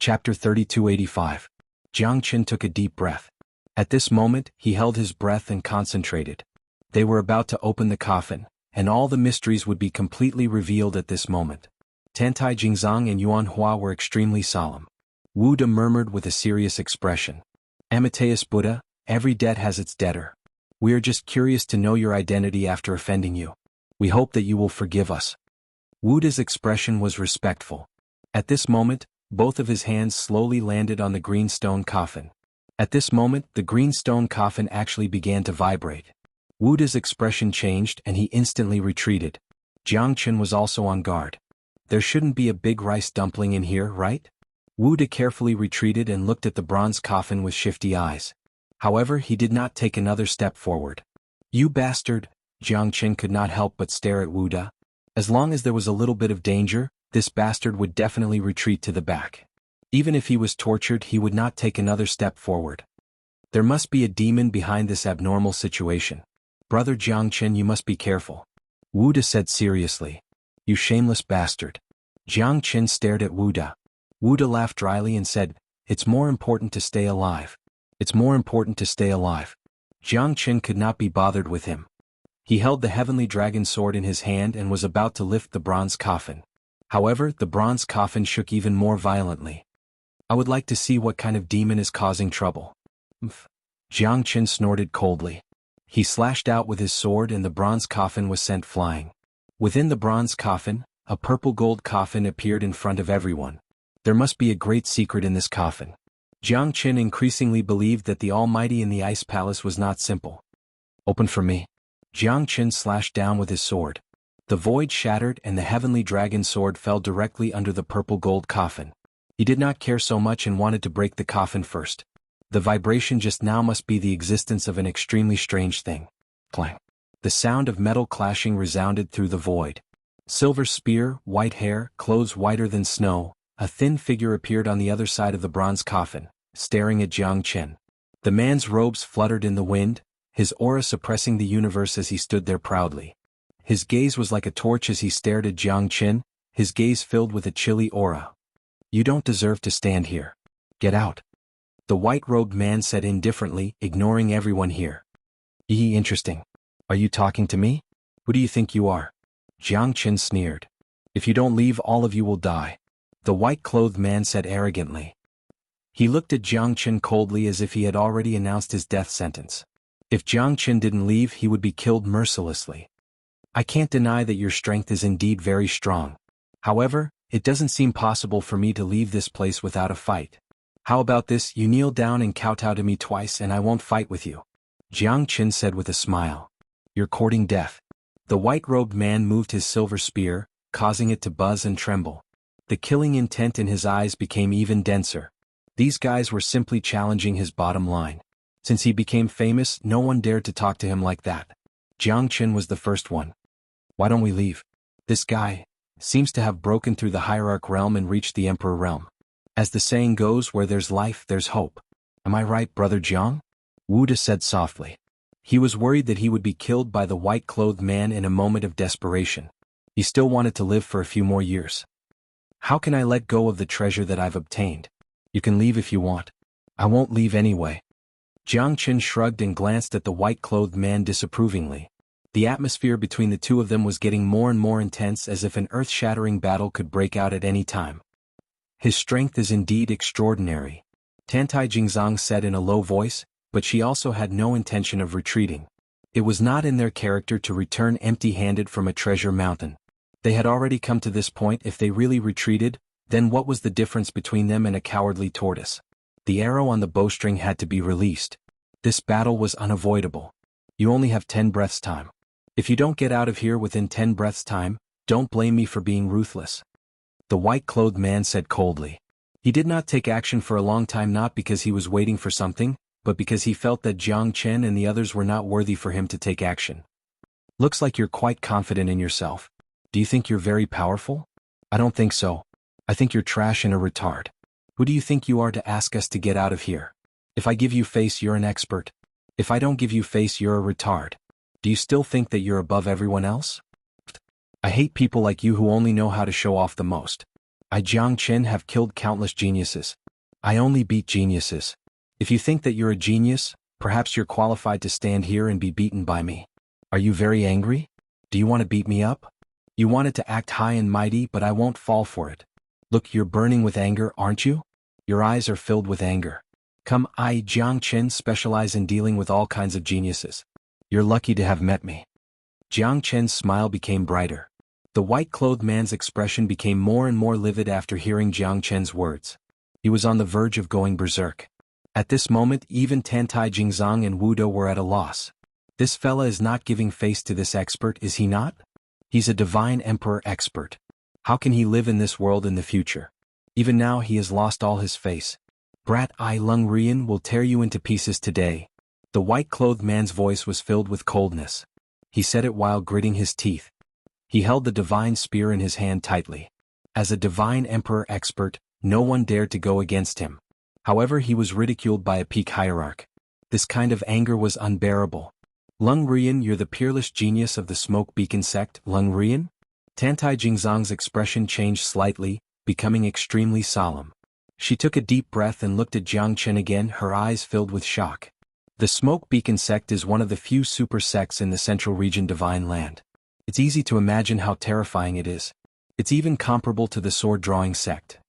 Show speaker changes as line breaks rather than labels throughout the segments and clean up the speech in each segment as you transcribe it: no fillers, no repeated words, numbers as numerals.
Chapter 3285. Jianghu took a deep breath. At this moment, he held his breath and concentrated. They were about to open the coffin, and all the mysteries would be completely revealed at this moment. Tantai Jingzang and Xuanhuan were extremely solemn. Wu De murmured with a serious expression. Amateus Buddha, every debt has its debtor. We are just curious to know your identity after offending you. We hope that you will forgive us. Wu De's expression was respectful. At this moment, both of his hands slowly landed on the green stone coffin. At this moment, the green stone coffin actually began to vibrate. Wu De's expression changed and he instantly retreated. Jianghu was also on guard. There shouldn't be a big rice dumpling in here, right? Wu De carefully retreated and looked at the bronze coffin with shifty eyes. However, he did not take another step forward. You bastard! Jianghu could not help but stare at Wu De. As long as there was a little bit of danger, this bastard would definitely retreat to the back. Even if he was tortured, he would not take another step forward. There must be a demon behind this abnormal situation. Brother Jianghu, you must be careful. Wu De said seriously. You shameless bastard. Jianghu stared at Wu De. Wu De laughed dryly and said, It's more important to stay alive. It's more important to stay alive. Jianghu could not be bothered with him. He held the heavenly dragon sword in his hand and was about to lift the bronze coffin. However, the bronze coffin shook even more violently. I would like to see what kind of demon is causing trouble. Jianghu snorted coldly. He slashed out with his sword and the bronze coffin was sent flying. Within the bronze coffin, a purple gold coffin appeared in front of everyone. There must be a great secret in this coffin. Jianghu increasingly believed that the Almighty in the Ice Palace was not simple. Open for me. Jianghu slashed down with his sword. The void shattered and the heavenly dragon sword fell directly under the purple gold coffin. He did not care so much and wanted to break the coffin first. The vibration just now must be the existence of an extremely strange thing. Clang. The sound of metal clashing resounded through the void. Silver spear, white hair, clothes whiter than snow, a thin figure appeared on the other side of the bronze coffin, staring at Jianghu. The man's robes fluttered in the wind, his aura suppressing the universe as he stood there proudly. His gaze was like a torch as he stared at Jianghu, his gaze filled with a chilly aura. You don't deserve to stand here. Get out. The white-robed man said indifferently, ignoring everyone here. Interesting. Are you talking to me? Who do you think you are? Jianghu sneered. If you don't leave, all of you will die. The white-clothed man said arrogantly. He looked at Jianghu coldly as if he had already announced his death sentence. If Jianghu didn't leave, he would be killed mercilessly. I can't deny that your strength is indeed very strong. However, it doesn't seem possible for me to leave this place without a fight. How about this, you kneel down and kowtow to me twice and I won't fight with you? Jianghu said with a smile. You're courting death. The white-robed man moved his silver spear, causing it to buzz and tremble. The killing intent in his eyes became even denser. These guys were simply challenging his bottom line. Since he became famous, no one dared to talk to him like that. Jianghu was the first one. Why don't we leave? This guy seems to have broken through the hierarch realm and reached the emperor realm. As the saying goes, where there's life, there's hope. Am I right, brother Jiang? Wu De said softly. He was worried that he would be killed by the white-clothed man in a moment of desperation. He still wanted to live for a few more years. How can I let go of the treasure that I've obtained? You can leave if you want. I won't leave anyway. Jianghu shrugged and glanced at the white-clothed man disapprovingly. The atmosphere between the two of them was getting more and more intense, as if an earth-shattering battle could break out at any time. His strength is indeed extraordinary, Tantai Jingzang said in a low voice, but she also had no intention of retreating. It was not in their character to return empty-handed from a treasure mountain. They had already come to this point. If they really retreated, then what was the difference between them and a cowardly tortoise? The arrow on the bowstring had to be released. This battle was unavoidable. You only have 10 breaths time. If you don't get out of here within 10 breaths time, don't blame me for being ruthless. The white-clothed man said coldly. He did not take action for a long time, not because he was waiting for something, but because he felt that Jianghu and the others were not worthy for him to take action. Looks like you're quite confident in yourself. Do you think you're very powerful? I don't think so. I think you're trash and a retard. Who do you think you are to ask us to get out of here? If I give you face, you're an expert. If I don't give you face, you're a retard. Do you still think that you're above everyone else? I hate people like you who only know how to show off the most. I Jiang Chen have killed countless geniuses. I only beat geniuses. If you think that you're a genius, perhaps you're qualified to stand here and be beaten by me. Are you very angry? Do you want to beat me up? You wanted to act high and mighty, but I won't fall for it. Look, you're burning with anger, aren't you? Your eyes are filled with anger. Come, I Jiang Chen specialize in dealing with all kinds of geniuses. You're lucky to have met me. Jiang Chen's smile became brighter. The white-clothed man's expression became more and more livid after hearing Jiang Chen's words. He was on the verge of going berserk. At this moment, even Tantai Jingzong and Wudo were at a loss. This fella is not giving face to this expert, is he not? He's a divine emperor expert. How can he live in this world in the future? Even now he has lost all his face. Brat, I Lung Rian will tear you into pieces today. The white-clothed man's voice was filled with coldness. He said it while gritting his teeth. He held the divine spear in his hand tightly. As a divine emperor expert, no one dared to go against him. However, he was ridiculed by a peak hierarch. This kind of anger was unbearable. Lung Rian, you're the peerless genius of the Smoke Beacon sect, Lung Rian? Tantai Jingzong's expression changed slightly, becoming extremely solemn. She took a deep breath and looked at Jiang Chen again, her eyes filled with shock. The Smoke Beacon sect is one of the few super sects in the Central Region Divine Land. It's easy to imagine how terrifying it is. It's even comparable to the sword-drawing sect.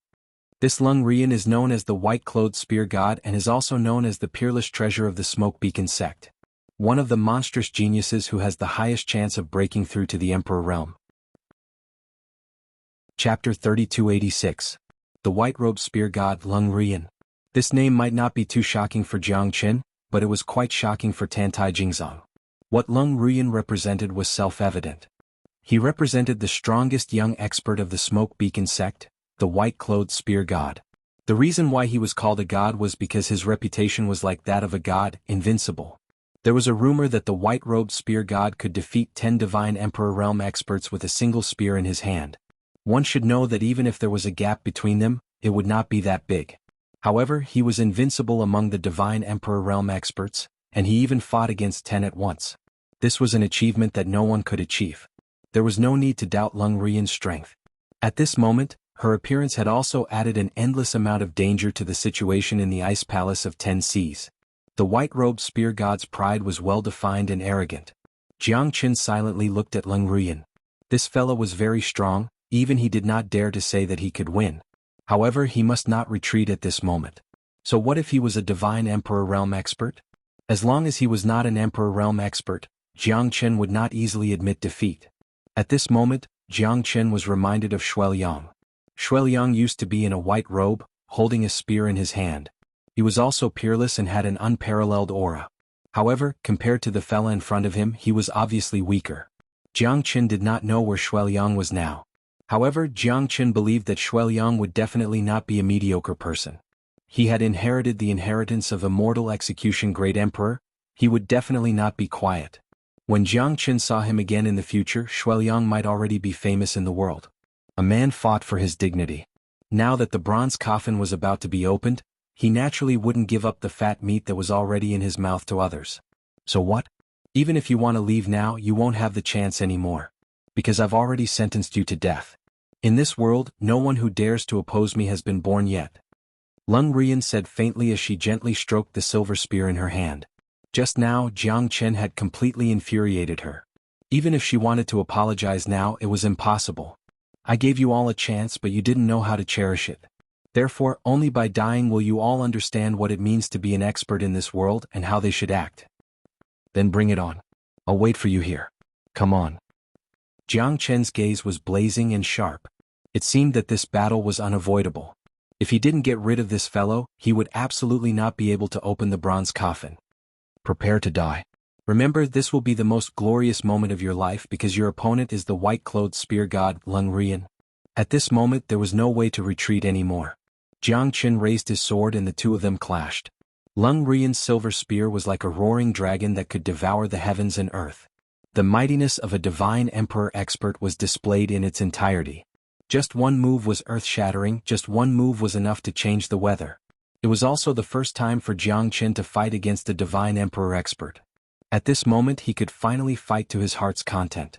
This Lung Rian is known as the white-clothed spear god and is also known as the peerless treasure of the Smoke Beacon sect. One of the monstrous geniuses who has the highest chance of breaking through to the Emperor realm. Chapter 3286. The White-Robed Spear God Lung Rian. This name might not be too shocking for Jiang Chen, but it was quite shocking for Tantai Jingzong. What Lung Rian represented was self-evident. He represented the strongest young expert of the Smoke Beacon sect, the white-clothed spear god. The reason why he was called a god was because his reputation was like that of a god, invincible. There was a rumor that the white-robed spear god could defeat 10 divine emperor realm experts with a single spear in his hand. One should know that even if there was a gap between them, it would not be that big. However, he was invincible among the divine emperor realm experts, and he even fought against 10 at once. This was an achievement that no one could achieve. There was no need to doubt Lung Rian's strength. At this moment, her appearance had also added an endless amount of danger to the situation in the ice palace of 10 seas. The white-robed spear god's pride was well-defined and arrogant. Jiang Chen silently looked at Lung Rian. This fellow was very strong, even he did not dare to say that he could win. However, he must not retreat at this moment. So what if he was a divine emperor realm expert? As long as he was not an emperor realm expert, Jiang Chen would not easily admit defeat. At this moment, Jiang Chen was reminded of Xueliang. Xueliang used to be in a white robe, holding a spear in his hand. He was also peerless and had an unparalleled aura. However, compared to the fella in front of him, he was obviously weaker. Jiang Chen did not know where Xueliang was now. However, Jiang Chen believed that Xueliang would definitely not be a mediocre person. He had inherited the inheritance of immortal execution great emperor. He would definitely not be quiet. When Jiang Chen saw him again in the future, Xueliang might already be famous in the world. A man fought for his dignity. Now that the bronze coffin was about to be opened, he naturally wouldn't give up the fat meat that was already in his mouth to others. So what? Even if you want to leave now, you won't have the chance anymore. Because I've already sentenced you to death. In this world, no one who dares to oppose me has been born yet. Lung Rian said faintly as she gently stroked the silver spear in her hand. Just now, Jiang Chen had completely infuriated her. Even if she wanted to apologize now, it was impossible. I gave you all a chance, but you didn't know how to cherish it. Therefore, only by dying will you all understand what it means to be an expert in this world and how they should act. Then bring it on. I'll wait for you here. Come on. Jiang Chen's gaze was blazing and sharp. It seemed that this battle was unavoidable. If he didn't get rid of this fellow, he would absolutely not be able to open the bronze coffin. Prepare to die. Remember, this will be the most glorious moment of your life because your opponent is the white-clothed spear god, Lung Rian. At this moment, there was no way to retreat anymore. Jiang Chen raised his sword and the two of them clashed. Lung Rian's silver spear was like a roaring dragon that could devour the heavens and earth. The mightiness of a divine emperor expert was displayed in its entirety. Just one move was earth-shattering, just one move was enough to change the weather. It was also the first time for Jiang Chen to fight against a divine emperor expert. At this moment he could finally fight to his heart's content.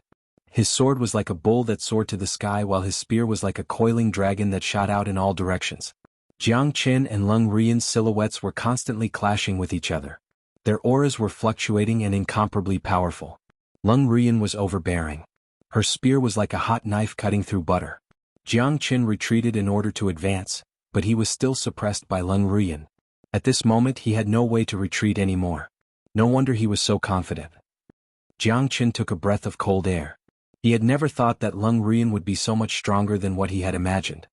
His sword was like a bull that soared to the sky while his spear was like a coiling dragon that shot out in all directions. Jiang Qin and Leng Rian's silhouettes were constantly clashing with each other. Their auras were fluctuating and incomparably powerful. Leng Rian was overbearing. Her spear was like a hot knife cutting through butter. Jiang Qin retreated in order to advance, but he was still suppressed by Leng Rian. At this moment he had no way to retreat anymore. No wonder he was so confident. Jiang Qin took a breath of cold air. He had never thought that Leng Rian would be so much stronger than what he had imagined.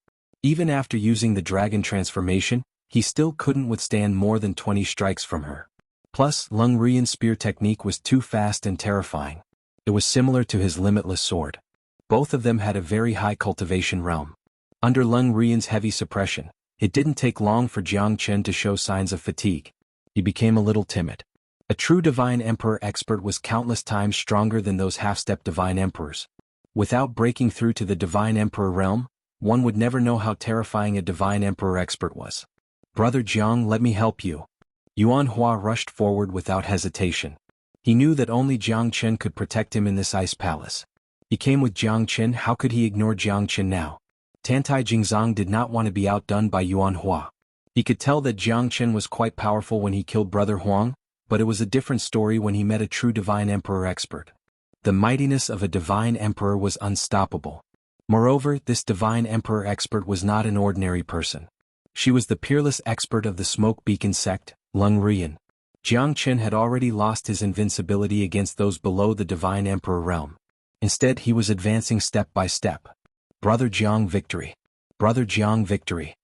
Even after using the dragon transformation, he still couldn't withstand more than 20 strikes from her. Plus, Leng Rian's spear technique was too fast and terrifying. It was similar to his limitless sword. Both of them had a very high cultivation realm. Under Leng Rian's heavy suppression, it didn't take long for Jiang Qin to show signs of fatigue. He became a little timid. A true Divine Emperor expert was countless times stronger than those half-step Divine Emperors. Without breaking through to the Divine Emperor realm, one would never know how terrifying a Divine Emperor expert was. "Brother Jiang, let me help you." Xuanhuan rushed forward without hesitation. He knew that only Jiang Qin could protect him in this ice palace. He came with Jiang Qin. How could he ignore Jiang Qin now? Tantai Jingzong did not want to be outdone by Xuanhuan. He could tell that Jiang Qin was quite powerful when he killed Brother Huang, but it was a different story when he met a true Divine Emperor expert. The mightiness of a Divine Emperor was unstoppable. Moreover, this Divine Emperor expert was not an ordinary person. She was the peerless expert of the Smoke Beacon sect, Leng Rian. Jiang Qin had already lost his invincibility against those below the Divine Emperor realm. Instead, he was advancing step by step. Brother Jiang victory. Brother Jiang victory.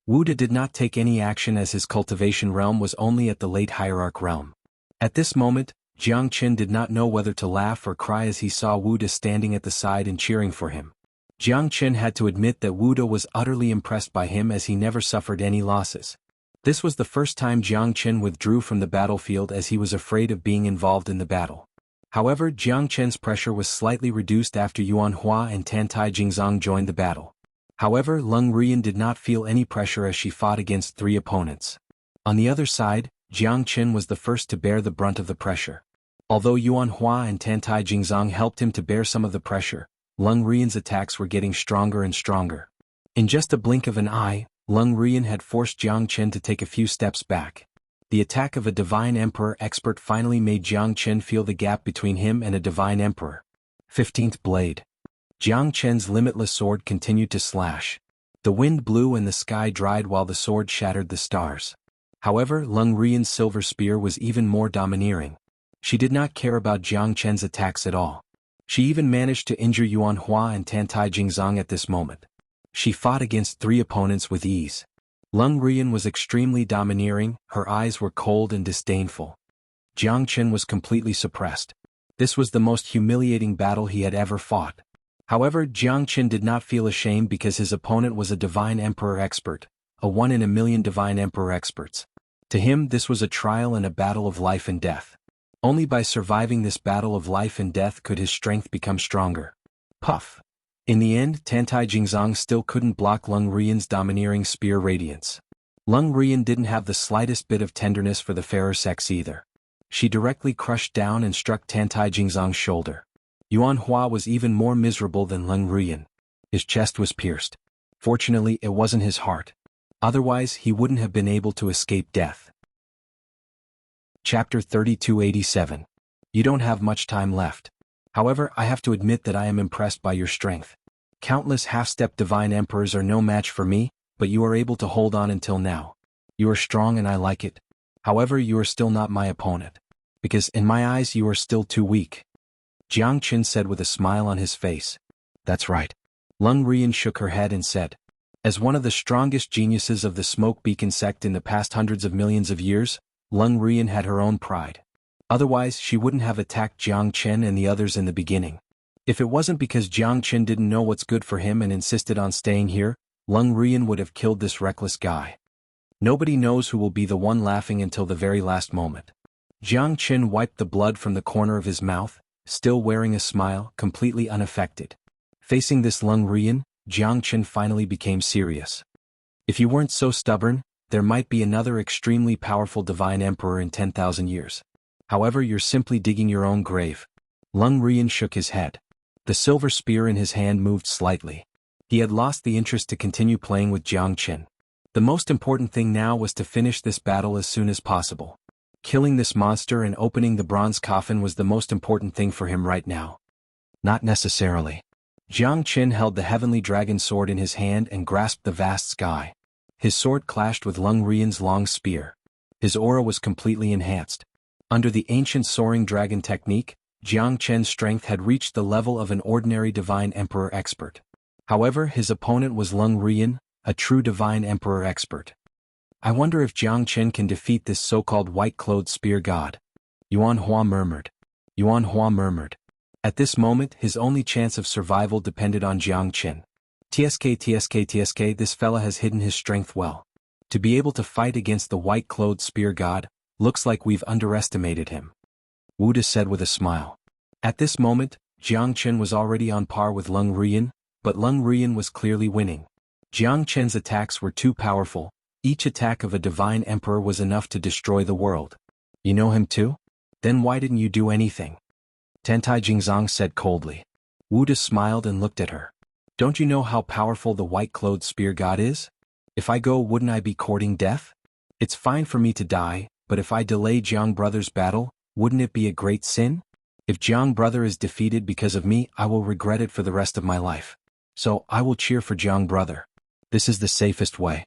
Wuda did not take any action as his cultivation realm was only at the late hierarch realm. At this moment, Jiang Qin did not know whether to laugh or cry as he saw Wuda standing at the side and cheering for him. Jiang Qin had to admit that Wuda was utterly impressed by him as he never suffered any losses. This was the first time Jiang Qin withdrew from the battlefield as he was afraid of being involved in the battle. However, Jiang Qin's pressure was slightly reduced after Xuanhuan and Tantai Jingzong joined the battle. However, Leng Rian did not feel any pressure as she fought against 3 opponents. On the other side, Jiang Qin was the first to bear the brunt of the pressure. Although Xuanhuan and Tantai Jingzong helped him to bear some of the pressure, Leng Rian's attacks were getting stronger and stronger. In just a blink of an eye, Leng Rian had forced Jiang Qin to take a few steps back. The attack of a Divine Emperor expert finally made Jiang Qin feel the gap between him and a Divine Emperor. 15th Blade. Jiang Qin's limitless sword continued to slash. The wind blew and the sky dried while the sword shattered the stars. However, Leng Rian's silver spear was even more domineering. She did not care about Jiang Qin's attacks at all. She even managed to injure Xuanhuan and Tantai Jingzong at this moment. She fought against 3 opponents with ease. Leng Rian was extremely domineering, her eyes were cold and disdainful. Jiang Qin was completely suppressed. This was the most humiliating battle he had ever fought. However, Jiang Qin did not feel ashamed because his opponent was a Divine Emperor expert, a 1 in a million Divine Emperor experts. To him, this was a trial and a battle of life and death. Only by surviving this battle of life and death could his strength become stronger. Puff. In the end, Tantai Jingzong still couldn't block Leng Rian's domineering spear radiance. Leng Rian didn't have the slightest bit of tenderness for the fairer sex either. She directly crushed down and struck Tantai Jingzong's shoulder. Xuanhuan was even more miserable than Leng Rian. His chest was pierced. Fortunately, it wasn't his heart. Otherwise, he wouldn't have been able to escape death. Chapter 3287. You don't have much time left. However, I have to admit that I am impressed by your strength. Countless half-step Divine Emperors are no match for me, but you are able to hold on until now. You are strong and I like it. However, you are still not my opponent. Because in my eyes you are still too weak. Jiang Qin said with a smile on his face. That's right. Leng Rian shook her head and said, as one of the strongest geniuses of the Smoke Beacon sect in the past hundreds of millions of years, Leng Rian had her own pride. Otherwise, she wouldn't have attacked Jiang Qin and the others in the beginning. If it wasn't because Jiang Qin didn't know what's good for him and insisted on staying here, Leng Rian would have killed this reckless guy. Nobody knows who will be the one laughing until the very last moment. Jiang Qin wiped the blood from the corner of his mouth, still wearing a smile, completely unaffected. Facing this Leng Rian, Jiang Qin finally became serious. If you weren't so stubborn, there might be another extremely powerful Divine Emperor in 10,000 years. However, you're simply digging your own grave. Leng Rian shook his head. The silver spear in his hand moved slightly. He had lost the interest to continue playing with Jiang Qin. The most important thing now was to finish this battle as soon as possible. Killing this monster and opening the bronze coffin was the most important thing for him right now. Not necessarily. Jiang Qin held the heavenly dragon sword in his hand and grasped the vast sky. His sword clashed with Lung Rian's long spear. His aura was completely enhanced. Under the ancient soaring dragon technique, Jiang Qin's strength had reached the level of an ordinary divine emperor expert. However, his opponent was Lung Rian, a true divine emperor expert. I wonder if Jiang Qin can defeat this so-called white-clothed spear god. Xuanhuan murmured. Xuanhuan murmured. At this moment, his only chance of survival depended on Jiang Qin. TSK, this fella has hidden his strength well. To be able to fight against the white-clothed spear god, looks like we've underestimated him. Wuda said with a smile. At this moment, Jiang Qin was already on par with Lung Rian, but Lung Rian was clearly winning. Jiang Qin's attacks were too powerful. Each attack of a divine emperor was enough to destroy the world. You know him too? Then why didn't you do anything? Tentai Jingzong said coldly. Wuda smiled and looked at her. Don't you know how powerful the white-clothed spear god is? If I go, wouldn't I be courting death? It's fine for me to die, but if I delay Jiang Brother's battle, wouldn't it be a great sin? If Jiang Brother is defeated because of me, I will regret it for the rest of my life. So, I will cheer for Jiang Brother. This is the safest way.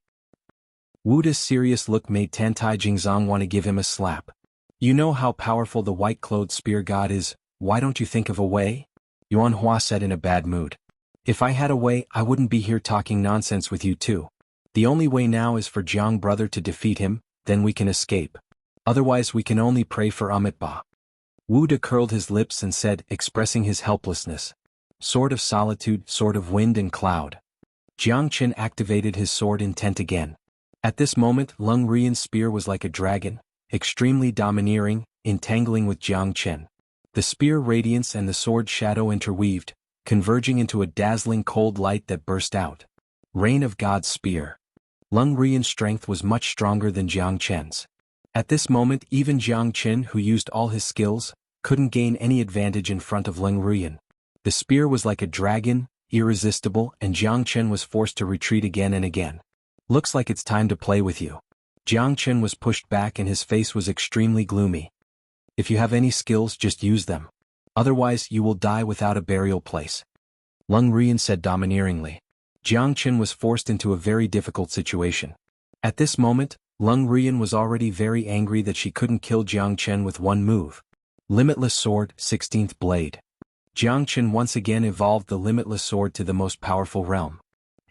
Wuda's serious look made Tentai Jingzong want to give him a slap. You know how powerful the white-clothed spear god is, why don't you think of a way? Xuanhuan said in a bad mood. If I had a way, I wouldn't be here talking nonsense with you too. The only way now is for Jiang Brother to defeat him, then we can escape. Otherwise we can only pray for Amitabha. Wuda curled his lips and said, expressing his helplessness. Sword of solitude, sword of wind and cloud. Jiang Qin activated his sword intent again. At this moment, Lung Rian's spear was like a dragon, extremely domineering, entangling with Jiang Qin. The spear radiance and the sword shadow interweaved, converging into a dazzling cold light that burst out. Rain of God's spear. Lung Rian's strength was much stronger than Jiang Qin's. At this moment, even Jiang Qin, who used all his skills, couldn't gain any advantage in front of Lung Rian. The spear was like a dragon, irresistible, and Jiang Qin was forced to retreat again and again. Looks like it's time to play with you. Jiang Qin was pushed back and his face was extremely gloomy. If you have any skills, just use them. Otherwise, you will die without a burial place. Lung Rian said domineeringly. Jiang Qin was forced into a very difficult situation. At this moment, Lung Rian was already very angry that she couldn't kill Jiang Qin with one move. Limitless Sword, 16th Blade. Jiang Qin once again evolved the Limitless Sword to the most powerful realm.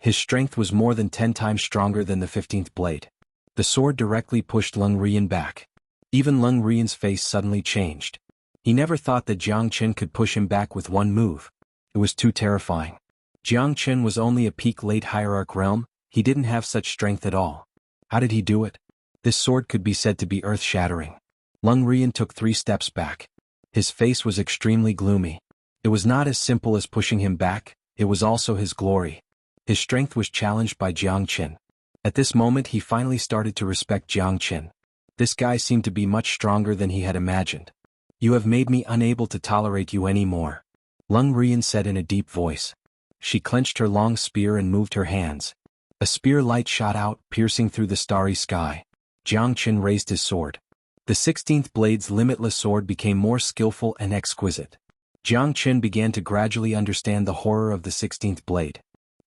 His strength was more than 10 times stronger than the 15th blade. The sword directly pushed Lung Rian back. Even Lung Rian's face suddenly changed. He never thought that Jiang Qin could push him back with one move. It was too terrifying. Jiang Qin was only a peak late hierarch realm, he didn't have such strength at all. How did he do it? This sword could be said to be earth-shattering. Lung Rian took 3 steps back. His face was extremely gloomy. It was not as simple as pushing him back, it was also his glory. His strength was challenged by Jiang Qin. At this moment he finally started to respect Jiang Qin. This guy seemed to be much stronger than he had imagined. You have made me unable to tolerate you anymore. Lung Rian said in a deep voice. She clenched her long spear and moved her hands. A spear light shot out, piercing through the starry sky. Jiang Qin raised his sword. The 16th blade's limitless sword became more skillful and exquisite. Jiang Qin began to gradually understand the horror of the 16th blade.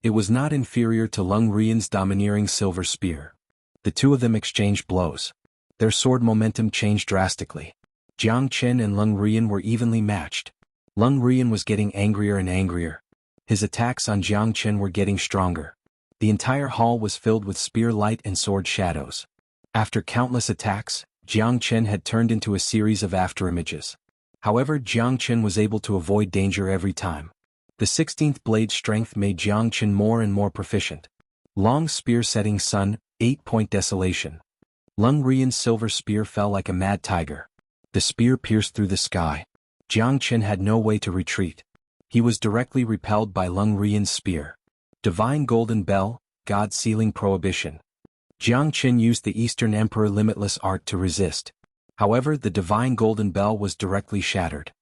It was not inferior to Lung Rian's domineering silver spear. The two of them exchanged blows. Their sword momentum changed drastically. Jiang Qin and Lung Rian were evenly matched. Lung Rian was getting angrier and angrier. His attacks on Jiang Qin were getting stronger. The entire hall was filled with spear light and sword shadows. After countless attacks, Jiang Qin had turned into a series of afterimages. However, Jiang Qin was able to avoid danger every time. The 16th blade's strength made Jiang Qin more and more proficient. Long spear setting sun, 8-point desolation. Lung Rian's silver spear fell like a mad tiger. The spear pierced through the sky. Jiang Qin had no way to retreat. He was directly repelled by Lung Rian's spear. Divine Golden Bell, God Sealing Prohibition. Jiang Qin used the Eastern Emperor Limitless Art to resist. However, the Divine Golden Bell was directly shattered.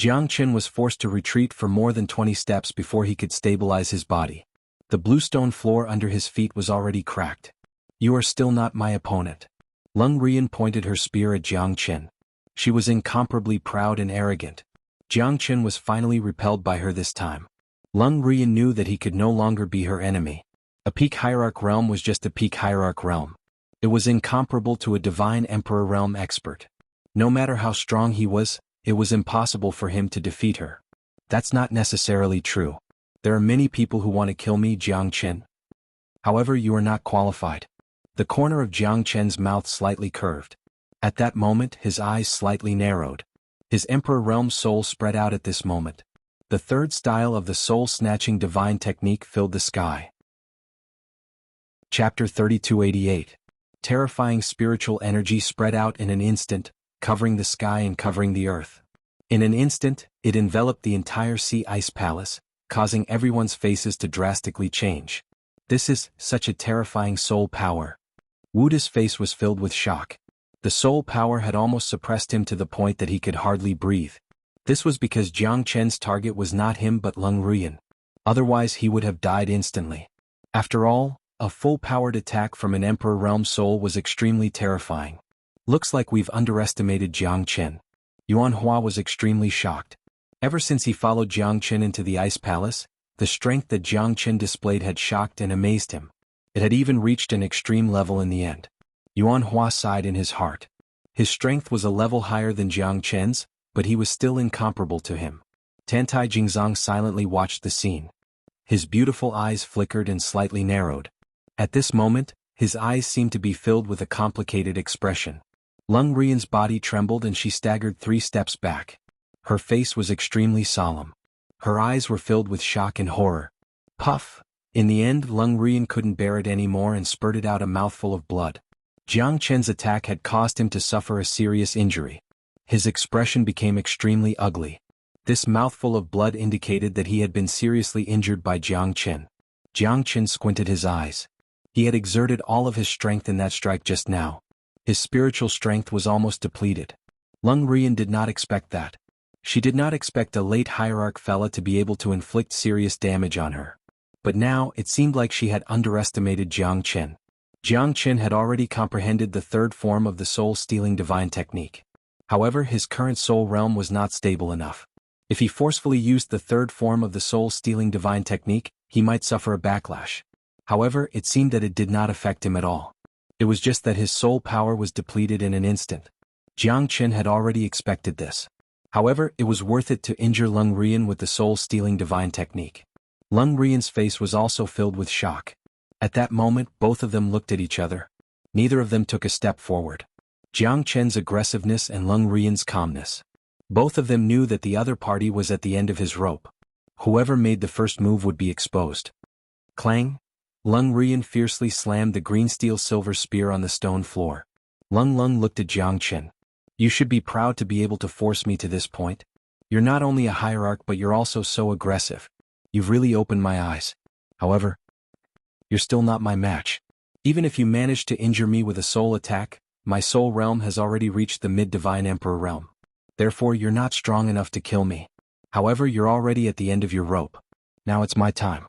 Jiang Chen was forced to retreat for more than 20 steps before he could stabilize his body. The bluestone floor under his feet was already cracked. You are still not my opponent. Lung Rian pointed her spear at Jiang Chen. She was incomparably proud and arrogant. Jiang Chen was finally repelled by her this time. Lung Rian knew that he could no longer be her enemy. A peak hierarch realm was just a peak hierarch realm. It was incomparable to a divine emperor realm expert. No matter how strong he was, it was impossible for him to defeat her. That's not necessarily true. There are many people who want to kill me, Jiang Chen. However, you are not qualified. The corner of Jiang Chen's mouth slightly curved. At that moment, his eyes slightly narrowed. His emperor realm soul spread out at this moment. The third style of the soul-snatching divine technique filled the sky. Chapter 3288. Terrifying spiritual energy spread out in an instant, covering the sky and covering the earth. In an instant, it enveloped the entire sea ice palace, causing everyone's faces to drastically change. This is such a terrifying soul power. Wuda's face was filled with shock. The soul power had almost suppressed him to the point that he could hardly breathe. This was because Jiang Chen's target was not him but Lung Rian. Otherwise he would have died instantly. After all, a full-powered attack from an Emperor Realm soul was extremely terrifying. Looks like we've underestimated Jiang Chen. Xuanhuan was extremely shocked. Ever since he followed Jiang Chen into the Ice Palace, the strength that Jiang Chen displayed had shocked and amazed him. It had even reached an extreme level in the end. Xuanhuan sighed in his heart. His strength was a level higher than Jiang Chen's, but he was still incomparable to him. Tantai Jingzong silently watched the scene. His beautiful eyes flickered and slightly narrowed. At this moment, his eyes seemed to be filled with a complicated expression. Lung Rian's body trembled and she staggered 3 steps back. Her face was extremely solemn. Her eyes were filled with shock and horror. Puff! In the end, Lung Rian couldn't bear it anymore and spurted out a mouthful of blood. Jiang Chen's attack had caused him to suffer a serious injury. His expression became extremely ugly. This mouthful of blood indicated that he had been seriously injured by Jiang Chen. Jiang Chen squinted his eyes. He had exerted all of his strength in that strike just now. His spiritual strength was almost depleted. Lung Rian did not expect that. She did not expect a late hierarch fella to be able to inflict serious damage on her. But now, it seemed like she had underestimated Jiang Chen. Jiang Chen had already comprehended the third form of the soul-stealing divine technique. However, his current soul realm was not stable enough. If he forcefully used the third form of the soul-stealing divine technique, he might suffer a backlash. However, it seemed that it did not affect him at all. It was just that his soul power was depleted in an instant. Jiang Chen had already expected this. However, it was worth it to injure Lung Rian with the soul-stealing divine technique. Lung Rian's face was also filled with shock. At that moment, both of them looked at each other. Neither of them took a step forward. Jiang Chen's aggressiveness and Lung Rian's calmness. Both of them knew that the other party was at the end of his rope. Whoever made the first move would be exposed. Clang! Lung Rian fiercely slammed the green steel silver spear on the stone floor. Lung looked at Jiang Chen. You should be proud to be able to force me to this point. You're not only a hierarch but you're also so aggressive. You've really opened my eyes. However, you're still not my match. Even if you manage to injure me with a soul attack, my soul realm has already reached the mid-divine emperor realm. Therefore you're not strong enough to kill me. However, you're already at the end of your rope. Now it's my time.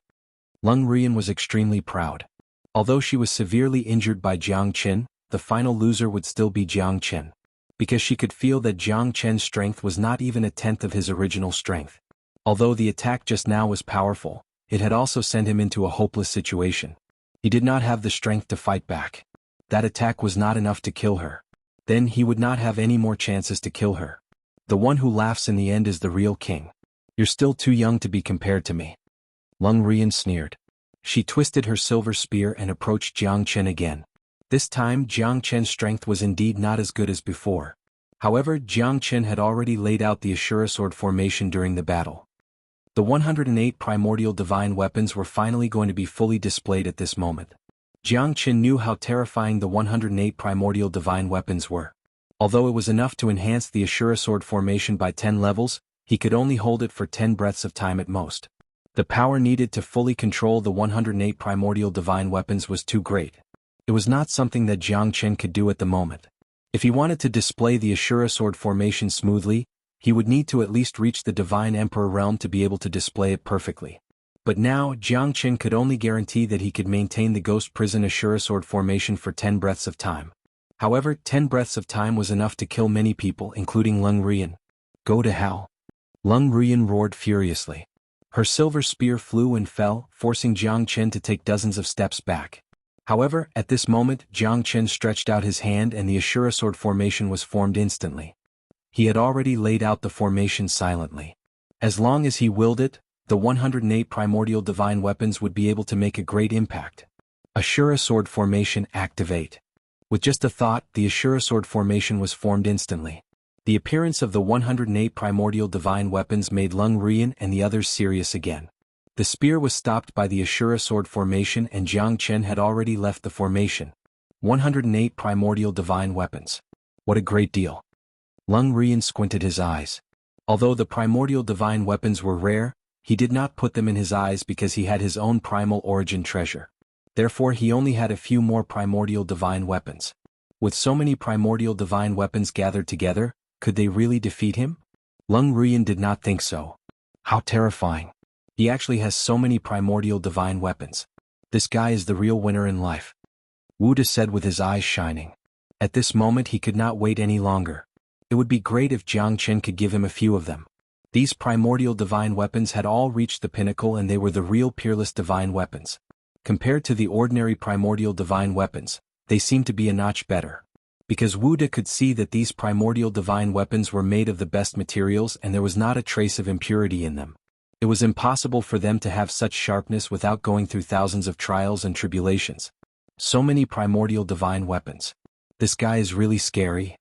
Lung Rian was extremely proud. Although she was severely injured by Jiang Chen, the final loser would still be Jiang Chen. Because she could feel that Jiang Chen's strength was not even a tenth of his original strength. Although the attack just now was powerful, it had also sent him into a hopeless situation. He did not have the strength to fight back. That attack was not enough to kill her. Then he would not have any more chances to kill her. The one who laughs in the end is the real king. You're still too young to be compared to me. Lung Rian sneered. She twisted her silver spear and approached Jiang Chen again. This time Jiang Chen's strength was indeed not as good as before. However, Jiang Chen had already laid out the Ashura sword formation during the battle. The 108 primordial divine weapons were finally going to be fully displayed at this moment. Jiang Chen knew how terrifying the 108 primordial divine weapons were. Although it was enough to enhance the Ashura sword formation by 10 levels, he could only hold it for 10 breaths of time at most. The power needed to fully control the 108 primordial divine weapons was too great. It was not something that Jiang Chen could do at the moment. If he wanted to display the Ashura sword formation smoothly, He would need to at least reach the Divine Emperor realm to be able to display it perfectly. But now, Jiangchen could only guarantee that he could maintain the Ghost Prison Ashura Sword formation for 10 breaths of time. However, 10 breaths of time was enough to kill many people, including Lung Rian. Go to hell. Lung Rian roared furiously. Her silver spear flew and fell, forcing Jiangchen to take dozens of steps back. However, at this moment, Jiangchen stretched out his hand and the Ashura Sword formation was formed instantly. He had already laid out the formation silently. As long as he willed it, the 108 primordial divine weapons would be able to make a great impact. Ashura Sword formation activate. With just a thought, the Ashura Sword formation was formed instantly. The appearance of the 108 primordial divine weapons made Lung Rian and the others serious again. The spear was stopped by the Ashura Sword formation and Jiangchen had already left the formation. 108 primordial divine weapons. What a great deal. Lung Rian squinted his eyes. Although the primordial divine weapons were rare, he did not put them in his eyes because he had his own primal origin treasure. Therefore he only had a few more primordial divine weapons. With so many primordial divine weapons gathered together, could they really defeat him? Lung Rian did not think so. How terrifying. He actually has so many primordial divine weapons. This guy is the real winner in life. Wu De said with his eyes shining. At this moment he could not wait any longer. It would be great if Jiangchen could give him a few of them. These primordial divine weapons had all reached the pinnacle and they were the real peerless divine weapons. Compared to the ordinary primordial divine weapons, they seemed to be a notch better. Because Wu De could see that these primordial divine weapons were made of the best materials and there was not a trace of impurity in them. It was impossible for them to have such sharpness without going through thousands of trials and tribulations. So many primordial divine weapons. This guy is really scary.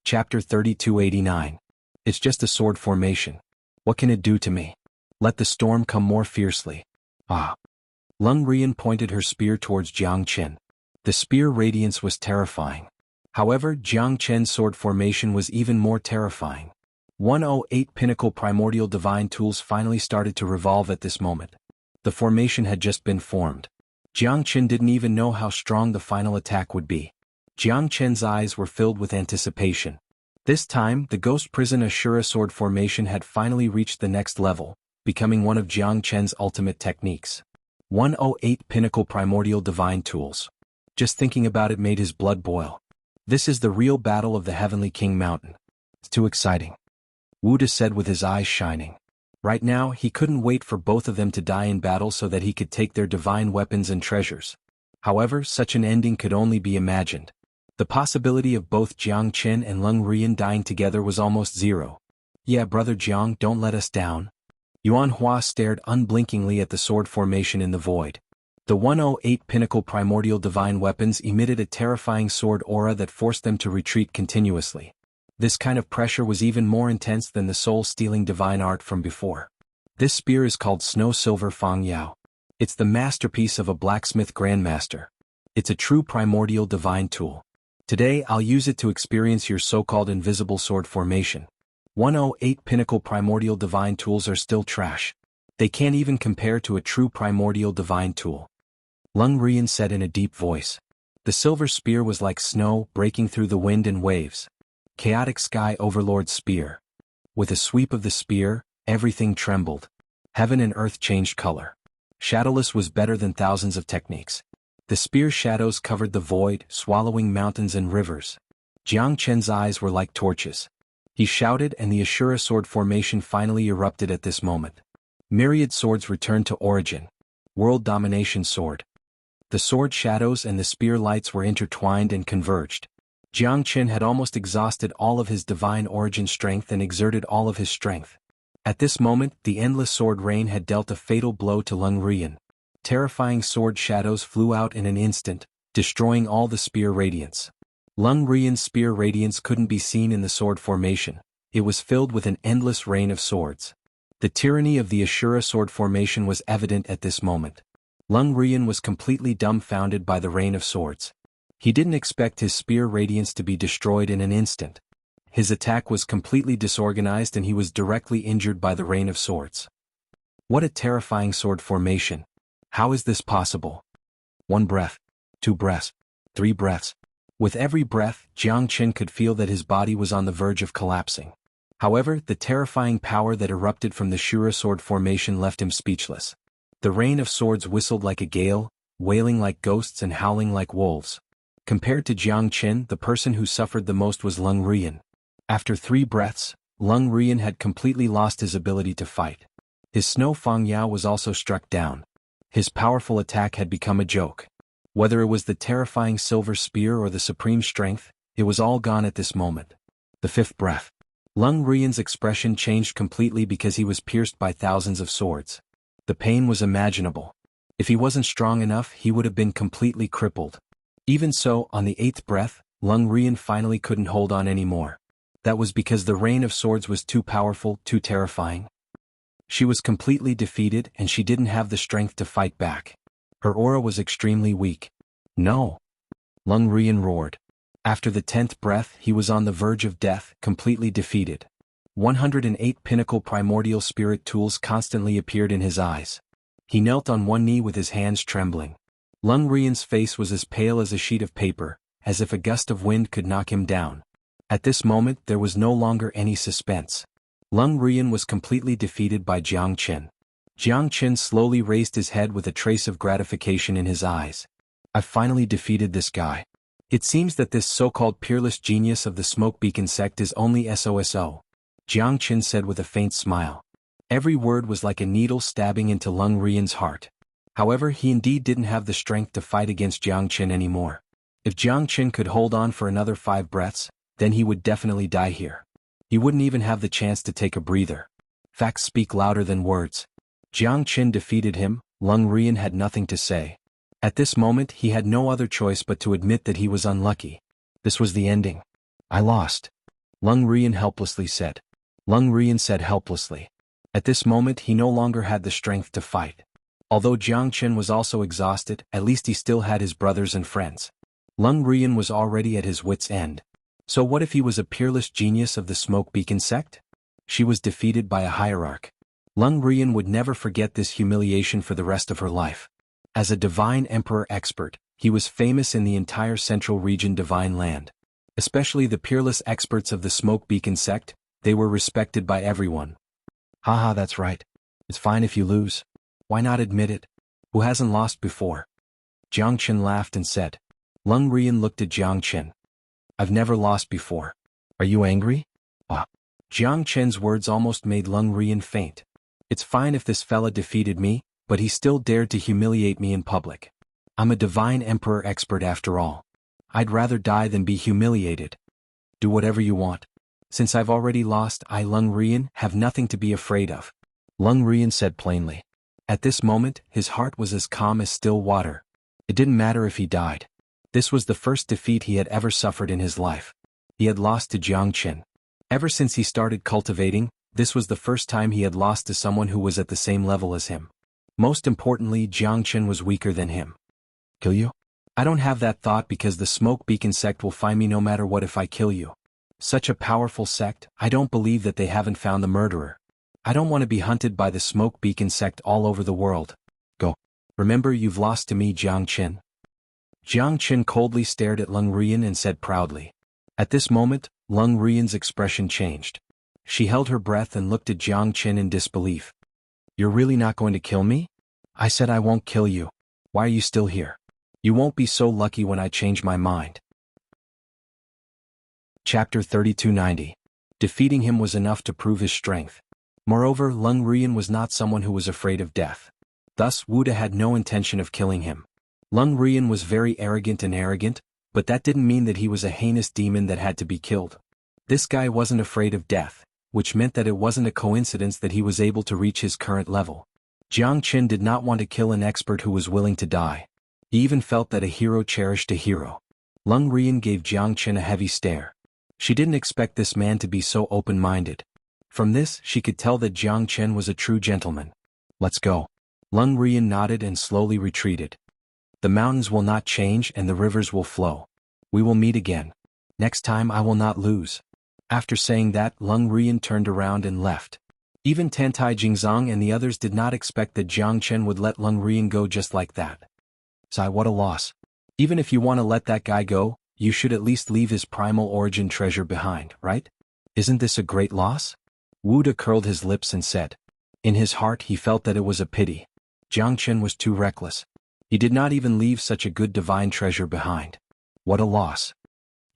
Chapter 3289. It's just a sword formation. What can it do to me? Let the storm come more fiercely. Ah. Lung Rian pointed her spear towards Jiangchen. The spear radiance was terrifying. However, Jiangchen's sword formation was even more terrifying. 108 pinnacle primordial divine tools finally started to revolve at this moment. The formation had just been formed. Jiangchen didn't even know how strong the final attack would be. Jiangchen's eyes were filled with anticipation. This time, the Ghost Prison Ashura Sword formation had finally reached the next level, becoming one of Jiangchen's ultimate techniques. 108 pinnacle primordial divine tools. Just thinking about it made his blood boil. This is the real battle of the Heavenly King Mountain. It's too exciting. Wu De said with his eyes shining. Right now, he couldn't wait for both of them to die in battle so that he could take their divine weapons and treasures. However, such an ending could only be imagined. The possibility of both Jiangchen and Lung Rian dying together was almost zero. Yeah, brother Jiang, don't let us down. Xuanhuan stared unblinkingly at the sword formation in the void. The 108 pinnacle primordial divine weapons emitted a terrifying sword aura that forced them to retreat continuously. This kind of pressure was even more intense than the soul-stealing divine art from before. This spear is called Snow Silver Fang Yao. It's the masterpiece of a blacksmith grandmaster. It's a true primordial divine tool. Today I'll use it to experience your so-called invisible sword formation. 108 pinnacle primordial divine tools are still trash. They can't even compare to a true primordial divine tool. Lung Rian said in a deep voice. The silver spear was like snow breaking through the wind and waves. Chaotic Sky Overlord's spear. With a sweep of the spear, everything trembled. Heaven and earth changed color. Shadowless was better than thousands of techniques. The spear shadows covered the void, swallowing mountains and rivers. Jiangchen's eyes were like torches. He shouted and the Ashura sword formation finally erupted at this moment. Myriad swords returned to origin. World domination sword. The sword shadows and the spear lights were intertwined and converged. Jiangchen had almost exhausted all of his divine origin strength and exerted all of his strength. At this moment, the endless sword rain had dealt a fatal blow to Lung Rian. Terrifying sword shadows flew out in an instant, destroying all the spear radiance. Lung Rian's spear radiance couldn't be seen in the sword formation. It was filled with an endless rain of swords. The tyranny of the Ashura sword formation was evident at this moment. Lung Rian was completely dumbfounded by the rain of swords. He didn't expect his spear radiance to be destroyed in an instant. His attack was completely disorganized and he was directly injured by the rain of swords. What a terrifying sword formation. How is this possible? 1 breath, 2 breaths, 3 breaths. With every breath, Jiangchen could feel that his body was on the verge of collapsing. However, the terrifying power that erupted from the Shura sword formation left him speechless. The rain of swords whistled like a gale, wailing like ghosts and howling like wolves. Compared to Jiangchen, the person who suffered the most was Lung Rian. After 3 breaths, Lung Rian had completely lost his ability to fight. His Snow Fang Yao was also struck down. His powerful attack had become a joke. Whether it was the terrifying silver spear or the supreme strength, it was all gone at this moment. The 5th breath. Lung Rian's expression changed completely because he was pierced by thousands of swords. The pain was imaginable. If he wasn't strong enough, he would have been completely crippled. Even so, on the 8th breath, Lung Rian finally couldn't hold on anymore. That was because the rain of swords was too powerful, too terrifying. She was completely defeated and she didn't have the strength to fight back. Her aura was extremely weak. No! Lung Rian roared. After the 10th breath, he was on the verge of death, completely defeated. 108 pinnacle primordial spirit tools constantly appeared in his eyes. He knelt on one knee with his hands trembling. Lung Rian's face was as pale as a sheet of paper, as if a gust of wind could knock him down. At this moment, there was no longer any suspense. Lung Rian was completely defeated by Jiangchen. Jiangchen slowly raised his head with a trace of gratification in his eyes. "I've finally defeated this guy. It seems that this so-called peerless genius of the Smoke Beacon sect is only SOSO," Jiangchen said with a faint smile. Every word was like a needle stabbing into Lung Rian's heart. However, he indeed didn't have the strength to fight against Jiangchen anymore. If Jiangchen could hold on for another 5 breaths, then he would definitely die here. He wouldn't even have the chance to take a breather. Facts speak louder than words. Jiangchen defeated him. Lung Rian had nothing to say. At this moment, he had no other choice but to admit that he was unlucky. This was the ending. "I lost," Lung Rian helplessly said. Lung Rian said helplessly. At this moment, he no longer had the strength to fight. Although Jiangchen was also exhausted, at least he still had his brothers and friends. Lung Rian was already at his wits' end. So what if he was a peerless genius of the Smoke Beacon sect? She was defeated by a hierarch. Lung Rian would never forget this humiliation for the rest of her life. As a divine emperor expert, he was famous in the entire central region divine land. Especially the peerless experts of the Smoke Beacon sect, they were respected by everyone. "Haha, that's right. It's fine if you lose. Why not admit it? Who hasn't lost before?" Jiangchen laughed and said. Lung Rian looked at Jiangchen. "I've never lost before. Are you angry?" Jiangchen's words almost made Lung Rian faint. "It's fine if this fella defeated me, but he still dared to humiliate me in public. I'm a divine emperor expert after all. I'd rather die than be humiliated. Do whatever you want. Since I've already lost, I, Lung Rian, have nothing to be afraid of," Lung Rian said plainly. At this moment, his heart was as calm as still water. It didn't matter if he died. This was the first defeat he had ever suffered in his life. He had lost to Jiangchen. Ever since he started cultivating, this was the first time he had lost to someone who was at the same level as him. Most importantly, Jiangchen was weaker than him. "Kill you? I don't have that thought because the Smoke Beacon sect will find me no matter what if I kill you. Such a powerful sect, I don't believe that they haven't found the murderer. I don't want to be hunted by the Smoke Beacon sect all over the world. Go. Remember, you've lost to me, Jiangchen." Jiangchen coldly stared at Lung Rian and said proudly. At this moment, Lung Rian's expression changed. She held her breath and looked at Jiangchen in disbelief. "You're really not going to kill me? I said I won't kill you. Why are you still here? You won't be so lucky when I change my mind." Chapter 3290. Defeating him was enough to prove his strength. Moreover, Lung Rian was not someone who was afraid of death. Thus, Wuda had no intention of killing him. Lung Rian was very arrogant, but that didn't mean that he was a heinous demon that had to be killed. This guy wasn't afraid of death, which meant that it wasn't a coincidence that he was able to reach his current level. Jiangchen did not want to kill an expert who was willing to die. He even felt that a hero cherished a hero. Lung Rian gave Jiangchen a heavy stare. She didn't expect this man to be so open-minded. From this, she could tell that Jiangchen was a true gentleman. "Let's go." Lung Rian nodded and slowly retreated. "The mountains will not change and the rivers will flow. We will meet again. Next time I will not lose." After saying that, Lung Rian turned around and left. Even Tantai Jingzong and the others did not expect that Jiangchen would let Lung Rian go just like that. "Sai, what a loss. Even if you want to let that guy go, You should at least leave his primal origin treasure behind, right? Isn't this a great loss? Wuda curled his lips and said. In his heart he felt that it was a pity. Jiangchen was too reckless. He did not even leave such a good divine treasure behind. What a loss.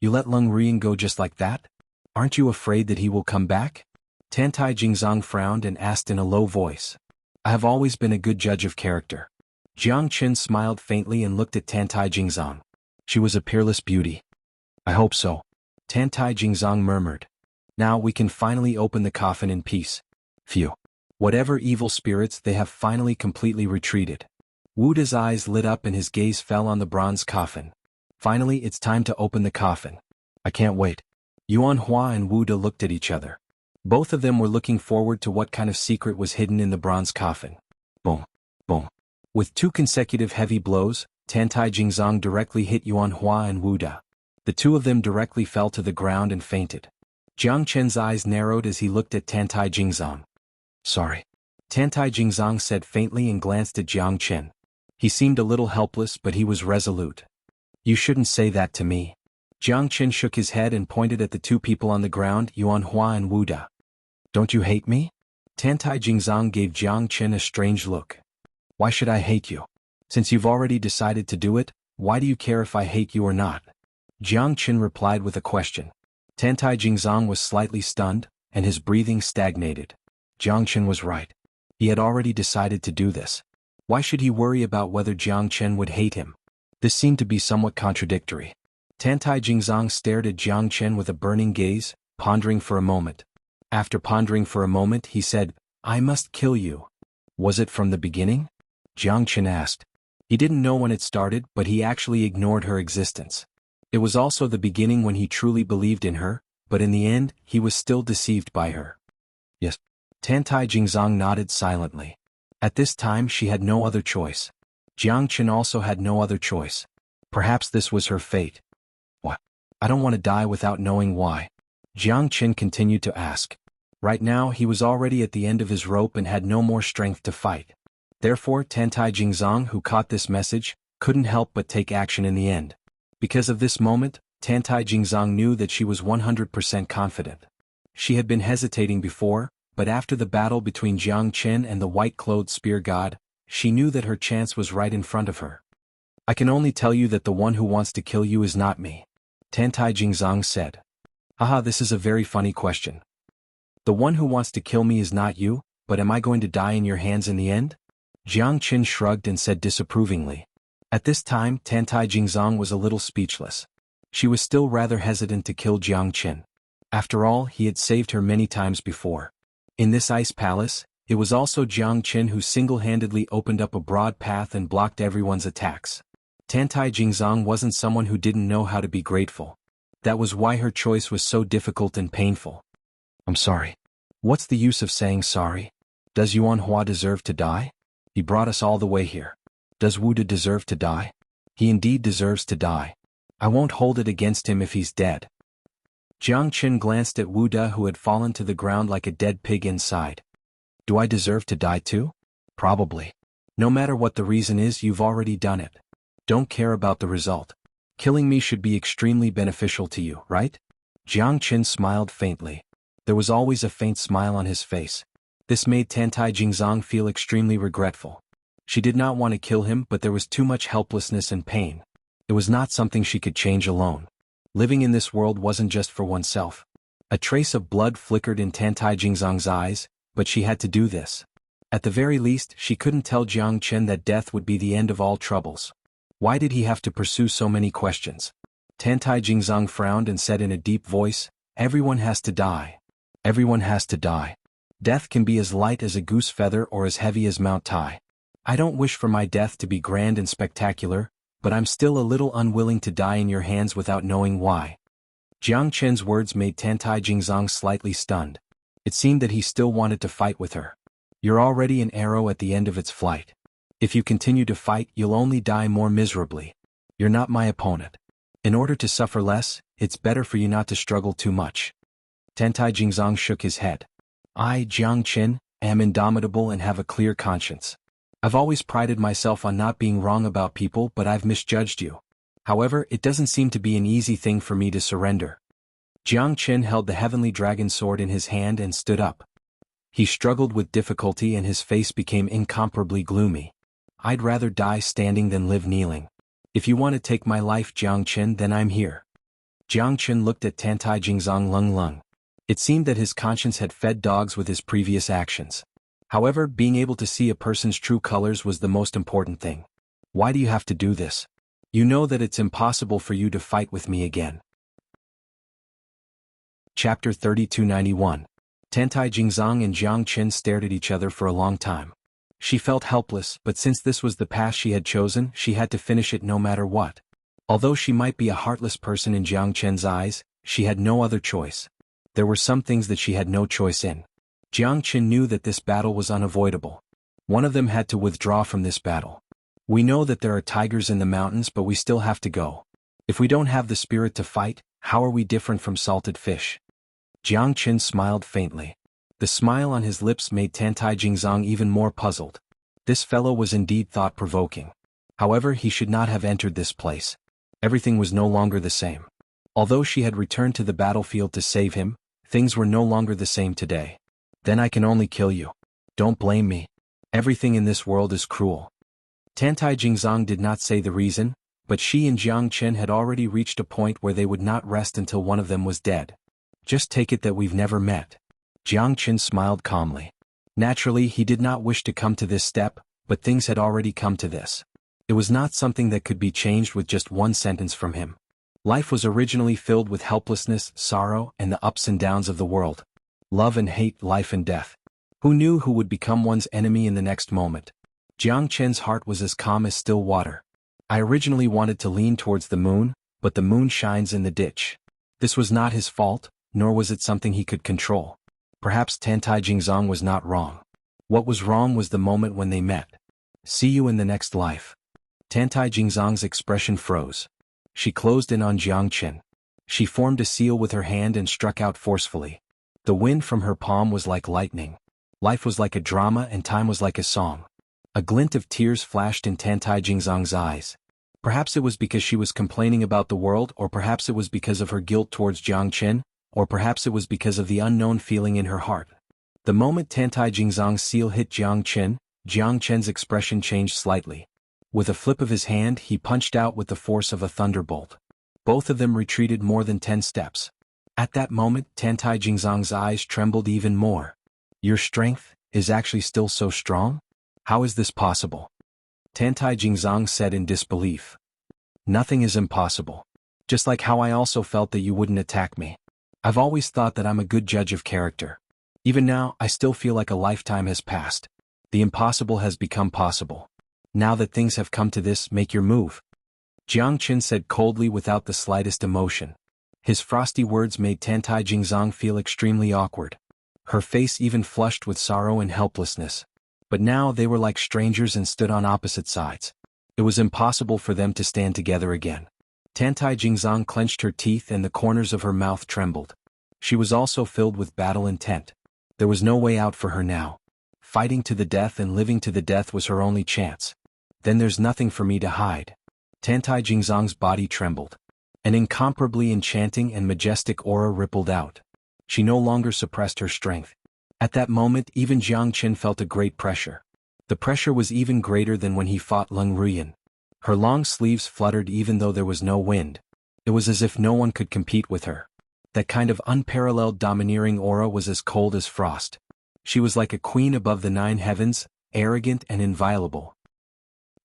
You let Lung Rian go just like that? Aren't you afraid that he will come back? Tantai Jingzong frowned and asked in a low voice. I have always been a good judge of character. Jiang Qin smiled faintly and looked at Tantai Jingzong. She was a peerless beauty. I hope so. Tantai Jingzong murmured. Now we can finally open the coffin in peace. Phew. Whatever evil spirits, they have finally completely retreated. Wuda's eyes lit up and his gaze fell on the bronze coffin. Finally, it's time to open the coffin. I can't wait. Xuanhuan and Wuda looked at each other. Both of them were looking forward to what kind of secret was hidden in the bronze coffin. Boom. Boom. With 2 consecutive heavy blows, Tantai Jingzong directly hit Xuanhuan and Wuda. The 2 of them directly fell to the ground and fainted. Jiang Chen's eyes narrowed as he looked at Tantai Jingzong. Sorry. Tantai Jingzong said faintly and glanced at Jiang Chen. He seemed a little helpless, but he was resolute. You shouldn't say that to me. Jiang Chen shook his head and pointed at the 2 people on the ground, Xuanhuan and Wuda. Don't you hate me? Tantai Jingzong gave Jiang Chen a strange look. Why should I hate you? Since you've already decided to do it, why do you care if I hate you or not? Jiang Chen replied with a question. Tantai Jingzong was slightly stunned, and his breathing stagnated. Jiang Chen was right. He had already decided to do this. Why should he worry about whether Jiang Chen would hate him? This seemed to be somewhat contradictory. Tantai Jingzong stared at Jiang Chen with a burning gaze, pondering for a moment. After pondering for a moment, he said, I must kill you. Was it from the beginning? Jiang Chen asked. He didn't know when it started, but he actually ignored her existence. It was also the beginning when he truly believed in her, but in the end, he was still deceived by her. Yes. Tantai Jingzong nodded silently. At this time she had no other choice. Jiang Chen also had no other choice. Perhaps this was her fate. What? I don't want to die without knowing why. Jiang Chen continued to ask. Right now he was already at the end of his rope and had no more strength to fight. Therefore Tantai Jingzong, who caught this message, couldn't help but take action in the end. Because of this moment, Tantai Jingzong knew that she was 100% confident. She had been hesitating before, but after the battle between Jiang Chen and the white-clothed spear god, she knew that her chance was right in front of her. I can only tell you that the one who wants to kill you is not me. Tantai Jingzong said. Haha, this is a very funny question. The one who wants to kill me is not you, but am I going to die in your hands in the end? Jiang Chen shrugged and said disapprovingly. At this time, Tantai Jingzong was a little speechless. She was still rather hesitant to kill Jiang Chen. After all, he had saved her many times before. In this ice palace, it was also Jiang Chen who single-handedly opened up a broad path and blocked everyone's attacks. Tantai Jingzong wasn't someone who didn't know how to be grateful. That was why her choice was so difficult and painful. I'm sorry. What's the use of saying sorry? Does Xuanhuan deserve to die? He brought us all the way here. Does Wuda deserve to die? He indeed deserves to die. I won't hold it against him if he's dead. Jiang Chen glanced at Wuda, who had fallen to the ground like a dead pig inside. Do I deserve to die too? Probably. No matter what the reason is, you've already done it. Don't care about the result. Killing me should be extremely beneficial to you, right? Jiang Chen smiled faintly. There was always a faint smile on his face. This made Tantai Jingzong feel extremely regretful. She did not want to kill him, but there was too much helplessness and pain. It was not something she could change alone. Living in this world wasn't just for oneself. A trace of blood flickered in Tantai Jingzong's eyes, but she had to do this. At the very least, she couldn't tell Jiang Chen that death would be the end of all troubles. Why did he have to pursue so many questions? Tantai Jingzong frowned and said in a deep voice, Everyone has to die. Everyone has to die. Death can be as light as a goose feather or as heavy as Mount Tai. I don't wish for my death to be grand and spectacular, but I'm still a little unwilling to die in your hands without knowing why. Jiang Chen's words made Tantai Jingzong slightly stunned. It seemed that he still wanted to fight with her. You're already an arrow at the end of its flight. If you continue to fight, you'll only die more miserably. You're not my opponent. In order to suffer less, it's better for you not to struggle too much. Tantai Jingzong shook his head. I, Jiang Chen, am indomitable and have a clear conscience. I've always prided myself on not being wrong about people, but I've misjudged you. However, it doesn't seem to be an easy thing for me to surrender. Jiang Qin held the heavenly dragon sword in his hand and stood up. He struggled with difficulty and his face became incomparably gloomy. I'd rather die standing than live kneeling. If you want to take my life, Jiang Qin, then I'm here. Jiang Qin looked at Tantai Jingzong Lung Lung. It seemed that his conscience had fed dogs with his previous actions. However, being able to see a person's true colors was the most important thing. Why do you have to do this? You know that it's impossible for you to fight with me again. Chapter 3291. Tantai Jingzong and Jiang Qin stared at each other for a long time. She felt helpless, but since this was the path she had chosen, she had to finish it no matter what. Although she might be a heartless person in Jiang Qin's eyes, she had no other choice. There were some things that she had no choice in. Jiang Qin knew that this battle was unavoidable. One of them had to withdraw from this battle. We know that there are tigers in the mountains, but we still have to go. If we don't have the spirit to fight, how are we different from salted fish? Jiang Qin smiled faintly. The smile on his lips made Tantai Jingzong even more puzzled. This fellow was indeed thought-provoking. However, he should not have entered this place. Everything was no longer the same. Although she had returned to the battlefield to save him, things were no longer the same today. Then I can only kill you. Don't blame me. Everything in this world is cruel. Tantai Jingzong did not say the reason, but she and Jiang Qin had already reached a point where they would not rest until one of them was dead. Just take it that we've never met. Jiang Qin smiled calmly. Naturally, he did not wish to come to this step, but things had already come to this. It was not something that could be changed with just one sentence from him. Life was originally filled with helplessness, sorrow, and the ups and downs of the world. Love and hate, life and death. Who knew who would become one's enemy in the next moment? Jiang Qin's heart was as calm as still water. I originally wanted to lean towards the moon, but the moon shines in the ditch. This was not his fault, nor was it something he could control. Perhaps Tantai Jingzong was not wrong. What was wrong was the moment when they met. See you in the next life. Tantai Jingzong's expression froze. She closed in on Jiang Qin. She formed a seal with her hand and struck out forcefully. The wind from her palm was like lightning. Life was like a drama and time was like a song. A glint of tears flashed in Tantai Jingzong's eyes. Perhaps it was because she was complaining about the world, or perhaps it was because of her guilt towards Jiang Qin, or perhaps it was because of the unknown feeling in her heart. The moment Tantai Jingzong's seal hit Jiang Qin's expression changed slightly. With a flip of his hand, he punched out with the force of a thunderbolt. Both of them retreated more than 10 steps. At that moment, Tantai Jingzong's eyes trembled even more. Your strength is actually still so strong? How is this possible? Tantai Jingzong said in disbelief. Nothing is impossible. Just like how I also felt that you wouldn't attack me. I've always thought that I'm a good judge of character. Even now, I still feel like a lifetime has passed. The impossible has become possible. Now that things have come to this, make your move. Jiang Qin said coldly without the slightest emotion. His frosty words made Tantai Jingzong feel extremely awkward. Her face even flushed with sorrow and helplessness. But now they were like strangers and stood on opposite sides. It was impossible for them to stand together again. Tantai Jingzong clenched her teeth and the corners of her mouth trembled. She was also filled with battle intent. There was no way out for her now. Fighting to the death and living to the death was her only chance. Then there's nothing for me to hide. Tantai Jingzong's body trembled. An incomparably enchanting and majestic aura rippled out. She no longer suppressed her strength. At that moment, even Jiang Qin felt a great pressure. The pressure was even greater than when he fought Lung Ruyan. Her long sleeves fluttered even though there was no wind. It was as if no one could compete with her. That kind of unparalleled domineering aura was as cold as frost. She was like a queen above the 9 heavens, arrogant and inviolable.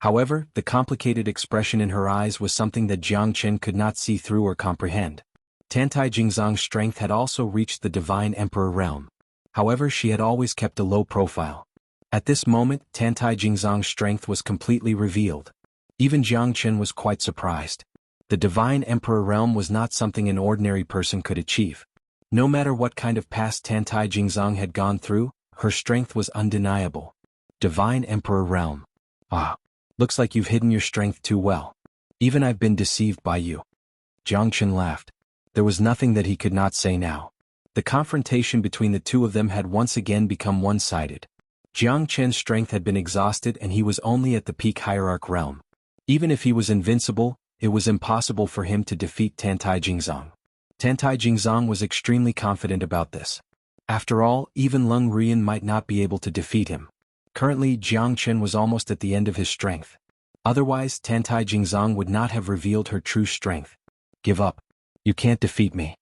However, the complicated expression in her eyes was something that Jiang Qin could not see through or comprehend. Tantai Jingzong's strength had also reached the divine emperor realm. However, she had always kept a low profile. At this moment, Tantai Jingzong's strength was completely revealed. Even Jiang Qin was quite surprised. The divine emperor realm was not something an ordinary person could achieve. No matter what kind of past Tantai Jingzong had gone through, her strength was undeniable. Divine emperor realm. Ah. Looks like you've hidden your strength too well. Even I've been deceived by you. Jiang Qin laughed. There was nothing that he could not say now. The confrontation between the two of them had once again become one-sided. Jiang Qin's strength had been exhausted and he was only at the peak hierarch realm. Even if he was invincible, it was impossible for him to defeat Tantai Jingzong. Tantai Jingzong was extremely confident about this. After all, even Lung Rian might not be able to defeat him. Currently, Jiang Chen was almost at the end of his strength. Otherwise, Tantai Jingzong would not have revealed her true strength. Give up. You can't defeat me.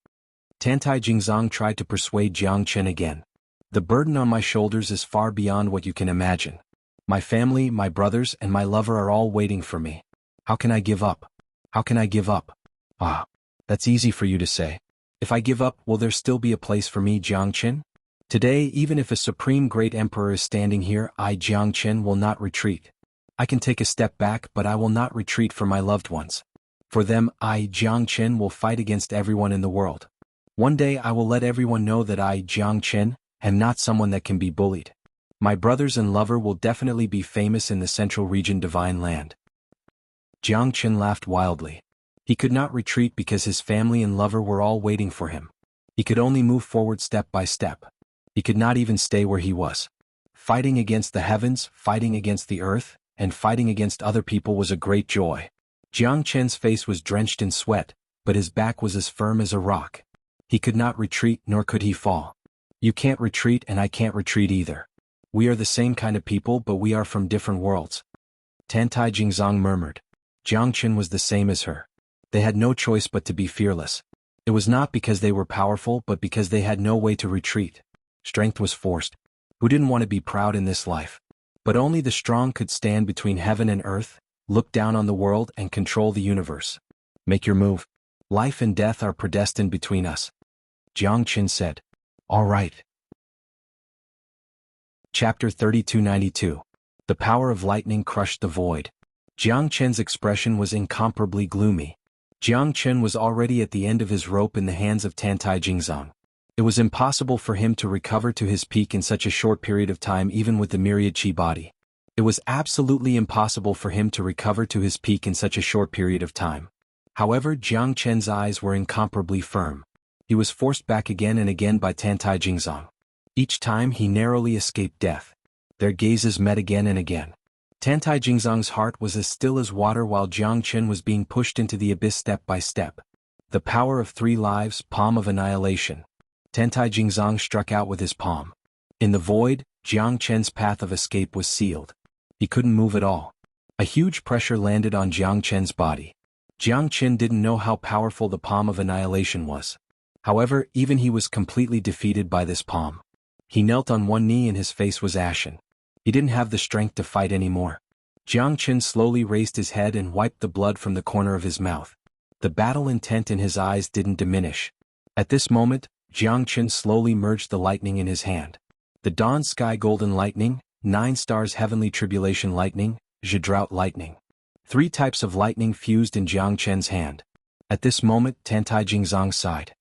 Tantai Jingzong tried to persuade Jiang Chen again. The burden on my shoulders is far beyond what you can imagine. My family, my brothers, and my lover are all waiting for me. How can I give up? How can I give up? Ah, that's easy for you to say. If I give up, will there still be a place for me, Jiang Chen? Today, even if a supreme great emperor is standing here, I, Jiang Chen, will not retreat. I can take a step back, but I will not retreat for my loved ones. For them, I, Jiang Chen, will fight against everyone in the world. One day I will let everyone know that I, Jiang Chen, am not someone that can be bullied. My brothers and lover will definitely be famous in the central region Divine Land. Jiang Chen laughed wildly. He could not retreat because his family and lover were all waiting for him. He could only move forward step by step. He could not even stay where he was. Fighting against the heavens, fighting against the earth, and fighting against other people was a great joy. Jiang Chen's face was drenched in sweat, but his back was as firm as a rock. He could not retreat, nor could he fall. You can't retreat and I can't retreat either. We are the same kind of people, but we are from different worlds. Tantai Jingzong murmured. Jiang Chen was the same as her. They had no choice but to be fearless. It was not because they were powerful, but because they had no way to retreat. Strength was forced. Who didn't want to be proud in this life? But only the strong could stand between heaven and earth, look down on the world and control the universe. Make your move. Life and death are predestined between us. Jiang Chen said. All right. Chapter 3292. The power of lightning crushed the void. Jiang Chen's expression was incomparably gloomy. Jiang Chen was already at the end of his rope in the hands of Tantai Jingzong. It was impossible for him to recover to his peak in such a short period of time, even with the myriad chi body. It was absolutely impossible for him to recover to his peak in such a short period of time. However, Jiang Chen's eyes were incomparably firm. He was forced back again and again by Tantai Jingzong. Each time he narrowly escaped death. Their gazes met again and again. Tantai Jingzong's heart was as still as water while Jiang Chen was being pushed into the abyss step by step. The power of 3 lives, palm of annihilation. Tantai Jingzong struck out with his palm. In the void, Jiang Chen's path of escape was sealed. He couldn't move at all. A huge pressure landed on Jiang Chen's body. Jiang Chen didn't know how powerful the palm of annihilation was. However, even he was completely defeated by this palm. He knelt on one knee and his face was ashen. He didn't have the strength to fight anymore. Jiang Chen slowly raised his head and wiped the blood from the corner of his mouth. The battle intent in his eyes didn't diminish. At this moment, Jiang Chen slowly merged the lightning in his hand. The dawn sky golden lightning, 9 stars heavenly tribulation lightning, drought lightning. 3 types of lightning fused in Jiang Chen's hand. At this moment, Tantai Jingzong sighed.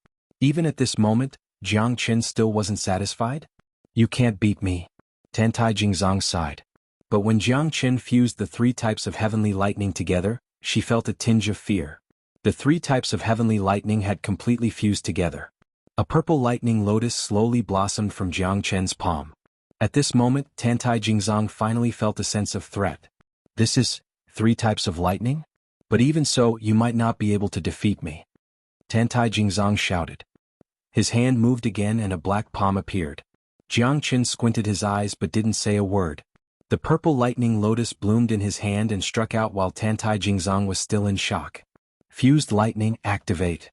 Even at this moment, Jiang Chen still wasn't satisfied? You can't beat me. Tantai Jingzong sighed. But when Jiang Chen fused the 3 types of heavenly lightning together, she felt a tinge of fear. The 3 types of heavenly lightning had completely fused together. A purple lightning lotus slowly blossomed from Jiang Chen's palm. At this moment, Tantai Jingzong finally felt a sense of threat. This is 3 types of lightning? But even so, you might not be able to defeat me. Tantai Jingzong shouted. His hand moved again and a black palm appeared. Jiang Chen squinted his eyes but didn't say a word. The purple lightning lotus bloomed in his hand and struck out while Tantai Jingzong was still in shock. Fused lightning, activate.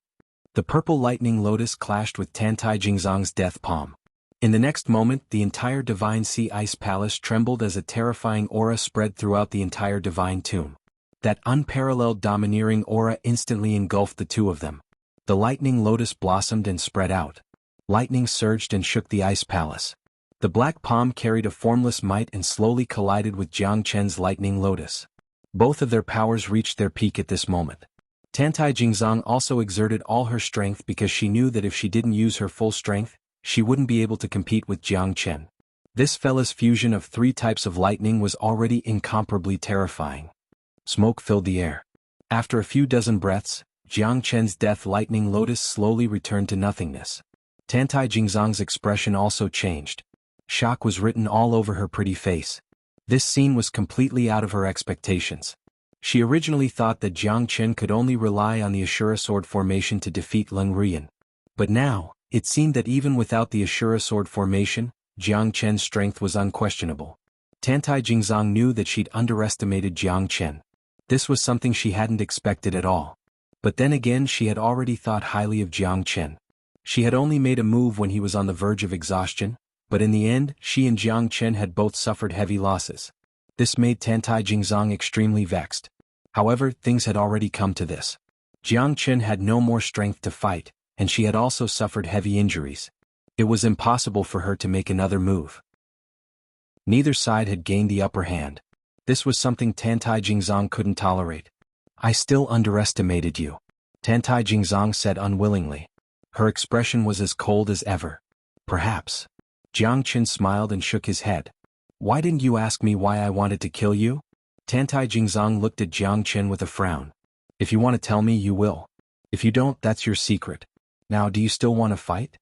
The purple lightning lotus clashed with Tantai Jingzong's death palm. In the next moment, the entire Divine Sea Ice Palace trembled as a terrifying aura spread throughout the entire Divine Tomb. That unparalleled domineering aura instantly engulfed the 2 of them. The lightning lotus blossomed and spread out. Lightning surged and shook the Ice Palace. The black palm carried a formless might and slowly collided with Jiang Chen's lightning lotus. Both of their powers reached their peak at this moment. Tantai Jingzong also exerted all her strength because she knew that if she didn't use her full strength, she wouldn't be able to compete with Jiang Chen. This fella's fusion of 3 types of lightning was already incomparably terrifying. Smoke filled the air. After a few dozen breaths, Jiang Chen's death lightning lotus slowly returned to nothingness. Tantai Jingzong's expression also changed. Shock was written all over her pretty face. This scene was completely out of her expectations. She originally thought that Jiang Chen could only rely on the Ashura sword formation to defeat Leng Rian. But now, it seemed that even without the Ashura sword formation, Jiang Chen's strength was unquestionable. Tantai Jingzong knew that she'd underestimated Jiang Chen. This was something she hadn't expected at all. But then again, she had already thought highly of Jiang Chen. She had only made a move when he was on the verge of exhaustion, but in the end, she and Jiang Chen had both suffered heavy losses. This made Tantai Jingzong extremely vexed. However, things had already come to this. Jiang Chen had no more strength to fight, and she had also suffered heavy injuries. It was impossible for her to make another move. Neither side had gained the upper hand. This was something Tantai Jingzong couldn't tolerate. I still underestimated you, Tantai Jingzong said unwillingly. Her expression was as cold as ever. Perhaps. Jiang Chen smiled and shook his head. Why didn't you ask me why I wanted to kill you? Tantai Jingzong looked at Jiang Chen with a frown. If you want to tell me, you will. If you don't, that's your secret. Now, do you still want to fight?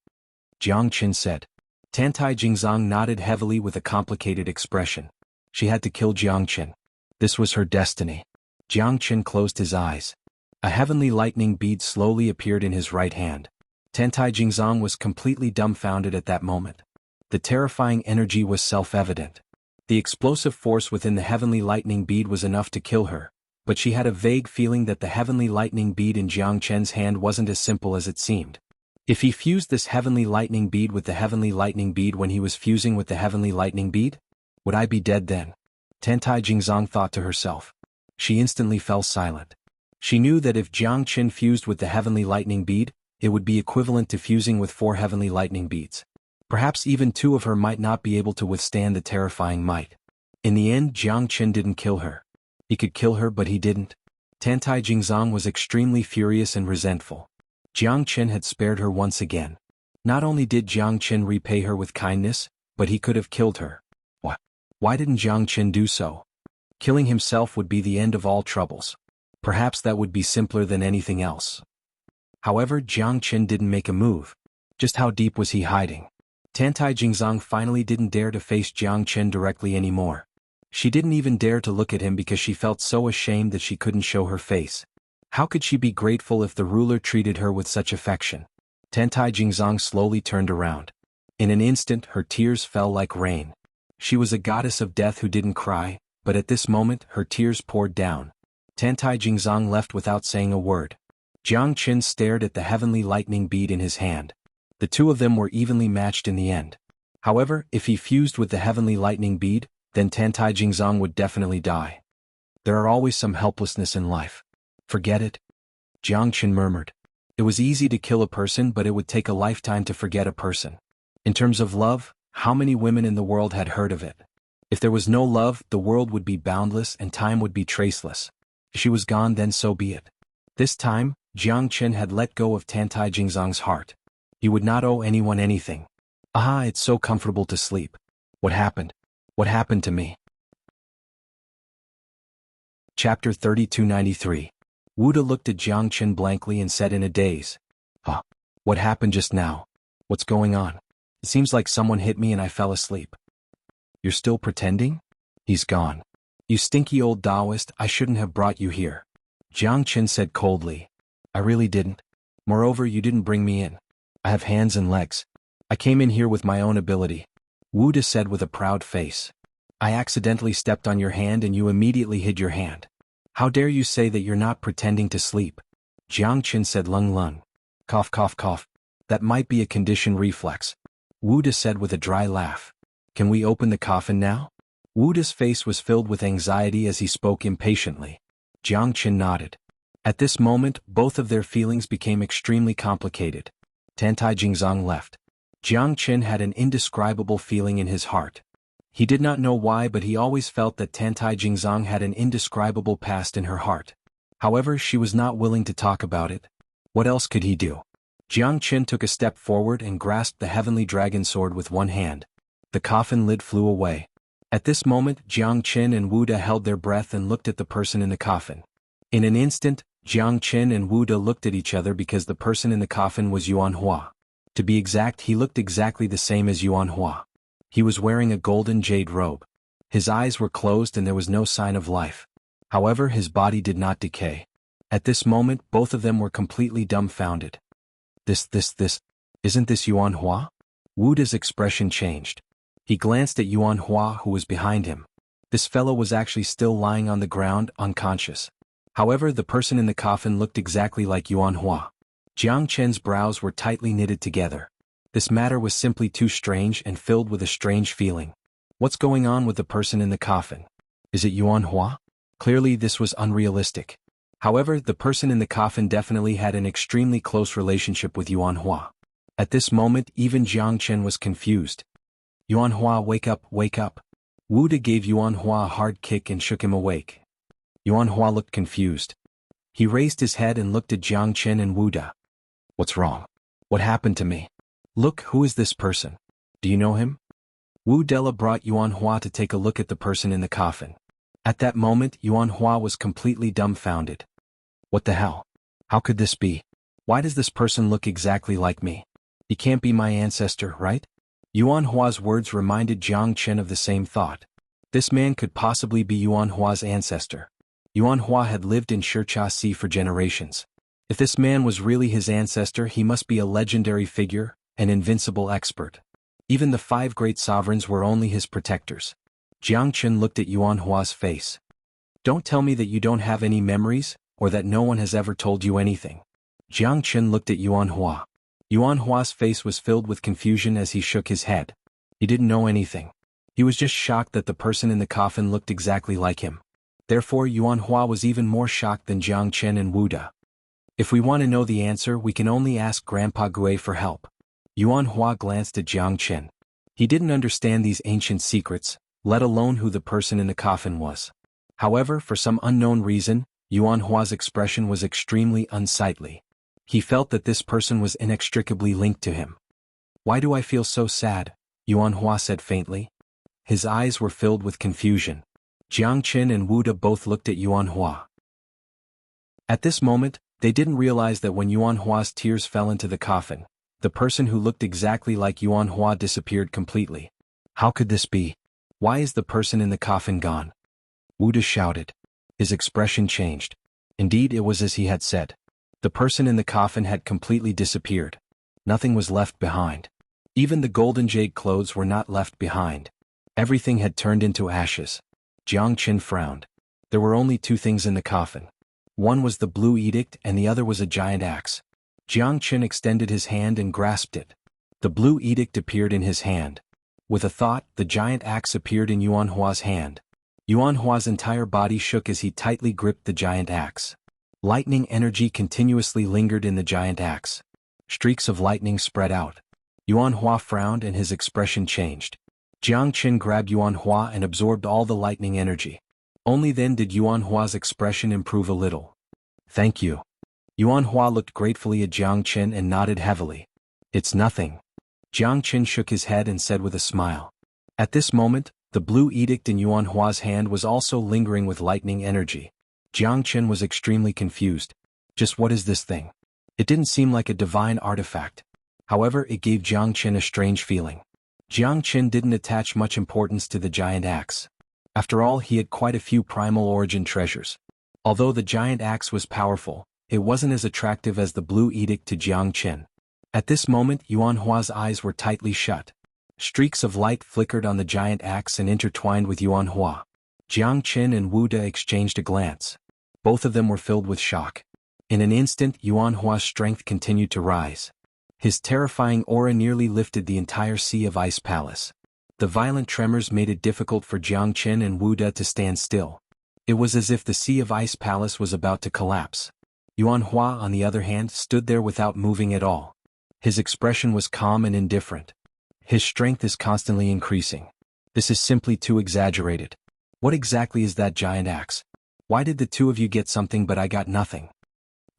Jiang Chen said. Tantai Jingzong nodded heavily with a complicated expression. She had to kill Jiang Chen. This was her destiny. Jiang Chen closed his eyes. A heavenly lightning bead slowly appeared in his right hand. Tantai Jingzong was completely dumbfounded at that moment. The terrifying energy was self-evident. The explosive force within the heavenly lightning bead was enough to kill her, but she had a vague feeling that the heavenly lightning bead in Jiang Chen's hand wasn't as simple as it seemed. If he fused this heavenly lightning bead with the heavenly lightning bead when he was fusing with the heavenly lightning bead, would I be dead then? Tantai Jingzong thought to herself. She instantly fell silent. She knew that if Jiang Chen fused with the heavenly lightning bead, it would be equivalent to fusing with 4 heavenly lightning beads. Perhaps even 2 of her might not be able to withstand the terrifying might. In the end, Jiang Chen didn't kill her. He could kill her, but he didn't. Tantai Jingzong was extremely furious and resentful. Jiang Chen had spared her once again. Not only did Jiang Chen repay her with kindness, but he could have killed her. What? Why didn't Jiang Chen do so? Killing himself would be the end of all troubles. Perhaps that would be simpler than anything else. However, Jiang Chen didn't make a move. Just how deep was he hiding? Tantai Jingzong finally didn't dare to face Jiang Chen directly anymore. She didn't even dare to look at him because she felt so ashamed that she couldn't show her face. How could she be grateful if the ruler treated her with such affection? Tantai Jingzong slowly turned around. In an instant, her tears fell like rain. She was a goddess of death who didn't cry, but at this moment, her tears poured down. Tantai Jingzong left without saying a word. Jiang Chen stared at the heavenly lightning bead in his hand. The 2 of them were evenly matched in the end. However, if he fused with the heavenly lightning bead, then Tantai Jingzong would definitely die. There are always some helplessness in life. Forget it? Jiang Chen murmured. It was easy to kill a person, but it would take a lifetime to forget a person. In terms of love, how many women in the world had heard of it? If there was no love, the world would be boundless and time would be traceless. If she was gone, then so be it. This time, Jiang Chen had let go of Tantai Jingzong's heart. He would not owe anyone anything. Ah, it's so comfortable to sleep. What happened? What happened to me? Chapter 3293. Wuda looked at Jiang Chen blankly and said in a daze. Huh? What happened just now? What's going on? It seems like someone hit me and I fell asleep. You're still pretending? He's gone. You stinky old Taoist, I shouldn't have brought you here. Jiang Chen said coldly. I really didn't. Moreover, you didn't bring me in. I have hands and legs. I came in here with my own ability. Wuda said with a proud face. I accidentally stepped on your hand and you immediately hid your hand. How dare you say that you're not pretending to sleep? Jiang Chen said lung lung. Cough cough cough. That might be a conditioned reflex. Wuda said with a dry laugh. Can we open the coffin now? Wuda's face was filled with anxiety as he spoke impatiently. Jiang Chen nodded. At this moment, both of their feelings became extremely complicated. Tantai Jingzong left. Jiang Chen had an indescribable feeling in his heart. He did not know why, but he always felt that Tantai Jingzong had an indescribable past in her heart. However, she was not willing to talk about it. What else could he do? Jiang Chen took a step forward and grasped the heavenly dragon sword with one hand. The coffin lid flew away. At this moment, Jiang Chen and Wuda held their breath and looked at the person in the coffin. In an instant, Jiang Chen and Wuda looked at each other because the person in the coffin was Xuanhuan. To be exact, he looked exactly the same as Xuanhuan. He was wearing a golden jade robe. His eyes were closed and there was no sign of life. However, his body did not decay. At this moment, both of them were completely dumbfounded. Isn't this Xuanhuan? Wuda's expression changed. He glanced at Xuanhuan, who was behind him. This fellow was actually still lying on the ground, unconscious. However, the person in the coffin looked exactly like Xuanhuan. Jiang Chen's brows were tightly knitted together. This matter was simply too strange and filled with a strange feeling. What's going on with the person in the coffin? Is it Xuanhuan? Clearly this was unrealistic. However, the person in the coffin definitely had an extremely close relationship with Xuanhuan. At this moment, even Jiang Chen was confused. Xuanhuan, wake up, wake up. Wuda gave Xuanhuan a hard kick and shook him awake. Xuanhuan looked confused. He raised his head and looked at Jiang Chen and Wuda. What's wrong? What happened to me? Look, who is this person? Do you know him? Wu Della brought Xuanhuan to take a look at the person in the coffin. At that moment, Xuanhuan was completely dumbfounded. What the hell? How could this be? Why does this person look exactly like me? He can't be my ancestor, right? Xuanhua's words reminded Jiang Chen of the same thought. This man could possibly be Xuanhua's ancestor. Xuanhuan had lived in Xianxia for generations. If this man was really his ancestor, he must be a legendary figure, an invincible expert. Even the 5 great sovereigns were only his protectors. Jiang Chen looked at Xuanhua's face. Don't tell me that you don't have any memories, or that no one has ever told you anything. Jiang Chen looked at Xuanhuan. Xuanhua's face was filled with confusion as he shook his head. He didn't know anything. He was just shocked that the person in the coffin looked exactly like him. Therefore, Xuanhuan was even more shocked than Jiang Chen and Wuda. If we want to know the answer, we can only ask Grandpa Gui for help. Xuanhuan glanced at Jiang Chen. He didn't understand these ancient secrets, let alone who the person in the coffin was. However, for some unknown reason, Xuanhua's expression was extremely unsightly. He felt that this person was inextricably linked to him. Why do I feel so sad? Xuanhuan said faintly. His eyes were filled with confusion. Jiang Chen and Wuda both looked at Xuanhuan. At this moment, they didn't realize that when Xuanhua's tears fell into the coffin, the person who looked exactly like Xuanhuan disappeared completely. How could this be? Why is the person in the coffin gone? Wuda shouted. His expression changed. Indeed, it was as he had said. The person in the coffin had completely disappeared. Nothing was left behind. Even the golden jade clothes were not left behind. Everything had turned into ashes. Jiang Chen frowned. There were only 2 things in the coffin. One was the blue edict and the other was a giant axe. Jiang Chen extended his hand and grasped it. The blue edict appeared in his hand. With a thought, the giant axe appeared in Xuanhua's hand. Xuanhua's entire body shook as he tightly gripped the giant axe. Lightning energy continuously lingered in the giant axe. Streaks of lightning spread out. Xuanhuan frowned and his expression changed. Jiang Chen grabbed Xuanhuan and absorbed all the lightning energy. Only then did Xuanhua's expression improve a little. Thank you. Xuanhuan looked gratefully at Jiang Chen and nodded heavily. It's nothing. Jiang Chen shook his head and said with a smile. At this moment, the blue edict in Xuanhua's hand was also lingering with lightning energy. Jiang Chen was extremely confused. Just what is this thing? It didn't seem like a divine artifact. However, it gave Jiang Chen a strange feeling. Jiang Chen didn't attach much importance to the giant axe. After all, he had quite a few primal origin treasures. Although the giant axe was powerful, it wasn't as attractive as the blue edict to Jiang Chen. At this moment, Xuanhua's eyes were tightly shut. Streaks of light flickered on the giant axe and intertwined with Xuanhuan. Jiang Chen and Wuda exchanged a glance. Both of them were filled with shock. In an instant, Xuanhua's strength continued to rise. His terrifying aura nearly lifted the entire Sea of Ice Palace. The violent tremors made it difficult for Jiang Chen and Wuda to stand still. It was as if the Sea of Ice Palace was about to collapse. Xuanhuan, on the other hand, stood there without moving at all. His expression was calm and indifferent. His strength is constantly increasing. This is simply too exaggerated. What exactly is that giant axe? Why did the 2 of you get something but I got nothing?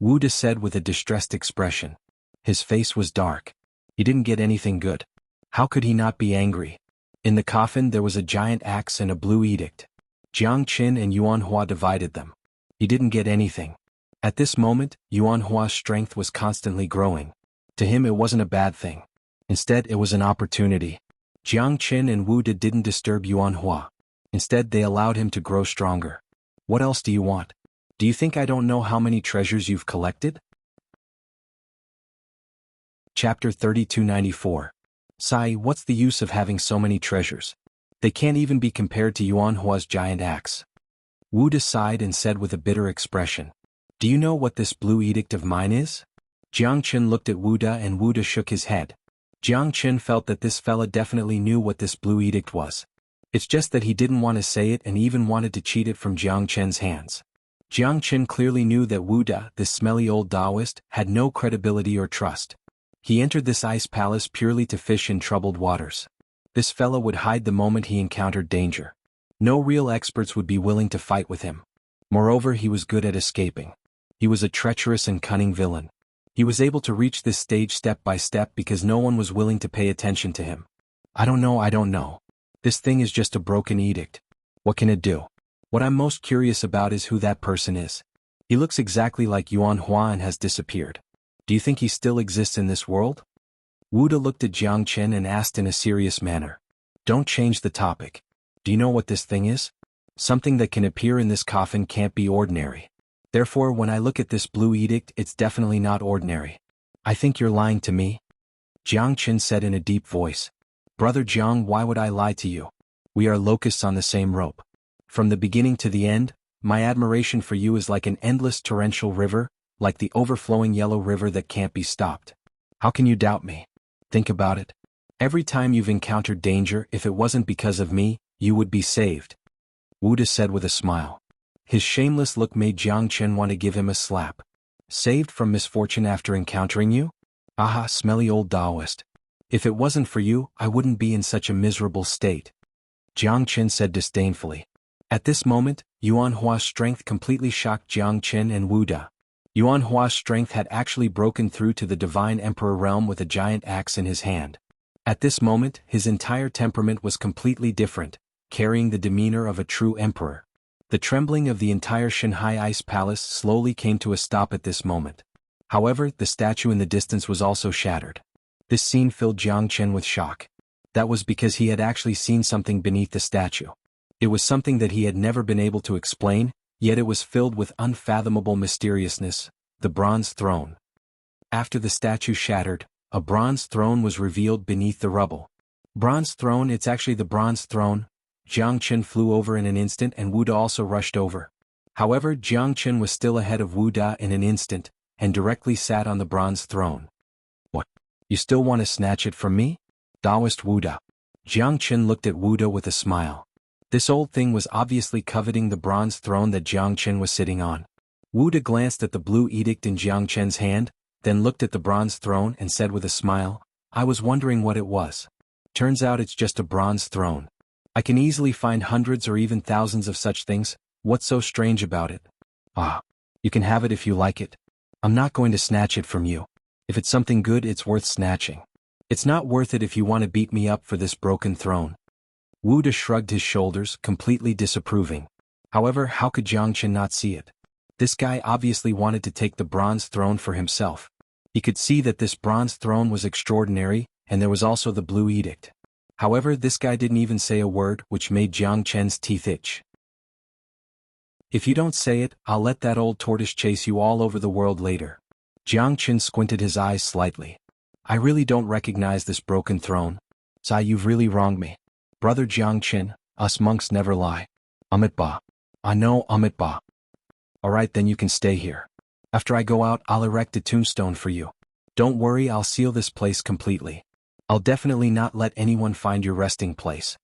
Wuda said with a distressed expression. His face was dark. He didn't get anything good. How could he not be angry? In the coffin there was a giant axe and a blue edict. Jiang Chen and Xuanhuan divided them. He didn't get anything. At this moment, Xuanhua's strength was constantly growing. To him it wasn't a bad thing. Instead, it was an opportunity. Jiang Chen and Wuda didn't disturb Xuanhuan. Instead, they allowed him to grow stronger. What else do you want? Do you think I don't know how many treasures you've collected? Chapter 3294. Sai, what's the use of having so many treasures? They can't even be compared to Xuanhua's giant axe. Wu De sighed and said with a bitter expression, Do you know what this blue edict of mine is? Jiang Chen looked at Wu De and Wu De shook his head. Jiang Chen felt that this fella definitely knew what this blue edict was. It's just that he didn't want to say it and even wanted to cheat it from Jiang Chen's hands. Jiang Chen clearly knew that Wu De, this smelly old Taoist, had no credibility or trust. He entered this ice palace purely to fish in troubled waters. This fella would hide the moment he encountered danger. No real experts would be willing to fight with him. Moreover, he was good at escaping. He was a treacherous and cunning villain. He was able to reach this stage step by step because no one was willing to pay attention to him. I don't know. This thing is just a broken edict. What can it do? What I'm most curious about is who that person is. He looks exactly like Xuanhuan and has disappeared. Do you think he still exists in this world? Wu De looked at Jiang Chen and asked in a serious manner. Don't change the topic. Do you know what this thing is? Something that can appear in this coffin can't be ordinary. Therefore, when I look at this blue edict, it's definitely not ordinary. I think you're lying to me. Jiang Chen said in a deep voice. Brother Jiang, why would I lie to you? We are locusts on the same rope. From the beginning to the end, my admiration for you is like an endless torrential river, like the overflowing yellow river that can't be stopped. How can you doubt me? Think about it. Every time you've encountered danger, if it wasn't because of me, you would be saved. Wu De said with a smile. His shameless look made Jiang Chen want to give him a slap. Saved from misfortune after encountering you? Aha, smelly old Taoist. If it wasn't for you, I wouldn't be in such a miserable state. Jiang Chen said disdainfully. At this moment, Xuanhua's strength completely shocked Jiang Chen and Wu De. Xuanhua's strength had actually broken through to the divine emperor realm with a giant axe in his hand. At this moment, his entire temperament was completely different, carrying the demeanor of a true emperor. The trembling of the entire Shanghai Ice Palace slowly came to a stop at this moment. However, the statue in the distance was also shattered. This scene filled Jiang Chen with shock. That was because he had actually seen something beneath the statue. It was something that he had never been able to explain, yet it was filled with unfathomable mysteriousness, the bronze throne. After the statue shattered, a bronze throne was revealed beneath the rubble. Bronze throne, it's actually the bronze throne. Jiang Chen flew over in an instant and Wu De also rushed over. However, Jiang Chen was still ahead of Wu De in an instant, and directly sat on the bronze throne. What? You still want to snatch it from me? Taoist Wu De. Jiang Chen looked at Wu De with a smile. This old thing was obviously coveting the bronze throne that Jiang Chen was sitting on. Wu De glanced at the blue edict in Jiang Chen's hand, then looked at the bronze throne and said with a smile, I was wondering what it was. Turns out it's just a bronze throne. I can easily find hundreds or even thousands of such things. What's so strange about it? Ah, you can have it if you like it. I'm not going to snatch it from you. If it's something good, it's worth snatching. It's not worth it if you want to beat me up for this broken throne. Wu De shrugged his shoulders, completely disapproving. However, how could Jiang Chen not see it? This guy obviously wanted to take the bronze throne for himself. He could see that this bronze throne was extraordinary, and there was also the blue edict. However, this guy didn't even say a word, which made Jiang Chen's teeth itch. If you don't say it, I'll let that old tortoise chase you all over the world later. Jiang Chen squinted his eyes slightly. I really don't recognize this broken throne. Sai, you've really wronged me. Brother Jiang Chen, us monks never lie. Amit Ba. I know, Amit Ba. Alright, then you can stay here. After I go out, I'll erect a tombstone for you. Don't worry, I'll seal this place completely. I'll definitely not let anyone find your resting place.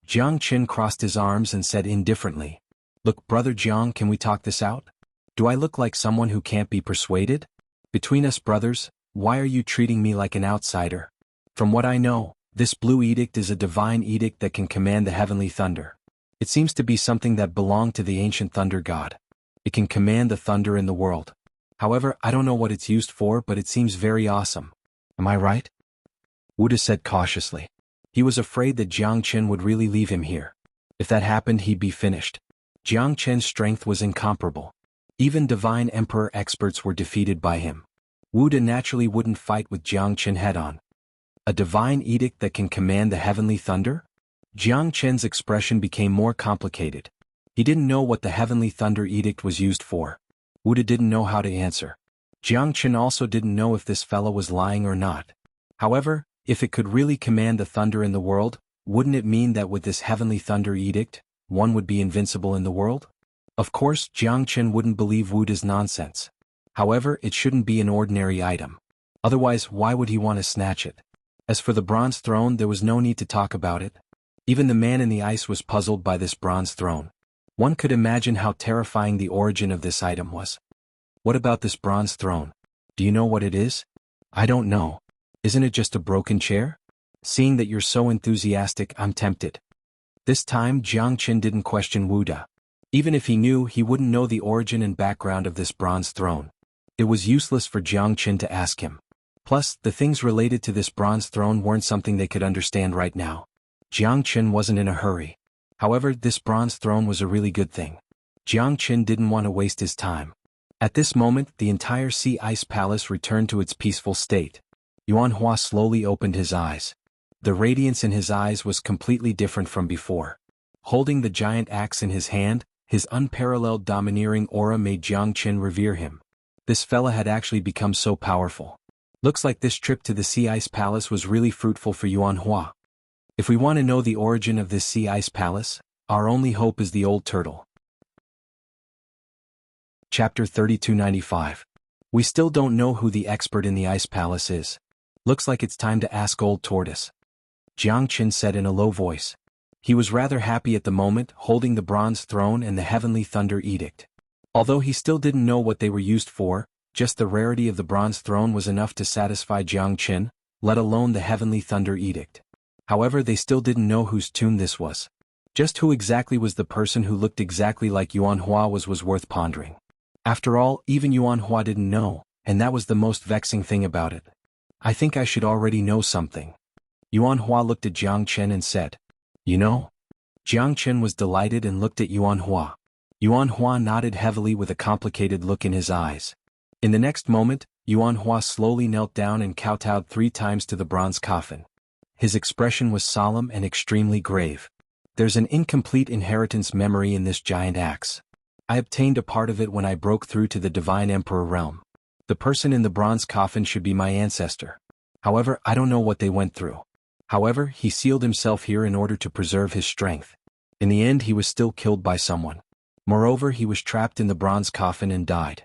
Jiang Chen crossed his arms and said indifferently. Look, Brother Jiang, can we talk this out? Do I look like someone who can't be persuaded? Between us brothers, why are you treating me like an outsider? From what I know, this blue edict is a divine edict that can command the heavenly thunder. It seems to be something that belonged to the ancient thunder god. It can command the thunder in the world. However, I don't know what it's used for, but it seems very awesome. Am I right? Wu De said cautiously. He was afraid that Jiang Chen would really leave him here. If that happened, he'd be finished. Jiang Chen's strength was incomparable. Even divine emperor experts were defeated by him. Wu De naturally wouldn't fight with Jiang Chen head-on. A divine edict that can command the heavenly thunder? Jiang Chen's expression became more complicated. He didn't know what the Heavenly Thunder Edict was used for. Wuda didn't know how to answer. Jiangchen also didn't know if this fellow was lying or not. However, if it could really command the thunder in the world, wouldn't it mean that with this Heavenly Thunder Edict, one would be invincible in the world? Of course, Jiangchen wouldn't believe Wuda's nonsense. However, it shouldn't be an ordinary item. Otherwise, why would he want to snatch it? As for the bronze throne, there was no need to talk about it. Even the man in the ice was puzzled by this bronze throne. One could imagine how terrifying the origin of this item was. What about this bronze throne? Do you know what it is? I don't know. Isn't it just a broken chair? Seeing that you're so enthusiastic, I'm tempted. This time, Jiangchen didn't question Wuda. Even if he knew, he wouldn't know the origin and background of this bronze throne. It was useless for Jiangchen to ask him. Plus, the things related to this bronze throne weren't something they could understand right now. Jiangchen wasn't in a hurry. However, this bronze throne was a really good thing. Jiangchen didn't want to waste his time. At this moment, the entire sea ice palace returned to its peaceful state. Xuanhuan slowly opened his eyes. The radiance in his eyes was completely different from before. Holding the giant axe in his hand, his unparalleled domineering aura made Jiangchen revere him. This fella had actually become so powerful. Looks like this trip to the sea ice palace was really fruitful for Xuanhuan. If we want to know the origin of this sea ice palace, our only hope is the old turtle. Chapter 3295. We still don't know who the expert in the ice palace is. Looks like it's time to ask old tortoise. Jiangchen said in a low voice. He was rather happy at the moment, holding the bronze throne and the Heavenly Thunder Edict. Although he still didn't know what they were used for, just the rarity of the bronze throne was enough to satisfy Jiangchen, let alone the Heavenly Thunder Edict. However, they still didn't know whose tune this was. Just who exactly was the person who looked exactly like Xuanhuan was worth pondering. After all, even Xuanhuan didn't know, and that was the most vexing thing about it. I think I should already know something. Xuanhuan looked at Jiangchen and said, You know? Jiangchen was delighted and looked at Xuanhuan. Xuanhuan nodded heavily with a complicated look in his eyes. In the next moment, Xuanhuan slowly knelt down and kowtowed 3 times to the bronze coffin. His expression was solemn and extremely grave. There's an incomplete inheritance memory in this giant axe. I obtained a part of it when I broke through to the Divine Emperor realm. The person in the bronze coffin should be my ancestor. However, I don't know what they went through. However, he sealed himself here in order to preserve his strength. In the end, he was still killed by someone. Moreover, he was trapped in the bronze coffin and died.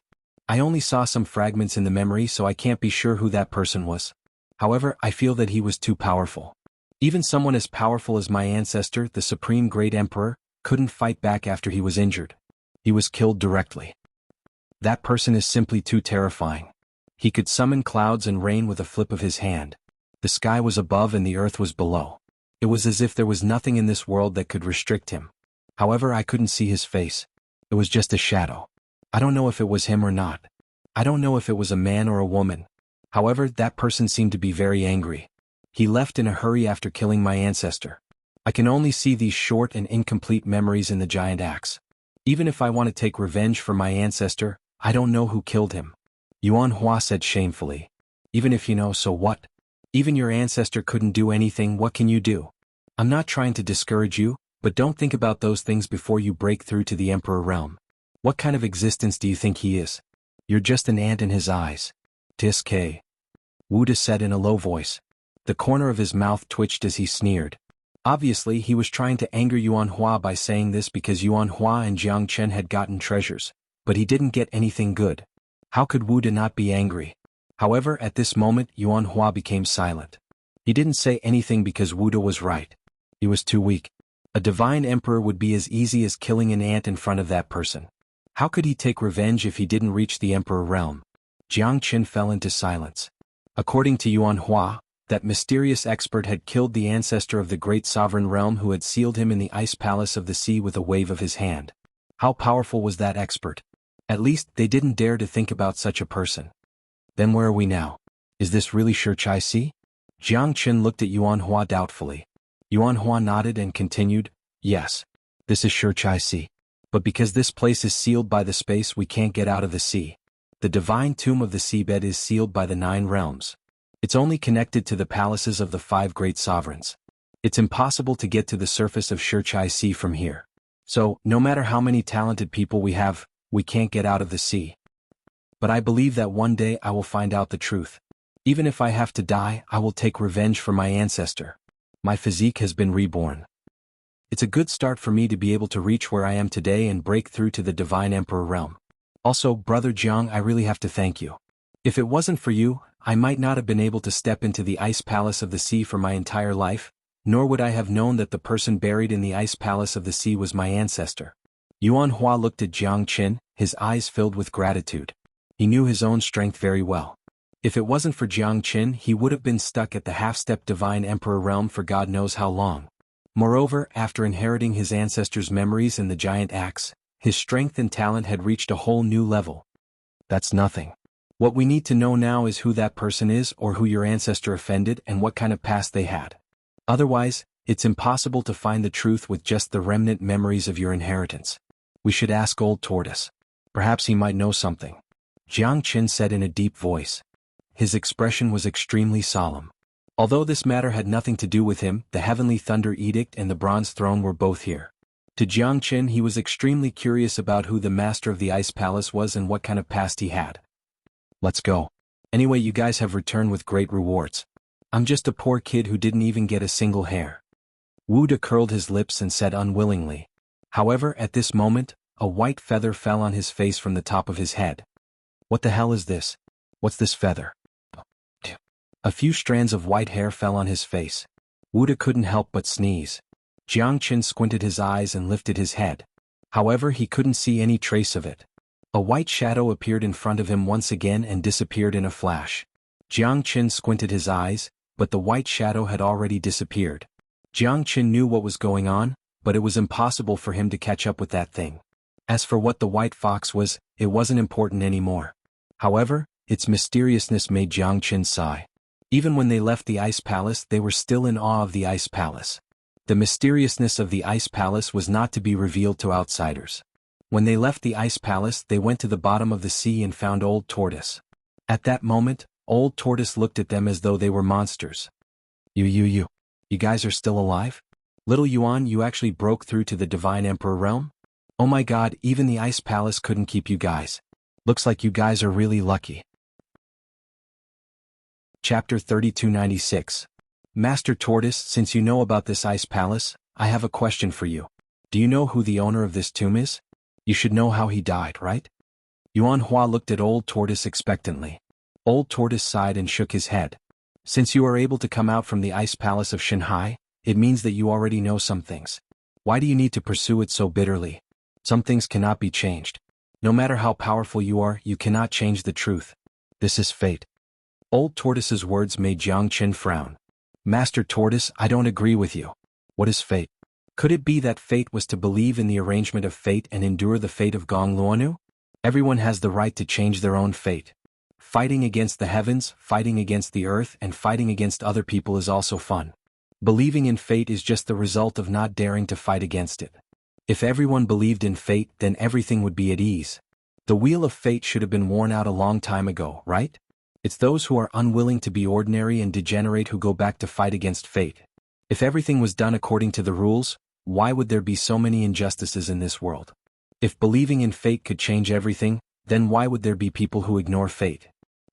I only saw some fragments in the memory, so I can't be sure who that person was. However, I feel that he was too powerful. Even someone as powerful as my ancestor, the Supreme Great Emperor, couldn't fight back after he was injured. He was killed directly. That person is simply too terrifying. He could summon clouds and rain with a flip of his hand. The sky was above and the earth was below. It was as if there was nothing in this world that could restrict him. However, I couldn't see his face. It was just a shadow. I don't know if it was him or not. I don't know if it was a man or a woman. However, that person seemed to be very angry. He left in a hurry after killing my ancestor. I can only see these short and incomplete memories in the giant axe. Even if I want to take revenge for my ancestor, I don't know who killed him. Xuanhuan said shamefully. Even if you know, so what? Even your ancestor couldn't do anything, what can you do? I'm not trying to discourage you, but don't think about those things before you break through to the Emperor realm. What kind of existence do you think he is? You're just an ant in his eyes. Tisk. Wuda said in a low voice. The corner of his mouth twitched as he sneered. Obviously, he was trying to anger Xuanhuan by saying this because Xuanhuan and Jiangchen had gotten treasures, but he didn't get anything good. How could Wuda not be angry? However, at this moment, Xuanhuan became silent. He didn't say anything because Wuda was right. He was too weak. A divine emperor would be as easy as killing an ant in front of that person. How could he take revenge if he didn't reach the emperor realm? Jiangchen fell into silence. According to Xuanhuan, that mysterious expert had killed the ancestor of the great sovereign realm who had sealed him in the ice palace of the sea with a wave of his hand. How powerful was that expert? At least, they didn't dare to think about such a person. Then where are we now? Is this really xianxia? Jiangchen looked at Xuanhuan doubtfully. Xuanhuan nodded and continued, Yes. This is xianxia. But because this place is sealed by the space, we can't get out of the sea. The divine tomb of the seabed is sealed by the 9 realms. It's only connected to the palaces of the 5 great sovereigns. It's impossible to get to the surface of xianxia from here. So, no matter how many talented people we have, we can't get out of the sea. But I believe that one day I will find out the truth. Even if I have to die, I will take revenge for my ancestor. My physique has been reborn. It's a good start for me to be able to reach where I am today and break through to the Divine Emperor realm. Also, Brother Jiang, I really have to thank you. If it wasn't for you, I might not have been able to step into the ice palace of the sea for my entire life, nor would I have known that the person buried in the ice palace of the sea was my ancestor. Xuanhuan looked at Jiang Qin, his eyes filled with gratitude. He knew his own strength very well. If it wasn't for Jiang Qin, he would have been stuck at the half-step Divine Emperor realm for God knows how long. Moreover, after inheriting his ancestors' memories and the giant axe, his strength and talent had reached a whole new level. That's nothing. What we need to know now is who that person is or who your ancestor offended and what kind of past they had. Otherwise, it's impossible to find the truth with just the remnant memories of your inheritance. We should ask Old Tortoise. Perhaps he might know something. Jiang Qin said in a deep voice. His expression was extremely solemn. Although this matter had nothing to do with him, the Heavenly Thunder Edict and the Bronze Throne were both here. To Jiang Qin, he was extremely curious about who the master of the Ice Palace was and what kind of past he had. Let's go. Anyway, you guys have returned with great rewards. I'm just a poor kid who didn't even get a single hair. Wu De curled his lips and said unwillingly. However, at this moment, a white feather fell on his face from the top of his head. What the hell is this? What's this feather? A few strands of white hair fell on his face. Wu De couldn't help but sneeze. Jiang Qin squinted his eyes and lifted his head. However, he couldn't see any trace of it. A white shadow appeared in front of him once again and disappeared in a flash. Jiang Qin squinted his eyes, but the white shadow had already disappeared. Jiang Qin knew what was going on, but it was impossible for him to catch up with that thing. As for what the white fox was, it wasn't important anymore. However, its mysteriousness made Jiang Qin sigh. Even when they left the Ice Palace, they were still in awe of the Ice Palace. The mysteriousness of the Ice Palace was not to be revealed to outsiders. When they left the Ice Palace, they went to the bottom of the sea and found Old Tortoise. At that moment, Old Tortoise looked at them as though they were monsters. You guys are still alive? Little Yuan, you actually broke through to the Divine Emperor realm? Oh my god, even the Ice Palace couldn't keep you guys. Looks like you guys are really lucky. Chapter 3296. Master Tortoise, since you know about this Ice Palace, I have a question for you. Do you know who the owner of this tomb is? You should know how he died, right? Xuanhuan looked at Old Tortoise expectantly. Old Tortoise sighed and shook his head. Since you are able to come out from the Ice Palace of Shanghai, it means that you already know some things. Why do you need to pursue it so bitterly? Some things cannot be changed. No matter how powerful you are, you cannot change the truth. This is fate. Old Tortoise's words made Jiang Qin frown. Master Tortoise, I don't agree with you. What is fate? Could it be that fate was to believe in the arrangement of fate and endure the fate of Gong Luonu? Everyone has the right to change their own fate. Fighting against the heavens, fighting against the earth, and fighting against other people is also fun. Believing in fate is just the result of not daring to fight against it. If everyone believed in fate, then everything would be at ease. The wheel of fate should have been worn out a long time ago, right? It's those who are unwilling to be ordinary and degenerate who go back to fight against fate. If everything was done according to the rules, why would there be so many injustices in this world? If believing in fate could change everything, then why would there be people who ignore fate?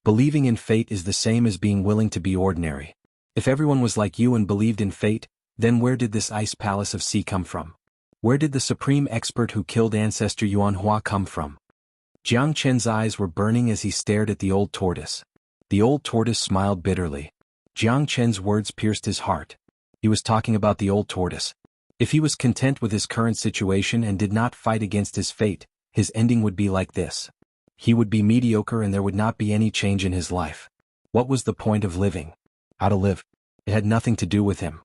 Believing in fate is the same as being willing to be ordinary. If everyone was like you and believed in fate, then where did this Ice Palace of Sea come from? Where did the supreme expert who killed ancestor Xuanhuan come from? Jiang Qin's eyes were burning as he stared at the Old Tortoise. The Old Tortoise smiled bitterly. Jiang Qin's words pierced his heart. He was talking about the Old Tortoise. If he was content with his current situation and did not fight against his fate, his ending would be like this. He would be mediocre and there would not be any change in his life. What was the point of living? How to live? It had nothing to do with him.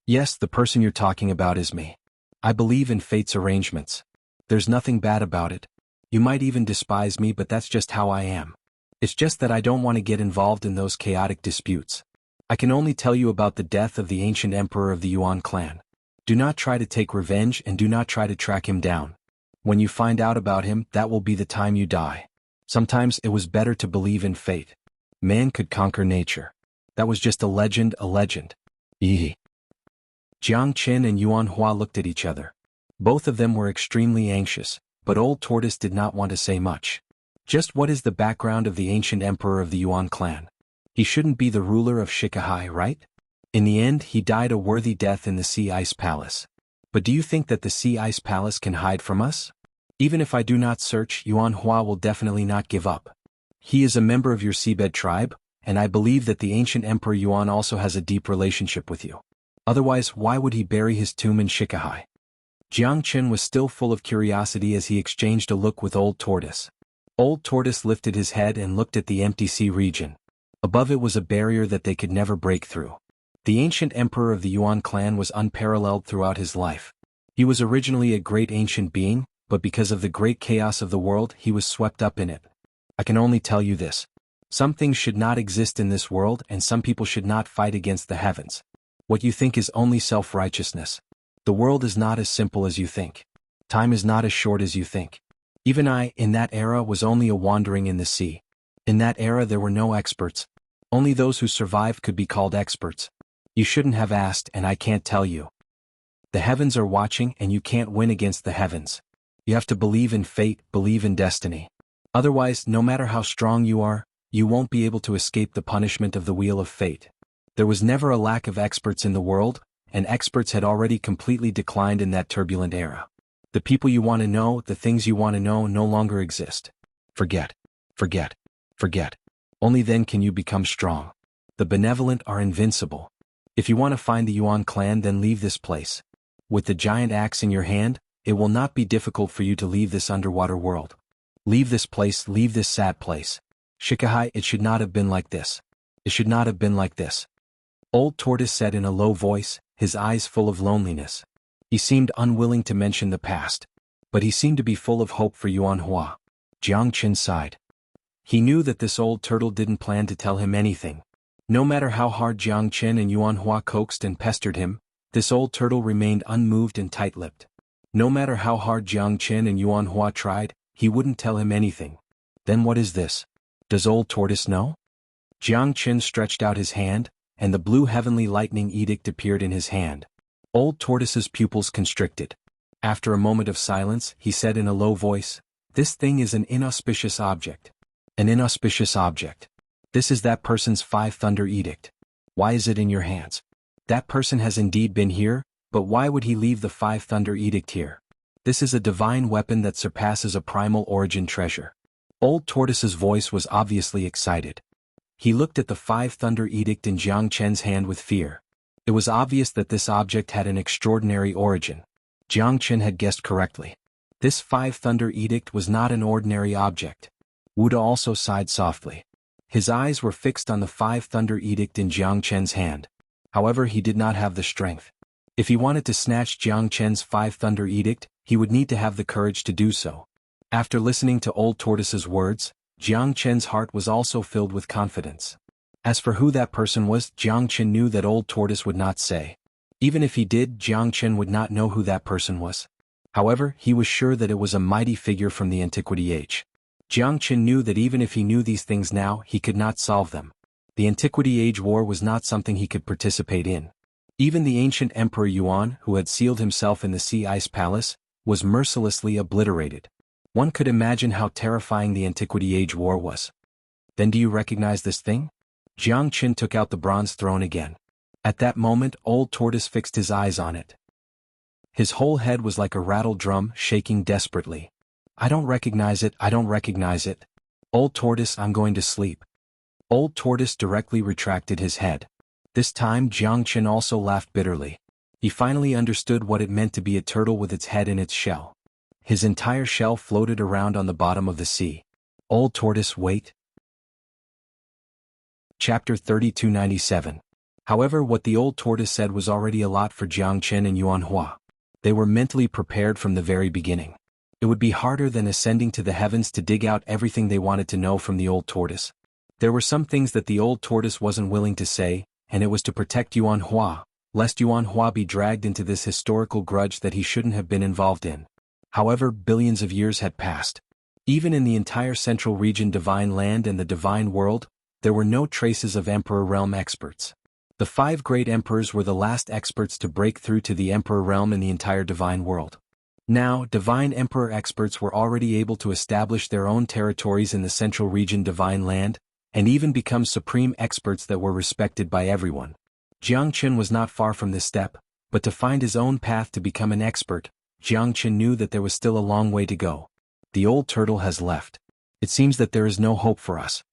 Yes, the person you're talking about is me. I believe in fate's arrangements. There's nothing bad about it. You might even despise me, but that's just how I am. It's just that I don't want to get involved in those chaotic disputes. I can only tell you about the death of the ancient emperor of the Yuan clan. Do not try to take revenge and do not try to track him down. When you find out about him, that will be the time you die. Sometimes it was better to believe in fate. Man could conquer nature. That was just a legend, a legend. Jiang Qin and Xuanhuan looked at each other. Both of them were extremely anxious, but Old Tortoise did not want to say much. Just what is the background of the ancient emperor of the Yuan clan? He shouldn't be the ruler of Shikai, right? In the end, he died a worthy death in the Sea Ice Palace. But do you think that the Sea Ice Palace can hide from us? Even if I do not search, Xuanhuan will definitely not give up. He is a member of your seabed tribe, and I believe that the ancient Emperor Yuan also has a deep relationship with you. Otherwise, why would he bury his tomb in Shikai? Jiangchen was still full of curiosity as he exchanged a look with Old Tortoise. Old Tortoise lifted his head and looked at the empty sea region. Above it was a barrier that they could never break through. The ancient emperor of the Yuan clan was unparalleled throughout his life. He was originally a great ancient being, but because of the great chaos of the world, he was swept up in it. I can only tell you this. Some things should not exist in this world, and some people should not fight against the heavens. What you think is only self-righteousness. The world is not as simple as you think. Time is not as short as you think. Even I, in that era, was only a wandering in the sea. In that era there were no experts. Only those who survived could be called experts. You shouldn't have asked, and I can't tell you. The heavens are watching, and you can't win against the heavens. You have to believe in fate, believe in destiny. Otherwise, no matter how strong you are, you won't be able to escape the punishment of the wheel of fate. There was never a lack of experts in the world, and experts had already completely declined in that turbulent era. The people you want to know, the things you want to know no longer exist. Forget. Forget. Forget. Only then can you become strong. The benevolent are invincible. If you want to find the Yuan clan, then leave this place. With the giant axe in your hand, it will not be difficult for you to leave this underwater world. Leave this place, leave this sad place. Shikai, it should not have been like this. It should not have been like this. Old Tortoise said in a low voice, his eyes full of loneliness. He seemed unwilling to mention the past, but he seemed to be full of hope for Xuanhuan. Jiangchen sighed. He knew that this old turtle didn't plan to tell him anything. No matter how hard Jiangchen and Xuanhuan coaxed and pestered him, this old turtle remained unmoved and tight-lipped. No matter how hard Jiangchen and Xuanhuan tried, he wouldn't tell him anything. Then what is this? Does Old Tortoise know? Jiangchen stretched out his hand, and the blue heavenly lightning edict appeared in his hand. Old Tortoise's pupils constricted. After a moment of silence, he said in a low voice, "This thing is an inauspicious object. An inauspicious object. This is that person's 5 thunder edict. Why is it in your hands? That person has indeed been here, but why would he leave the 5 thunder edict here? This is a divine weapon that surpasses a primal origin treasure." Old Tortoise's voice was obviously excited. He looked at the 5 thunder edict in Jiangchen's hand with fear. It was obvious that this object had an extraordinary origin. Jiangchen had guessed correctly. This 5 thunder edict was not an ordinary object. Wuda also sighed softly. His eyes were fixed on the 5 thunder edict in Jiangchen's hand. However, he did not have the strength. If he wanted to snatch Jiangchen's 5 thunder edict, he would need to have the courage to do so. After listening to Old Tortoise's words, Jiangchen's heart was also filled with confidence. As for who that person was, Jiangchen knew that Old Tortoise would not say. Even if he did, Jiangchen would not know who that person was. However, he was sure that it was a mighty figure from the antiquity age. Jiangchen knew that even if he knew these things now, he could not solve them. The antiquity age war was not something he could participate in. Even the ancient Emperor Yuan, who had sealed himself in the Sea Ice Palace, was mercilessly obliterated. One could imagine how terrifying the antiquity age war was. Then do you recognize this thing? Jiangchen took out the bronze throne again. At that moment, Old Tortoise fixed his eyes on it. His whole head was like a rattled drum, shaking desperately. "I don't recognize it, I don't recognize it. Old Tortoise, I'm going to sleep." Old Tortoise directly retracted his head. This time Jiangchen also laughed bitterly. He finally understood what it meant to be a turtle with its head in its shell. His entire shell floated around on the bottom of the sea. Old Tortoise, wait. Chapter 3297. However, what the Old Tortoise said was already a lot for Jiangchen and Xuanhuan. They were mentally prepared from the very beginning. It would be harder than ascending to the heavens to dig out everything they wanted to know from the Old Tortoise. There were some things that the Old Tortoise wasn't willing to say, and it was to protect Xuanhuan, lest Xuanhuan be dragged into this historical grudge that he shouldn't have been involved in. However, billions of years had passed. Even in the entire central region Divine Land and the Divine World, there were no traces of Emperor Realm experts. The 5 great emperors were the last experts to break through to the Emperor Realm in the entire Divine World. Now, Divine Emperor experts were already able to establish their own territories in the central region Divine Land, and even become supreme experts that were respected by everyone. Jiangchen was not far from this step, but to find his own path to become an expert, Jiangchen knew that there was still a long way to go. The old turtle has left. It seems that there is no hope for us.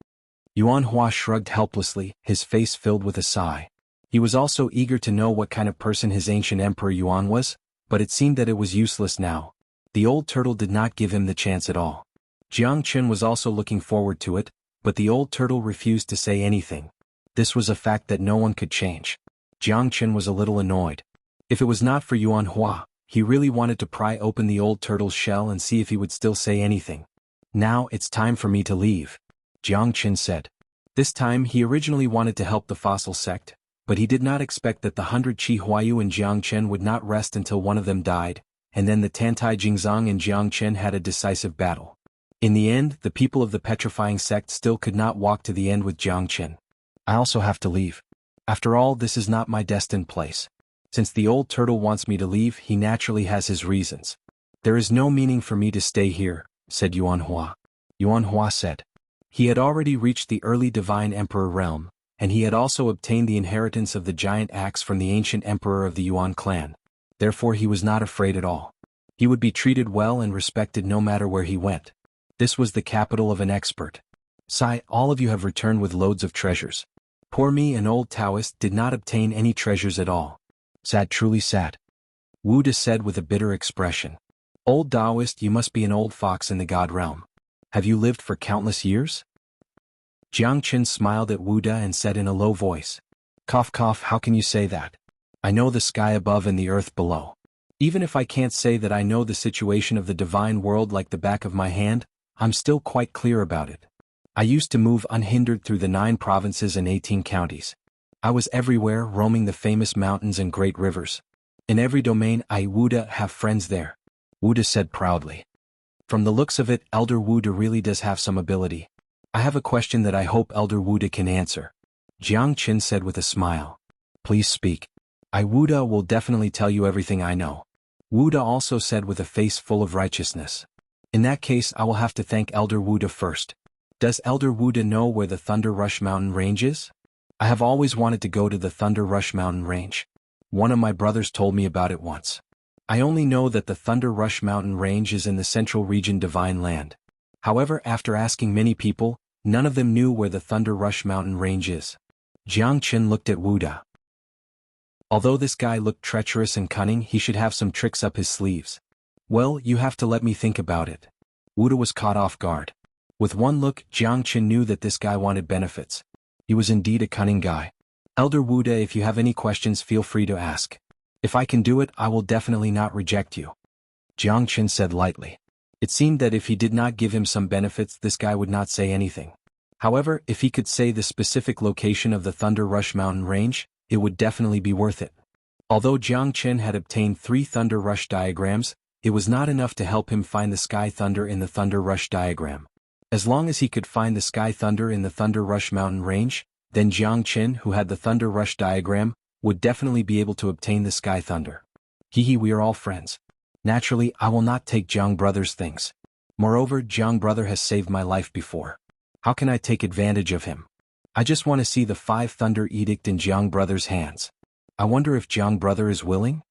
Xuanhuan shrugged helplessly, his face filled with a sigh. He was also eager to know what kind of person his ancient Emperor Yuan was, but it seemed that it was useless now. The old turtle did not give him the chance at all. Jiangchen was also looking forward to it, but the old turtle refused to say anything. This was a fact that no one could change. Jiangchen was a little annoyed. If it was not for Xuanhuan, he really wanted to pry open the old turtle's shell and see if he would still say anything. Now it's time for me to leave, Jiangchen said. This time he originally wanted to help the fossil sect, but he did not expect that the 100 Qi Huayu and Jiangchen would not rest until one of them died, and then the Tantai Jingzang and Jiangchen had a decisive battle. In the end, the people of the petrifying sect still could not walk to the end with Jiangchen. I also have to leave. After all, this is not my destined place. Since the old turtle wants me to leave, he naturally has his reasons. There is no meaning for me to stay here, said Xuanhuan. Xuanhuan said. He had already reached the early Divine Emperor realm, and he had also obtained the inheritance of the giant axe from the ancient emperor of the Yuan clan. Therefore he was not afraid at all. He would be treated well and respected no matter where he went. This was the capital of an expert. Sigh, all of you have returned with loads of treasures. Poor me, an old Taoist, did not obtain any treasures at all. Sad, truly sad. Wuda said with a bitter expression. Old Taoist, you must be an old fox in the god realm. Have you lived for countless years? Jiangchen smiled at Wuda and said in a low voice. Cough cough, how can you say that? I know the sky above and the earth below. Even if I can't say that I know the situation of the divine world like the back of my hand, I'm still quite clear about it. I used to move unhindered through the 9 provinces and 18 counties. I was everywhere, roaming the famous mountains and great rivers. In every domain, I, Wuda, have friends there. Wuda said proudly. From the looks of it, Elder Wuda really does have some ability. I have a question that I hope Elder Wuda can answer. Jiangchen said with a smile. Please speak. I, Wuda, will definitely tell you everything I know. Wuda also said with a face full of righteousness. In that case, I will have to thank Elder Wuda first. Does Elder Wuda know where the Thunder Rush Mountain Range is? I have always wanted to go to the Thunder Rush Mountain Range. One of my brothers told me about it once. I only know that the Thunder Rush Mountain Range is in the central region Divine Land. However, after asking many people, none of them knew where the Thunder Rush Mountain Range is. Jiangchen looked at Wuda. Although this guy looked treacherous and cunning, he should have some tricks up his sleeves. Well, you have to let me think about it. Wuda was caught off guard. With one look, Jiangchen knew that this guy wanted benefits. He was indeed a cunning guy. Elder Wuda, if you have any questions, feel free to ask. If I can do it, I will definitely not reject you. Jiangchen said lightly. It seemed that if he did not give him some benefits, this guy would not say anything. However, if he could say the specific location of the Thunder Rush Mountain Range, it would definitely be worth it. Although Jiangchen had obtained 3 Thunder Rush diagrams, it was not enough to help him find the Sky Thunder in the Thunder Rush diagram. As long as he could find the Sky Thunder in the Thunder Rush Mountain Range, then Jiangchen, who had the Thunder Rush diagram, would definitely be able to obtain the Sky Thunder. Hehe, we are all friends. Naturally, I will not take Jiang Brother's things. Moreover, Jiang Brother has saved my life before. How can I take advantage of him? I just want to see the 5 Thunder Edict in Jiang Brother's hands. I wonder if Jiang Brother is willing?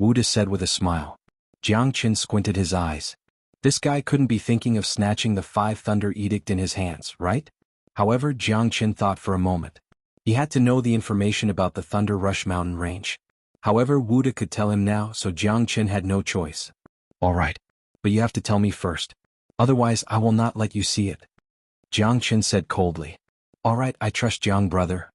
Wuda said with a smile. Jiangchen squinted his eyes. This guy couldn't be thinking of snatching the 5 Thunder Edict in his hands, right? However, Jiangchen thought for a moment. He had to know the information about the Thunder Rush Mountain Range. However, Wuda could tell him now, so Jiangchen had no choice. All right. But you have to tell me first. Otherwise, I will not let you see it. Jiangchen said coldly. All right, I trust Jiang Brother.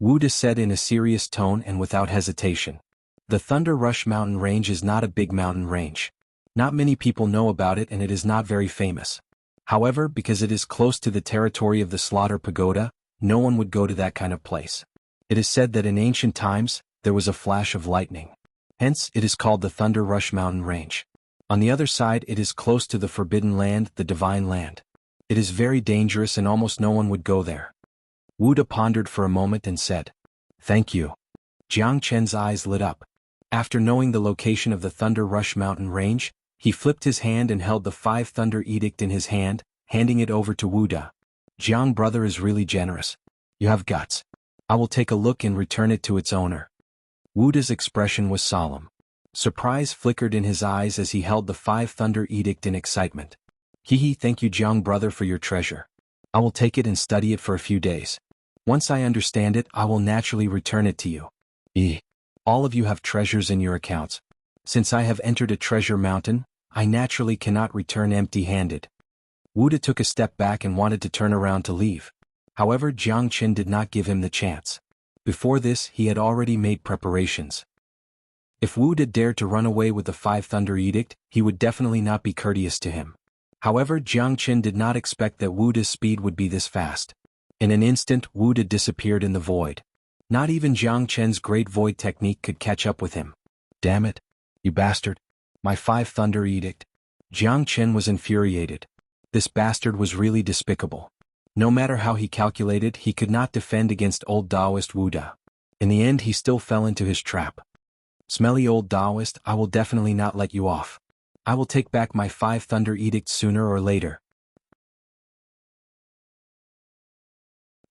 Wuda said in a serious tone and without hesitation. The Thunder Rush Mountain Range is not a big mountain range. Not many people know about it and it is not very famous. However, because it is close to the territory of the Slaughter Pagoda, no one would go to that kind of place. It is said that in ancient times, there was a flash of lightning. Hence, it is called the Thunder Rush Mountain Range. On the other side, it is close to the Forbidden Land, the Divine Land. It is very dangerous and almost no one would go there. Wuda pondered for a moment and said, Thank you. Jiangchen's eyes lit up. After knowing the location of the Thunder Rush Mountain Range, He flipped his hand and held the 5 Thunder Edict in his hand, handing it over to Wuda. Jiang brother is really generous. You have guts. I will take a look and return it to its owner. Wuda's expression was solemn. Surprise flickered in his eyes as he held the 5 Thunder Edict in excitement. Hehe, thank you Jiang brother for your treasure. I will take it and study it for a few days. Once I understand it, I will naturally return it to you. All of you have treasures in your accounts. Since I have entered a treasure mountain, I naturally cannot return empty-handed. Wuda took a step back and wanted to turn around to leave. However, Jiang Qin did not give him the chance. Before this, he had already made preparations. If Wuda dared to run away with the 5 Thunder Edict, he would definitely not be courteous to him. However, Jiang Qin did not expect that Wuda's speed would be this fast. In an instant, Wuda disappeared in the void. Not even Jiang Qin's great void technique could catch up with him. Damn it, you bastard. My 5 Thunder Edict. Jiang Qin was infuriated. This bastard was really despicable. No matter how he calculated, he could not defend against old Taoist Wuda. In the end, he still fell into his trap. Smelly old Taoist, I will definitely not let you off. I will take back my 5 Thunder Edict sooner or later.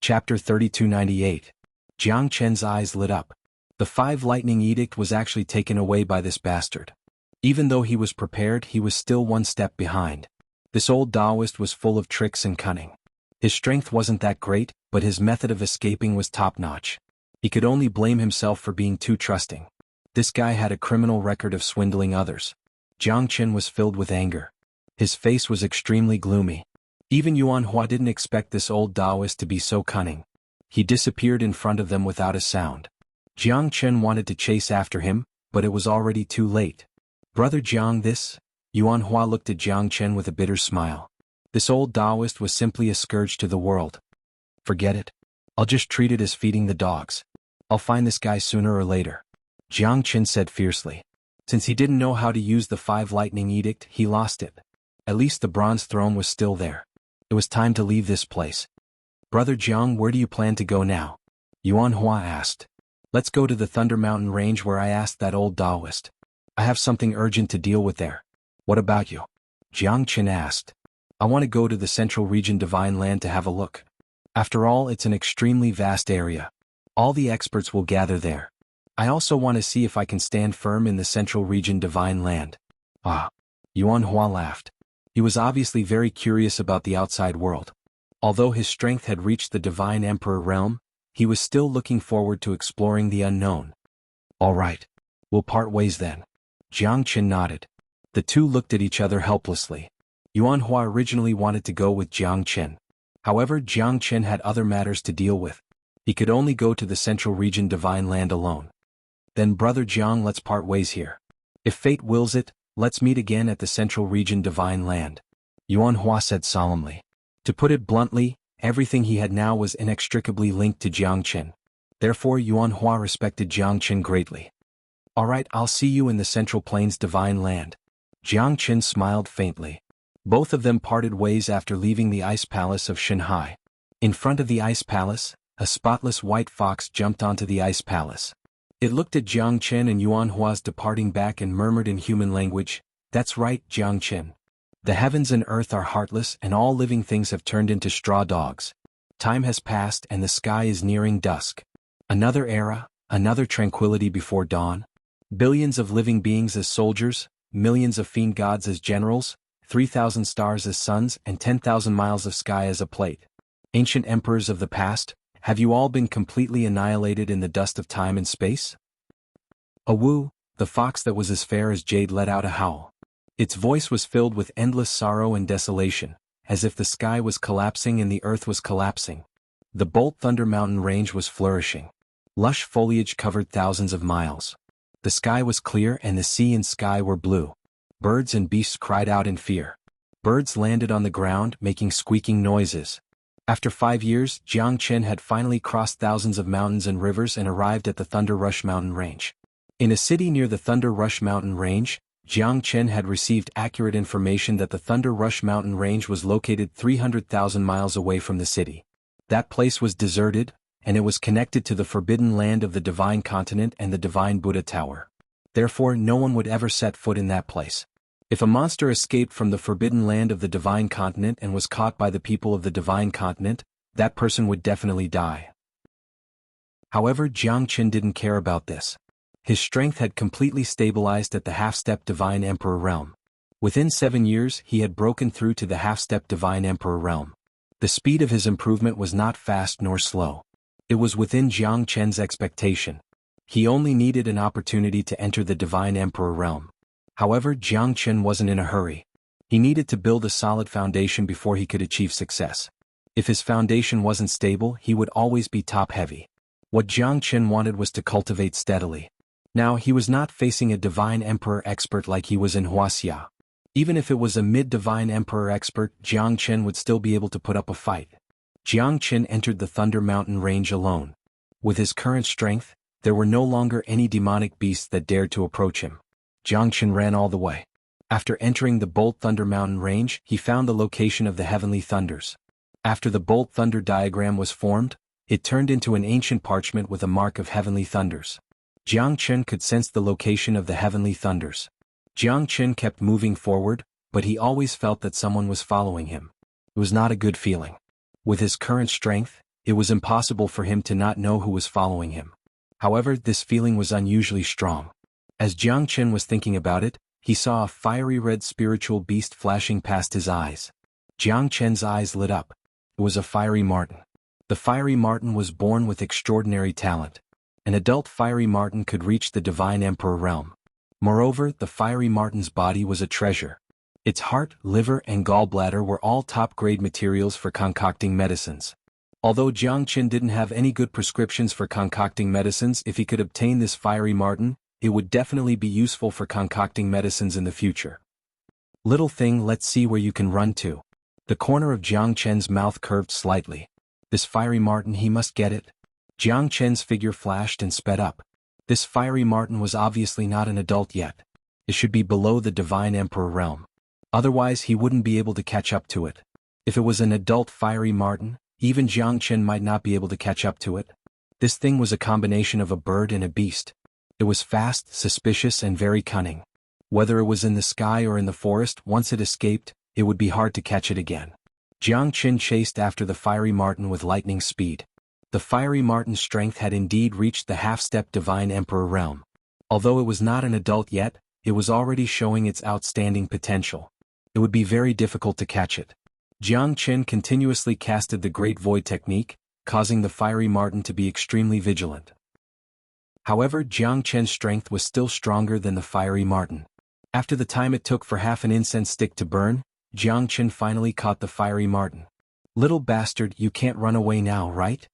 Chapter 3298. Jiang Qin's eyes lit up. The 5 Lightning Edict was actually taken away by this bastard. Even though he was prepared, he was still one step behind. This old Taoist was full of tricks and cunning. His strength wasn't that great, but his method of escaping was top-notch. He could only blame himself for being too trusting. This guy had a criminal record of swindling others. Jiang Qin was filled with anger. His face was extremely gloomy. Even Xuanhuan didn't expect this old Taoist to be so cunning. He disappeared in front of them without a sound. Jiang Qin wanted to chase after him, but it was already too late. Brother Jiang, this? Xuanhuan looked at Jiang Qin with a bitter smile. This old Taoist was simply a scourge to the world. Forget it. I'll just treat it as feeding the dogs. I'll find this guy sooner or later. Jiang Qin said fiercely. Since he didn't know how to use the 5 Lightning Edict, he lost it. At least the bronze throne was still there. It was time to leave this place. Brother Jiang, where do you plan to go now? Xuanhuan asked. Let's go to the Thunder Mountain range where I asked that old Taoist. I have something urgent to deal with there. What about you? Jiang Qin asked. I want to go to the Central Region Divine Land to have a look. After all, it's an extremely vast area. All the experts will gather there. I also want to see if I can stand firm in the Central Region Divine Land. Ah. Xuanhuan laughed. He was obviously very curious about the outside world. Although his strength had reached the Divine Emperor realm, he was still looking forward to exploring the unknown. All right. We'll part ways then. Jiang Qin nodded. The two looked at each other helplessly. Xuanhuan originally wanted to go with Jiang Qin. However, Jiang Qin had other matters to deal with. He could only go to the Central Region Divine Land alone. Then Brother Jiang, let's part ways here. If fate wills it, let's meet again at the Central Region Divine Land. Xuanhuan said solemnly. To put it bluntly, everything he had now was inextricably linked to Jiang Qin. Therefore Xuanhuan respected Jiang Qin greatly. All right, I'll see you in the Central Plains Divine Land. Jiang Qin smiled faintly. Both of them parted ways after leaving the ice palace of Shanghai. In front of the ice palace, a spotless white fox jumped onto the ice palace. It looked at Jiang Qin and Xuanhua's departing back and murmured in human language, "That's right, Jiang Qin. The heavens and earth are heartless and all living things have turned into straw dogs. Time has passed and the sky is nearing dusk. Another era, another tranquility before dawn. Billions of living beings as soldiers, millions of fiend gods as generals, 3,000 stars as suns and 10,000 miles of sky as a plate. Ancient emperors of the past, have you all been completely annihilated in the dust of time and space?" Awoo, the fox that was as fair as jade let out a howl. Its voice was filled with endless sorrow and desolation, as if the sky was collapsing and the earth was collapsing. The Bolt Thunder Mountain range was flourishing. Lush foliage covered thousands of miles. The sky was clear and the sea and sky were blue. Birds and beasts cried out in fear. Birds landed on the ground, making squeaking noises. After 5 years, Jiang Qin had finally crossed thousands of mountains and rivers and arrived at the Thunder Rush Mountain Range. In a city near the Thunder Rush Mountain Range, Jiang Qin had received accurate information that the Thunder Rush Mountain Range was located 300,000 miles away from the city. That place was deserted, and it was connected to the forbidden land of the Divine Continent and the Divine Buddha Tower. Therefore no one would ever set foot in that place. If a monster escaped from the forbidden land of the divine continent and was caught by the people of the divine continent, that person would definitely die. However, Jiangchen didn't care about this. His strength had completely stabilized at the half-step divine emperor realm. Within 7 years he had broken through to the half-step divine emperor realm. The speed of his improvement was not fast nor slow. It was within Jiangchen's expectation. He only needed an opportunity to enter the divine emperor realm. However, Jiangchen wasn't in a hurry. He needed to build a solid foundation before he could achieve success. If his foundation wasn't stable, he would always be top-heavy. What Jiangchen wanted was to cultivate steadily. Now he was not facing a divine emperor expert like he was in wuxia. Even if it was a mid-divine emperor expert, Jiangchen would still be able to put up a fight. Jiangchen entered the Thunder Mountain range alone. With his current strength, there were no longer any demonic beasts that dared to approach him. Jiangchen ran all the way. After entering the Bolt Thunder Mountain range, he found the location of the Heavenly Thunders. After the Bolt Thunder diagram was formed, it turned into an ancient parchment with a mark of Heavenly Thunders. Jiangchen could sense the location of the Heavenly Thunders. Jiangchen kept moving forward, but he always felt that someone was following him. It was not a good feeling. With his current strength, it was impossible for him to not know who was following him. However, this feeling was unusually strong. As Jiangchen was thinking about it, he saw a fiery red spiritual beast flashing past his eyes. Jiangchen's eyes lit up. It was a fiery marten. The fiery marten was born with extraordinary talent. An adult fiery marten could reach the divine emperor realm. Moreover, the fiery marten's body was a treasure. Its heart, liver, and gallbladder were all top-grade materials for concocting medicines. Although Jiangchen didn't have any good prescriptions for concocting medicines, if he could obtain this fiery marten, it would definitely be useful for concocting medicines in the future. Little thing, let's see where you can run to. The corner of Jiangchen's mouth curved slightly. This fiery marten, he must get it. Jiangchen's figure flashed and sped up. This fiery marten was obviously not an adult yet. It should be below the divine emperor realm. Otherwise he wouldn't be able to catch up to it. If it was an adult fiery marten, even Jiangchen might not be able to catch up to it. This thing was a combination of a bird and a beast. It was fast, suspicious, and very cunning. Whether it was in the sky or in the forest, once it escaped, it would be hard to catch it again. Jiangchen chased after the fiery marten with lightning speed. The fiery marten's strength had indeed reached the half-step divine emperor realm. Although it was not an adult yet, it was already showing its outstanding potential. It would be very difficult to catch it. Jiangchen continuously casted the Great Void technique, causing the fiery marten to be extremely vigilant. However, Jiangchen's strength was still stronger than the fiery marten. After the time it took for half an incense stick to burn, Jiangchen finally caught the fiery marten. Little bastard, you can't run away now, right?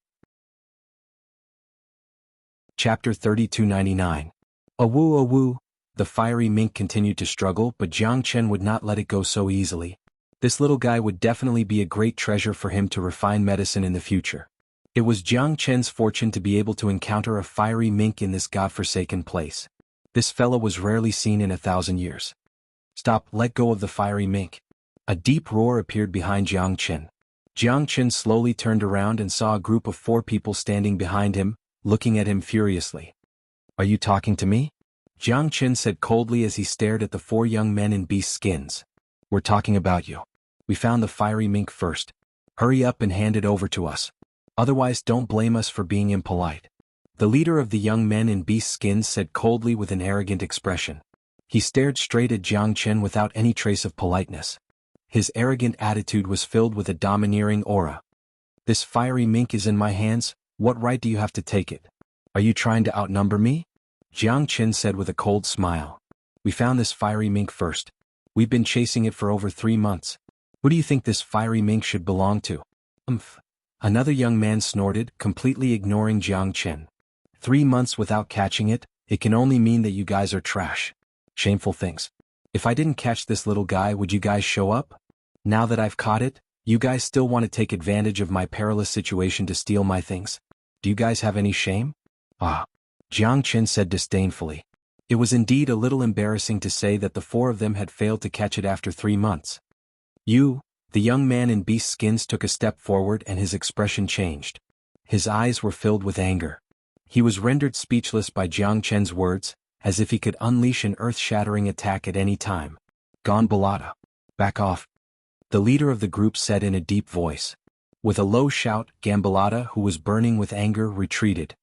Chapter 3299. Awoo awoo. The fiery mink continued to struggle, but Jiangchen would not let it go so easily. This little guy would definitely be a great treasure for him to refine medicine in the future. It was Jiangchen's fortune to be able to encounter a fiery mink in this godforsaken place. This fellow was rarely seen in 1,000 years. Stop, let go of the fiery mink. A deep roar appeared behind Jiangchen. Jiangchen slowly turned around and saw a group of 4 people standing behind him, looking at him furiously. Are you talking to me? Jiangchen said coldly as he stared at the 4 young men in beast skins. We're talking about you. We found the fiery mink first. Hurry up and hand it over to us. Otherwise don't blame us for being impolite. The leader of the young men in beast skins said coldly with an arrogant expression. He stared straight at Jiangchen without any trace of politeness. His arrogant attitude was filled with a domineering aura. This fiery mink is in my hands, what right do you have to take it? Are you trying to outnumber me? Jiangchen said with a cold smile. We found this fiery mink first. We've been chasing it for over 3 months. Who do you think this fiery mink should belong to? Another young man snorted, completely ignoring Jiangchen. 3 months without catching it, it can only mean that you guys are trash. Shameful things. If I didn't catch this little guy, would you guys show up? Now that I've caught it, you guys still want to take advantage of my perilous situation to steal my things? Do you guys have any shame? Jiangchen said disdainfully. It was indeed a little embarrassing to say that the 4 of them had failed to catch it after 3 months. The young man in beast skins took a step forward and his expression changed. His eyes were filled with anger. He was rendered speechless by Jiangchen's words, as if he could unleash an earth-shattering attack at any time. Gambalata. Back off. The leader of the group said in a deep voice. With a low shout, Gambalata, who was burning with anger, retreated.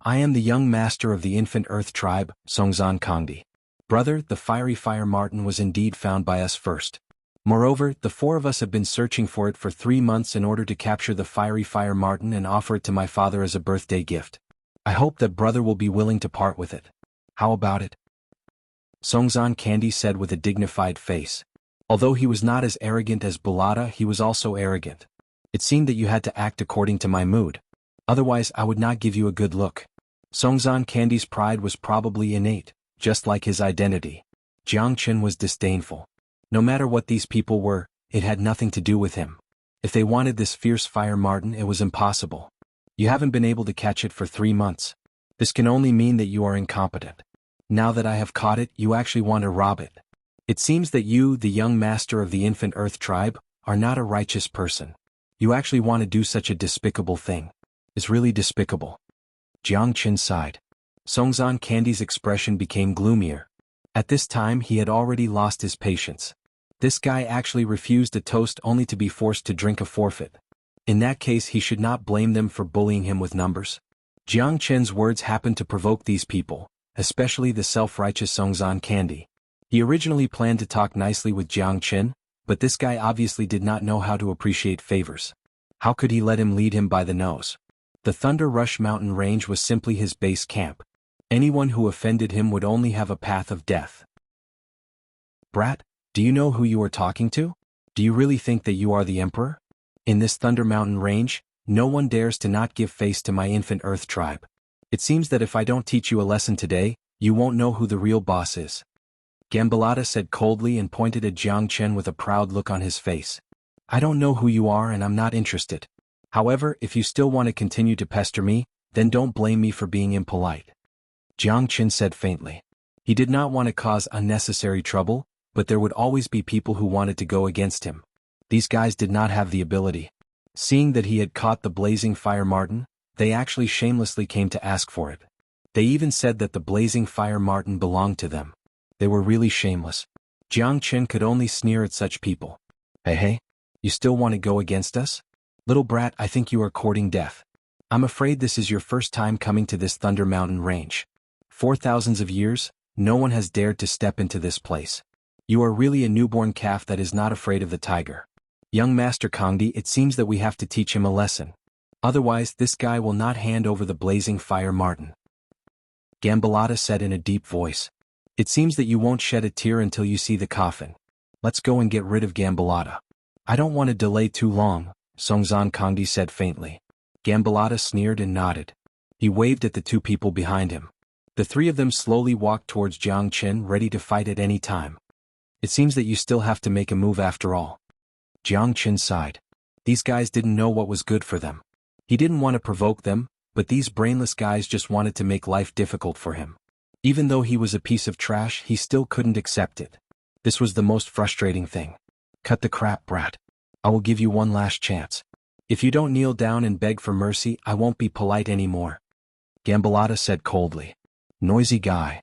I am the young master of the infant earth tribe, Songzan Kangdi. Brother, the fiery fire marten was indeed found by us first. Moreover, the four of us have been searching for it for 3 months in order to capture the fiery fire marten and offer it to my father as a birthday gift. I hope that brother will be willing to part with it. How about it? Songzan Kandi said with a dignified face. Although he was not as arrogant as Bulata, he was also arrogant. It seemed that you had to act according to my mood. Otherwise I would not give you a good look. Songzan Kandi's pride was probably innate, just like his identity. Jiangchen was disdainful. No matter what these people were, it had nothing to do with him. If they wanted this fierce fire marten, it was impossible. You haven't been able to catch it for 3 months. This can only mean that you are incompetent. Now that I have caught it, you actually want to rob it. It seems that you, the young master of the infant earth tribe, are not a righteous person. You actually want to do such a despicable thing. It's really despicable. Jiangchen sighed. Songzan Kandi's expression became gloomier. At this time he had already lost his patience. This guy actually refused a toast only to be forced to drink a forfeit. In that case he should not blame them for bullying him with numbers. Jiangchen's words happened to provoke these people, especially the self-righteous Songzan Kandi. He originally planned to talk nicely with Jiangchen, but this guy obviously did not know how to appreciate favors. How could he let him lead him by the nose? The Thunder Rush mountain range was simply his base camp. Anyone who offended him would only have a path of death. Brat, do you know who you are talking to? Do you really think that you are the emperor? In this Thunder Mountain range, no one dares to not give face to my infant earth tribe. It seems that if I don't teach you a lesson today, you won't know who the real boss is. Gambalata said coldly and pointed at Jiangchen with a proud look on his face. I don't know who you are and I'm not interested. However, if you still want to continue to pester me, then don't blame me for being impolite. Jiangchen said faintly. He did not want to cause unnecessary trouble, but there would always be people who wanted to go against him. These guys did not have the ability. Seeing that he had caught the blazing fire marten, they actually shamelessly came to ask for it. They even said that the blazing fire marten belonged to them. They were really shameless. Jiangchen could only sneer at such people. Hey, you still want to go against us? Little brat, I think you are courting death. I'm afraid this is your first time coming to this Thunder Mountain range. For thousands of years, no one has dared to step into this place. You are really a newborn calf that is not afraid of the tiger. Young Master Kangdi, it seems that we have to teach him a lesson. Otherwise, this guy will not hand over the blazing fire marten. Gambalata said in a deep voice. It seems that you won't shed a tear until you see the coffin. Let's go and get rid of Gambalata. I don't want to delay too long, Songzan Kangdi said faintly. Gambalata sneered and nodded. He waved at the 2 people behind him. The 3 of them slowly walked towards Jiangchen, ready to fight at any time. It seems that you still have to make a move after all. Jiangchen sighed. These guys didn't know what was good for them. He didn't want to provoke them, but these brainless guys just wanted to make life difficult for him. Even though he was a piece of trash, he still couldn't accept it. This was the most frustrating thing. Cut the crap, brat. I will give you one last chance. If you don't kneel down and beg for mercy, I won't be polite anymore. Gambalata said coldly. Noisy guy.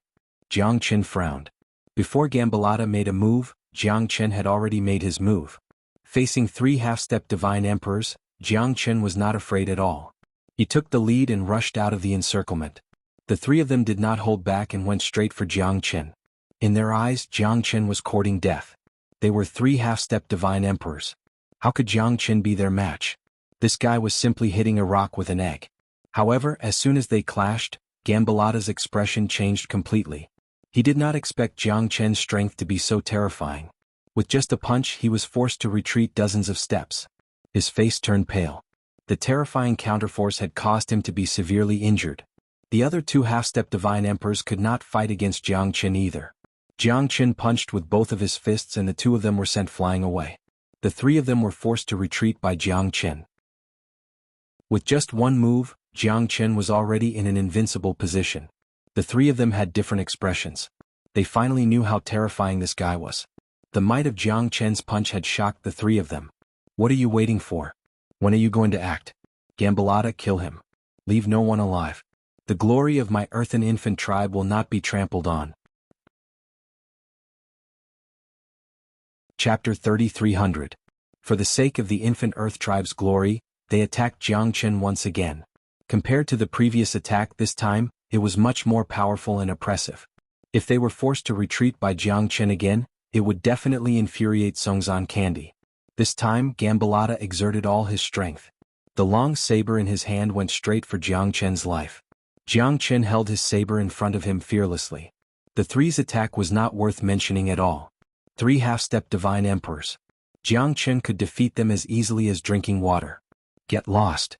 Jiangchen frowned. Before Gambalata made a move, Jiangchen had already made his move. Facing 3 half-step divine emperors, Jiangchen was not afraid at all. He took the lead and rushed out of the encirclement. The 3 of them did not hold back and went straight for Jiangchen. In their eyes, Jiangchen was courting death. They were 3 half-step divine emperors. How could Jiangchen be their match? This guy was simply hitting a rock with an egg. However, as soon as they clashed, Gambalata's expression changed completely. He did not expect Jiangchen's strength to be so terrifying. With just a punch, he was forced to retreat dozens of steps. His face turned pale. The terrifying counterforce had caused him to be severely injured. The other 2 half-step divine emperors could not fight against Jiangchen either. Jiangchen punched with both of his fists and the 2 of them were sent flying away. The 3 of them were forced to retreat by Jiangchen. With just one move, Jiangchen was already in an invincible position. The 3 of them had different expressions. They finally knew how terrifying this guy was. The might of Jiangchen's punch had shocked the 3 of them. What are you waiting for? When are you going to act? Gambalata, kill him. Leave no one alive. The glory of my earthen infant tribe will not be trampled on. Chapter 3300. For the sake of the infant Earth tribe's glory, they attacked Jiangchen once again. Compared to the previous attack this time, it was much more powerful and oppressive. If they were forced to retreat by Jiangchen again, it would definitely infuriate Xianxia Candy. This time, Gambalata exerted all his strength. The long saber in his hand went straight for Jiangchen's life. Jiangchen held his saber in front of him fearlessly. The three's attack was not worth mentioning at all. 3 half-step divine emperors. Jiangchen could defeat them as easily as drinking water. Get lost.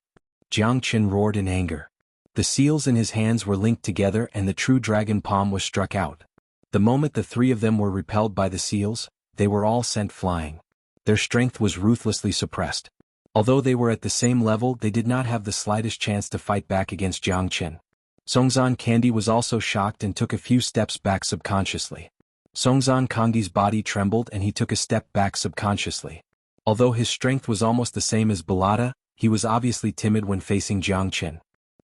Jiangchen roared in anger. The seals in his hands were linked together and the true dragon palm was struck out. The moment the 3 of them were repelled by the seals, they were all sent flying. Their strength was ruthlessly suppressed. Although they were at the same level, they did not have the slightest chance to fight back against Jiangchen. Xianxia Candy was also shocked and took a few steps back subconsciously. Xianxia Candy's body trembled and he took a step back subconsciously. Although his strength was almost the same as Balata, he was obviously timid when facing Jiangchen.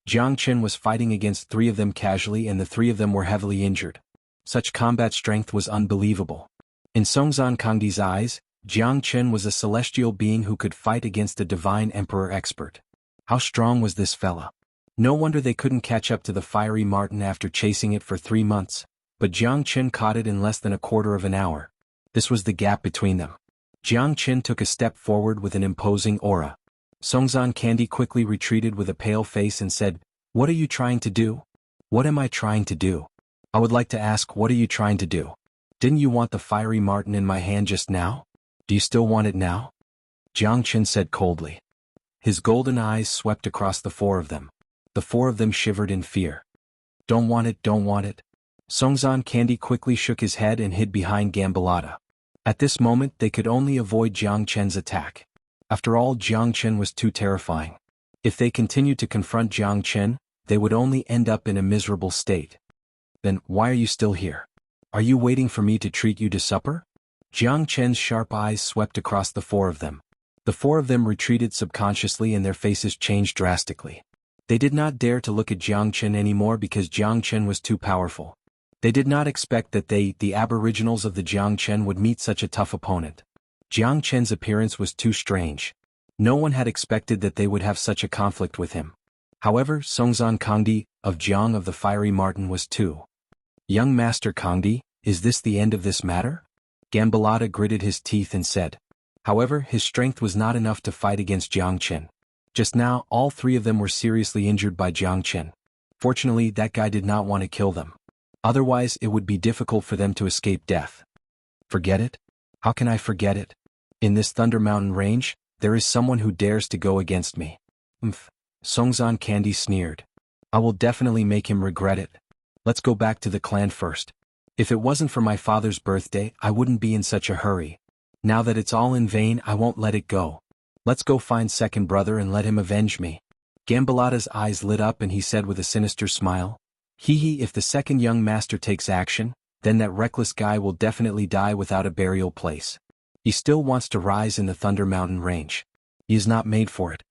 Jiangchen was fighting against 3 of them casually and the 3 of them were heavily injured. Such combat strength was unbelievable. In Xianxia Candy's eyes, Jiangchen was a celestial being who could fight against a divine emperor expert. How strong was this fella? No wonder they couldn't catch up to the fiery marten after chasing it for 3 months, but Jiangchen caught it in less than a quarter of an hour. This was the gap between them. Jiangchen took a step forward with an imposing aura. Xianxia Candy quickly retreated with a pale face and said, "What are you trying to do?" "What am I trying to do? I would like to ask, what are you trying to do? Didn't you want the fiery marten in my hand just now? Do you still want it now?" Jiangchen said coldly. His golden eyes swept across the 4 of them. The 4 of them shivered in fear. "Don't want it, don't want it." Xianxia Candy quickly shook his head and hid behind Gambalata. At this moment they could only avoid Jiangchen's attack. After all, Jiangchen was too terrifying. If they continued to confront Jiangchen, they would only end up in a miserable state. "Then, why are you still here? Are you waiting for me to treat you to supper?" Jiangchen's sharp eyes swept across the 4 of them. The 4 of them retreated subconsciously and their faces changed drastically. They did not dare to look at Jiangchen anymore because Jiangchen was too powerful. They did not expect that they, the aboriginals of the Jiangchen, would meet such a tough opponent. Jiangchen's appearance was too strange. No one had expected that they would have such a conflict with him. However, Xianxia Candy, of Jiang of the Fiery Marten, was too. "Young Master Candy, is this the end of this matter?" Gambalata gritted his teeth and said. However, his strength was not enough to fight against Jiangchen. Just now, all 3 of them were seriously injured by Jiangchen. Fortunately, that guy did not want to kill them. Otherwise, it would be difficult for them to escape death. Forget it? How can I forget it? In this Thunder Mountain range, there is someone who dares to go against me. Xianxia Candy sneered. "I will definitely make him regret it. Let's go back to the clan first. If it wasn't for my father's birthday, I wouldn't be in such a hurry. Now that it's all in vain, I won't let it go. Let's go find second brother and let him avenge me." Gambalata's eyes lit up and he said with a sinister smile, "Hee, if the second young master takes action, then that reckless guy will definitely die without a burial place. He still wants to rise in the Thunder Mountain range. He is not made for it.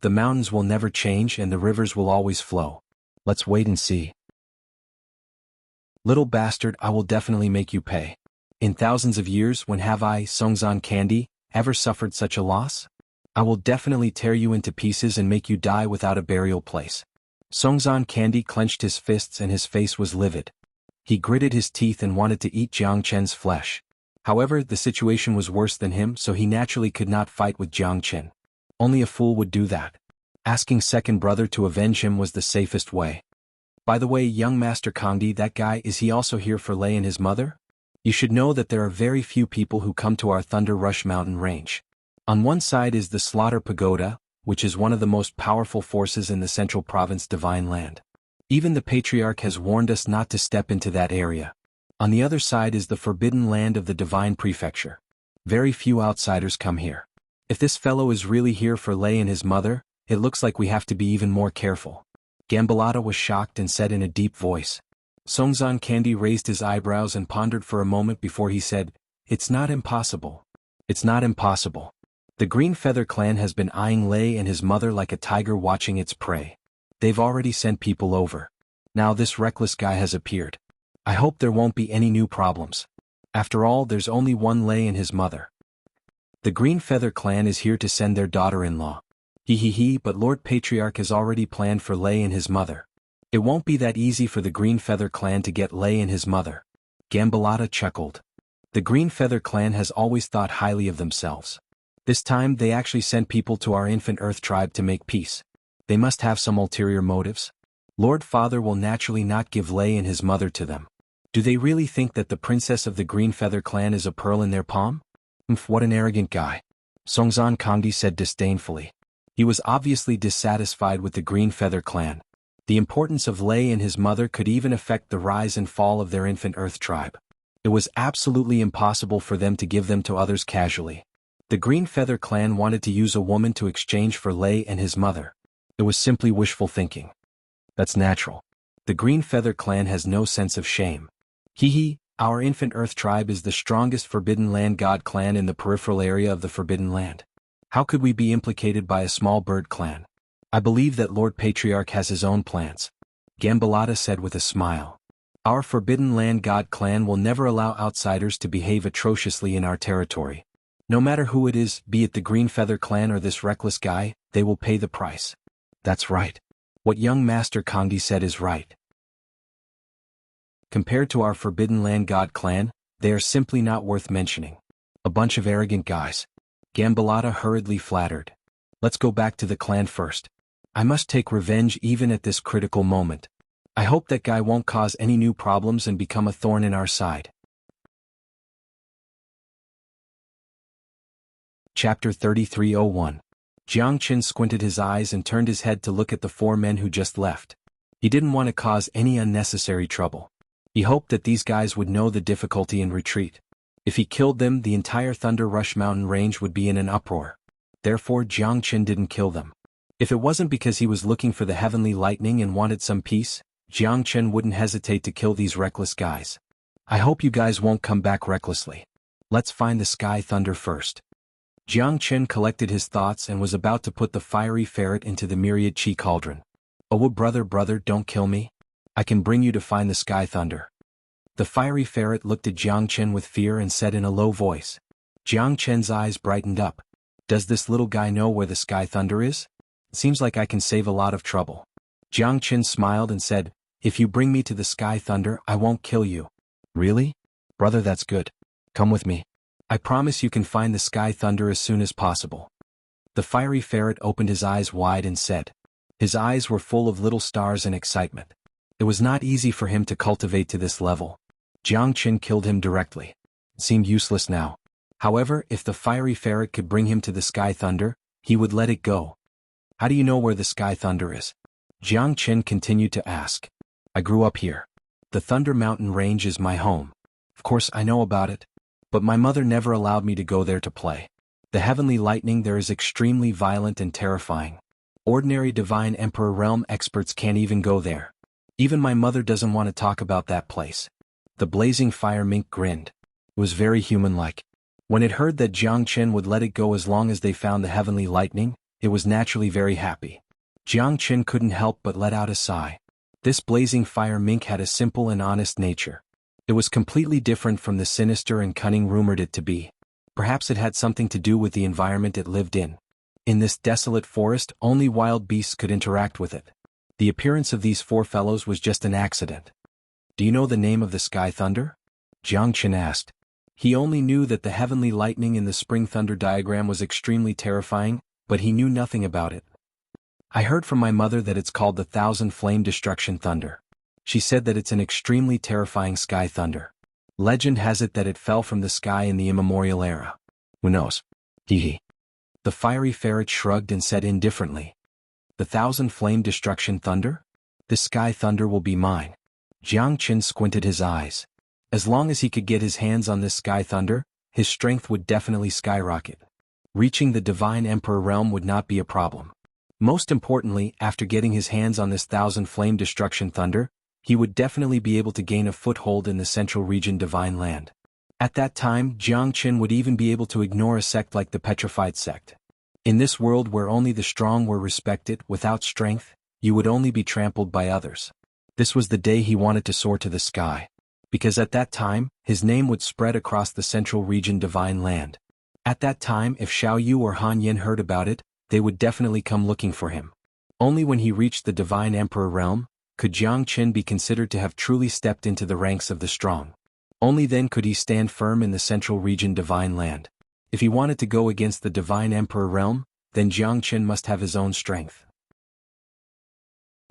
The mountains will never change and the rivers will always flow. Let's wait and see." "Little bastard, I will definitely make you pay. In thousands of years, when have I, Xianxia Candy, ever suffered such a loss? I will definitely tear you into pieces and make you die without a burial place." Xianxia Candy clenched his fists and his face was livid. He gritted his teeth and wanted to eat Jiangchen's flesh. However, the situation was worse than him, so he naturally could not fight with Jiangchen. Only a fool would do that. Asking second brother to avenge him was the safest way. "By the way, young Master Candy, that guy, is he also here for Lei and his mother? You should know that there are very few people who come to our Thunder Rush Mountain range. On one side is the Slaughter Pagoda, which is one of the most powerful forces in the Central Province Divine Land. Even the Patriarch has warned us not to step into that area. On the other side is the Forbidden Land of the Divine Prefecture. Very few outsiders come here. If this fellow is really here for Lei and his mother, it looks like we have to be even more careful." Gambalata was shocked and said in a deep voice. Xianxia Candy raised his eyebrows and pondered for a moment before he said, "It's not impossible. It's not impossible. The Green Feather clan has been eyeing Lei and his mother like a tiger watching its prey. They've already sent people over. Now this reckless guy has appeared. I hope there won't be any new problems." After all, there's only one Lei and his mother. The Green Feather clan is here to send their daughter-in-law. But Lord Patriarch has already planned for Lei and his mother. It won't be that easy for the Green Feather clan to get Lei and his mother. Gambalata chuckled. The Green Feather clan has always thought highly of themselves. This time they actually sent people to our infant Earth tribe to make peace. They must have some ulterior motives. Lord Father will naturally not give Lei and his mother to them. Do they really think that the princess of the Green Feather clan is a pearl in their palm? What an arrogant guy. Songzan Kangdi said disdainfully. He was obviously dissatisfied with the Green Feather clan. The importance of Lei and his mother could even affect the rise and fall of their infant Earth tribe. It was absolutely impossible for them to give them to others casually. The Green Feather clan wanted to use a woman to exchange for Lei and his mother. It was simply wishful thinking. That's natural. The Green Feather clan has no sense of shame. Our infant Earth tribe is the strongest Forbidden Land god clan in the peripheral area of the Forbidden Land. How could we be implicated by a small bird clan? I believe that Lord Patriarch has his own plans. Gambalata said with a smile. Our Forbidden Land god clan will never allow outsiders to behave atrociously in our territory. No matter who it is, be it the Green Feather clan or this reckless guy, they will pay the price. That's right. What young Master Kangdi said is right. Compared to our Forbidden Land god clan, they are simply not worth mentioning. A bunch of arrogant guys. Gambalata hurriedly flattered. Let's go back to the clan first. I must take revenge even at this critical moment. I hope that guy won't cause any new problems and become a thorn in our side. Chapter 3301. Jiangchen squinted his eyes and turned his head to look at the four men who just left. He didn't want to cause any unnecessary trouble. He hoped that these guys would know the difficulty and retreat. If he killed them, the entire Thunder Rush Mountain range would be in an uproar. Therefore Jiangchen didn't kill them. If it wasn't because he was looking for the heavenly lightning and wanted some peace, Jiangchen wouldn't hesitate to kill these reckless guys. I hope you guys won't come back recklessly. Let's find the Sky Thunder first. Jiangchen collected his thoughts and was about to put the fiery ferret into the myriad chi cauldron. Oh brother, don't kill me. I can bring you to find the Sky Thunder. The fiery ferret looked at Jiangchen with fear and said in a low voice. Jiangchen's eyes brightened up. Does this little guy know where the Sky Thunder is? Seems like I can save a lot of trouble. Jiangchen smiled and said, if you bring me to the Sky Thunder, I won't kill you. Really? Brother, that's good. Come with me. I promise you can find the Sky Thunder as soon as possible. The fiery ferret opened his eyes wide and said. His eyes were full of little stars and excitement. It was not easy for him to cultivate to this level. Jiangchen killed him directly. It seemed useless now. However, if the fiery ferret could bring him to the Sky Thunder, he would let it go. How do you know where the Sky Thunder is? Jiangchen continued to ask. I grew up here. The Thunder Mountain Range is my home. Of course I know about it. But my mother never allowed me to go there to play. The heavenly lightning there is extremely violent and terrifying. Ordinary Divine Emperor Realm experts can't even go there. Even my mother doesn't want to talk about that place. The blazing fire mink grinned. It was very human-like. When it heard that Jiangchen would let it go as long as they found the heavenly lightning, it was naturally very happy. Jiangchen couldn't help but let out a sigh. This blazing fire mink had a simple and honest nature. It was completely different from the sinister and cunning rumored it to be. Perhaps it had something to do with the environment it lived in. In this desolate forest, only wild beasts could interact with it. The appearance of these four fellows was just an accident. Do you know the name of the Sky Thunder? Jiangchen asked. He only knew that the heavenly lightning in the spring thunder diagram was extremely terrifying, but he knew nothing about it. I heard from my mother that it's called the Thousand Flame Destruction Thunder. She said that it's an extremely terrifying sky thunder. Legend has it that it fell from the sky in the immemorial era. Who knows? The fiery ferret shrugged and said indifferently. The Thousand Flame Destruction Thunder? This Sky Thunder will be mine. Jiangchen squinted his eyes. As long as he could get his hands on this Sky Thunder, his strength would definitely skyrocket. Reaching the Divine Emperor realm would not be a problem. Most importantly, after getting his hands on this Thousand Flame Destruction Thunder, he would definitely be able to gain a foothold in the Central Region Divine Land. At that time, Jiangchen would even be able to ignore a sect like the Petrified Sect. In this world where only the strong were respected, without strength, you would only be trampled by others. This was the day he wanted to soar to the sky. because at that time, his name would spread across the central region divine land. At that time, if Xiaoyu or Han Yin heard about it, they would definitely come looking for him. Only when he reached the divine emperor realm, could Jiang Qin be considered to have truly stepped into the ranks of the strong. Only then could he stand firm in the central region divine land. If he wanted to go against the divine emperor realm, then Jiang Qin must have his own strength.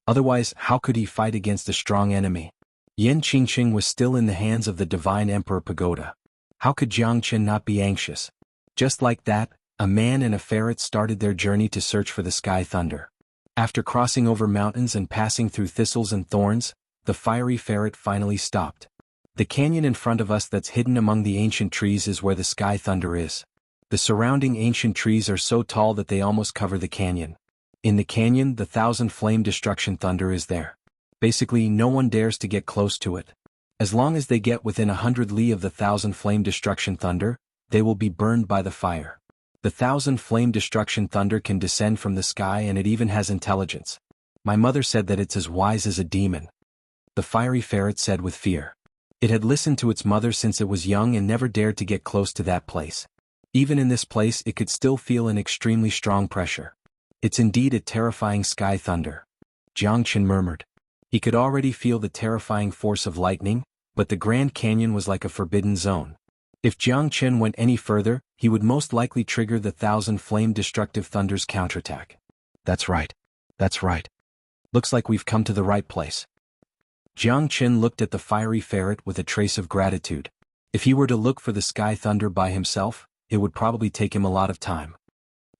Otherwise, how could he fight against a strong enemy? Yan Qingqing was still in the hands of the divine emperor pagoda. How could Jiang Qin not be anxious? Just like that, a man and a ferret started their journey to search for the sky thunder. After crossing over mountains and passing through thistles and thorns, the fiery ferret finally stopped. The canyon in front of us that's hidden among the ancient trees is where the sky thunder is. The surrounding ancient trees are so tall that they almost cover the canyon. In the canyon, the 1,000 flame destruction thunder is there. Basically, no one dares to get close to it. As long as they get within 100 li of the 1,000 flame destruction thunder, they will be burned by the fire. The 1,000 flame destruction thunder can descend from the sky and it even has intelligence. My mother said that it's as wise as a demon. The fiery ferret said with fear. It had listened to its mother since it was young and never dared to get close to that place. Even in this place it could still feel an extremely strong pressure. It's indeed a terrifying sky thunder. Jiang Qin murmured. He could already feel the terrifying force of lightning, but the Grand Canyon was like a forbidden zone. If Jiang Qin went any further, he would most likely trigger the 1,000 flame destructive thunder's counterattack. That's right. That's right. Looks like we've come to the right place. Jiang Qin looked at the fiery ferret with a trace of gratitude. If he were to look for the sky thunder by himself, it would probably take him a lot of time.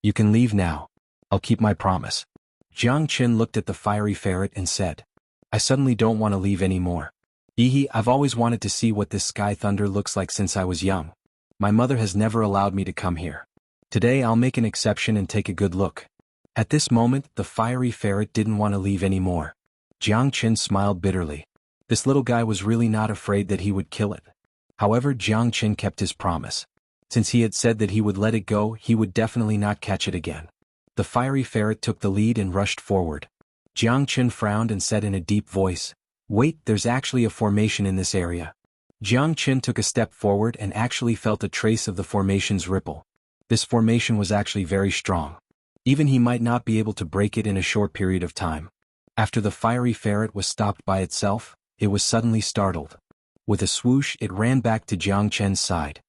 You can leave now. I'll keep my promise. Jiang Qin looked at the fiery ferret and said, I suddenly don't want to leave anymore. I've always wanted to see what this sky thunder looks like since I was young. My mother has never allowed me to come here. Today I'll make an exception and take a good look. At this moment, the fiery ferret didn't want to leave anymore. Jiang Qin smiled bitterly. This little guy was really not afraid that he would kill it. However, Jiang Qin kept his promise. Since he had said that he would let it go, he would definitely not catch it again. The fiery ferret took the lead and rushed forward. Jiang Qin frowned and said in a deep voice, Wait, there's actually a formation in this area. Jiang Qin took a step forward and actually felt a trace of the formation's ripple. This formation was actually very strong. Even he might not be able to break it in a short period of time. After the fiery ferret was stopped by itself, it was suddenly startled. With a swoosh, it ran back to Jiang Qin's side.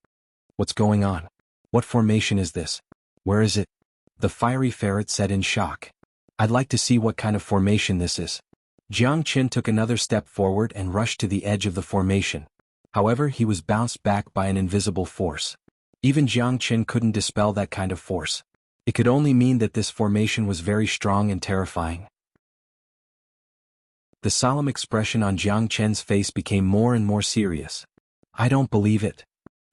What's going on? What formation is this? Where is it? The fiery ferret said in shock. I'd like to see what kind of formation this is. Jiang Qin took another step forward and rushed to the edge of the formation. However, he was bounced back by an invisible force. Even Jiang Qin couldn't dispel that kind of force. It could only mean that this formation was very strong and terrifying. The solemn expression on Jiang Qin's face became more and more serious. I don't believe it.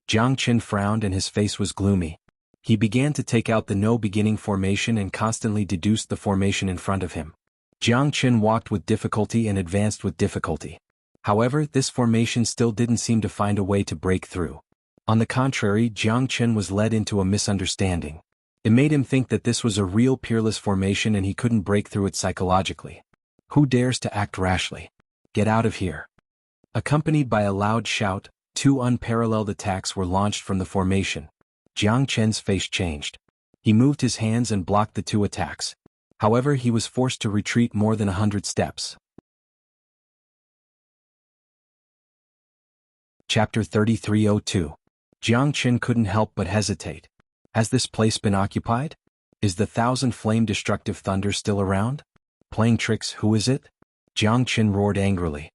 Jiang Qin frowned and his face was gloomy. He began to take out the no-beginning formation and constantly deduced the formation in front of him. Jiang Qin walked with difficulty and advanced with difficulty. However, this formation still didn't seem to find a way to break through. On the contrary, Jiang Qin was led into a misunderstanding. It made him think that this was a real peerless formation and he couldn't break through it psychologically. Who dares to act rashly? Get out of here. Accompanied by a loud shout, 2 unparalleled attacks were launched from the formation. Jiang Qin's face changed. He moved his hands and blocked the 2 attacks. However, he was forced to retreat more than 100 steps. Chapter 3302. Jiang Qin couldn't help but hesitate. Has this place been occupied? Is the 1,000 flame destructive thunder still around? Playing tricks, who is it? Jiang Qin roared angrily.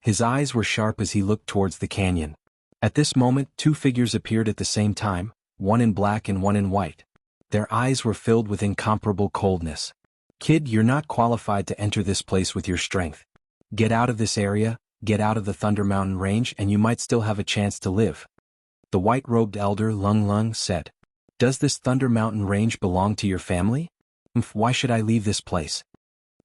His eyes were sharp as he looked towards the canyon. At this moment, 2 figures appeared at the same time, one in black and one in white. Their eyes were filled with incomparable coldness. Kid, you're not qualified to enter this place with your strength. Get out of this area, get out of the Thunder Mountain range and you might still have a chance to live. The white-robed elder Lung Lung said. Does this Thunder Mountain range belong to your family? Why should I leave this place?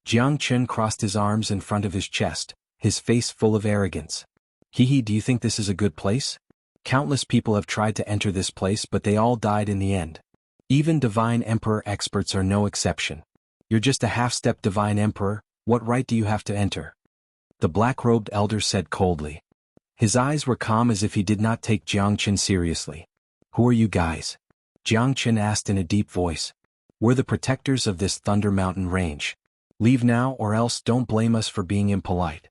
Jiang Qin crossed his arms in front of his chest, his face full of arrogance. Do you think this is a good place? Countless people have tried to enter this place but they all died in the end. Even Divine Emperor experts are no exception. You're just a half-step Divine Emperor, what right do you have to enter? The black-robed elder said coldly. His eyes were calm as if he did not take Jiangchen seriously. "Who are you guys?" Jiangchen asked in a deep voice. "We're the protectors of this Thunder Mountain range. Leave now or else don't blame us for being impolite."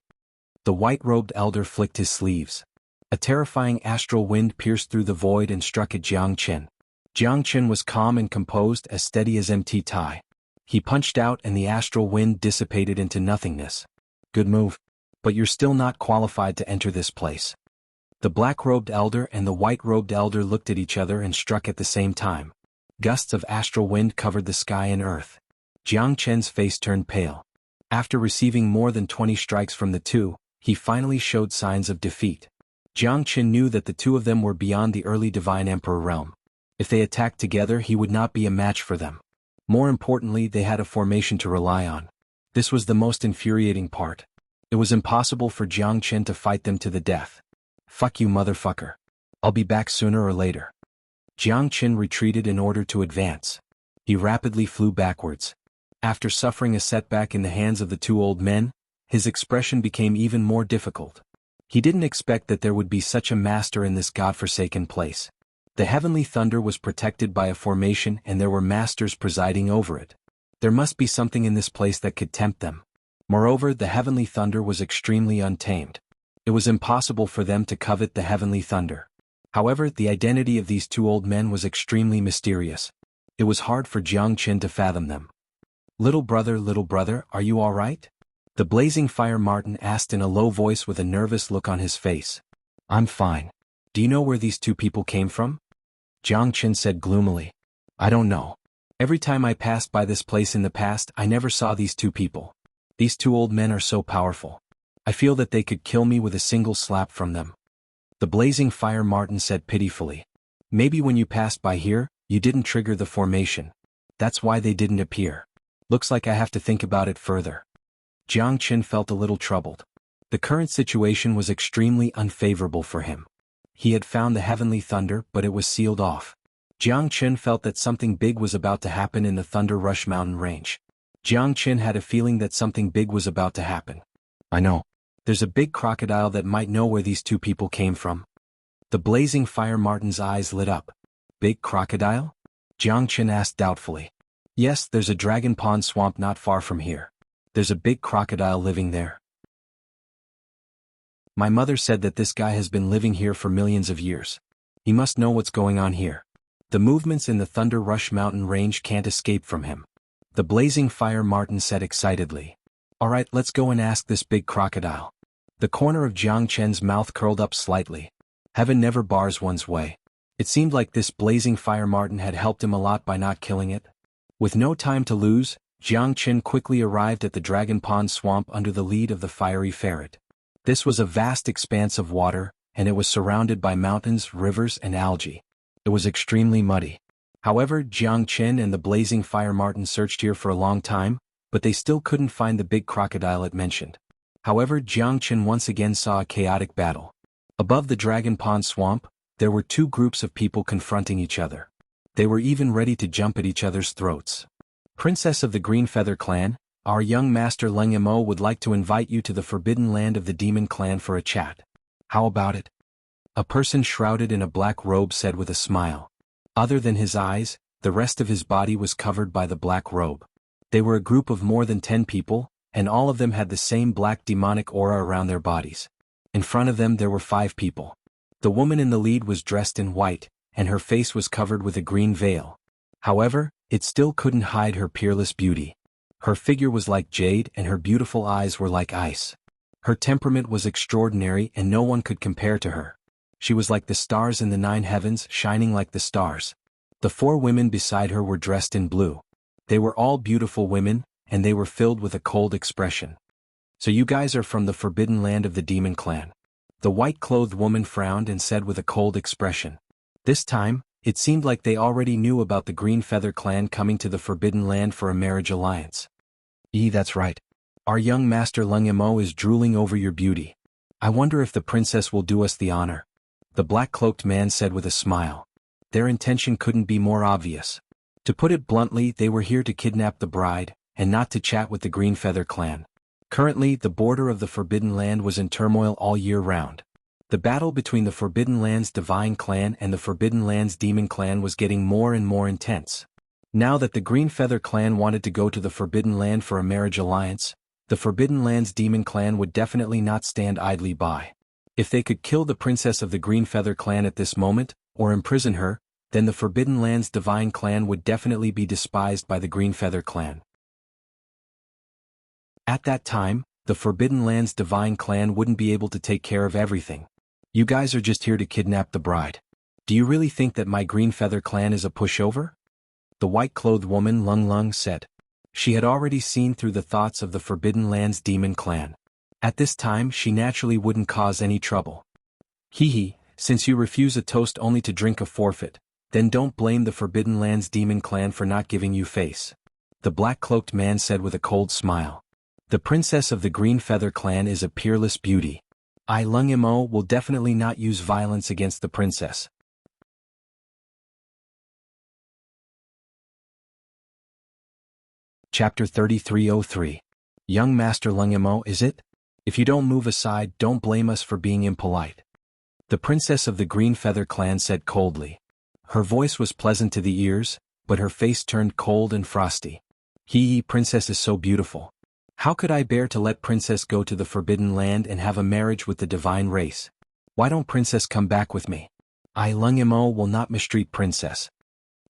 The white-robed elder flicked his sleeves. A terrifying astral wind pierced through the void and struck at Jiangchen. Jiangchen was calm and composed, as steady as empty tie. He punched out and the astral wind dissipated into nothingness. "Good move. But you're still not qualified to enter this place." The black-robed elder and the white-robed elder looked at each other and struck at the same time. Gusts of astral wind covered the sky and earth. Jiangchen's face turned pale. After receiving more than 20 strikes from the two, he finally showed signs of defeat. Jiangchen knew that the two of them were beyond the early Divine Emperor realm. If they attacked together, he would not be a match for them. More importantly, they had a formation to rely on. This was the most infuriating part. It was impossible for Jiangchen to fight them to the death. "Fuck you, motherfucker. I'll be back sooner or later." Jiangchen retreated in order to advance. He rapidly flew backwards. After suffering a setback in the hands of the two old men, his expression became even more difficult. He didn't expect that there would be such a master in this godforsaken place. The heavenly thunder was protected by a formation and there were masters presiding over it. There must be something in this place that could tempt them. Moreover, the heavenly thunder was extremely untamed. It was impossible for them to covet the heavenly thunder. However, the identity of these two old men was extremely mysterious. It was hard for Jiangchen to fathom them. Little brother, are you all right?" The blazing fire Martin asked in a low voice with a nervous look on his face. "I'm fine. Do you know where these two people came from?" Jiangchen said gloomily. "I don't know. Every time I passed by this place in the past, I never saw these two people. These two old men are so powerful. I feel that they could kill me with a single slap from them." The blazing fire Martin said pitifully. "Maybe when you passed by here, you didn't trigger the formation. That's why they didn't appear. Looks like I have to think about it further." Jiangchen felt a little troubled. The current situation was extremely unfavorable for him. He had found the heavenly thunder, but it was sealed off. Jiangchen felt that something big was about to happen in the Thunder Rush Mountain range. Jiangchen had a feeling that something big was about to happen. "I know. There's a big crocodile that might know where these two people came from." The blazing fire Martin's eyes lit up. "Big crocodile?" Jiangchen asked doubtfully. "Yes, there's a dragon pond swamp not far from here. There's a big crocodile living there. My mother said that this guy has been living here for millions of years. He must know what's going on here. The movements in the Thunder Rush Mountain range can't escape from him." The blazing fire Martin said excitedly. "All right, let's go and ask this big crocodile." The corner of Jiangchen's mouth curled up slightly. Heaven never bars one's way. It seemed like this blazing fire Martin had helped him a lot by not killing it. With no time to lose, Jiangchen quickly arrived at the Dragon Pond swamp under the lead of the fiery ferret. This was a vast expanse of water, and it was surrounded by mountains, rivers, and algae. It was extremely muddy. However, Jiangchen and the blazing fire Martin searched here for a long time, but they still couldn't find the big crocodile it mentioned. However, Jiangchen once again saw a chaotic battle. Above the Dragon Pond swamp, there were two groups of people confronting each other. They were even ready to jump at each other's throats. "Princess of the Green Feather Clan, our young master Leng Mo would like to invite you to the forbidden land of the Demon Clan for a chat. How about it?" A person shrouded in a black robe said with a smile. Other than his eyes, the rest of his body was covered by the black robe. They were a group of more than 10 people, and all of them had the same black demonic aura around their bodies. In front of them there were 5 people. The woman in the lead was dressed in white, and her face was covered with a green veil. However, it still couldn't hide her peerless beauty. Her figure was like jade and her beautiful eyes were like ice. Her temperament was extraordinary and no one could compare to her. She was like the stars in the 9 heavens, shining like the stars. The 4 women beside her were dressed in blue. They were all beautiful women, and they were filled with a cold expression. "So you guys are from the forbidden land of the Demon Clan." The white-clothed woman frowned and said with a cold expression. This time, it seemed like they already knew about the Green Feather Clan coming to the Forbidden Land for a marriage alliance. That's right. Our young master Leng Mo is drooling over your beauty. I wonder if the princess will do us the honor." The black-cloaked man said with a smile. Their intention couldn't be more obvious. To put it bluntly, they were here to kidnap the bride, and not to chat with the Green Feather Clan. Currently, the border of the Forbidden Land was in turmoil all year round. The battle between the Forbidden Lands Divine Clan and the Forbidden Lands Demon Clan was getting more and more intense. Now that the Green Feather Clan wanted to go to the Forbidden Land for a marriage alliance, the Forbidden Lands Demon Clan would definitely not stand idly by. If they could kill the princess of the Green Feather Clan at this moment, or imprison her, then the Forbidden Lands Divine Clan would definitely be despised by the Green Feather Clan. At that time, the Forbidden Lands Divine Clan wouldn't be able to take care of everything. You guys are just here to kidnap the bride. Do you really think that my Green Feather Clan is a pushover? The white-clothed woman Lung Lung said. She had already seen through the thoughts of the Forbidden Lands Demon Clan. At this time she naturally wouldn't cause any trouble. Hee, since you refuse a toast only to drink a forfeit, then don't blame the Forbidden Lands Demon Clan for not giving you face. The black-cloaked man said with a cold smile. The princess of the Green Feather Clan is a peerless beauty. I Lung Mo will definitely not use violence against the princess. Chapter 3303. Young Master Lung Mo, is it? If you don't move aside, don't blame us for being impolite. The princess of the Green Feather Clan said coldly. Her voice was pleasant to the ears, but her face turned cold and frosty. Princess is so beautiful. How could I bear to let Princess go to the Forbidden Land and have a marriage with the divine race? Why don't Princess come back with me? I Lung Mo will not mistreat Princess.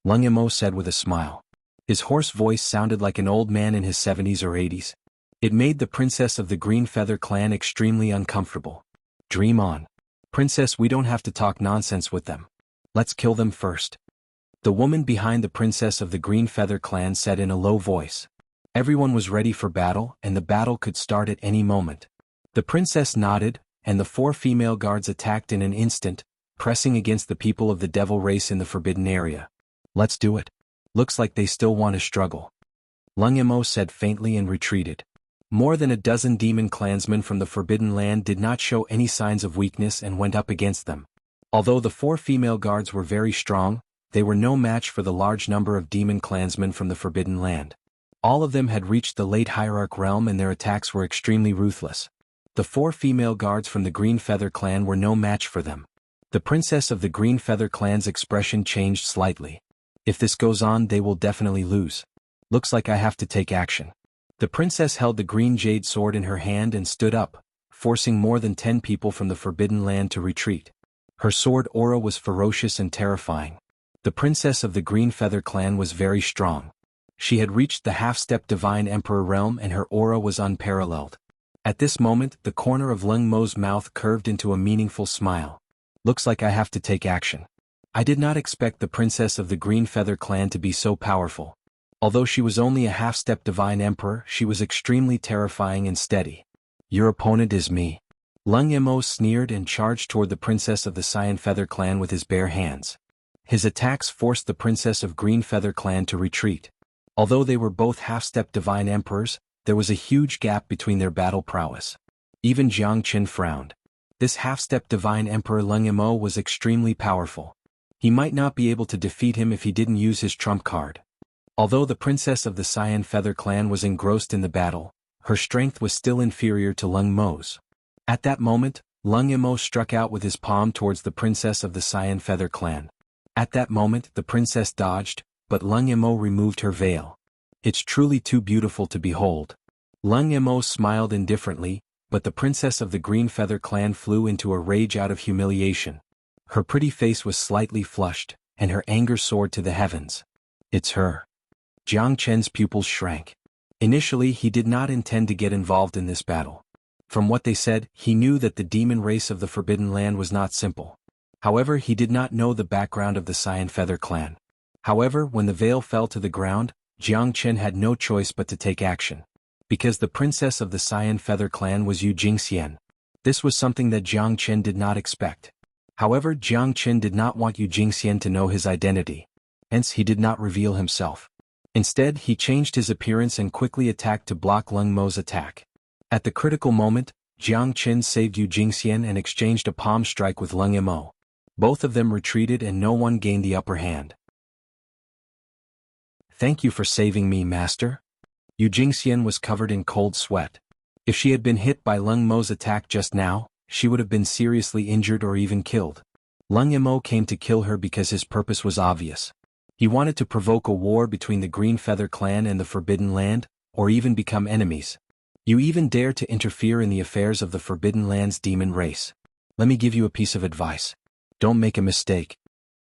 Lung Mo said with a smile. His hoarse voice sounded like an old man in his 70s or 80s. It made the princess of the Green Feather Clan extremely uncomfortable. Dream on. Princess, we don't have to talk nonsense with them. Let's kill them first. The woman behind the princess of the Green Feather Clan said in a low voice. Everyone was ready for battle, and the battle could start at any moment. The princess nodded, and the 4 female guards attacked in an instant, pressing against the people of the devil race in the forbidden area. Let's do it. Looks like they still want to struggle. Lung Mo said faintly and retreated. More than a dozen demon clansmen from the Forbidden Land did not show any signs of weakness and went up against them. Although the 4 female guards were very strong, they were no match for the large number of demon clansmen from the Forbidden Land. All of them had reached the late Hierarch realm and their attacks were extremely ruthless. The 4 female guards from the Green Feather Clan were no match for them. The princess of the Green Feather Clan's expression changed slightly. If this goes on, they will definitely lose. Looks like I have to take action. The princess held the green jade sword in her hand and stood up, forcing more than 10 people from the Forbidden Land to retreat. Her sword aura was ferocious and terrifying. The princess of the Green Feather Clan was very strong. She had reached the half-step Divine Emperor realm and her aura was unparalleled. At this moment, the corner of Lung Mo's mouth curved into a meaningful smile. Looks like I have to take action. I did not expect the princess of the Green Feather Clan to be so powerful. Although she was only a half-step Divine Emperor, she was extremely terrifying and steady. Your opponent is me. Lung Mo sneered and charged toward the princess of the Cyan Feather Clan with his bare hands. His attacks forced the princess of Green Feather Clan to retreat. Although they were both half-step Divine Emperors, there was a huge gap between their battle prowess. Even Jiang Qin frowned. This half-step Divine Emperor Lung Mo was extremely powerful. He might not be able to defeat him if he didn't use his trump card. Although the princess of the Cyan Feather Clan was engrossed in the battle, her strength was still inferior to Lung Mo's. At that moment, Lung Mo struck out with his palm towards the princess of the Cyan Feather Clan. At that moment, the princess dodged, but Lung Mo removed her veil. It's truly too beautiful to behold. Lung Mo smiled indifferently, but the princess of the Green Feather Clan flew into a rage out of humiliation. Her pretty face was slightly flushed, and her anger soared to the heavens. It's her. Jiang Chen's pupils shrank. Initially, he did not intend to get involved in this battle. From what they said, he knew that the demon race of the Forbidden Land was not simple. However, he did not know the background of the Cyan Feather Clan. However, when the veil fell to the ground, Jiang Chen had no choice but to take action. Because the princess of the Cyan Feather Clan was Yu Jingxian. This was something that Jiang Chen did not expect. However, Jiang Chen did not want Yu Jingxian to know his identity. Hence, he did not reveal himself. Instead, he changed his appearance and quickly attacked to block Lung Mo's attack. At the critical moment, Jiang Chen saved Yu Jingxian and exchanged a palm strike with Lung Mo. Both of them retreated and no one gained the upper hand. Thank you for saving me, master. Yu Jingxian was covered in cold sweat. If she had been hit by Lung Mo's attack just now, she would have been seriously injured or even killed. Lung Mo came to kill her because his purpose was obvious. He wanted to provoke a war between the Green Feather clan and the Forbidden Land, or even become enemies. You even dare to interfere in the affairs of the Forbidden Land's demon race. Let me give you a piece of advice. Don't make a mistake.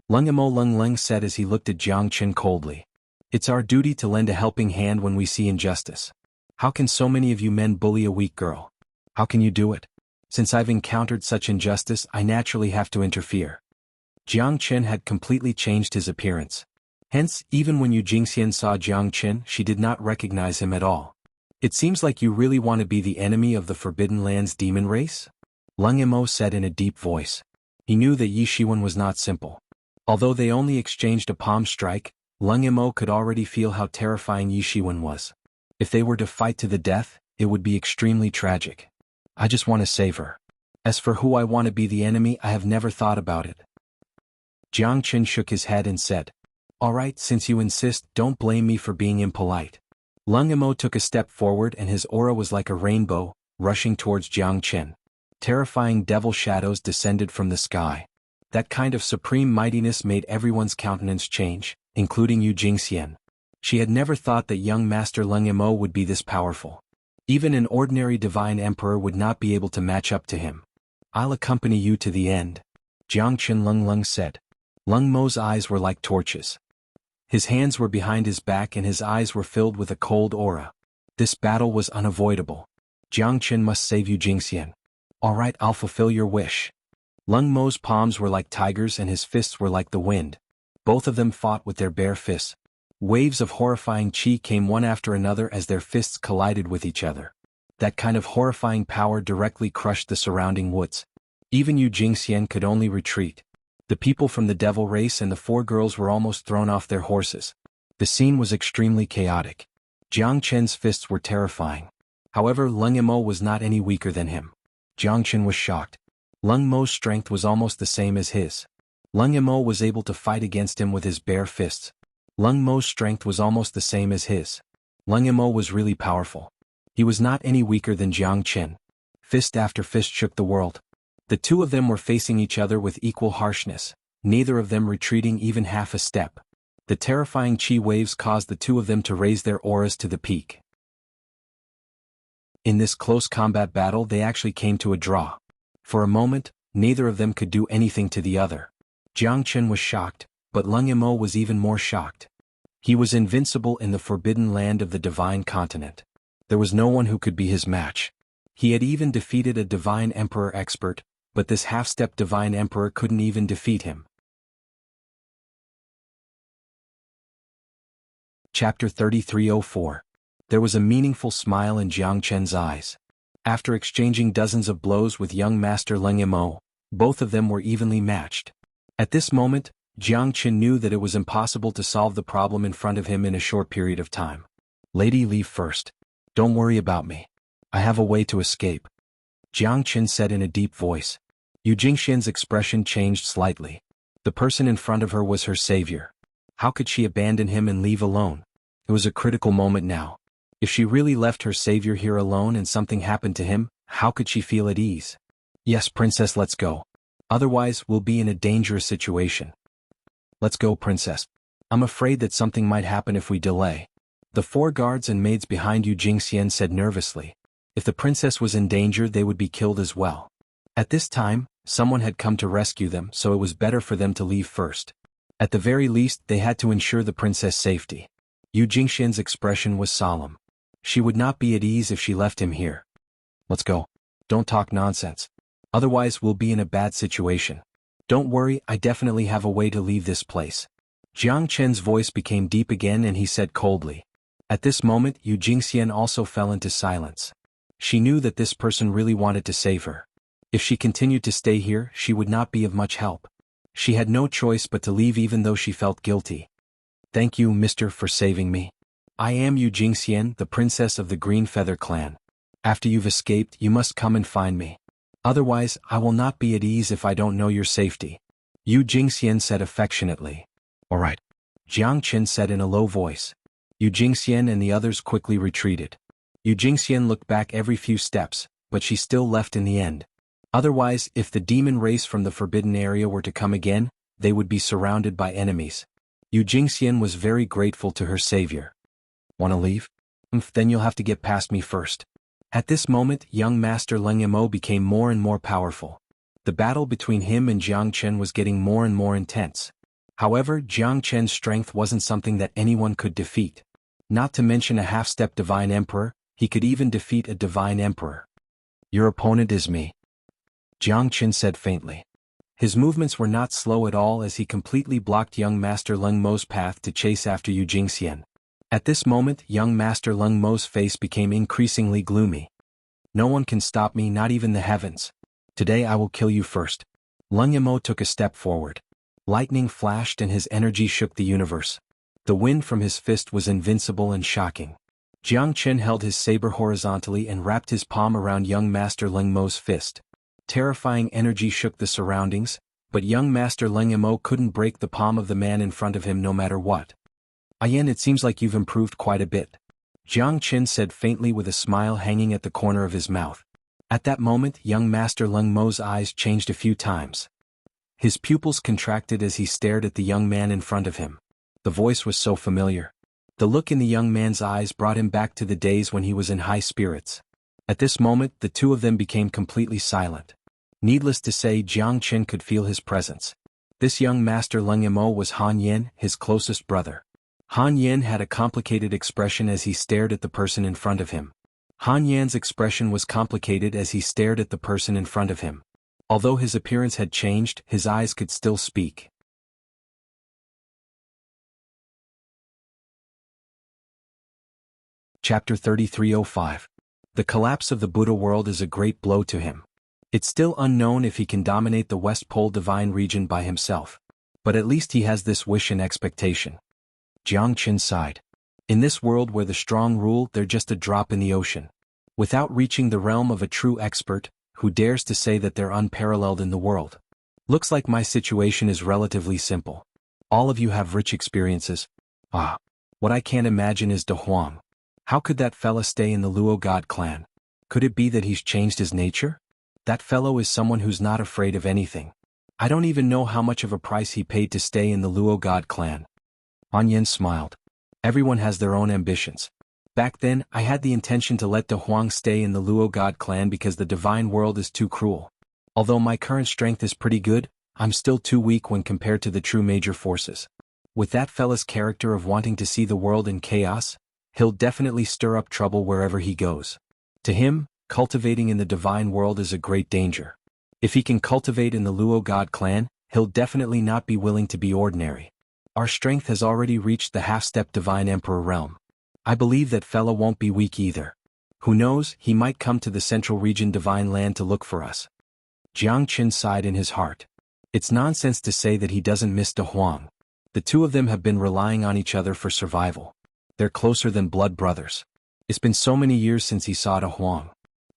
Lung Lung said as he looked at Jiang Chen coldly. It's our duty to lend a helping hand when we see injustice. How can so many of you men bully a weak girl? How can you do it? Since I've encountered such injustice, I naturally have to interfere. Jiang Chen had completely changed his appearance. Hence, even when Yu Jingxian saw Jiang Chen, she did not recognize him at all. It seems like you really want to be the enemy of the Forbidden Land's demon race? Lung Mo said in a deep voice. He knew that Yi Shiwen was not simple. Although they only exchanged a palm strike, Lung Mo could already feel how terrifying Yi Shiwen was. If they were to fight to the death, it would be extremely tragic. I just want to save her. As for who I want to be the enemy, I have never thought about it. Jiang Chen shook his head and said, All right, since you insist, don't blame me for being impolite. Lung Mo took a step forward and his aura was like a rainbow, rushing towards Jiang Chen. Terrifying devil shadows descended from the sky. That kind of supreme mightiness made everyone's countenance change, including Yu Jingxian. She had never thought that young Master Lung Mo would be this powerful. Even an ordinary divine emperor would not be able to match up to him. I'll accompany you to the end, Jiang Chen Lung said. Lung Mo's eyes were like torches. His hands were behind his back and his eyes were filled with a cold aura. This battle was unavoidable. Jiang Chen must save Yu Jingxian. All right, I'll fulfill your wish. Lung Mo's palms were like tigers and his fists were like the wind. Both of them fought with their bare fists. Waves of horrifying chi came one after another as their fists collided with each other. That kind of horrifying power directly crushed the surrounding woods. Even Yu Jingxian could only retreat. The people from the devil race and the four girls were almost thrown off their horses. The scene was extremely chaotic. Jiang Chen's fists were terrifying. However, Lung Mo was not any weaker than him. Jiang Chen was shocked. Lung Mo's strength was almost the same as his. Lung Mo was able to fight against him with his bare fists. Lung Mo's strength was almost the same as his. Lung Mo was really powerful. He was not any weaker than Jiang Chen. Fist after fist shook the world. The two of them were facing each other with equal harshness, neither of them retreating even half a step. The terrifying chi waves caused the two of them to raise their auras to the peak. In this close combat battle they actually came to a draw. For a moment, neither of them could do anything to the other. Jiang Chen was shocked, but Lung Mo was even more shocked. He was invincible in the forbidden land of the divine continent. There was no one who could be his match. He had even defeated a divine emperor expert, but this half-step divine emperor couldn't even defeat him. Chapter 3304. There was a meaningful smile in Jiang Chen's eyes. After exchanging dozens of blows with young Master Lung Mo, both of them were evenly matched. At this moment, Jiang Chen knew that it was impossible to solve the problem in front of him in a short period of time. Lady, leave first. Don't worry about me. I have a way to escape. Jiang Chen said in a deep voice. Yu Jingxian's expression changed slightly. The person in front of her was her savior. How could she abandon him and leave alone? It was a critical moment now. If she really left her savior here alone and something happened to him, how could she feel at ease? Yes, princess, let's go. Otherwise, we'll be in a dangerous situation. Let's go, princess. I'm afraid that something might happen if we delay. The four guards and maids behind Yu Jingxian said nervously. If the princess was in danger, they would be killed as well. At this time, someone had come to rescue them, so it was better for them to leave first. At the very least, they had to ensure the princess' safety. Yu Jingxian's expression was solemn. She would not be at ease if she left him here. Let's go. Don't talk nonsense. Otherwise, we'll be in a bad situation. Don't worry, I definitely have a way to leave this place. Jiang Chen's voice became deep again and he said coldly. At this moment, Yu Jingxian also fell into silence. She knew that this person really wanted to save her. If she continued to stay here, she would not be of much help. She had no choice but to leave even though she felt guilty. Thank you, mister, for saving me. I am Yu Jingxian, the princess of the Green Feather clan. After you've escaped, you must come and find me. Otherwise, I will not be at ease if I don't know your safety. Yu Jingxian said affectionately. All right. Jiang Chen said in a low voice. Yu Jingxian and the others quickly retreated. Yu Jingxian looked back every few steps, but she still left in the end. Otherwise, if the demon race from the forbidden area were to come again, they would be surrounded by enemies. Jiangxian was very grateful to her savior. "Wanna leave? Then you'll have to get past me first." At this moment, young Master Leng Yamo became more and more powerful. The battle between him and Jiang Chen was getting more and more intense. However, Jiang Chen's strength wasn't something that anyone could defeat. Not to mention a half-step divine emperor, he could even defeat a divine emperor. "Your opponent is me," Jiang Chen said faintly. His movements were not slow at all as he completely blocked young Master Leng Mo's path to chase after Yu Jingxian. At this moment, young Master Leng Mo's face became increasingly gloomy. "No one can stop me, not even the heavens. Today I will kill you first." Leng Yamo took a step forward. Lightning flashed and his energy shook the universe. The wind from his fist was invincible and shocking. Jiang Chen held his saber horizontally and wrapped his palm around young Master Leng Mo's fist. Terrifying energy shook the surroundings, but young Master Leng Yamo couldn't break the palm of the man in front of him no matter what. "Ayan, it seems like you've improved quite a bit," Jiang Chen said faintly with a smile hanging at the corner of his mouth. At that moment, young Master Leng Mo's eyes changed a few times. His pupils contracted as he stared at the young man in front of him. The voice was so familiar. The look in the young man's eyes brought him back to the days when he was in high spirits. At this moment, the two of them became completely silent. Needless to say, Jiang Chen could feel his presence. This young Master Leng Yamo was Han Yen, his closest brother. Han Yen had a complicated expression as he stared at the person in front of him. Han Yan's expression was complicated as he stared at the person in front of him. Although his appearance had changed, his eyes could still speak. Chapter 3305. The collapse of the Buddha world is a great blow to him. It's still unknown if he can dominate the West Pole Divine region by himself. But at least he has this wish and expectation. Jiang Chen sighed. In this world where the strong rule, they're just a drop in the ocean. Without reaching the realm of a true expert, who dares to say that they're unparalleled in the world? Looks like my situation is relatively simple. All of you have rich experiences. What I can't imagine is De Huang. How could that fella stay in the Luo God clan? Could it be that he's changed his nature? That fellow is someone who's not afraid of anything. I don't even know how much of a price he paid to stay in the Luo God clan. Han Yen smiled. Everyone has their own ambitions. Back then, I had the intention to let De Huang stay in the Luo God clan because the divine world is too cruel. Although my current strength is pretty good, I'm still too weak when compared to the true major forces. With that fella's character of wanting to see the world in chaos, he'll definitely stir up trouble wherever he goes. To him, cultivating in the divine world is a great danger. If he can cultivate in the Luo God clan, he'll definitely not be willing to be ordinary. Our strength has already reached the half-step divine emperor realm. I believe that fella won't be weak either. Who knows, he might come to the central region divine land to look for us. Jiang Chen sighed in his heart. It's nonsense to say that he doesn't miss De Huang. The two of them have been relying on each other for survival. They're closer than blood brothers. It's been so many years since he saw De Huang.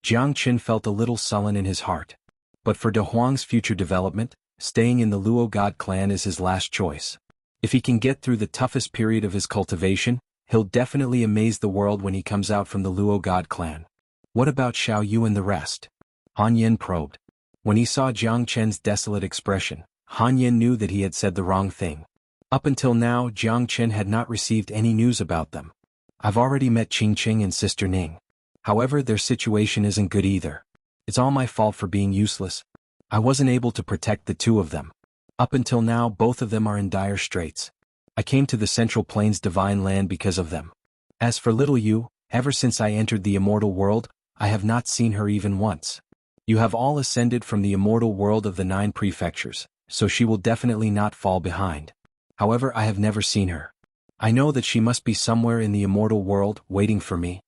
Jiang Chen felt a little sullen in his heart. But for De Huang's future development, staying in the Luo God clan is his last choice. If he can get through the toughest period of his cultivation, he'll definitely amaze the world when he comes out from the Luo God clan. What about Xiao Yu and the rest? Han Yen probed. When he saw Jiang Chen's desolate expression, Han Yen knew that he had said the wrong thing. Up until now, Jiang Chen had not received any news about them. I've already met Qingqing and Sister Ning. However, their situation isn't good either. It's all my fault for being useless. I wasn't able to protect the two of them. Up until now, both of them are in dire straits. I came to the Central Plains Divine Land because of them. As for little Yu, ever since I entered the immortal world, I have not seen her even once. You have all ascended from the immortal world of the 9 prefectures, so she will definitely not fall behind. However, I have never seen her. I know that she must be somewhere in the immortal world, waiting for me.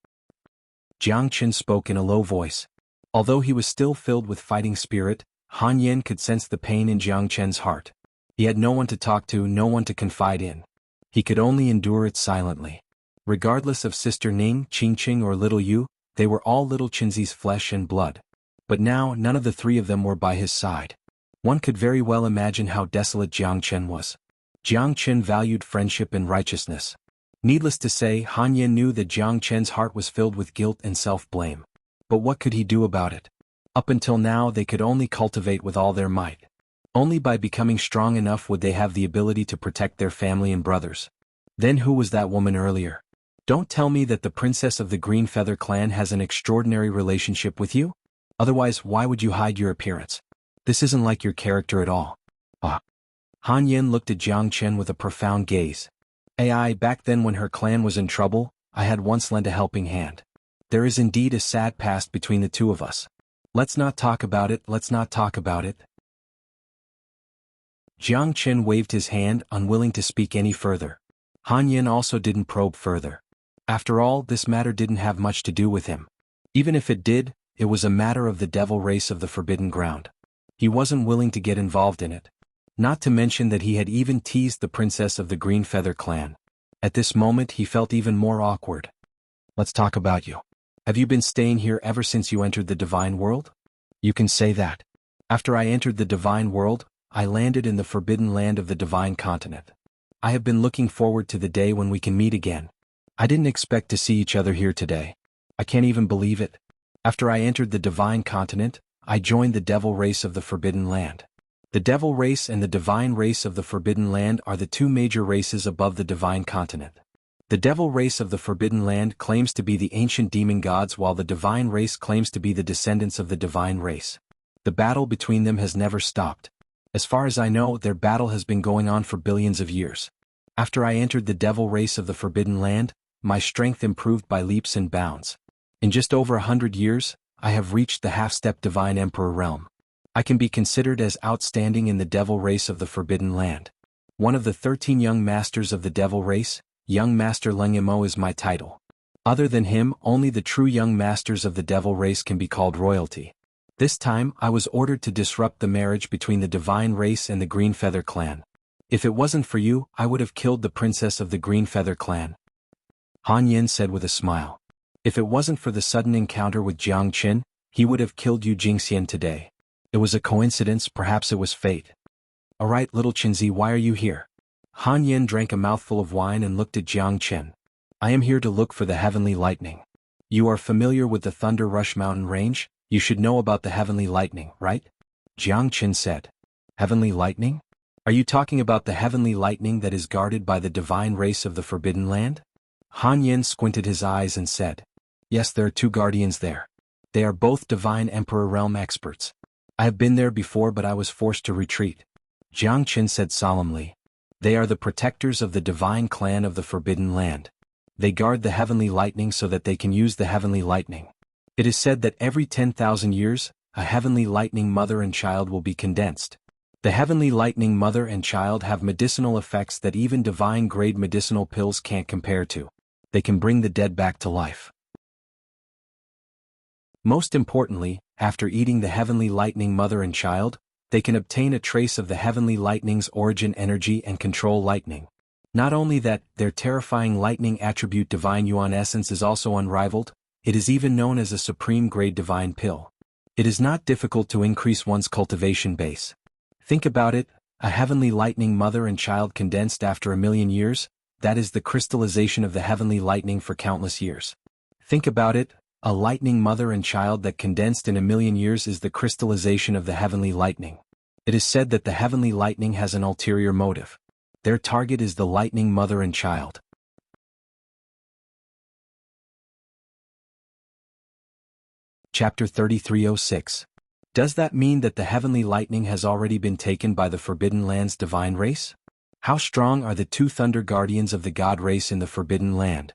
Jiang Chen spoke in a low voice. Although he was still filled with fighting spirit, Han Yen could sense the pain in Jiang Chen's heart. He had no one to talk to, no one to confide in. He could only endure it silently. Regardless of Sister Ning, Qingqing or little Yu, they were all little Qinzi's flesh and blood. But now, none of the 3 of them were by his side. One could very well imagine how desolate Jiang Chen was. Jiang Chen valued friendship and righteousness. Needless to say, Han Yen knew that Jiang Chen's heart was filled with guilt and self-blame. But what could he do about it? Up until now they could only cultivate with all their might. Only by becoming strong enough would they have the ability to protect their family and brothers. Then who was that woman earlier? Don't tell me that the princess of the Green Feather clan has an extraordinary relationship with you? Otherwise, why would you hide your appearance? This isn't like your character at all. Ah. Han Yin looked at Jiang Chen with a profound gaze. AI, back then when her clan was in trouble, I had once lent a helping hand. There is indeed a sad past between the two of us. Let's not talk about it, let's not talk about it. Jiang Chen waved his hand, unwilling to speak any further. Han Yin also didn't probe further. After all, this matter didn't have much to do with him. Even if it did, it was a matter of the devil race of the Forbidden Ground. He wasn't willing to get involved in it. Not to mention that he had even teased the princess of the Green Feather clan. At this moment he felt even more awkward. Let's talk about you. Have you been staying here ever since you entered the Divine World? You can say that. After I entered the Divine World, I landed in the Forbidden Land of the Divine Continent. I have been looking forward to the day when we can meet again. I didn't expect to see each other here today. I can't even believe it. After I entered the Divine Continent, I joined the Devil race of the Forbidden Land. The Devil race and the Divine race of the Forbidden Land are the two major races above the Divine Continent. The Devil race of the Forbidden Land claims to be the ancient demon gods, while the Divine race claims to be the descendants of the Divine race. The battle between them has never stopped. As far as I know, their battle has been going on for billions of years. After I entered the Devil race of the Forbidden Land, my strength improved by leaps and bounds. In just over 100 years, I have reached the half-step Divine Emperor realm. I can be considered as outstanding in the Devil race of the Forbidden Land. One of the 13 young masters of the Devil race, Young Master Leng Yimo, is my title. Other than him, only the true young masters of the Devil race can be called royalty. This time, I was ordered to disrupt the marriage between the Divine race and the Green Feather clan. If it wasn't for you, I would have killed the princess of the Green Feather clan. Han Yin said with a smile. If it wasn't for the sudden encounter with Jiang Chen, he would have killed you Jingxian today. It was a coincidence, perhaps it was fate. Alright, little Chenzi, why are you here? Han Yin drank a mouthful of wine and looked at Jiang Chen. I am here to look for the heavenly lightning. You are familiar with the Thunder Rush mountain range? You should know about the heavenly lightning, right? Jiang Chen said. Heavenly lightning? Are you talking about the heavenly lightning that is guarded by the divine race of the Forbidden Land? Han Yin squinted his eyes and said. Yes, there are two guardians there. They are both Divine Emperor realm experts. I have been there before, but I was forced to retreat. Jiang Chen said solemnly. They are the protectors of the divine clan of the Forbidden Land. They guard the heavenly lightning so that they can use the heavenly lightning. It is said that every 10,000 years, a heavenly lightning mother and child will be condensed. The heavenly lightning mother and child have medicinal effects that even divine-grade medicinal pills can't compare to. They can bring the dead back to life. Most importantly, after eating the heavenly lightning mother and child, they can obtain a trace of the heavenly lightning's origin energy and control lightning. Not only that, their terrifying lightning attribute Divine Yuan essence is also unrivaled, it is even known as a supreme-grade divine pill. It is not difficult to increase one's cultivation base. Think about it, a heavenly lightning mother and child condensed after 1,000,000 years, that is the crystallization of the heavenly lightning for countless years. Think about it, a lightning mother and child that condensed in 1,000,000 years is the crystallization of the heavenly lightning. It is said that the heavenly lightning has an ulterior motive. Their target is the lightning mother and child. Chapter 3306. Does that mean that the heavenly lightning has already been taken by the Forbidden Land's divine race? How strong are the two thunder guardians of the god race in the Forbidden Land?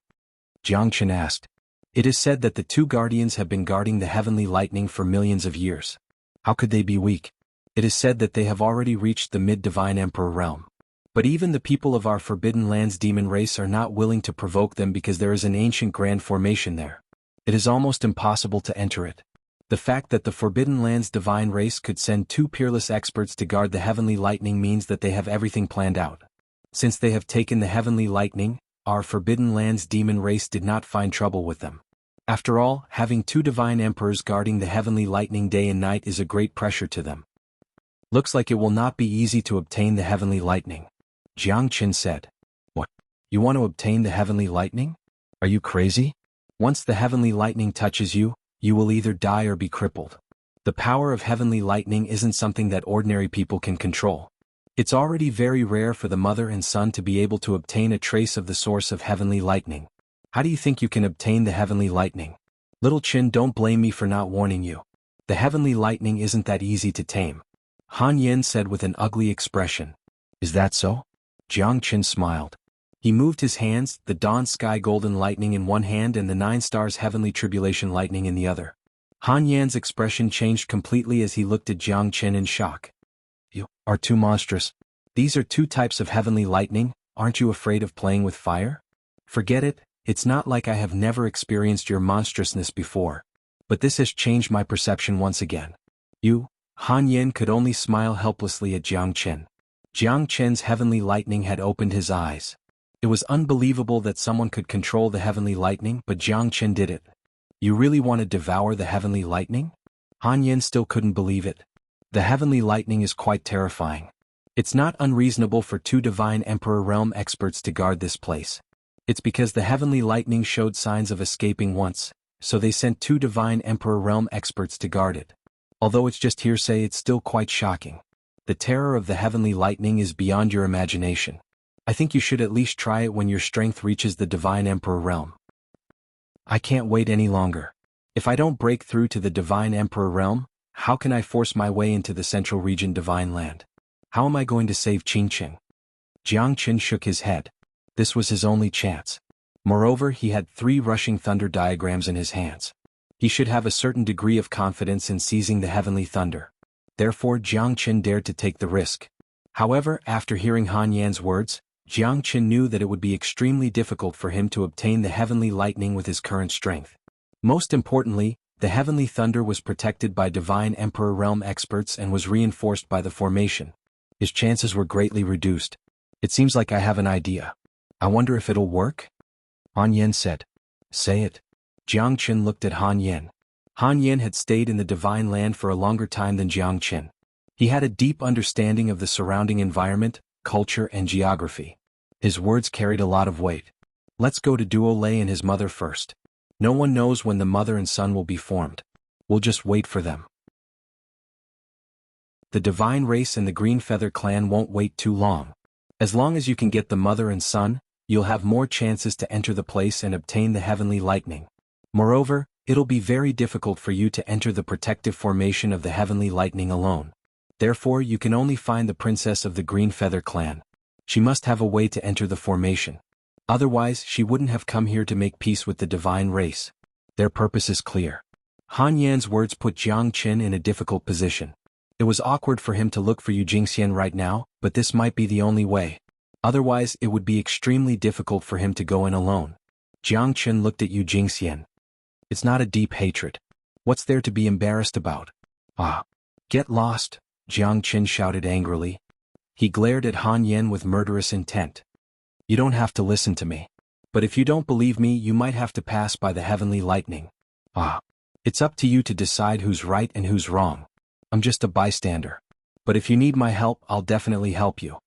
Jiang Chen asked. It is said that the two guardians have been guarding the heavenly lightning for millions of years. How could they be weak? It is said that they have already reached the mid-divine emperor realm. But even the people of our Forbidden Land's demon race are not willing to provoke them because there is an ancient grand formation there. It is almost impossible to enter it. The fact that the Forbidden Land's divine race could send two peerless experts to guard the heavenly lightning means that they have everything planned out. Since they have taken the heavenly lightning, our Forbidden Land's demon race did not find trouble with them. After all, having two divine emperors guarding the heavenly lightning day and night is a great pressure to them. Looks like it will not be easy to obtain the heavenly lightning. Jiang Chen said. What? You want to obtain the heavenly lightning? Are you crazy? Once the heavenly lightning touches you, you will either die or be crippled. The power of heavenly lightning isn't something that ordinary people can control. It's already very rare for the mother and son to be able to obtain a trace of the source of heavenly lightning. How do you think you can obtain the heavenly lightning? Little Qin, don't blame me for not warning you. The heavenly lightning isn't that easy to tame. Han Yin said with an ugly expression. Is that so? Jiang Qin smiled. He moved his hands, the dawn sky golden lightning in one hand and the 9 stars heavenly tribulation lightning in the other. Han Yan's expression changed completely as he looked at Jiang Qin in shock. You are too monstrous. These are 2 types of heavenly lightning, aren't you afraid of playing with fire? Forget it, it's not like I have never experienced your monstrousness before. But this has changed my perception once again. You, Han Yin could only smile helplessly at Jiang Qin. Jiang Qin's heavenly lightning had opened his eyes. It was unbelievable that someone could control the heavenly lightning, but Jiang Qin did it. You really want to devour the heavenly lightning? Han Yin still couldn't believe it. The heavenly lightning is quite terrifying. It's not unreasonable for 2 divine emperor realm experts to guard this place. It's because the heavenly lightning showed signs of escaping once, so they sent 2 divine emperor realm experts to guard it. Although it's just hearsay, it's still quite shocking. The terror of the heavenly lightning is beyond your imagination. I think you should at least try it when your strength reaches the divine emperor realm. I can't wait any longer. If I don't break through to the divine emperor realm, how can I force my way into the central region divine land? How am I going to save Qingqing? Jiang Qin shook his head. This was his only chance. Moreover, he had 3 rushing thunder diagrams in his hands. He should have a certain degree of confidence in seizing the heavenly thunder. Therefore Jiang Qin dared to take the risk. However, after hearing Han Yan's words, Jiang Qin knew that it would be extremely difficult for him to obtain the heavenly lightning with his current strength. Most importantly, the heavenly thunder was protected by divine emperor realm experts and was reinforced by the formation. His chances were greatly reduced. It seems like I have an idea. I wonder if it'll work? Han Yin said. Say it. Jiang Qin looked at Han Yin. Han Yin had stayed in the divine land for a longer time than Jiang Qin. He had a deep understanding of the surrounding environment, culture and geography. His words carried a lot of weight. Let's go to Duo Lei and his mother first. No one knows when the mother and son will be formed. We'll just wait for them. The divine race and the green feather clan won't wait too long. As long as you can get the mother and son, you'll have more chances to enter the place and obtain the heavenly lightning. Moreover, it'll be very difficult for you to enter the protective formation of the heavenly lightning alone. Therefore, you can only find the princess of the green feather clan. She must have a way to enter the formation. Otherwise, she wouldn't have come here to make peace with the divine race. Their purpose is clear. Han Yan's words put Jiang Qin in a difficult position. It was awkward for him to look for Yu Jingxian right now, but this might be the only way. Otherwise, it would be extremely difficult for him to go in alone. Jiang Qin looked at Yu Jingxian. It's not a deep hatred. What's there to be embarrassed about? Ah. Get lost, Jiang Qin shouted angrily. He glared at Han Yin with murderous intent. You don't have to listen to me. But if you don't believe me, you might have to pass by the heavenly lightning. Ah. It's up to you to decide who's right and who's wrong. I'm just a bystander. But if you need my help, I'll definitely help you.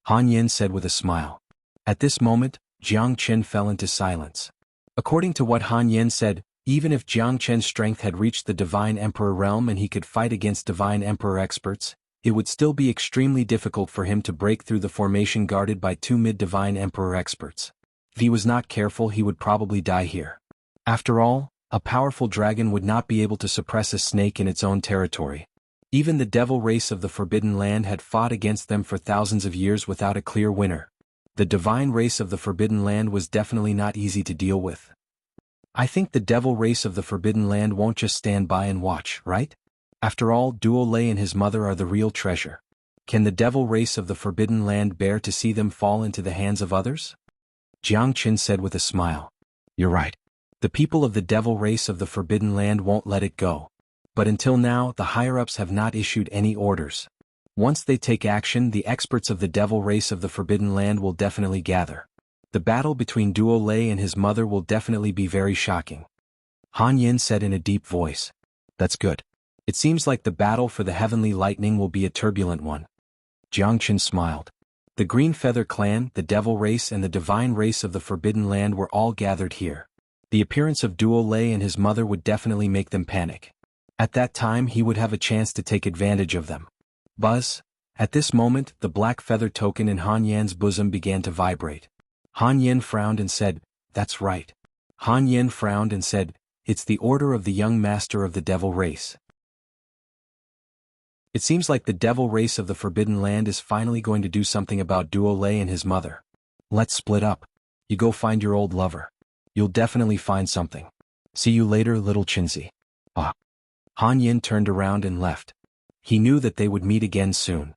Han Yin said with a smile. At this moment, Jiang Qin fell into silence. According to what Han Yin said, even if Jiang Qin's strength had reached the Divine Emperor realm and he could fight against Divine Emperor experts, it would still be extremely difficult for him to break through the formation guarded by 2 mid-Divine Emperor experts. If he was not careful, he would probably die here. After all, a powerful dragon would not be able to suppress a snake in its own territory. Even the devil race of the Forbidden Land had fought against them for thousands of years without a clear winner. The divine race of the Forbidden Land was definitely not easy to deal with. I think the devil race of the Forbidden Land won't just stand by and watch, right? After all, Duo Lei and his mother are the real treasure. Can the devil race of the Forbidden Land bear to see them fall into the hands of others? Jiang Qin said with a smile. You're right. The people of the devil race of the Forbidden Land won't let it go. But until now, the higher-ups have not issued any orders. Once they take action, the experts of the devil race of the Forbidden Land will definitely gather. The battle between Duo Lei and his mother will definitely be very shocking. Han Yin said in a deep voice. That's good. It seems like the battle for the heavenly lightning will be a turbulent one. Jiang Qin smiled. The Green Feather Clan, the devil race and the divine race of the Forbidden Land were all gathered here. The appearance of Duo Lei and his mother would definitely make them panic. At that time he would have a chance to take advantage of them. Buzz. At this moment, the black feather token in Han Yan's bosom began to vibrate. Han Yan frowned and said, "That's right." Han Yan frowned and said, "It's the order of the young master of the devil race." It seems like the devil race of the Forbidden Land is finally going to do something about Duo Lei and his mother. Let's split up. You go find your old lover. You'll definitely find something. See you later, little Chinzi. Ah. Han Yin turned around and left. He knew that they would meet again soon.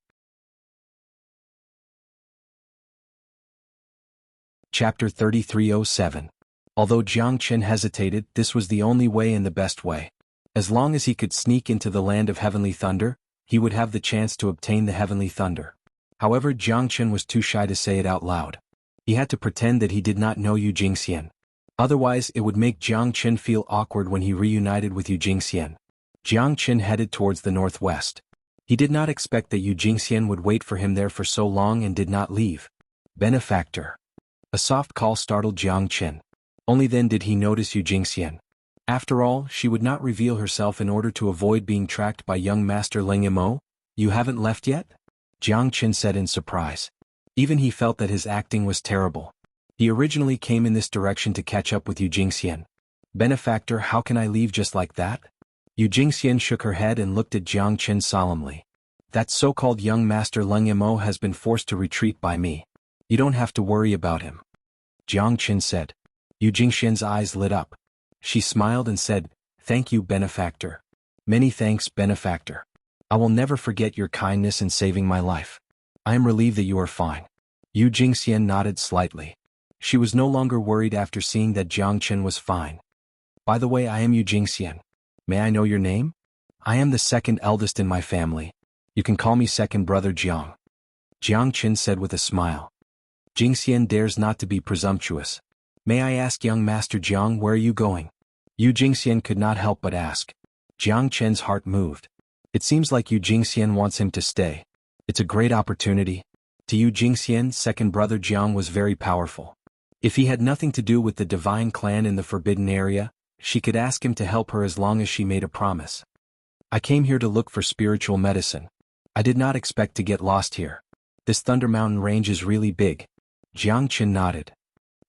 Chapter 3307. Although Jiang Qin hesitated, this was the only way and the best way. As long as he could sneak into the land of heavenly thunder, he would have the chance to obtain the heavenly thunder. However, Jiang Qin was too shy to say it out loud. He had to pretend that he did not know Yu Jingxian. Otherwise, it would make Jiang Qin feel awkward when he reunited with Yu Jingxian. Jiang Qin headed towards the northwest. He did not expect that Yu Jingxian would wait for him there for so long and did not leave. Benefactor. A soft call startled Jiang Qin. Only then did he notice Yu Jingxian. After all, she would not reveal herself in order to avoid being tracked by young Master Ling Mo. "You haven't left yet?" Jiang Qin said in surprise. Even he felt that his acting was terrible. He originally came in this direction to catch up with Yu Jingxian. "Benefactor, how can I leave just like that?" Yu Jingxian shook her head and looked at Jiang Qin solemnly. "That so-called young Master Ling Mo has been forced to retreat by me. You don't have to worry about him." Jiang Qin said. Yu Jingxian's eyes lit up. She smiled and said, "Thank you, Benefactor. Many thanks, Benefactor. I will never forget your kindness in saving my life. I am relieved that you are fine." Yu Jingxian nodded slightly. She was no longer worried after seeing that Jiang Qin was fine. "By the way, I am Yu Jingxian. May I know your name?" "I am the second eldest in my family. You can call me second brother Jiang." Jiang Qin said with a smile. Jingxian dares not to be presumptuous. "May I ask, young Master Jiang, where are you going?" Yu Jingxian could not help but ask. Jiang Qin's heart moved. It seems like Yu Jingxian wants him to stay. It's a great opportunity. To Yu Jingxian, second brother Jiang was very powerful. If he had nothing to do with the divine clan in the forbidden area, she could ask him to help her as long as she made a promise. "I came here to look for spiritual medicine. I did not expect to get lost here. This Thunder Mountain range is really big." Jiang Qin nodded.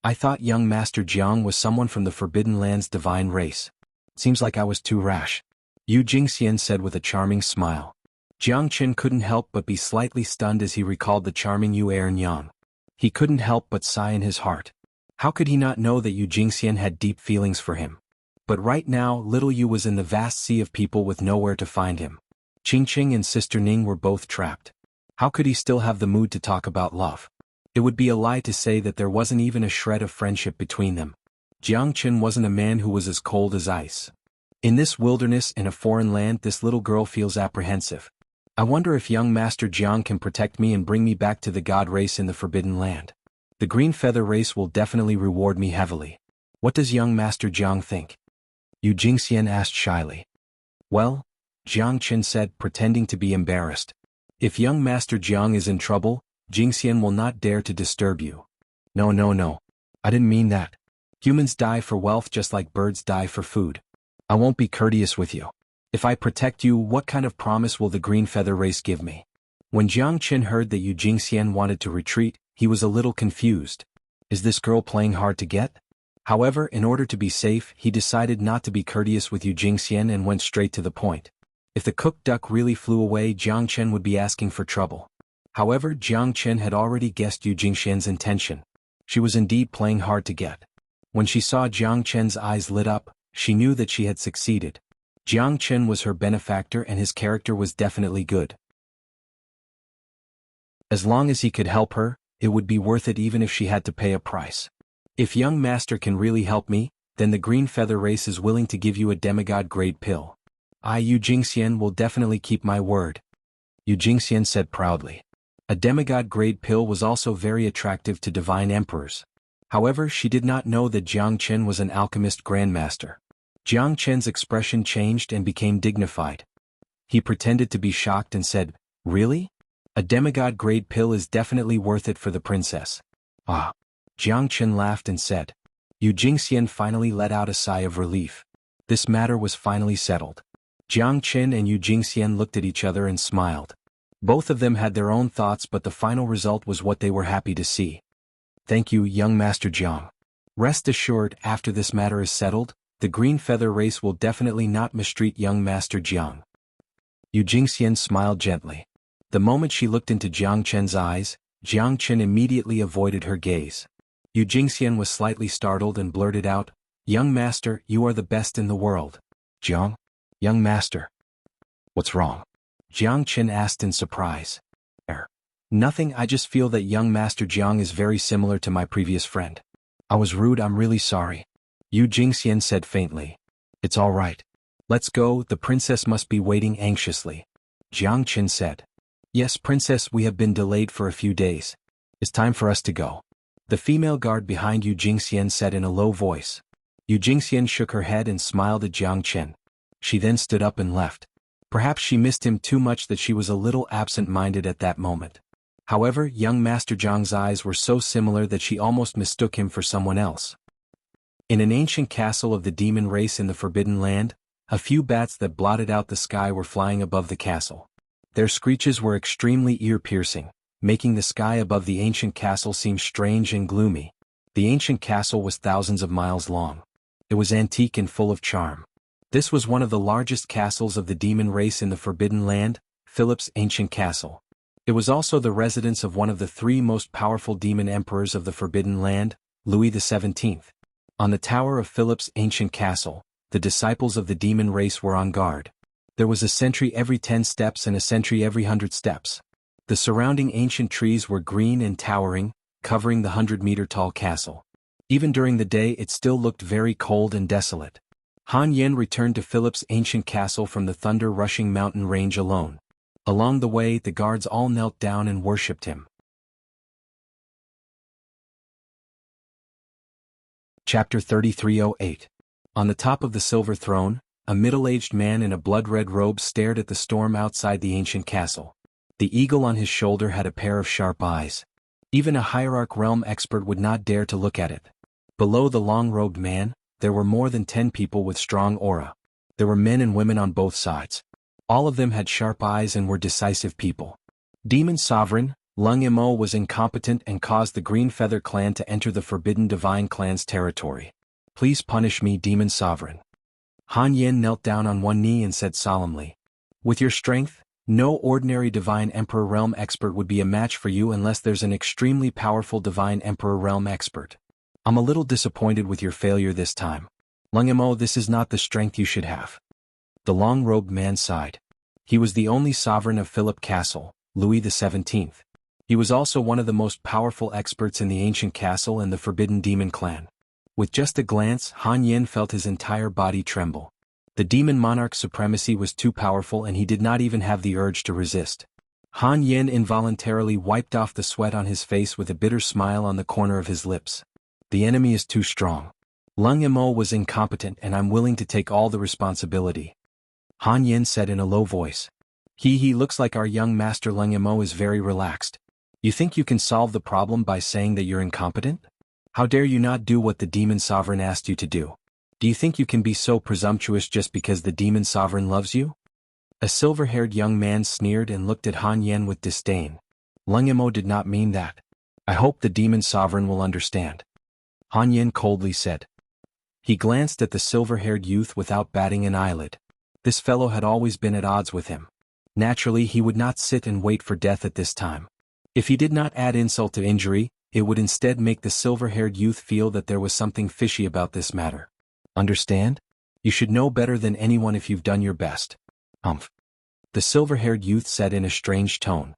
"I thought young Master Jiang was someone from the Forbidden Land's divine race. Seems like I was too rash." Yu Jingxian said with a charming smile. Jiang Qin couldn't help but be slightly stunned as he recalled the charming Yu Ernyang. He couldn't help but sigh in his heart. How could he not know that Yu Jingxian had deep feelings for him? But right now, little Yu was in the vast sea of people with nowhere to find him. Qingqing and Sister Ning were both trapped. How could he still have the mood to talk about love? It would be a lie to say that there wasn't even a shred of friendship between them. Jiang Qin wasn't a man who was as cold as ice. In this wilderness in a foreign land, this little girl feels apprehensive. "I wonder if young Master Jiang can protect me and bring me back to the god race in the Forbidden Land. The green feather race will definitely reward me heavily. What does young Master Jiang think?" Yu Jingxian asked shyly. "Well," Jiang Qin said, pretending to be embarrassed. "If young Master Jiang is in trouble, Jingxian will not dare to disturb you." No. I didn't mean that. Humans die for wealth just like birds die for food. I won't be courteous with you. If I protect you, what kind of promise will the green feather race give me?" When Jiang Qin heard that Yu Jingxian wanted to retreat, he was a little confused. Is this girl playing hard to get? However, in order to be safe, he decided not to be courteous with Yu Jingxian and went straight to the point. If the cooked duck really flew away, Jiang Qin would be asking for trouble. However, Jiang Qin had already guessed Yu Jingxian's intention. She was indeed playing hard to get. When she saw Jiang Qin's eyes lit up, she knew that she had succeeded. Jiang Qin was her benefactor and his character was definitely good. As long as he could help her, it would be worth it even if she had to pay a price. "If young master can really help me, then the green feather race is willing to give you a demigod-grade pill. I, Yu Jingxian, will definitely keep my word," Yu Jingxian said proudly. A demigod-grade pill was also very attractive to divine emperors. However, she did not know that Jiang Qin was an alchemist grandmaster. Jiang Qin's expression changed and became dignified. He pretended to be shocked and said, "Really? A demigod-grade pill is definitely worth it for the princess." "Ah." Jiang Qin laughed and said. Yu Jingxian finally let out a sigh of relief. This matter was finally settled. Jiang Qin and Yu Jingxian looked at each other and smiled. Both of them had their own thoughts, but the final result was what they were happy to see. Thank you, young Master Jiang. Rest assured, after this matter is settled, the Green Feather race will definitely not mistreat young Master Jiang. Yu Jingxian smiled gently. The moment she looked into Jiang Chen's eyes, Jiang Chen immediately avoided her gaze. Yu Jingxian was slightly startled and blurted out, "Young Master, you are the best in the world." "Jiang? Young Master? What's wrong?" Jiang Chen asked in surprise. Nothing, I just feel that young Master Jiang is very similar to my previous friend. I was rude, I'm really sorry. Yu Jingxian said faintly. It's all right. Let's go, the princess must be waiting anxiously. Jiang Chen said. Yes, princess, we have been delayed for a few days. It's time for us to go. The female guard behind Yu Jingxian said in a low voice. Yu Jingxian shook her head and smiled at Jiang Chen. She then stood up and left. Perhaps she missed him too much that she was a little absent-minded at that moment. However, young Master Jiang's eyes were so similar that she almost mistook him for someone else. In an ancient castle of the demon race in the Forbidden Land, a few bats that blotted out the sky were flying above the castle. Their screeches were extremely ear-piercing, making the sky above the ancient castle seem strange and gloomy. The ancient castle was thousands of miles long. It was antique and full of charm. This was one of the largest castles of the demon race in the Forbidden Land, Philip's ancient castle. It was also the residence of one of the three most powerful demon emperors of the Forbidden Land, Louis XVII. On the tower of Philip's ancient castle, the disciples of the demon race were on guard. There was a sentry every 10 steps and a sentry every 100 steps. The surrounding ancient trees were green and towering, covering the 100-meter-tall castle. Even during the day it still looked very cold and desolate. Han Yen returned to Philip's ancient castle from the thunder-rushing mountain range alone. Along the way, the guards all knelt down and worshipped him. Chapter 3308. On the top of the silver throne, a middle-aged man in a blood-red robe stared at the storm outside the ancient castle. The eagle on his shoulder had a pair of sharp eyes. Even a hierarch realm expert would not dare to look at it. Below the long-robed man, there were more than 10 people with strong aura. There were men and women on both sides. All of them had sharp eyes and were decisive people. Demon Sovereign, Lung Imo was incompetent and caused the Green Feather clan to enter the Forbidden Divine clan's territory. Please punish me, Demon Sovereign. Han Yen knelt down on one knee and said solemnly. With your strength, no ordinary Divine Emperor Realm expert would be a match for you unless there's an extremely powerful Divine Emperor Realm expert. I'm a little disappointed with your failure this time. Lung Imo, this is not the strength you should have. The long-robed man sighed. He was the only sovereign of Philip Castle, Louis XVII. He was also one of the most powerful experts in the ancient castle and the Forbidden Demon clan. With just a glance, Han Yen felt his entire body tremble. The demon monarch's supremacy was too powerful and he did not even have the urge to resist. Han Yen involuntarily wiped off the sweat on his face with a bitter smile on the corner of his lips. The enemy is too strong. Lung Imo was incompetent and I'm willing to take all the responsibility. Han Yen said in a low voice. He looks like our young master Lung Imo is very relaxed. You think you can solve the problem by saying that you're incompetent? How dare you not do what the Demon Sovereign asked you to do? Do you think you can be so presumptuous just because the Demon Sovereign loves you? A silver-haired young man sneered and looked at Han Yen with disdain. Lung Imo did not mean that. I hope the Demon Sovereign will understand. Han Yen coldly said. He glanced at the silver-haired youth without batting an eyelid. This fellow had always been at odds with him. Naturally, he would not sit and wait for death at this time. If he did not add insult to injury, it would instead make the silver-haired youth feel that there was something fishy about this matter. Understand? You should know better than anyone if you've done your best. The silver-haired youth said in a strange tone.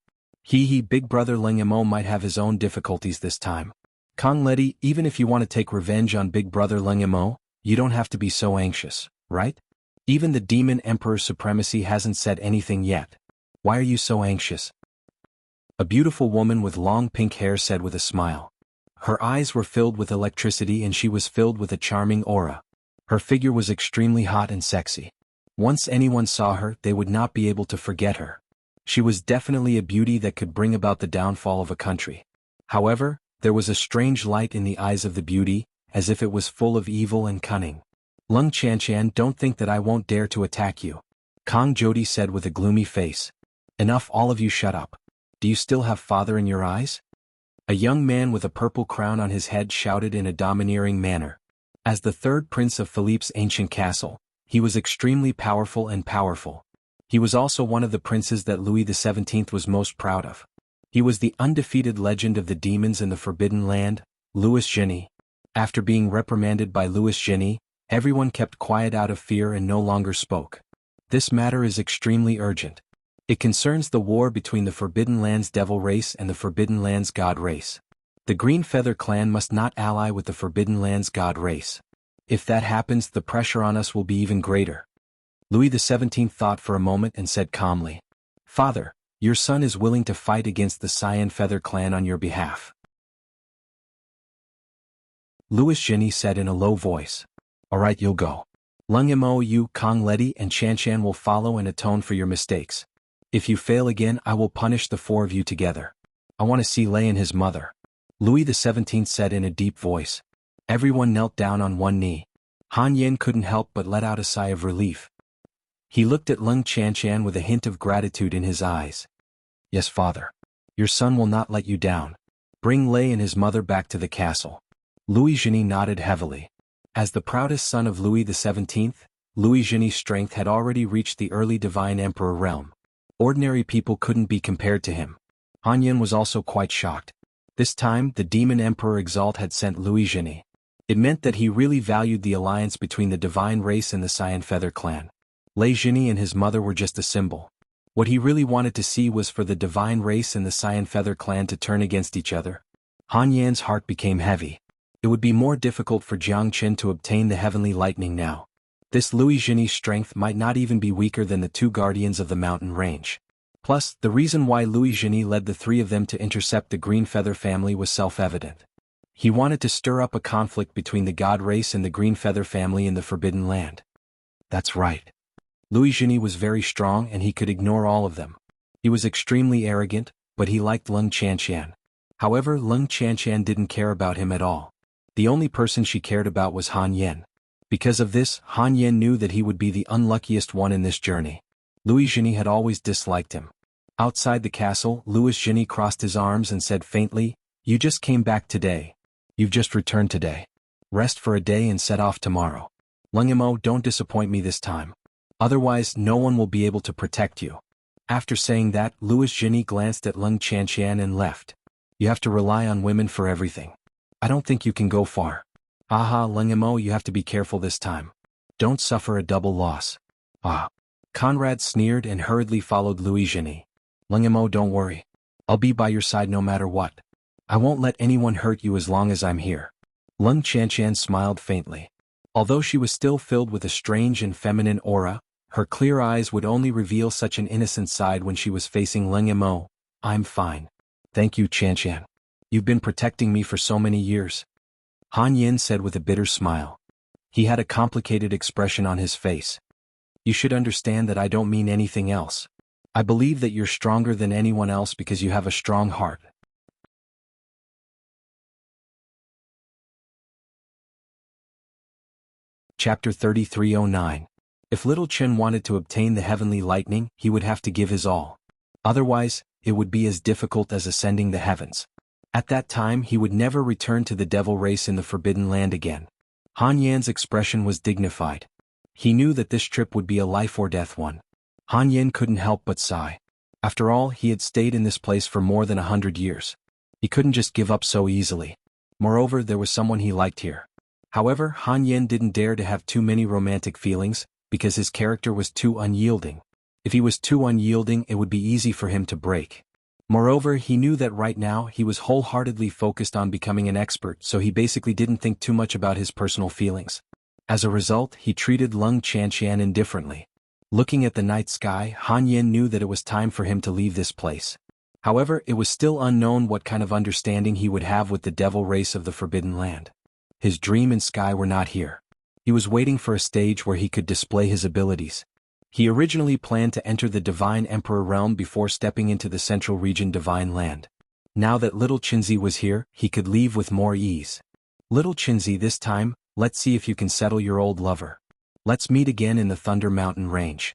Big brother Lung Imo might have his own difficulties this time. Kong Ledi, even if you want to take revenge on big brother Lung Imo, you don't have to be so anxious, right? Even the Demon Emperor's supremacy hasn't said anything yet. Why are you so anxious? A beautiful woman with long pink hair said with a smile. Her eyes were filled with electricity and she was filled with a charming aura. Her figure was extremely hot and sexy. Once anyone saw her, they would not be able to forget her. She was definitely a beauty that could bring about the downfall of a country. However, there was a strange light in the eyes of the beauty, as if it was full of evil and cunning. Lung Qianqian, don't think that I won't dare to attack you. Kong Jody said with a gloomy face. Enough, all of you, shut up. Do you still have father in your eyes? A young man with a purple crown on his head shouted in a domineering manner. As the third prince of Philippe's ancient castle, he was extremely powerful and powerful. He was also one of the princes that Louis XVII was most proud of. He was the undefeated legend of the demons in the Forbidden Land, wuxialover. After being reprimanded by wuxialover, everyone kept quiet out of fear and no longer spoke. This matter is extremely urgent. It concerns the war between the Forbidden Land's devil race and the Forbidden Land's god race. The Green Feather clan must not ally with the Forbidden Land's god race. If that happens, the pressure on us will be even greater. Louis XVII thought for a moment and said calmly, "Father, your son is willing to fight against the Cyan Feather clan on your behalf." wuxialover said in a low voice. "All right, you'll go. Lung Mo, Kong Ledi and Xianxia will follow and atone for your mistakes. If you fail again, I will punish the four of you together. I want to see Lei and his mother." Louis XVII said in a deep voice. Everyone knelt down on one knee. Han Yin couldn't help but let out a sigh of relief. He looked at Lung Xianxia with a hint of gratitude in his eyes. "Yes, father. Your son will not let you down. Bring Lei and his mother back to the castle." wuxialover nodded heavily. As the proudest son of Louis XVII, wuxialover's strength had already reached the early divine emperor realm. Ordinary people couldn't be compared to him. Han Yin was also quite shocked. This time, the demon emperor Exalt had sent wuxialover. It meant that he really valued the alliance between the divine race and the Cyan Feather clan. Legendarywarriors and his mother were just a symbol. What he really wanted to see was for the divine race and the Cyan Feather clan to turn against each other. Han Yan's heart became heavy. It would be more difficult for Jianghu to obtain the heavenly lightning now. This wuxialover's strength might not even be weaker than the two guardians of the mountain range. Plus, the reason why wuxialover led the three of them to intercept the Green Feather family was self-evident. He wanted to stir up a conflict between the God race and the Green Feather family in the Forbidden Land. That's right. wuxialover was very strong and he could ignore all of them. He was extremely arrogant, but he liked Lung Xianxia. However, Lung Xianxia didn't care about him at all. The only person she cared about was Han Yin. Because of this, Han Yin knew that he would be the unluckiest one in this journey. wuxialover had always disliked him. Outside the castle, wuxialover crossed his arms and said faintly, "You just came back today. You've just returned today. Rest for a day and set off tomorrow. Lung Mo, don't disappoint me this time. Otherwise, no one will be able to protect you." After saying that, wuxialover glanced at Lung Xianxia and left. "You have to rely on women for everything. I don't think you can go far. Aha, Lung Mo, you have to be careful this time. Don't suffer a double loss." "Ah." Conrad sneered and hurriedly followed wuxialover. "Lung Mo, don't worry. I'll be by your side no matter what. I won't let anyone hurt you as long as I'm here." Lung Xianxia smiled faintly. Although she was still filled with a strange and feminine aura, her clear eyes would only reveal such an innocent side when she was facing Lung Mo. "I'm fine. Thank you, Xianxia. You've been protecting me for so many years." Han Yin said with a bitter smile. He had a complicated expression on his face. "You should understand that I don't mean anything else. I believe that you're stronger than anyone else because you have a strong heart." Chapter 3309. If Little Chen wanted to obtain the heavenly lightning, he would have to give his all. Otherwise, it would be as difficult as ascending the heavens. At that time, he would never return to the devil race in the Forbidden Land again. Han Yan's expression was dignified. He knew that this trip would be a life-or-death one. Han Yan couldn't help but sigh. After all, he had stayed in this place for more than 100 years. He couldn't just give up so easily. Moreover, there was someone he liked here. However, Han Yan didn't dare to have too many romantic feelings, because his character was too unyielding. If he was too unyielding, it would be easy for him to break. Moreover, he knew that right now he was wholeheartedly focused on becoming an expert, so he basically didn't think too much about his personal feelings. As a result, he treated Lung Xianxia indifferently. Looking at the night sky, Han Yin knew that it was time for him to leave this place. However, it was still unknown what kind of understanding he would have with the devil race of the Forbidden Land. His dream and sky were not here. He was waiting for a stage where he could display his abilities. He originally planned to enter the Divine Emperor realm before stepping into the Central Region Divine Land. Now that Little Chinzi was here, he could leave with more ease. "Little Chinzi, this time, let's see if you can settle your old lover. Let's meet again in the Thunder Mountain Range."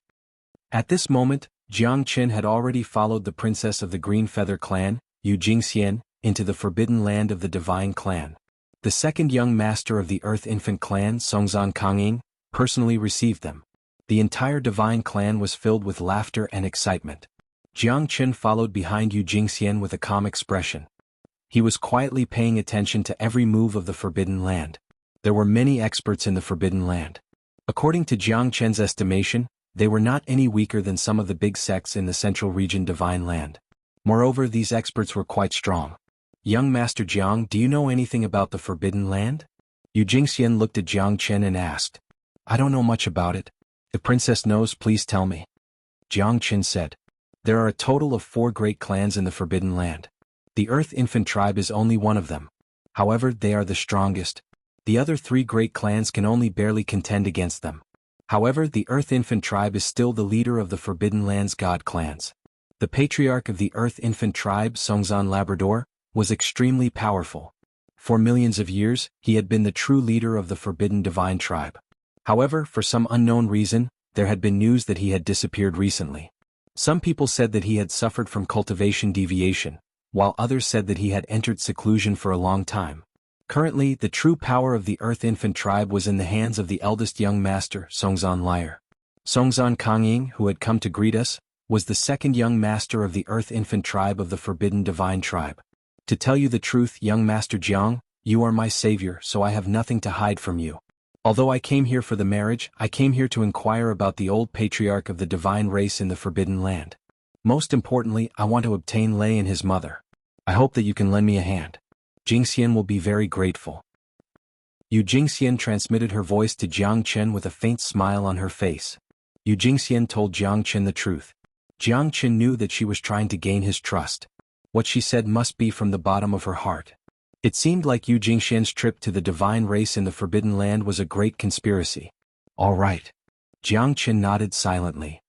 At this moment, Jiang Qin had already followed the princess of the Green Feather clan, Yu Jingxian, into the forbidden land of the Divine clan. The second young master of the Earth Infant clan, Songzan Kangying, personally received them. The entire Divine clan was filled with laughter and excitement. Jiang Qin followed behind Yu Jingxian with a calm expression. He was quietly paying attention to every move of the Forbidden Land. There were many experts in the Forbidden Land. According to Jiang Qin's estimation, they were not any weaker than some of the big sects in the Central Region Divine Land. Moreover, these experts were quite strong. Young Master Jiang, do you know anything about the Forbidden Land? Yu Jingxian looked at Jiang Qin and asked. I don't know much about it. If Princess knows, please tell me. Jiang Qin said. There are a total of 4 great clans in the Forbidden Land. The Earth Infant tribe is only one of them. However, they are the strongest. The other 3 great clans can only barely contend against them. However, the Earth Infant tribe is still the leader of the Forbidden Land's god clans. The patriarch of the Earth Infant tribe, Songzan Labrador, was extremely powerful. For millions of years, he had been the true leader of the Forbidden Divine tribe. However, for some unknown reason, there had been news that he had disappeared recently. Some people said that he had suffered from cultivation deviation, while others said that he had entered seclusion for a long time. Currently, the true power of the Earth Infant tribe was in the hands of the eldest young master, Songzan Lyre. Songzan Kangying, who had come to greet us, was the second young master of the Earth Infant tribe of the Forbidden Divine tribe. To tell you the truth, young Master Jiang, you are my savior, so I have nothing to hide from you. Although I came here for the marriage, I came here to inquire about the old patriarch of the divine race in the Forbidden Land. Most importantly, I want to obtain Lei and his mother. I hope that you can lend me a hand. Jingxian will be very grateful. Yu Jingxian transmitted her voice to Jiang Qin with a faint smile on her face. Yu Jingxian told Jiang Qin the truth. Jiang Qin knew that she was trying to gain his trust. What she said must be from the bottom of her heart. It seemed like Yu Jingxian's trip to the divine race in the Forbidden Land was a great conspiracy. All right. Jiang Qin nodded silently.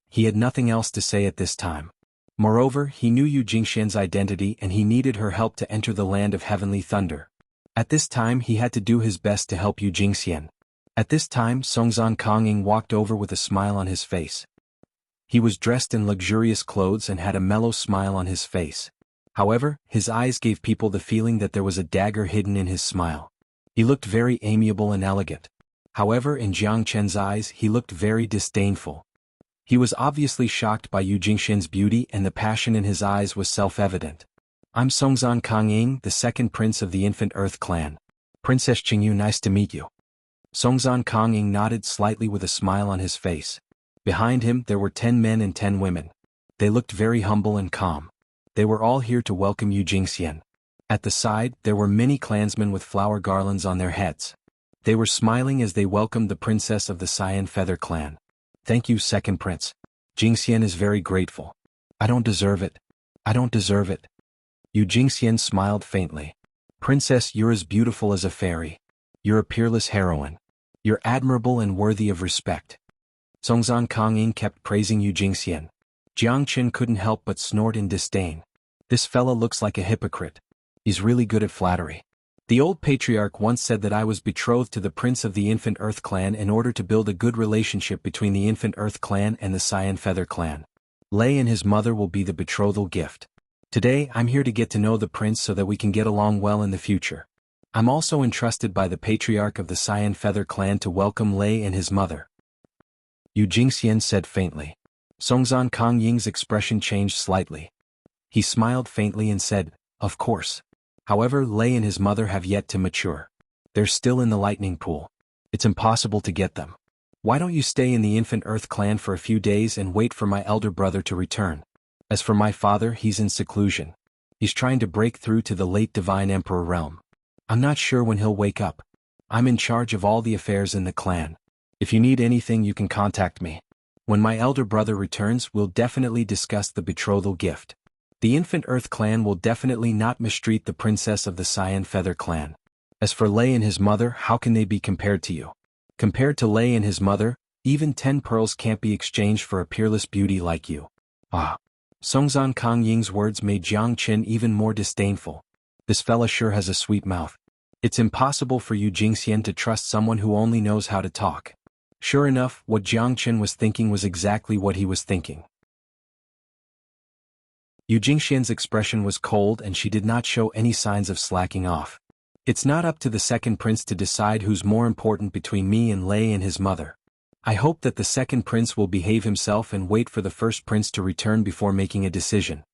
He had nothing else to say at this time. Moreover, he knew Yu Jingxian's identity and he needed her help to enter the land of heavenly thunder. At this time he had to do his best to help Yu Jingxian. At this time Songzan Kangying walked over with a smile on his face. He was dressed in luxurious clothes and had a mellow smile on his face. However, his eyes gave people the feeling that there was a dagger hidden in his smile. He looked very amiable and elegant. However, in Jiang Qin's eyes he looked very disdainful. He was obviously shocked by Yu Jingxian's beauty and the passion in his eyes was self-evident. I'm Songzan Kangying, the second prince of the Infant Earth clan. Princess Xianxia, nice to meet you. Songzan Kangying nodded slightly with a smile on his face. Behind him there were 10 men and 10 women. They looked very humble and calm. They were all here to welcome Yu Jingxian. At the side, there were many clansmen with flower garlands on their heads. They were smiling as they welcomed the princess of the Cyan Feather clan. Thank you, second prince. Jingxian is very grateful. I don't deserve it. I don't deserve it. Yu Jingxian smiled faintly. Princess, you're as beautiful as a fairy. You're a peerless heroine. You're admirable and worthy of respect. Songzan Kangying kept praising Yu Jingxian. Jiang Qin couldn't help but snort in disdain. This fella looks like a hypocrite. He's really good at flattery. The old patriarch once said that I was betrothed to the prince of the Infant Earth clan in order to build a good relationship between the Infant Earth clan and the Cyan Feather clan. Lei and his mother will be the betrothal gift. Today, I'm here to get to know the prince so that we can get along well in the future. I'm also entrusted by the patriarch of the Cyan Feather clan to welcome Lei and his mother. Yu Jingxian said faintly. Songzan Kangying's expression changed slightly. He smiled faintly and said, of course. However, Lei and his mother have yet to mature. They're still in the lightning pool. It's impossible to get them. Why don't you stay in the Infant Earth clan for a few days and wait for my elder brother to return? As for my father, he's in seclusion. He's trying to break through to the late Divine Emperor realm. I'm not sure when he'll wake up. I'm in charge of all the affairs in the clan. If you need anything, you can contact me. When my elder brother returns, we'll definitely discuss the betrothal gift. The Infant Earth clan will definitely not mistreat the princess of the Cyan Feather clan. As for Lei and his mother, how can they be compared to you? Compared to Lei and his mother, even 10 pearls can't be exchanged for a peerless beauty like you. Ah. Songzan Kangying's words made Jiang Qin even more disdainful. This fella sure has a sweet mouth. It's impossible for Yu Jingxian to trust someone who only knows how to talk. Sure enough, what Jiang Chen was thinking was exactly what he was thinking. Yu Jingxian's expression was cold and she did not show any signs of slacking off. It's not up to the second prince to decide who's more important between me and Lei and his mother. I hope that the second prince will behave himself and wait for the first prince to return before making a decision.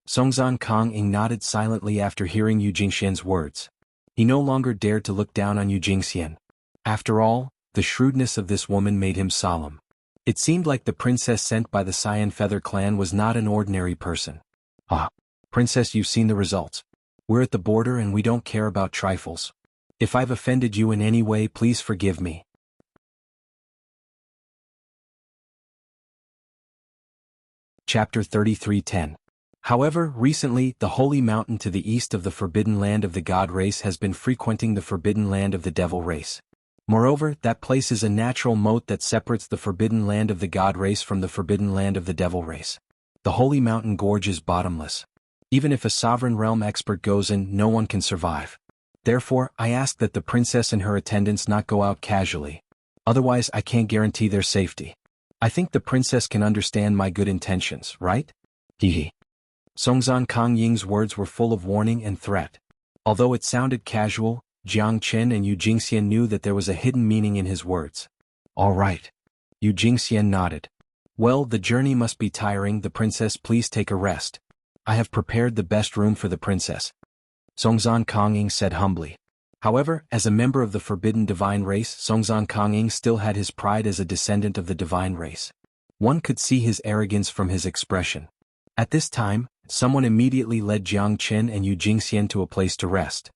Songzhan Kong-ing nodded silently after hearing Yu Jingxian's words. He no longer dared to look down on Yu Jingxian. After all, the shrewdness of this woman made him solemn. It seemed like the princess sent by the Cyan Feather clan was not an ordinary person. Ah, princess, you've seen the results. We're at the border and we don't care about trifles. If I've offended you in any way, please forgive me. Chapter 33:10. However, recently, the holy mountain to the east of the forbidden land of the god race has been frequenting the forbidden land of the devil race. Moreover, that place is a natural moat that separates the forbidden land of the god race from the forbidden land of the devil race. The holy mountain gorge is bottomless. Even if a sovereign realm expert goes in, no one can survive. Therefore, I ask that the princess and her attendants not go out casually. Otherwise, I can't guarantee their safety. I think the princess can understand my good intentions, right? Hehe. Songzhan Kong-ying's words were full of warning and threat. Although it sounded casual, Jiang Chen and Yu Jingxian knew that there was a hidden meaning in his words. All right. Yu Jingxian nodded. Well, the journey must be tiring. The princess, please take a rest. I have prepared the best room for the princess. Songzhan Kong-ying said humbly. However, as a member of the forbidden divine race, Songzhan Kong-ying still had his pride as a descendant of the divine race. One could see his arrogance from his expression. At this time, someone immediately led Jiang Chen and Yu Jingxian to a place to rest.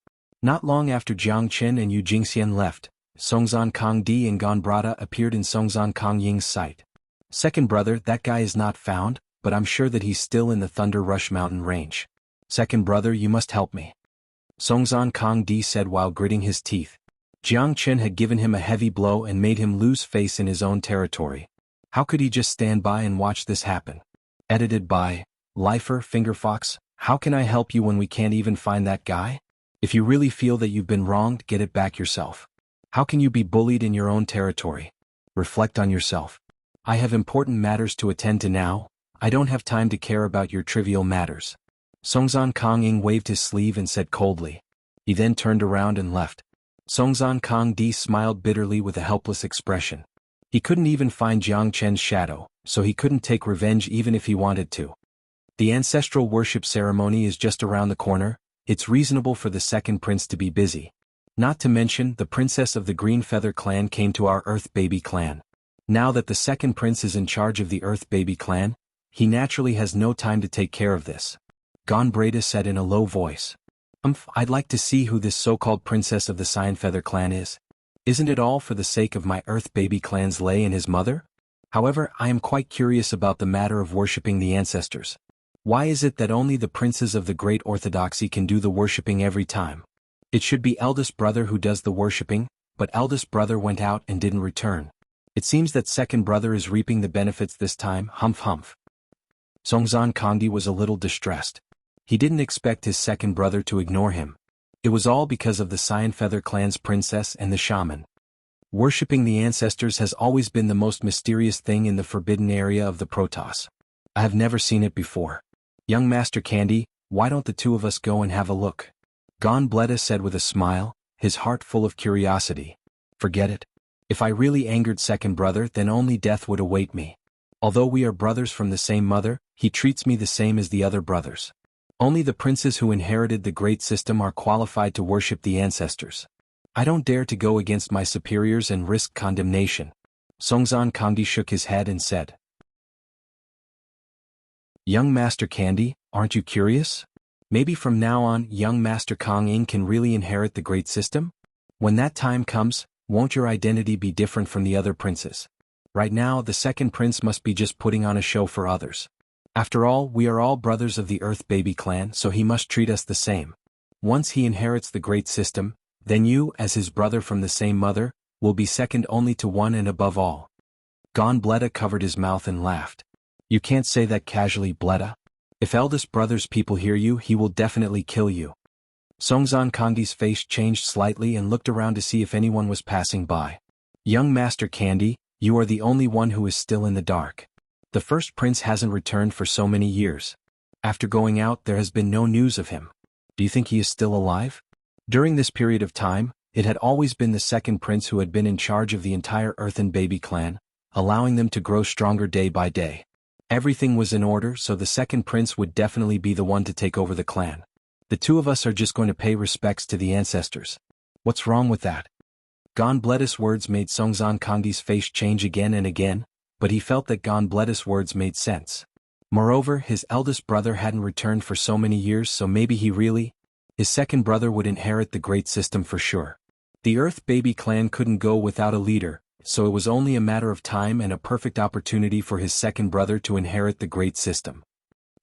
Not long after Jiang Chen and Yu Jingxian left, Songzhan Kong-di and Gonbrada appeared in Songzhan Kong-ying's sight. Second brother, that guy is not found, but I'm sure that he's still in the Thunder Rush mountain range. Second brother, you must help me. Songzhan Kong-di said while gritting his teeth. Jiang Chen had given him a heavy blow and made him lose face in his own territory. How could he just stand by and watch this happen? Edited by Lifer Fingerfox. How can I help you when we can't even find that guy? If you really feel that you've been wronged, get it back yourself. How can you be bullied in your own territory? Reflect on yourself. I have important matters to attend to now. I don't have time to care about your trivial matters. Songzhan Kong-ying waved his sleeve and said coldly. He then turned around and left. Songzhan Kong-di smiled bitterly with a helpless expression. He couldn't even find Jiang Chen's shadow, so he couldn't take revenge even if he wanted to. The ancestral worship ceremony is just around the corner. It's reasonable for the second prince to be busy. Not to mention, the princess of the Green Feather clan came to our Earth Baby clan. Now that the second prince is in charge of the Earth Baby clan, he naturally has no time to take care of this. Gonbrada said in a low voice. I'd like to see who this so-called princess of the Cyan Feather clan is. Isn't it all for the sake of my Earth Baby clan's Lei and his mother? However, I am quite curious about the matter of worshipping the ancestors. Why is it that only the princes of the Great Orthodoxy can do the worshipping every time? It should be eldest brother who does the worshipping, but eldest brother went out and didn't return. It seems that second brother is reaping the benefits this time. Humph humph. Songzhan Kong-di was a little distressed. He didn't expect his second brother to ignore him. It was all because of the Cyan Feather clan's princess and the shaman. Worshipping the ancestors has always been the most mysterious thing in the forbidden area of the Protoss. I have never seen it before. Young Master Candy, why don't the two of us go and have a look? Gonbleda said with a smile, his heart full of curiosity. Forget it. If I really angered second brother, then only death would await me. Although we are brothers from the same mother, he treats me the same as the other brothers. Only the princes who inherited the great system are qualified to worship the ancestors. I don't dare to go against my superiors and risk condemnation. Songzhan Kong-di shook his head and said. Young Master Candy, aren't you curious? Maybe from now on, young Master Kong-ying can really inherit the great system? When that time comes, won't your identity be different from the other princes? Right now, the second prince must be just putting on a show for others. After all, we are all brothers of the Earth Baby clan, so he must treat us the same. Once he inherits the great system, then you, as his brother from the same mother, will be second only to one and above all. Gonbleda covered his mouth and laughed. You can't say that casually, Bleda. If eldest brother's people hear you, he will definitely kill you. Songzhan Kong-di's face changed slightly and looked around to see if anyone was passing by. Young Master Candy, You are the only one who is still in the dark. The first prince hasn't returned for so many years. After going out, there has been no news of him. Do you think he is still alive? During this period of time, it had always been the second prince who had been in charge of the entire Earthen Baby clan, allowing them to grow stronger day by day. Everything was in order, so the second prince would definitely be the one to take over the clan. The two of us are just going to pay respects to the ancestors. What's wrong with that? Gonbledus' words made Songzan Kangdi's face change again and again, but he felt that Gonbledus' words made sense. Moreover, his eldest brother hadn't returned for so many years, so maybe his second brother would inherit the great system for sure. The Earth Baby clan couldn't go without a leader, so it was only a matter of time and a perfect opportunity for his second brother to inherit the great system.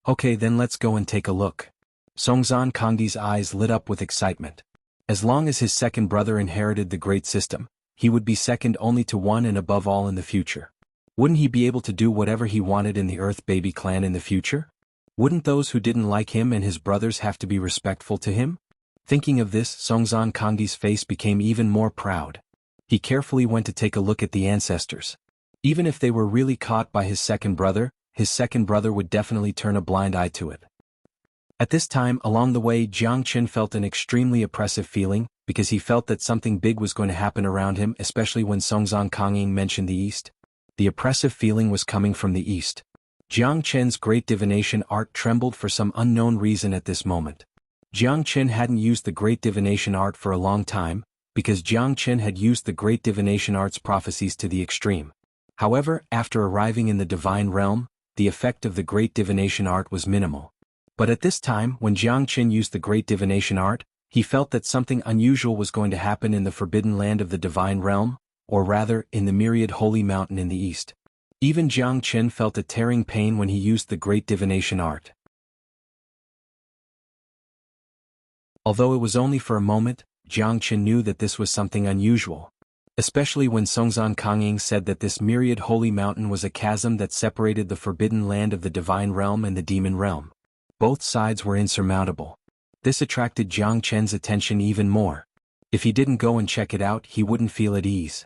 Okay, then let's go and take a look. Songzan Kangdi's eyes lit up with excitement. As long as his second brother inherited the great system, he would be second only to one and above all in the future. Wouldn't he be able to do whatever he wanted in the Earth Baby clan in the future? Wouldn't those who didn't like him and his brothers have to be respectful to him? Thinking of this, Songzan Kangdi's face became even more proud. He carefully went to take a look at the ancestors. Even if they were really caught by his second brother would definitely turn a blind eye to it. At this time, along the way, Jiang Qin felt an extremely oppressive feeling, because he felt that something big was going to happen around him, especially when Songzan Kanging mentioned the east. The oppressive feeling was coming from the east. Jiang Qin's great divination art trembled for some unknown reason at this moment. Jiang Qin hadn't used the great divination art for a long time, because Jiang Qin had used the great divination art's prophecies to the extreme. However, after arriving in the divine realm, the effect of the great divination art was minimal. But at this time, when Jiang Qin used the great divination art, he felt that something unusual was going to happen in the forbidden land of the divine realm, or rather, in the myriad holy mountain in the east. Even Jiang Qin felt a tearing pain when he used the great divination art. Although it was only for a moment, Jiang Qin knew that this was something unusual. Especially when Songzan Kanging said that this myriad holy mountain was a chasm that separated the forbidden land of the divine realm and the demon realm. Both sides were insurmountable. This attracted Jiang Qin's attention even more. If he didn't go and check it out, he wouldn't feel at ease.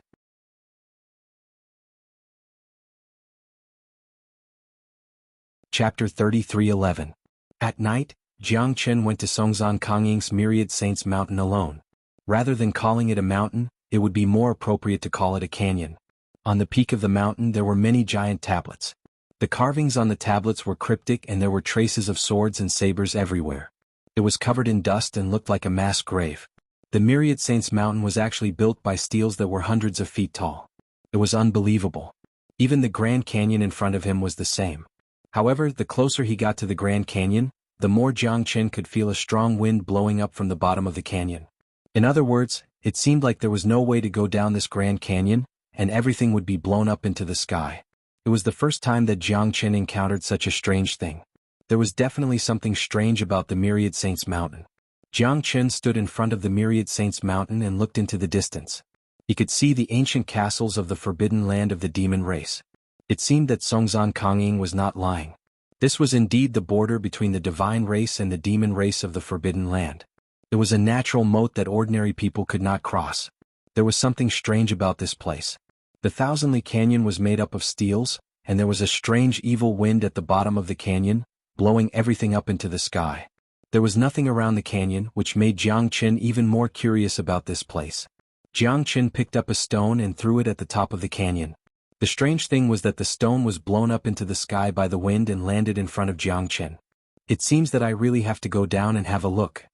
Chapter 33:11. At night, Jiang Qin went to Songzan Kanging's Myriad Saints Mountain alone. Rather than calling it a mountain, it would be more appropriate to call it a canyon. On the peak of the mountain there were many giant tablets. The carvings on the tablets were cryptic and there were traces of swords and sabers everywhere. It was covered in dust and looked like a mass grave. The Myriad Saints Mountain was actually built by steels that were hundreds of feet tall. It was unbelievable. Even the Grand Canyon in front of him was the same. However, the closer he got to the Grand Canyon, the more Jiang Qin could feel a strong wind blowing up from the bottom of the canyon. In other words, it seemed like there was no way to go down this Grand Canyon, and everything would be blown up into the sky. It was the first time that Jiang Qin encountered such a strange thing. There was definitely something strange about the Myriad Saints Mountain. Jiang Qin stood in front of the Myriad Saints Mountain and looked into the distance. He could see the ancient castles of the forbidden land of the demon race. It seemed that Songzan Kanging was not lying. This was indeed the border between the divine race and the demon race of the forbidden land. It was a natural moat that ordinary people could not cross. There was something strange about this place. The Thousandly Canyon was made up of steels, and there was a strange evil wind at the bottom of the canyon, blowing everything up into the sky. There was nothing around the canyon, which made Jiang Qin even more curious about this place. Jiang Qin picked up a stone and threw it at the top of the canyon. The strange thing was that the stone was blown up into the sky by the wind and landed in front of Jiang Qin. It seems that I really have to go down and have a look.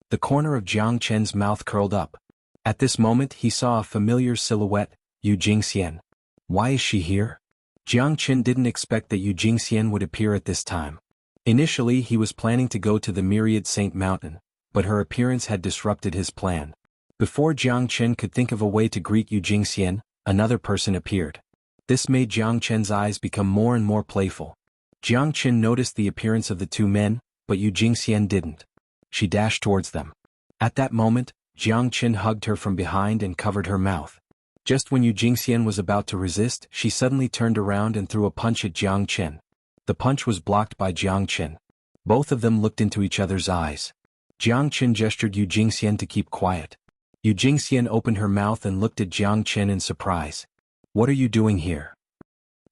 The corner of Jiang Qin's mouth curled up. At this moment he saw a familiar silhouette, Yu Jingxian. Why is she here? Jiang Qin didn't expect that Yu Jingxian would appear at this time. Initially he was planning to go to the Myriad Saint Mountain, but her appearance had disrupted his plan. Before Jiang Qin could think of a way to greet Yu Jingxian, another person appeared. This made Jiang Qin's eyes become more and more playful. Jiang Qin noticed the appearance of the two men, but Yu Jingxian didn't. She dashed towards them. At that moment, Jiang Qin hugged her from behind and covered her mouth. Just when Yu Jingxian was about to resist, she suddenly turned around and threw a punch at Jiang Qin. The punch was blocked by Jiang Qin. Both of them looked into each other's eyes. Jiang Qin gestured Yu Jingxian to keep quiet. Yu Jingxian opened her mouth and looked at Jiang Qin in surprise. What are you doing here?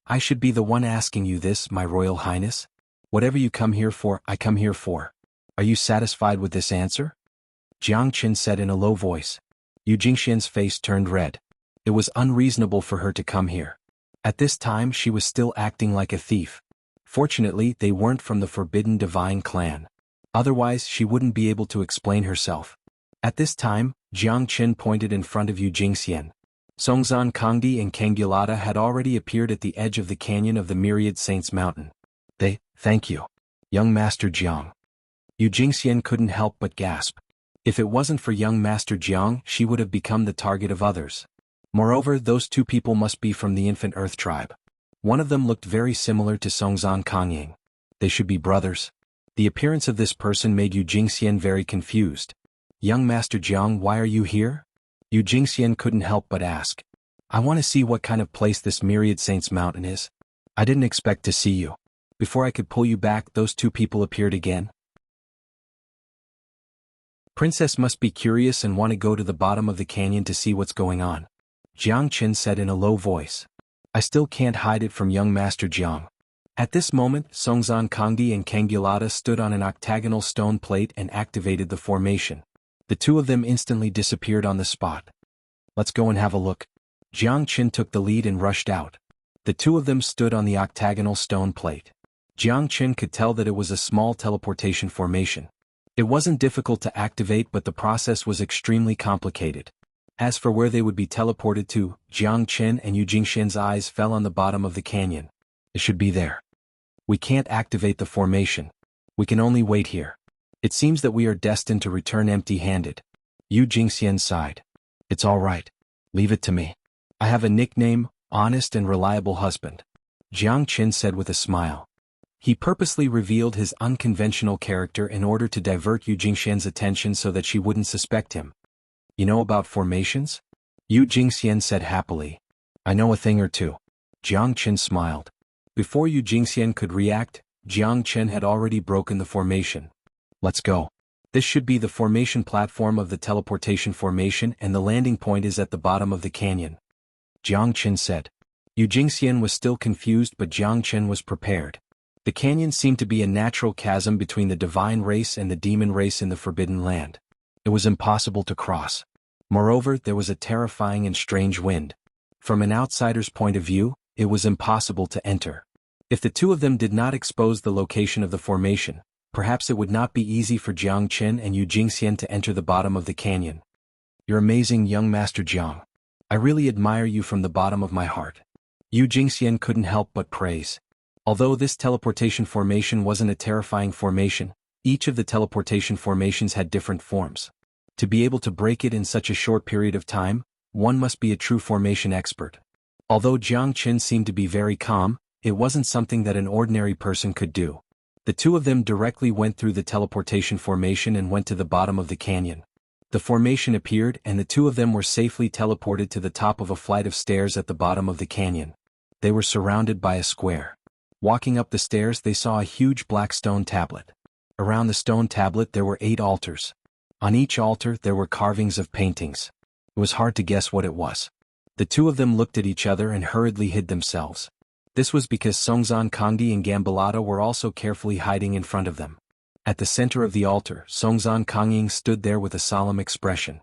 I should be the one asking you this, my royal highness. Whatever you come here for, I come here for. Are you satisfied with this answer? Jiang Qin said in a low voice. Yu Jingxian's face turned red. It was unreasonable for her to come here. At this time she was still acting like a thief. Fortunately, they weren't from the Forbidden Divine clan. Otherwise she wouldn't be able to explain herself. At this time, Jiang Qin pointed in front of Yu Jingxian. Songzan Kangdi and Kangulata had already appeared at the edge of the canyon of the Myriad Saints Mountain. Thank you, young Master Jiang. Yu Jingxian couldn't help but gasp. If it wasn't for young Master Jiang, she would have become the target of others. Moreover, those two people must be from the Infant Earth tribe. One of them looked very similar to Songzan Kangying. They should be brothers. The appearance of this person made Yu Jingxian very confused. Young Master Jiang, why are you here? Yu Jingxian couldn't help but ask. I want to see what kind of place this Myriad Saints Mountain is. I didn't expect to see you. Before I could pull you back, those two people appeared again. Princess must be curious and want to go to the bottom of the canyon to see what's going on. Jiang Qin said in a low voice. I still can't hide it from young Master Jiang. At this moment, Songzan Kangdi and Kangulata stood on an octagonal stone plate and activated the formation. The two of them instantly disappeared on the spot. Let's go and have a look. Jiang Qin took the lead and rushed out. The two of them stood on the octagonal stone plate. Jiang Qin could tell that it was a small teleportation formation. It wasn't difficult to activate, but the process was extremely complicated. As for where they would be teleported to, Jiang Qin and Yu Jingxian's eyes fell on the bottom of the canyon. It should be there. We can't activate the formation. We can only wait here. It seems that we are destined to return empty-handed. Yu Jingxian sighed. It's all right. Leave it to me. I have a nickname, Honest and Reliable Husband. Jiang Qin said with a smile. He purposely revealed his unconventional character in order to divert Yu Jingxian's attention so that she wouldn't suspect him. You know about formations? Yu Jingxian said happily. I know a thing or two. Jiang Qin smiled. Before Yu Jingxian could react, Jiang Qin had already broken the formation. Let's go. This should be the formation platform of the teleportation formation, and the landing point is at the bottom of the canyon. Jiang Qin said. Yu Jingxian was still confused, but Jiang Qin was prepared. The canyon seemed to be a natural chasm between the divine race and the demon race in the Forbidden Land. It was impossible to cross. Moreover, there was a terrifying and strange wind. From an outsider's point of view, it was impossible to enter. If the two of them did not expose the location of the formation, perhaps it would not be easy for Jiang Qin and Yu Jingxian to enter the bottom of the canyon. You're amazing, young Master Jiang. I really admire you from the bottom of my heart. Yu Jingxian couldn't help but praise. Although this teleportation formation wasn't a terrifying formation, each of the teleportation formations had different forms. To be able to break it in such a short period of time, one must be a true formation expert. Although Jiang Qin seemed to be very calm, it wasn't something that an ordinary person could do. The two of them directly went through the teleportation formation and went to the bottom of the canyon. The formation appeared, and the two of them were safely teleported to the top of a flight of stairs at the bottom of the canyon. They were surrounded by a square. Walking up the stairs, they saw a huge black stone tablet. Around the stone tablet there were 8 altars. On each altar there were carvings of paintings. It was hard to guess what it was. The two of them looked at each other and hurriedly hid themselves. This was because Songzan Kangdi and Gambalata were also carefully hiding in front of them. At the center of the altar, Songzan Kangying stood there with a solemn expression.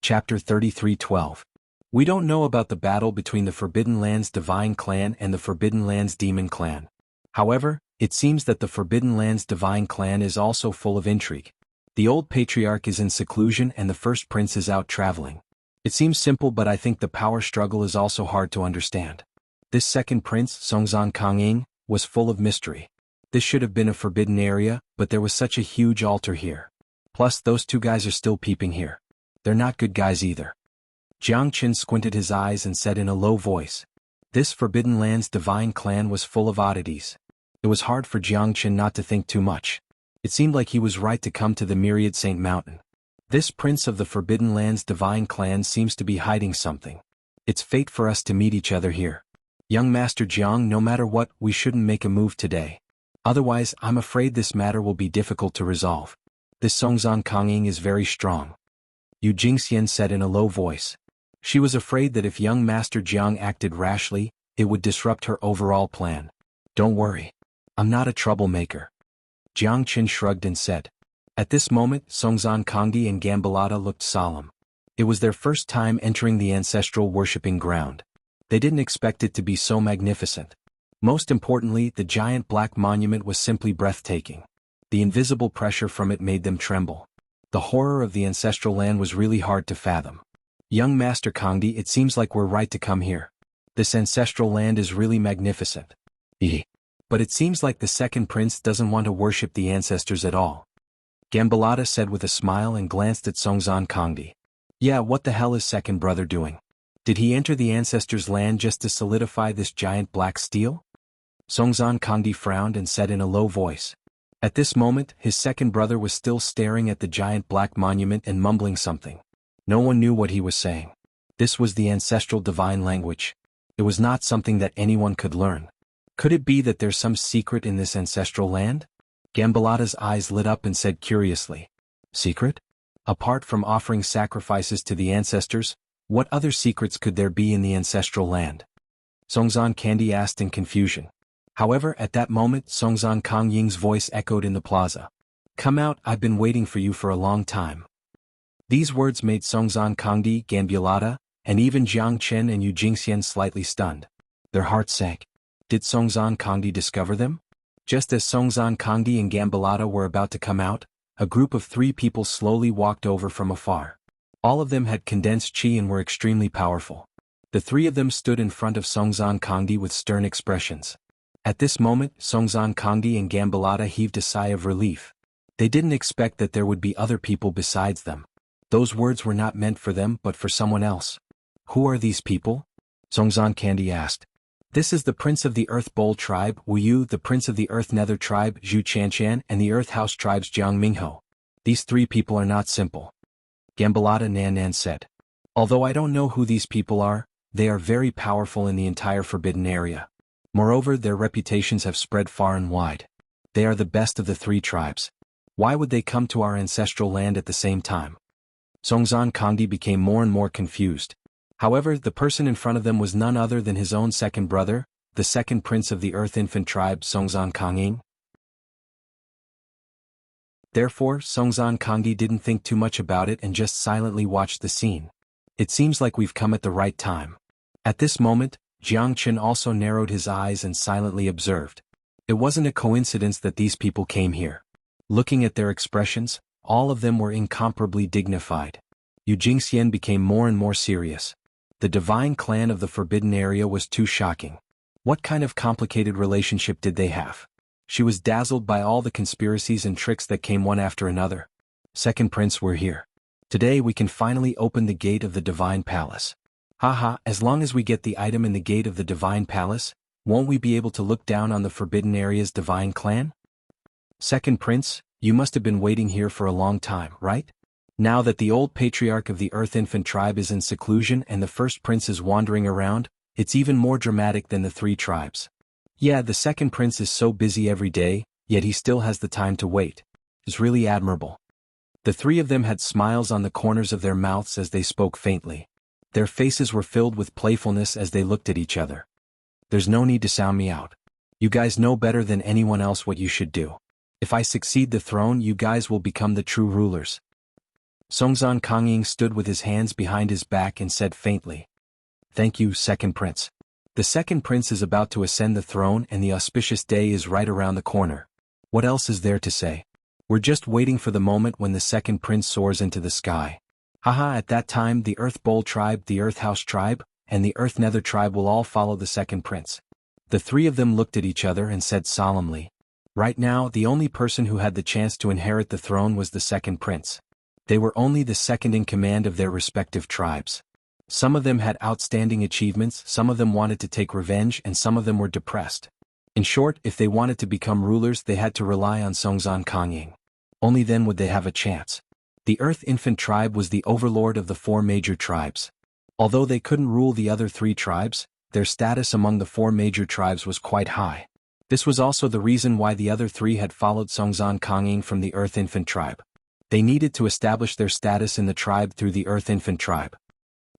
Chapter 33:12. We don't know about the battle between the Forbidden Lands Divine Clan and the Forbidden Lands Demon Clan. However, it seems that the Forbidden Lands Divine Clan is also full of intrigue. The old patriarch is in seclusion and the first prince is out traveling. It seems simple, but I think the power struggle is also hard to understand. This second prince, Songzan Kangying, was full of mystery. This should have been a forbidden area, but there was such a huge altar here. Plus, those two guys are still peeping here. They're not good guys either. Jiang Qin squinted his eyes and said in a low voice. This Forbidden Lands Divine Clan was full of oddities. It was hard for Jiang Qin not to think too much. It seemed like he was right to come to the Myriad Saint Mountain. This prince of the Forbidden Lands Divine Clan seems to be hiding something. It's fate for us to meet each other here. Young Master Jiang, no matter what, we shouldn't make a move today. Otherwise, I'm afraid this matter will be difficult to resolve. This Songzan Kongying is very strong, Yu Jingxian said in a low voice. She was afraid that if young Master Jiang acted rashly, it would disrupt her overall plan. Don't worry. I'm not a troublemaker. Jiang Qin shrugged and said. At this moment, Songzan Kongdi and Gambalata looked solemn. It was their first time entering the ancestral worshipping ground. They didn't expect it to be so magnificent. Most importantly, the giant black monument was simply breathtaking. The invisible pressure from it made them tremble. The horror of the ancestral land was really hard to fathom. Young Master Kongdi, it seems like we're right to come here. This ancestral land is really magnificent. But it seems like the second prince doesn't want to worship the ancestors at all. Gambalata said with a smile and glanced at Songzan Kongdi. Yeah, what the hell is second brother doing? Did he enter the ancestors' land just to solidify this giant black steel? Songzan Kongdi frowned and said in a low voice. At this moment, his second brother was still staring at the giant black monument and mumbling something. No one knew what he was saying. This was the ancestral divine language. It was not something that anyone could learn. Could it be that there's some secret in this ancestral land? Gambalata's eyes lit up and said curiously. Secret? Apart from offering sacrifices to the ancestors, what other secrets could there be in the ancestral land? Songzan Kandi asked in confusion. However, at that moment, Songzan Kongying's voice echoed in the plaza. Come out, I've been waiting for you for a long time. These words made Songzan Kongdi, Gambalata, and even Jiang Chen and Yu Jingxian slightly stunned. Their hearts sank. Did Songzan Kongdi discover them? Just as Songzan Kongdi and Gambalata were about to come out, a group of 3 people slowly walked over from afar. All of them had condensed chi and were extremely powerful. The 3 of them stood in front of Songzan Kongdi with stern expressions. At this moment, Songzan Kongdi and Gambalata heaved a sigh of relief. They didn't expect that there would be other people besides them. Those words were not meant for them but for someone else. Who are these people? Songzan Kandi asked. This is the Prince of the Earth Bowl tribe, Wu Yu, the Prince of the Earth Nether tribe, Zhu Qianshan, and the Earth House tribes Jiang Mingho. These 3 people are not simple. Gambalata Nan said. Although I don't know who these people are, they are very powerful in the entire forbidden area. Moreover, their reputations have spread far and wide. They are the best of the 3 tribes. Why would they come to our ancestral land at the same time? Songzan Kongdi became more and more confused. However, the person in front of them was none other than his own second brother, the second prince of the Earth Infant tribe, Songzan Kongying. Therefore, Songzan Kongdi didn't think too much about it and just silently watched the scene. It seems like we've come at the right time. At this moment, Jiang Chen also narrowed his eyes and silently observed. It wasn't a coincidence that these people came here. Looking at their expressions, all of them were incomparably dignified. Yu Jingxian became more and more serious. The divine clan of the forbidden area was too shocking. What kind of complicated relationship did they have? She was dazzled by all the conspiracies and tricks that came one after another. Second prince, we're here. Today we can finally open the gate of the divine palace. Haha, as long as we get the item in the gate of the divine palace, won't we be able to look down on the forbidden area's divine clan? Second prince, you must have been waiting here for a long time, right? Now that the old patriarch of the Earth Infant tribe is in seclusion and the first prince is wandering around, it's even more dramatic than the 3 tribes. Yeah, the second prince is so busy every day, yet he still has the time to wait. It's really admirable. The 3 of them had smiles on the corners of their mouths as they spoke faintly. Their faces were filled with playfulness as they looked at each other. There's no need to sound me out. You guys know better than anyone else what you should do. If I succeed the throne, you guys will become the true rulers. Songzan Kongying stood with his hands behind his back and said faintly. Thank you, second prince. The second prince is about to ascend the throne and the auspicious day is right around the corner. What else is there to say? We're just waiting for the moment when the second prince soars into the sky. Haha, at that time the Earth Bowl tribe, the Earth House tribe, and the Earth Nether tribe will all follow the second prince. The 3 of them looked at each other and said solemnly. Right now, the only person who had the chance to inherit the throne was the second prince. They were only the second in command of their respective tribes. Some of them had outstanding achievements, some of them wanted to take revenge, and some of them were depressed. In short, if they wanted to become rulers, they had to rely on Songzan Kongying. Only then would they have a chance. The Earth Infant tribe was the overlord of the 4 major tribes. Although they couldn't rule the other 3 tribes, their status among the 4 major tribes was quite high. This was also the reason why the other 3 had followed Songzan Kongying from the Earth Infant tribe. They needed to establish their status in the tribe through the Earth Infant tribe.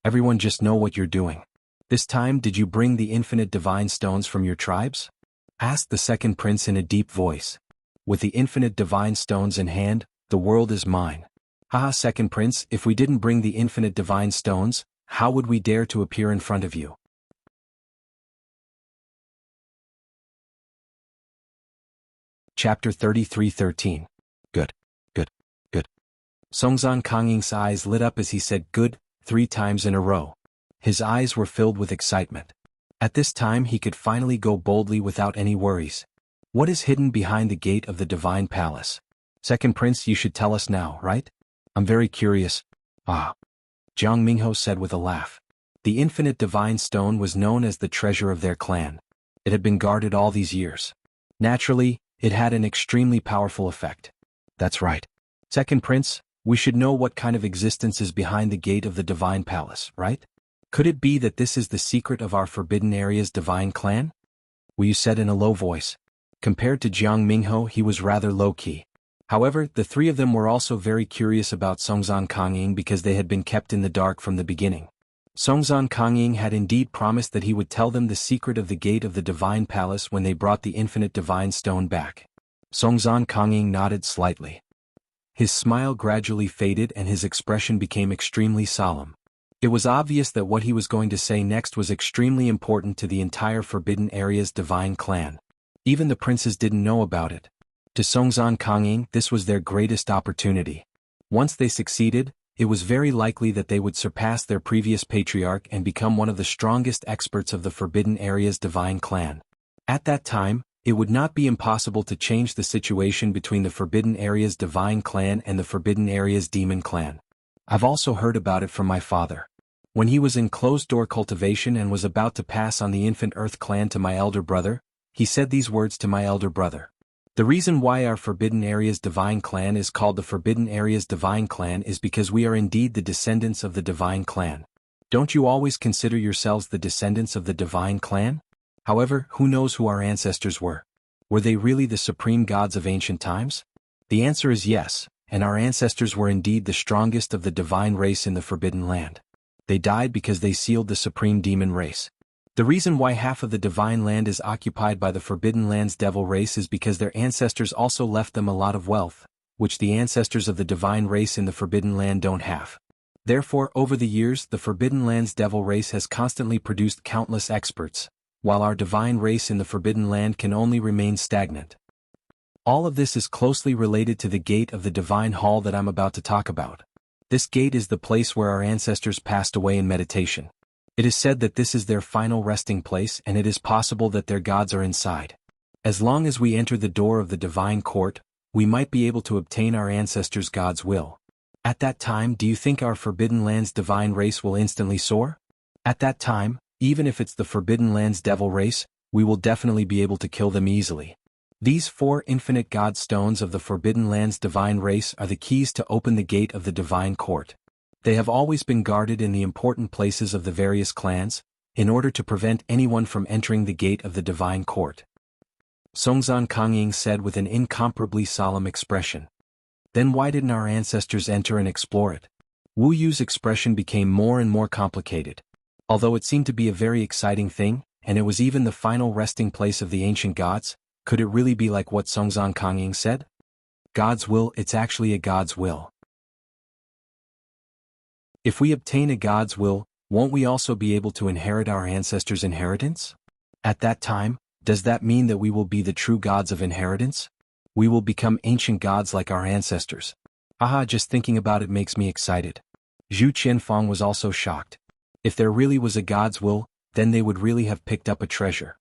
Everyone just know what you're doing. This time did you bring the infinite divine stones from your tribes? Asked the second prince in a deep voice. With the infinite divine stones in hand, the world is mine. Haha, second prince, if we didn't bring the infinite divine stones, how would we dare to appear in front of you? Chapter 33:13. Good. Songzan Kangying's eyes lit up as he said good 3 times in a row. His eyes were filled with excitement. At this time he could finally go boldly without any worries. What is hidden behind the gate of the divine palace? Second prince, you should tell us now, right? I'm very curious. Ah. Jiang Mingho said with a laugh. The infinite divine stone was known as the treasure of their clan. It had been guarded all these years. Naturally, it had an extremely powerful effect. That's right. Second prince, we should know what kind of existence is behind the gate of the divine palace, right? Could it be that this is the secret of our forbidden area's divine clan? Wu said in a low voice. Compared to Jiang Mingho, he was rather low-key. However, the 3 of them were also very curious about Songzan Kangying because they had been kept in the dark from the beginning. Songzan Kangying had indeed promised that he would tell them the secret of the gate of the divine palace when they brought the infinite divine stone back. Songzan Kangying nodded slightly. His smile gradually faded and his expression became extremely solemn. It was obvious that what he was going to say next was extremely important to the entire Forbidden Area's divine clan. Even the princes didn't know about it. To Songzan Kangying, this was their greatest opportunity. Once they succeeded, it was very likely that they would surpass their previous patriarch and become one of the strongest experts of the Forbidden Area's divine clan. At that time, it would not be impossible to change the situation between the Forbidden Area's divine clan and the Forbidden Area's demon clan. I've also heard about it from my father. When he was in closed-door cultivation and was about to pass on the infant Earth clan to my elder brother, he said these words to my elder brother. The reason why our Forbidden Area's divine clan is called the Forbidden Area's divine clan is because we are indeed the descendants of the divine clan. Don't you always consider yourselves the descendants of the divine clan? However, who knows who our ancestors were? Were they really the supreme gods of ancient times? The answer is yes, and our ancestors were indeed the strongest of the divine race in the Forbidden Land. They died because they sealed the supreme demon race. The reason why half of the divine land is occupied by the Forbidden Land's devil race is because their ancestors also left them a lot of wealth, which the ancestors of the divine race in the Forbidden Land don't have. Therefore, over the years, the Forbidden Land's devil race has constantly produced countless experts, while our divine race in the Forbidden Land can only remain stagnant. All of this is closely related to the gate of the divine hall that I'm about to talk about. This gate is the place where our ancestors passed away in meditation. It is said that this is their final resting place and it is possible that their gods are inside. As long as we enter the door of the divine court, we might be able to obtain our ancestors' God's will. At that time, do you think our Forbidden Land's divine race will instantly soar? At that time, even if it's the Forbidden Land's devil race, we will definitely be able to kill them easily. These 4 infinite god stones of the Forbidden Land's divine race are the keys to open the gate of the divine court. They have always been guarded in the important places of the various clans, in order to prevent anyone from entering the gate of the divine court. Songzan Kangying said with an incomparably solemn expression. Then why didn't our ancestors enter and explore it? Wu Yu's expression became more and more complicated. Although it seemed to be a very exciting thing, and it was even the final resting place of the ancient gods, could it really be like what Songzan Kangying said? God's will, it's actually a God's will. If we obtain a God's will, won't we also be able to inherit our ancestors' inheritance? At that time, does that mean that we will be the true gods of inheritance? We will become ancient gods like our ancestors. Haha, just thinking about it makes me excited. Zhu Qianfang was also shocked. If there really was a God's will, then they would really have picked up a treasure.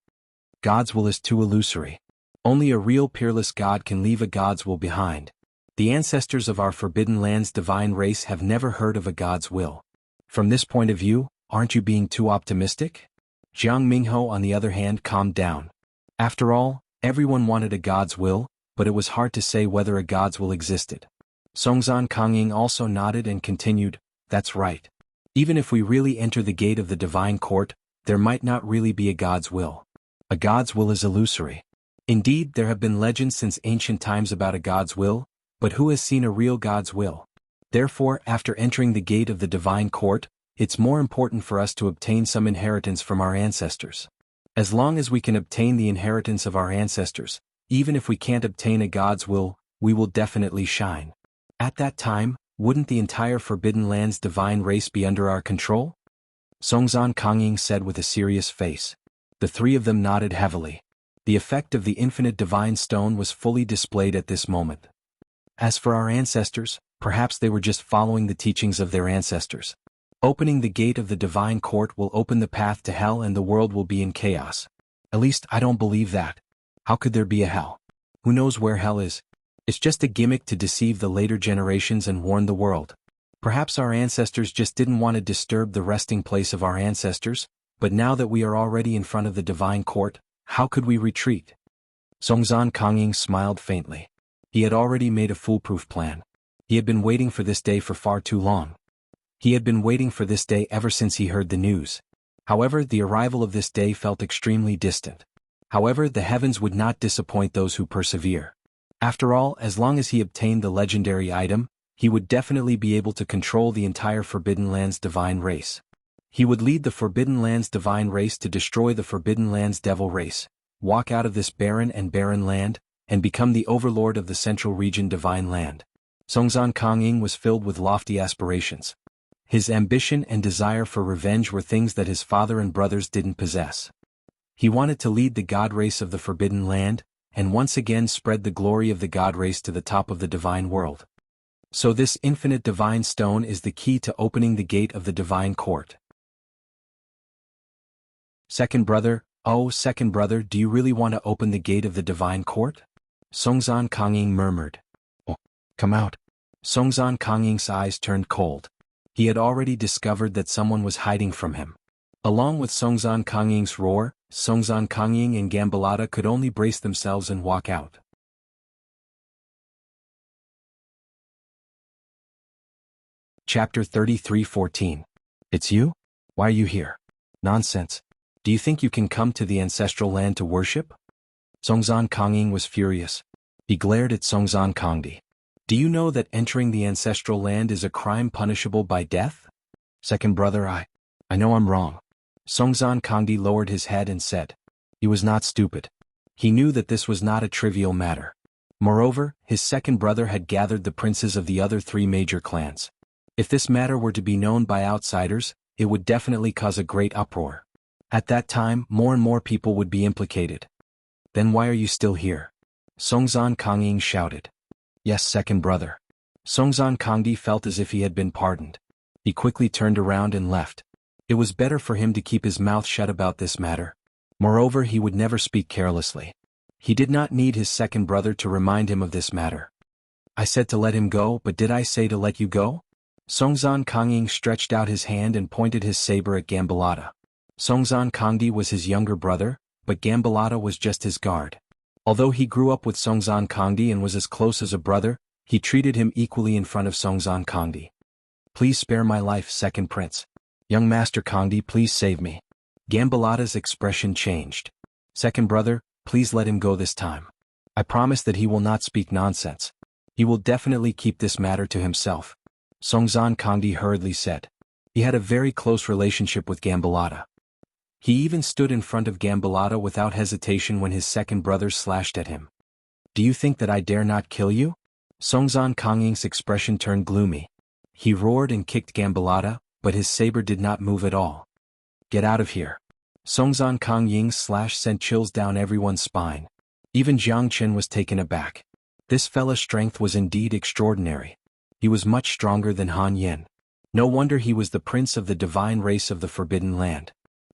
God's will is too illusory. Only a real peerless God can leave a God's will behind. The ancestors of our Forbidden Land's divine race have never heard of a God's will. From this point of view, aren't you being too optimistic? Jiang Mingho on the other hand calmed down. After all, everyone wanted a God's will, but it was hard to say whether a God's will existed. Songzan Kangying also nodded and continued, that's right. Even if we really enter the gate of the divine court, there might not really be a God's will. A God's will is illusory. Indeed, there have been legends since ancient times about a God's will, but who has seen a real God's will? Therefore, after entering the gate of the divine court, it's more important for us to obtain some inheritance from our ancestors. As long as we can obtain the inheritance of our ancestors, even if we can't obtain a God's will, we will definitely shine. At that time, wouldn't the entire Forbidden Land's divine race be under our control? Songzan Kangying said with a serious face. The three of them nodded heavily. The effect of the infinite divine stone was fully displayed at this moment. As for our ancestors, perhaps they were just following the teachings of their ancestors. Opening the gate of the divine court will open the path to hell and the world will be in chaos. At least I don't believe that. How could there be a hell? Who knows where hell is? It's just a gimmick to deceive the later generations and warn the world. Perhaps our ancestors just didn't want to disturb the resting place of our ancestors, but now that we are already in front of the divine court, how could we retreat? Songzan Kangying smiled faintly. He had already made a foolproof plan. He had been waiting for this day for far too long. He had been waiting for this day ever since he heard the news. However, the arrival of this day felt extremely distant. However, the heavens would not disappoint those who persevere. After all, as long as he obtained the legendary item, he would definitely be able to control the entire Forbidden Land's divine race. He would lead the Forbidden Land's divine race to destroy the Forbidden Land's devil race, walk out of this barren land, and become the overlord of the Central Region Divine Land. Songzan Kangying was filled with lofty aspirations. His ambition and desire for revenge were things that his father and brothers didn't possess. He wanted to lead the god race of the Forbidden Land, and once again spread the glory of the god race to the top of the divine world. So this infinite divine stone is the key to opening the gate of the divine court. Second brother, oh second brother, do you really want to open the gate of the divine court? Songzan Kangying murmured. Oh, come out. Songzan Kangying's eyes turned cold. He had already discovered that someone was hiding from him. Along with Songzan Kangying's roar, Songzan Kangying and Gambalata could only brace themselves and walk out. Chapter 33:14. It's you? Why are you here? Nonsense. Do you think you can come to the ancestral land to worship? Songzan Kangying was furious. He glared at Songzan Kangdi. Do you know that entering the ancestral land is a crime punishable by death? Second brother, I know I'm wrong. Songzan Kangdi lowered his head and said. He was not stupid. He knew that this was not a trivial matter. Moreover, his second brother had gathered the princes of the other three major clans. If this matter were to be known by outsiders, it would definitely cause a great uproar. At that time, more and more people would be implicated. Then why are you still here? Songzan Kangying shouted. Yes, second brother. Songzan Kangdi felt as if he had been pardoned. He quickly turned around and left. It was better for him to keep his mouth shut about this matter. Moreover, he would never speak carelessly. He did not need his second brother to remind him of this matter. I said to let him go, but did I say to let you go? Songzan Kangying stretched out his hand and pointed his saber at Gambalata. Songzan Kangdi was his younger brother, but Gambalata was just his guard. Although he grew up with Songzan Kangdi and was as close as a brother, he treated him equally in front of Songzan Kangdi. Please spare my life, second prince. Young Master Kangdi, please save me. Gambalata's expression changed. Second brother, please let him go this time. I promise that he will not speak nonsense. He will definitely keep this matter to himself. Songzan Kangdi hurriedly said. He had a very close relationship with Gambalata. He even stood in front of Gambalata without hesitation when his second brother slashed at him. Do you think that I dare not kill you? Songzan Kangying's expression turned gloomy. He roared and kicked Gambalata, but his saber did not move at all. Get out of here. Songzan Kangying's slash sent chills down everyone's spine. Even Jiang Chen was taken aback. This fella's strength was indeed extraordinary. He was much stronger than Han Yen. No wonder he was the prince of the divine race of the Forbidden Land.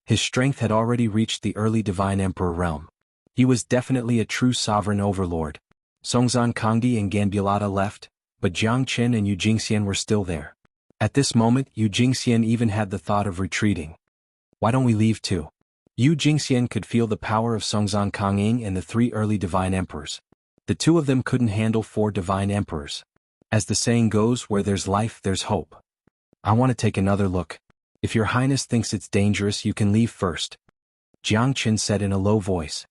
His strength had already reached the early divine emperor realm. He was definitely a true sovereign overlord. Songzan Kangdi and Gambalata left, but Jiang Chen and Yu Jingxian were still there. At this moment, Yu Jingxian even had the thought of retreating. Why don't we leave too? Yu Jingxian could feel the power of Songzan Kangying and the three early divine emperors. The two of them couldn't handle four divine emperors. As the saying goes, where there's life, there's hope. I want to take another look. If your highness thinks it's dangerous, you can leave first. Jiang Chen said in a low voice.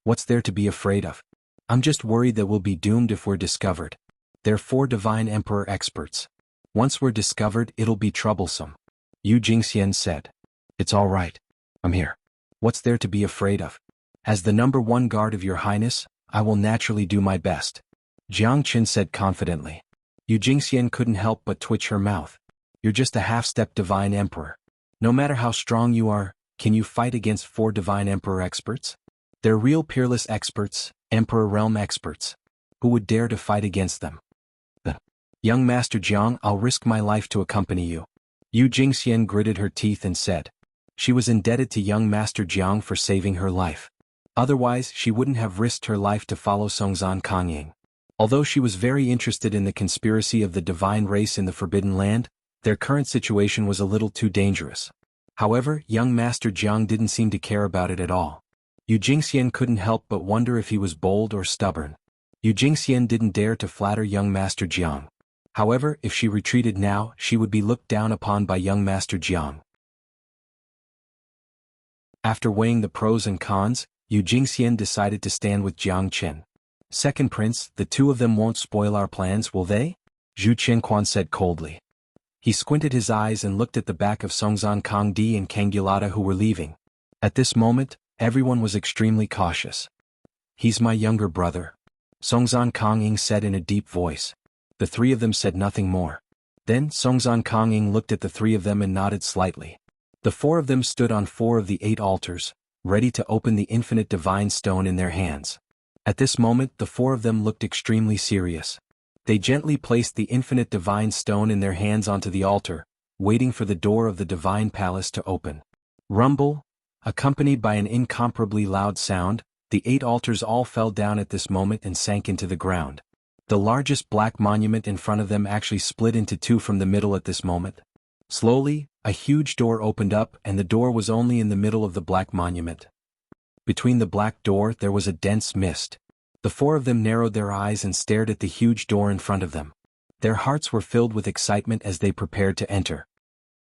What's there to be afraid of? I'm just worried that we'll be doomed if we're discovered. They're 4 divine emperor experts. Once we're discovered, it'll be troublesome. Yu Jingxian said. It's all right. I'm here. What's there to be afraid of? As the number 1 guard of your highness, I will naturally do my best. Jiang Qin said confidently. Yu Jingxian couldn't help but twitch her mouth. You're just a half-step divine emperor. No matter how strong you are, can you fight against 4 divine emperor experts? They're real peerless experts, emperor realm experts. Who would dare to fight against them? Young Master Jiang, I'll risk my life to accompany you. Yu Jingxian gritted her teeth and said. She was indebted to young Master Jiang for saving her life. Otherwise, she wouldn't have risked her life to follow Songzan Kongying. Although she was very interested in the conspiracy of the divine race in the Forbidden Land, their current situation was a little too dangerous. However, young Master Jiang didn't seem to care about it at all. Yu Jingxian couldn't help but wonder if he was bold or stubborn. Yu Jingxian didn't dare to flatter young Master Jiang. However, if she retreated now, she would be looked down upon by young Master Jiang. After weighing the pros and cons, Yu Jingxian decided to stand with Jiang Qin. Second Prince, the 2 of them won't spoil our plans, will they? Zhu Qianquan said coldly. He squinted his eyes and looked at the back of Songzan Kongdi and Kangulata who were leaving. At this moment, everyone was extremely cautious. He's my younger brother, Songzan Kongying said in a deep voice. The 3 of them said nothing more. Then Songzan Kongying looked at the 3 of them and nodded slightly. The 4 of them stood on 4 of the 8 altars, ready to open the infinite divine stone in their hands. At this moment, the 4 of them looked extremely serious. They gently placed the infinite divine stone in their hands onto the altar, waiting for the door of the divine palace to open. Rumble, accompanied by an incomparably loud sound, the 8 altars all fell down at this moment and sank into the ground. The largest black monument in front of them actually split into 2 from the middle at this moment. Slowly, a huge door opened up and the door was only in the middle of the black monument. Between the black door there was a dense mist. The 4 of them narrowed their eyes and stared at the huge door in front of them. Their hearts were filled with excitement as they prepared to enter.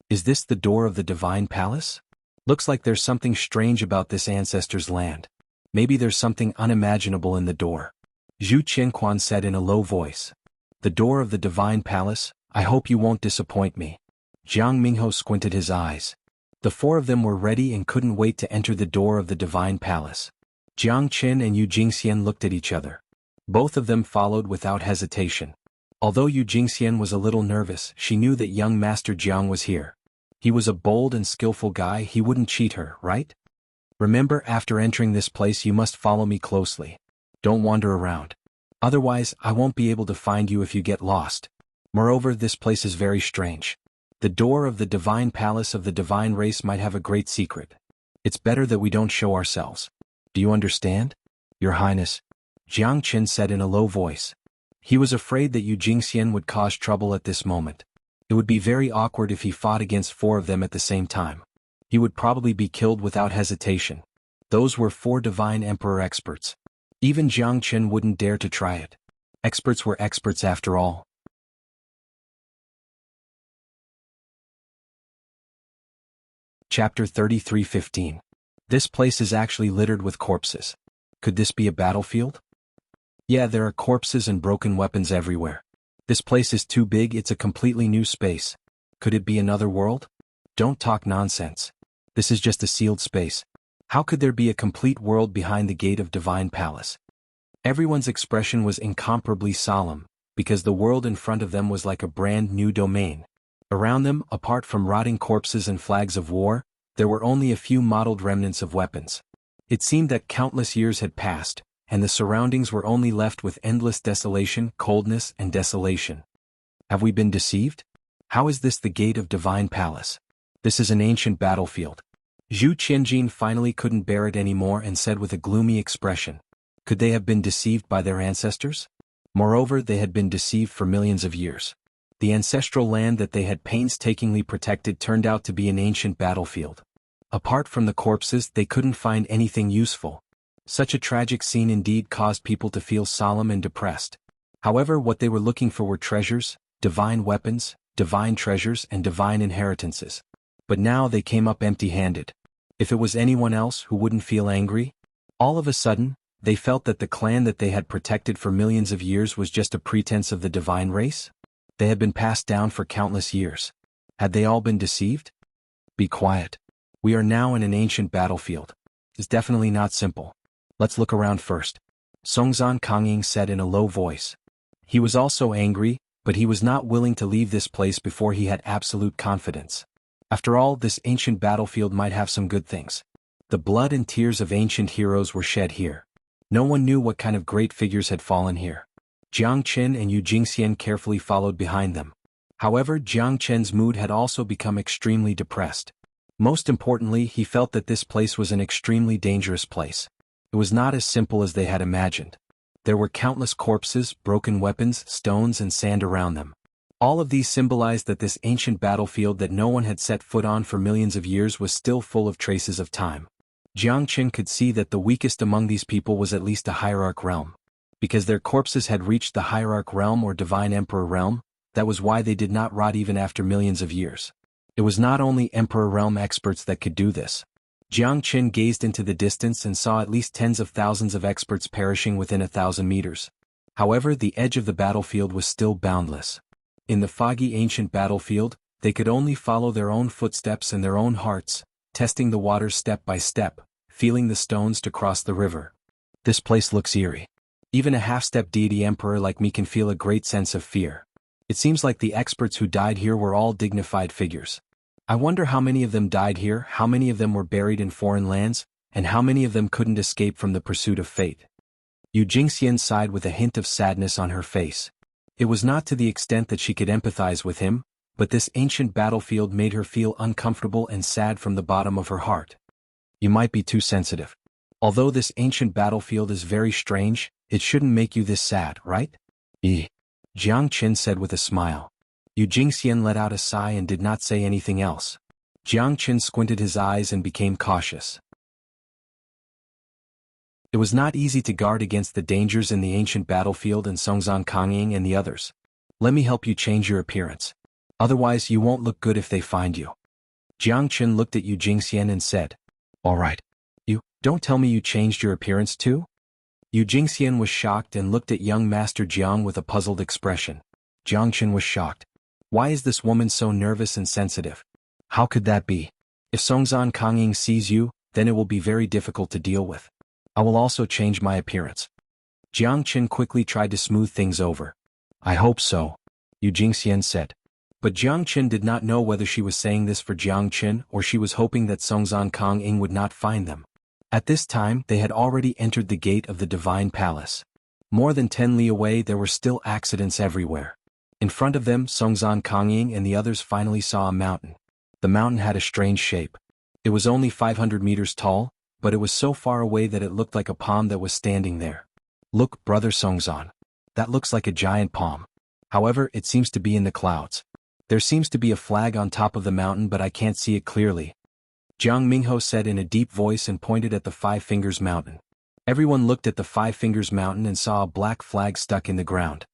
Is this the door of the divine palace? Looks like there's something strange about this ancestor's land. Maybe there's something unimaginable in the door. Zhu Qianquan said in a low voice. The door of the divine palace, I hope you won't disappoint me. Jiang Mingho squinted his eyes. The 4 of them were ready and couldn't wait to enter the door of the divine palace. Jiang Qin and Yu Jingxian looked at each other. Both of them followed without hesitation. Although Yu Jingxian was a little nervous, she knew that young Master Jiang was here. He was a bold and skillful guy, he wouldn't cheat her, right? Remember, after entering this place you must follow me closely. Don't wander around. Otherwise, I won't be able to find you if you get lost. Moreover, this place is very strange. The door of the divine palace of the divine race might have a great secret. It's better that we don't show ourselves. Do you understand? Your Highness, Jiang Qin said in a low voice. He was afraid that Yu Jingxian would cause trouble at this moment. It would be very awkward if he fought against 4 of them at the same time. He would probably be killed without hesitation. Those were 4 divine emperor experts. Even Jiang Qin wouldn't dare to try it. Experts were experts after all. Chapter 33:15. This place is actually littered with corpses. Could this be a battlefield? Yeah, there are corpses and broken weapons everywhere. This place is too big, it's a completely new space. Could it be another world? Don't talk nonsense. This is just a sealed space. How could there be a complete world behind the gate of Divine Palace? Everyone's expression was incomparably solemn, because the world in front of them was like a brand new domain. Around them, apart from rotting corpses and flags of war, there were only a few mottled remnants of weapons. It seemed that countless years had passed, and the surroundings were only left with endless desolation, coldness, and desolation. Have we been deceived? How is this the gate of Divine Palace? This is an ancient battlefield. Zhu Qianjin finally couldn't bear it anymore and said with a gloomy expression. Could they have been deceived by their ancestors? Moreover, they had been deceived for millions of years. The ancestral land that they had painstakingly protected turned out to be an ancient battlefield. Apart from the corpses, they couldn't find anything useful. Such a tragic scene indeed caused people to feel solemn and depressed. However, what they were looking for were treasures, divine weapons, divine treasures, and divine inheritances. But now they came up empty-handed. If it was anyone else who wouldn't feel angry? All of a sudden, They felt that the clan that they had protected for millions of years was just a pretense of the divine race? They had been passed down for countless years. Had they all been deceived? Be quiet. We are now in an ancient battlefield. It's definitely not simple. Let's look around first. Songzan Kangying said in a low voice. He was also angry, but he was not willing to leave this place before he had absolute confidence. After all, this ancient battlefield might have some good things. The blood and tears of ancient heroes were shed here. No one knew what kind of great figures had fallen here. Jiang Qin and Yu Jingxian carefully followed behind them. However, Jiang Qin's mood had also become extremely depressed. Most importantly, he felt that this place was an extremely dangerous place. It was not as simple as they had imagined. There were countless corpses, broken weapons, stones and sand around them. All of these symbolized that this ancient battlefield that no one had set foot on for millions of years was still full of traces of time. Jiang Qin could see that the weakest among these people was at least a hierarch realm. Because their corpses had reached the hierarch realm or divine emperor realm, that was why they did not rot even after millions of years. It was not only emperor realm experts that could do this. Jiang Qin gazed into the distance and saw at least tens of thousands of experts perishing within 1,000 meters. However, the edge of the battlefield was still boundless. In the foggy ancient battlefield, they could only follow their own footsteps and their own hearts, testing the waters step by step, feeling the stones to cross the river. This place looks eerie. Even a half-step deity emperor like me can feel a great sense of fear. It seems like the experts who died here were all dignified figures. I wonder how many of them died here, how many of them were buried in foreign lands, and how many of them couldn't escape from the pursuit of fate. Yu Jingxian sighed with a hint of sadness on her face. It was not to the extent that she could empathize with him, but this ancient battlefield made her feel uncomfortable and sad from the bottom of her heart. You might be too sensitive. Although this ancient battlefield is very strange, it shouldn't make you this sad, right? Jiang Qin said with a smile. Yu Jingxian let out a sigh and did not say anything else. Jiang Qin squinted his eyes and became cautious. It was not easy to guard against the dangers in the ancient battlefield and Songzan Kangying and the others. Let me help you change your appearance. Otherwise you won't look good if they find you. Jiang Qin looked at Yu Jingxian and said, All right. You, don't tell me you changed your appearance too? Yu Jingxian was shocked and looked at young Master Jiang with a puzzled expression. Jiang Qin was shocked. Why is this woman so nervous and sensitive? How could that be? If Songzan Kangying sees you, then it will be very difficult to deal with. I will also change my appearance. Jiang Qin quickly tried to smooth things over. I hope so, Yu Jingxian said. But Jiang Qin did not know whether she was saying this for Jiang Qin or she was hoping that Songzan Kangying would not find them. At this time, they had already entered the gate of the divine palace. More than 10 li away there were still accidents everywhere. In front of them, Songzan Kangying and the others finally saw a mountain. The mountain had a strange shape. It was only 500 meters tall, but it was so far away that it looked like a palm that was standing there. Look, brother Songzan. That looks like a giant palm. However, it seems to be in the clouds. There seems to be a flag on top of the mountain but I can't see it clearly. Jiang Mingho said in a deep voice and pointed at the Five Fingers Mountain. Everyone looked at the Five Fingers Mountain and saw a black flag stuck in the ground.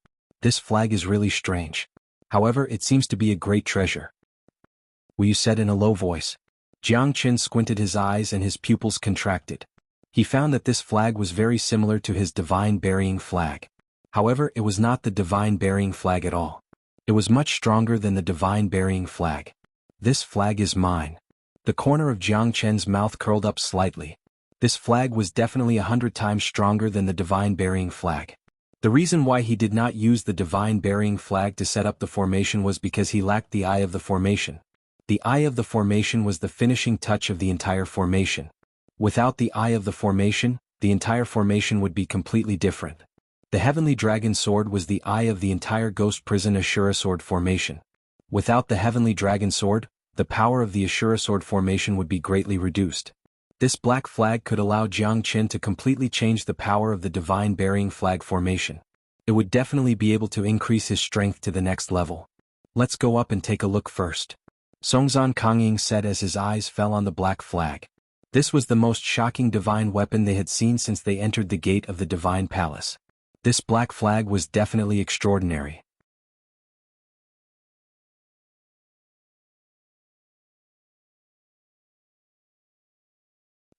This flag is really strange. However, it seems to be a great treasure. Wu said in a low voice. Jiang Qin squinted his eyes and his pupils contracted. He found that this flag was very similar to his divine burying flag. However, it was not the divine burying flag at all. It was much stronger than the divine burying flag. This flag is mine. The corner of Jiang Qin's mouth curled up slightly. This flag was definitely 100 times stronger than the divine burying flag. The reason why he did not use the divine burying flag to set up the formation was because he lacked the eye of the formation. The eye of the formation was the finishing touch of the entire formation. Without the eye of the formation, the entire formation would be completely different. The Heavenly Dragon Sword was the eye of the entire Ghost Prison Ashura Sword formation. Without the Heavenly Dragon Sword, the power of the Ashura Sword formation would be greatly reduced. This black flag could allow Jiang Qin to completely change the power of the Divine Burying Flag formation. It would definitely be able to increase his strength to the next level. Let's go up and take a look first. Songzan Kangying said as his eyes fell on the black flag. This was the most shocking divine weapon they had seen since they entered the gate of the Divine Palace. This black flag was definitely extraordinary.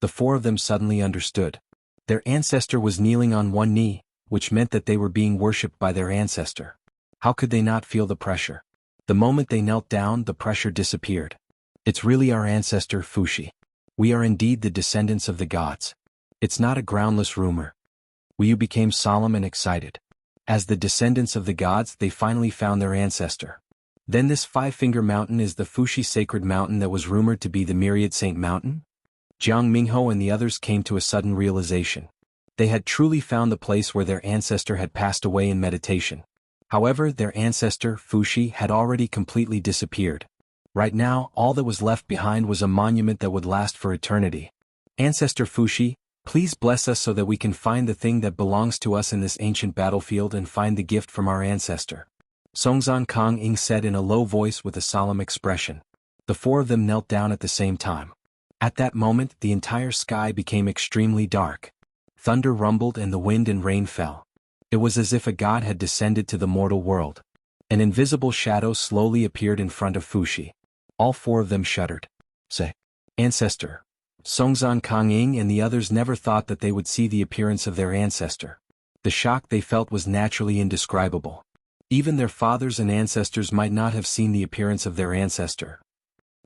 The four of them suddenly understood. Their ancestor was kneeling on one knee, which meant that they were being worshipped by their ancestor. How could they not feel the pressure? The moment they knelt down, the pressure disappeared. It's really our ancestor, Fuxi. We are indeed the descendants of the gods. It's not a groundless rumor. Wu became solemn and excited. As the descendants of the gods, they finally found their ancestor. Then this five-finger mountain is the Fuxi sacred mountain that was rumored to be the myriad saint mountain? Jiang Mingho and the others came to a sudden realization. They had truly found the place where their ancestor had passed away in meditation. However, their ancestor, Fuxi, had already completely disappeared. Right now, all that was left behind was a monument that would last for eternity. Ancestor Fuxi, please bless us so that we can find the thing that belongs to us in this ancient battlefield and find the gift from our ancestor. Songzan Kong Ying said in a low voice with a solemn expression. The four of them knelt down at the same time. At that moment, the entire sky became extremely dark. Thunder rumbled and the wind and rain fell. It was as if a god had descended to the mortal world. An invisible shadow slowly appeared in front of Fuxi. All four of them shuddered. Say, ancestor. Songzan Kong Ying and the others never thought that they would see the appearance of their ancestor. The shock they felt was naturally indescribable. Even their fathers and ancestors might not have seen the appearance of their ancestor.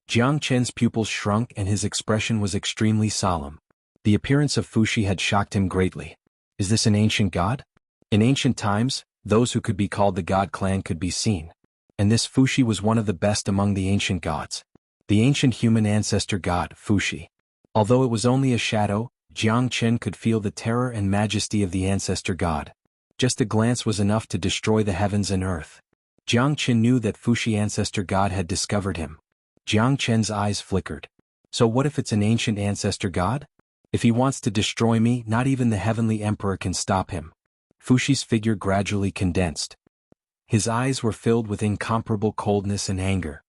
Jiang Chen's pupils shrunk and his expression was extremely solemn. The appearance of Fuxi had shocked him greatly. Is this an ancient god? In ancient times, those who could be called the god clan could be seen. And this Fuxi was one of the best among the ancient gods. The ancient human ancestor god, Fuxi. Although it was only a shadow, Jiang Chen could feel the terror and majesty of the ancestor god. Just a glance was enough to destroy the heavens and earth. Jiang Chen knew that Fuxi ancestor god had discovered him. Jiang Chen's eyes flickered. So what if it's an ancient ancestor god? If he wants to destroy me, not even the heavenly emperor can stop him. Fuxi's figure gradually condensed. His eyes were filled with incomparable coldness and anger.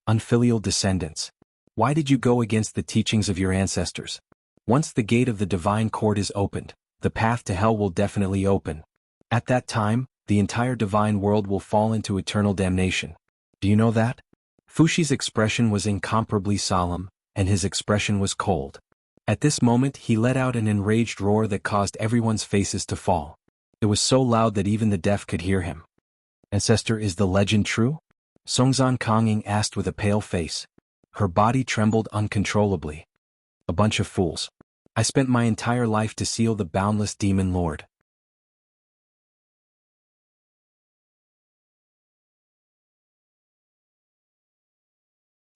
Unfilial descendants. Why did you go against the teachings of your ancestors? Once the gate of the divine court is opened, the path to hell will definitely open. At that time, the entire divine world will fall into eternal damnation. Do you know that? Fuxi's expression was incomparably solemn, and his expression was cold. At this moment he let out an enraged roar that caused everyone's faces to fall. It was so loud that even the deaf could hear him. Ancestor, is the legend true? Songzan Kong Ying asked with a pale face. Her body trembled uncontrollably. A bunch of fools. I spent my entire life to seal the boundless demon lord.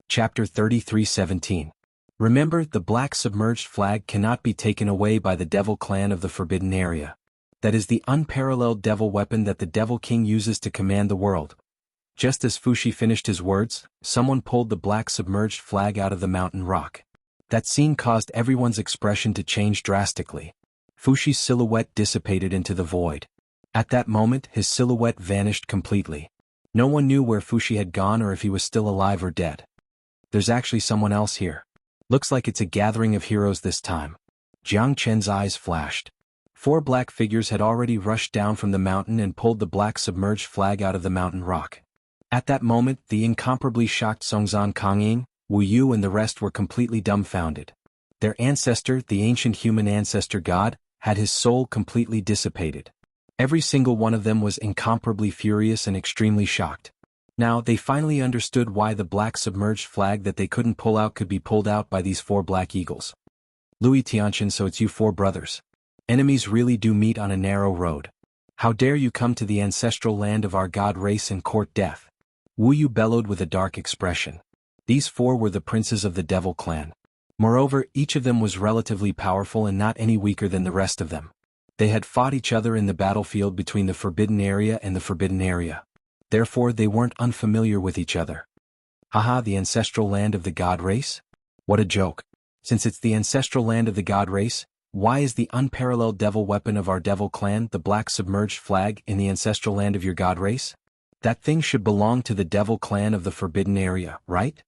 Chapter 33:17. Remember, the black submerged flag cannot be taken away by the devil clan of the forbidden area. That is the unparalleled devil weapon that the devil king uses to command the world. Just as Fuxi finished his words, someone pulled the black submerged flag out of the mountain rock. That scene caused everyone's expression to change drastically. Fuxi's silhouette dissipated into the void. At that moment, his silhouette vanished completely. No one knew where Fuxi had gone or if he was still alive or dead. There's actually someone else here. Looks like it's a gathering of heroes this time. Jiang Chen's eyes flashed. 4 black figures had already rushed down from the mountain and pulled the black submerged flag out of the mountain rock. At that moment, the incomparably shocked Songzan Kong Ying, Wu Yu and the rest were completely dumbfounded. Their ancestor, the ancient human ancestor god, had his soul completely dissipated. Every single one of them was incomparably furious and extremely shocked. Now, they finally understood why the black submerged flag that they couldn't pull out could be pulled out by these 4 black eagles. Louis Tianchen, so it's you 4 brothers. Enemies really do meet on a narrow road. How dare you come to the ancestral land of our god race and court death? Wu Yu bellowed with a dark expression. These 4 were the princes of the devil clan. Moreover, each of them was relatively powerful and not any weaker than the rest of them. They had fought each other in the battlefield between the forbidden area and the forbidden area. Therefore, they weren't unfamiliar with each other. Haha, the ancestral land of the god race? What a joke. Since it's the ancestral land of the god race, why is the unparalleled devil weapon of our devil clan, the black submerged flag, in the ancestral land of your god race? That thing should belong to the devil clan of the forbidden area, right?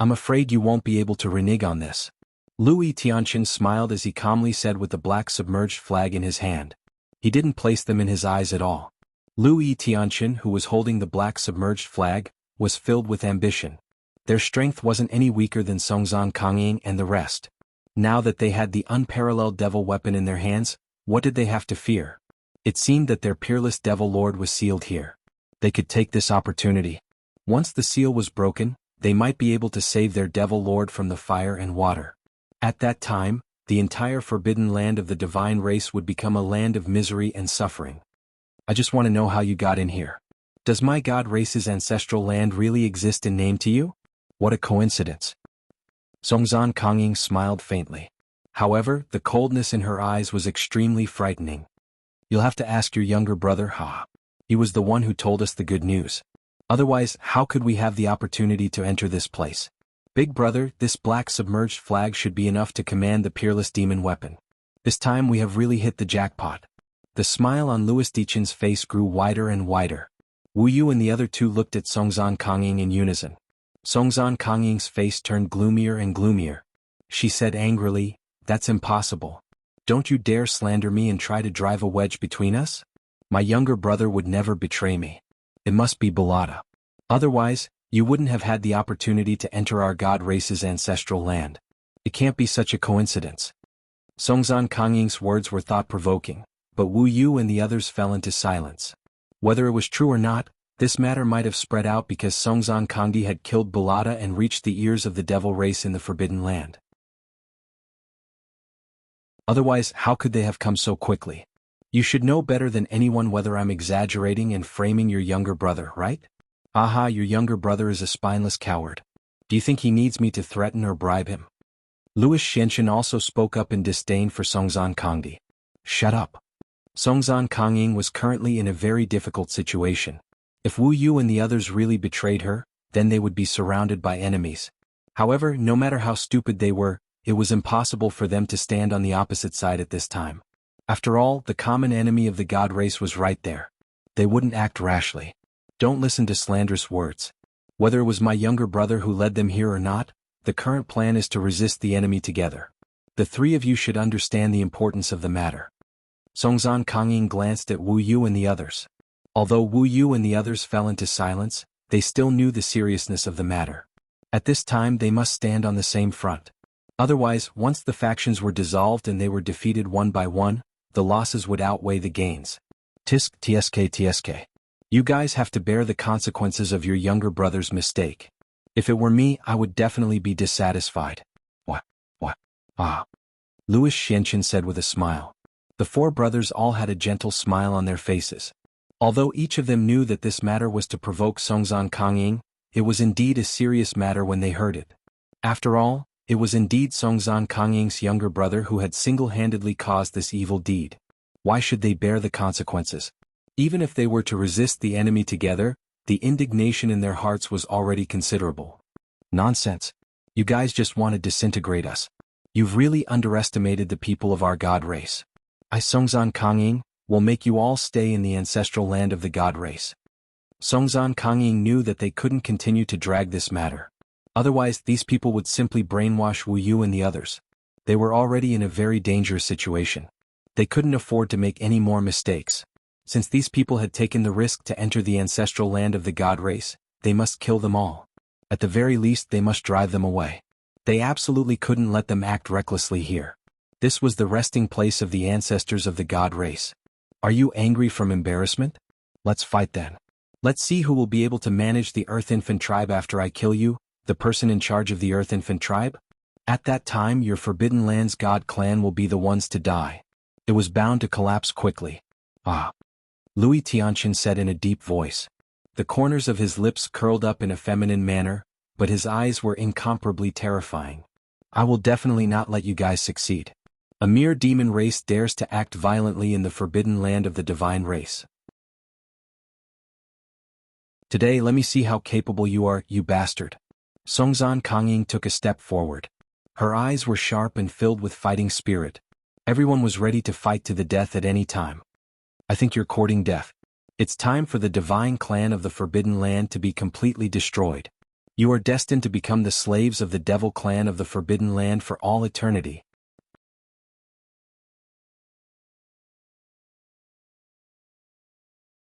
I'm afraid you won't be able to renege on this. Louis Tianchen smiled as he calmly said with the black submerged flag in his hand. He didn't place them in his eyes at all. Louis Tianchen, who was holding the black submerged flag, was filled with ambition. Their strength wasn't any weaker than Songzan Kong Ying and the rest. Now that they had the unparalleled devil weapon in their hands, What did they have to fear? It seemed that their peerless devil lord was sealed here. They could take this opportunity. Once the seal was broken, they might be able to save their devil lord from the fire and water. At that time, the entire forbidden land of the divine race would become a land of misery and suffering. I just want to know how you got in here. Does my god race's ancestral land really exist in name to you? What a coincidence. Songzhan Kongying smiled faintly. However, the coldness in her eyes was extremely frightening. You'll have to ask your younger brother, Ha. He was the one who told us the good news. Otherwise, how could we have the opportunity to enter this place? Big brother, this black submerged flag should be enough to command the peerless demon weapon. This time we have really hit the jackpot. The smile on Louis Dechen's face grew wider and wider. Wu Yu and the other two looked at Songzhan Kongying in unison. Songzhan Kongying's face turned gloomier and gloomier. She said angrily, "That's impossible. Don't you dare slander me and try to drive a wedge between us? My younger brother would never betray me. It must be Balada. Otherwise, you wouldn't have had the opportunity to enter our god race's ancestral land. It can't be such a coincidence." Songzhan Kongying's words were thought-provoking, but Wu Yu and the others fell into silence. Whether it was true or not, this matter might have spread out because Songzhan Kongdi had killed Balada and reached the ears of the devil race in the Forbidden Land. Otherwise, how could they have come so quickly? You should know better than anyone whether I'm exaggerating and framing your younger brother, right? Aha, your younger brother is a spineless coward. Do you think he needs me to threaten or bribe him? Louis Xianxia also spoke up in disdain for Songzhan Kongdi. Shut up. Songzhan Kongying was currently in a very difficult situation. If Wu Yu and the others really betrayed her, then they would be surrounded by enemies. However, no matter how stupid they were, it was impossible for them to stand on the opposite side at this time. After all, the common enemy of the god race was right there. They wouldn't act rashly. Don't listen to slanderous words. Whether it was my younger brother who led them here or not, the current plan is to resist the enemy together. The three of you should understand the importance of the matter. Songzhan Kongying glanced at Wu Yu and the others. Although Wu Yu and the others fell into silence, they still knew the seriousness of the matter. At this time they must stand on the same front. Otherwise, once the factions were dissolved and they were defeated one by one, the losses would outweigh the gains. Tsk. You guys have to bear the consequences of your younger brother's mistake. If it were me, I would definitely be dissatisfied. What? Ah. Louis Xianxia said with a smile. The four brothers all had a gentle smile on their faces. Although each of them knew that this matter was to provoke Songzhan Kongying, it was indeed a serious matter when they heard it. After all, it was indeed Songzhan Kongying's younger brother who had single-handedly caused this evil deed. Why should they bear the consequences? Even if they were to resist the enemy together, the indignation in their hearts was already considerable. Nonsense. You guys just want to disintegrate us. You've really underestimated the people of our god race. I, Songzhan Kongying, will make you all stay in the ancestral land of the god race. Songzhan Kongying knew that they couldn't continue to drag this matter. Otherwise, these people would simply brainwash Wu Yu and the others. They were already in a very dangerous situation. They couldn't afford to make any more mistakes. Since these people had taken the risk to enter the ancestral land of the god race, they must kill them all. At the very least, they must drive them away. They absolutely couldn't let them act recklessly here. This was the resting place of the ancestors of the god race. Are you angry from embarrassment? Let's fight then. Let's see who will be able to manage the Earth Infant tribe after I kill you, the person in charge of the Earth Infant tribe? At that time, your Forbidden Lands god clan will be the ones to die. It was bound to collapse quickly. Ah. Louis Tianxin said in a deep voice. The corners of his lips curled up in a feminine manner, but his eyes were incomparably terrifying. I will definitely not let you guys succeed. A mere demon race dares to act violently in the forbidden land of the divine race. Today let me see how capable you are, you bastard. Songzhan Kongying took a step forward. Her eyes were sharp and filled with fighting spirit. Everyone was ready to fight to the death at any time. I think you're courting death. It's time for the divine clan of the Forbidden Land to be completely destroyed. You are destined to become the slaves of the devil clan of the Forbidden Land for all eternity.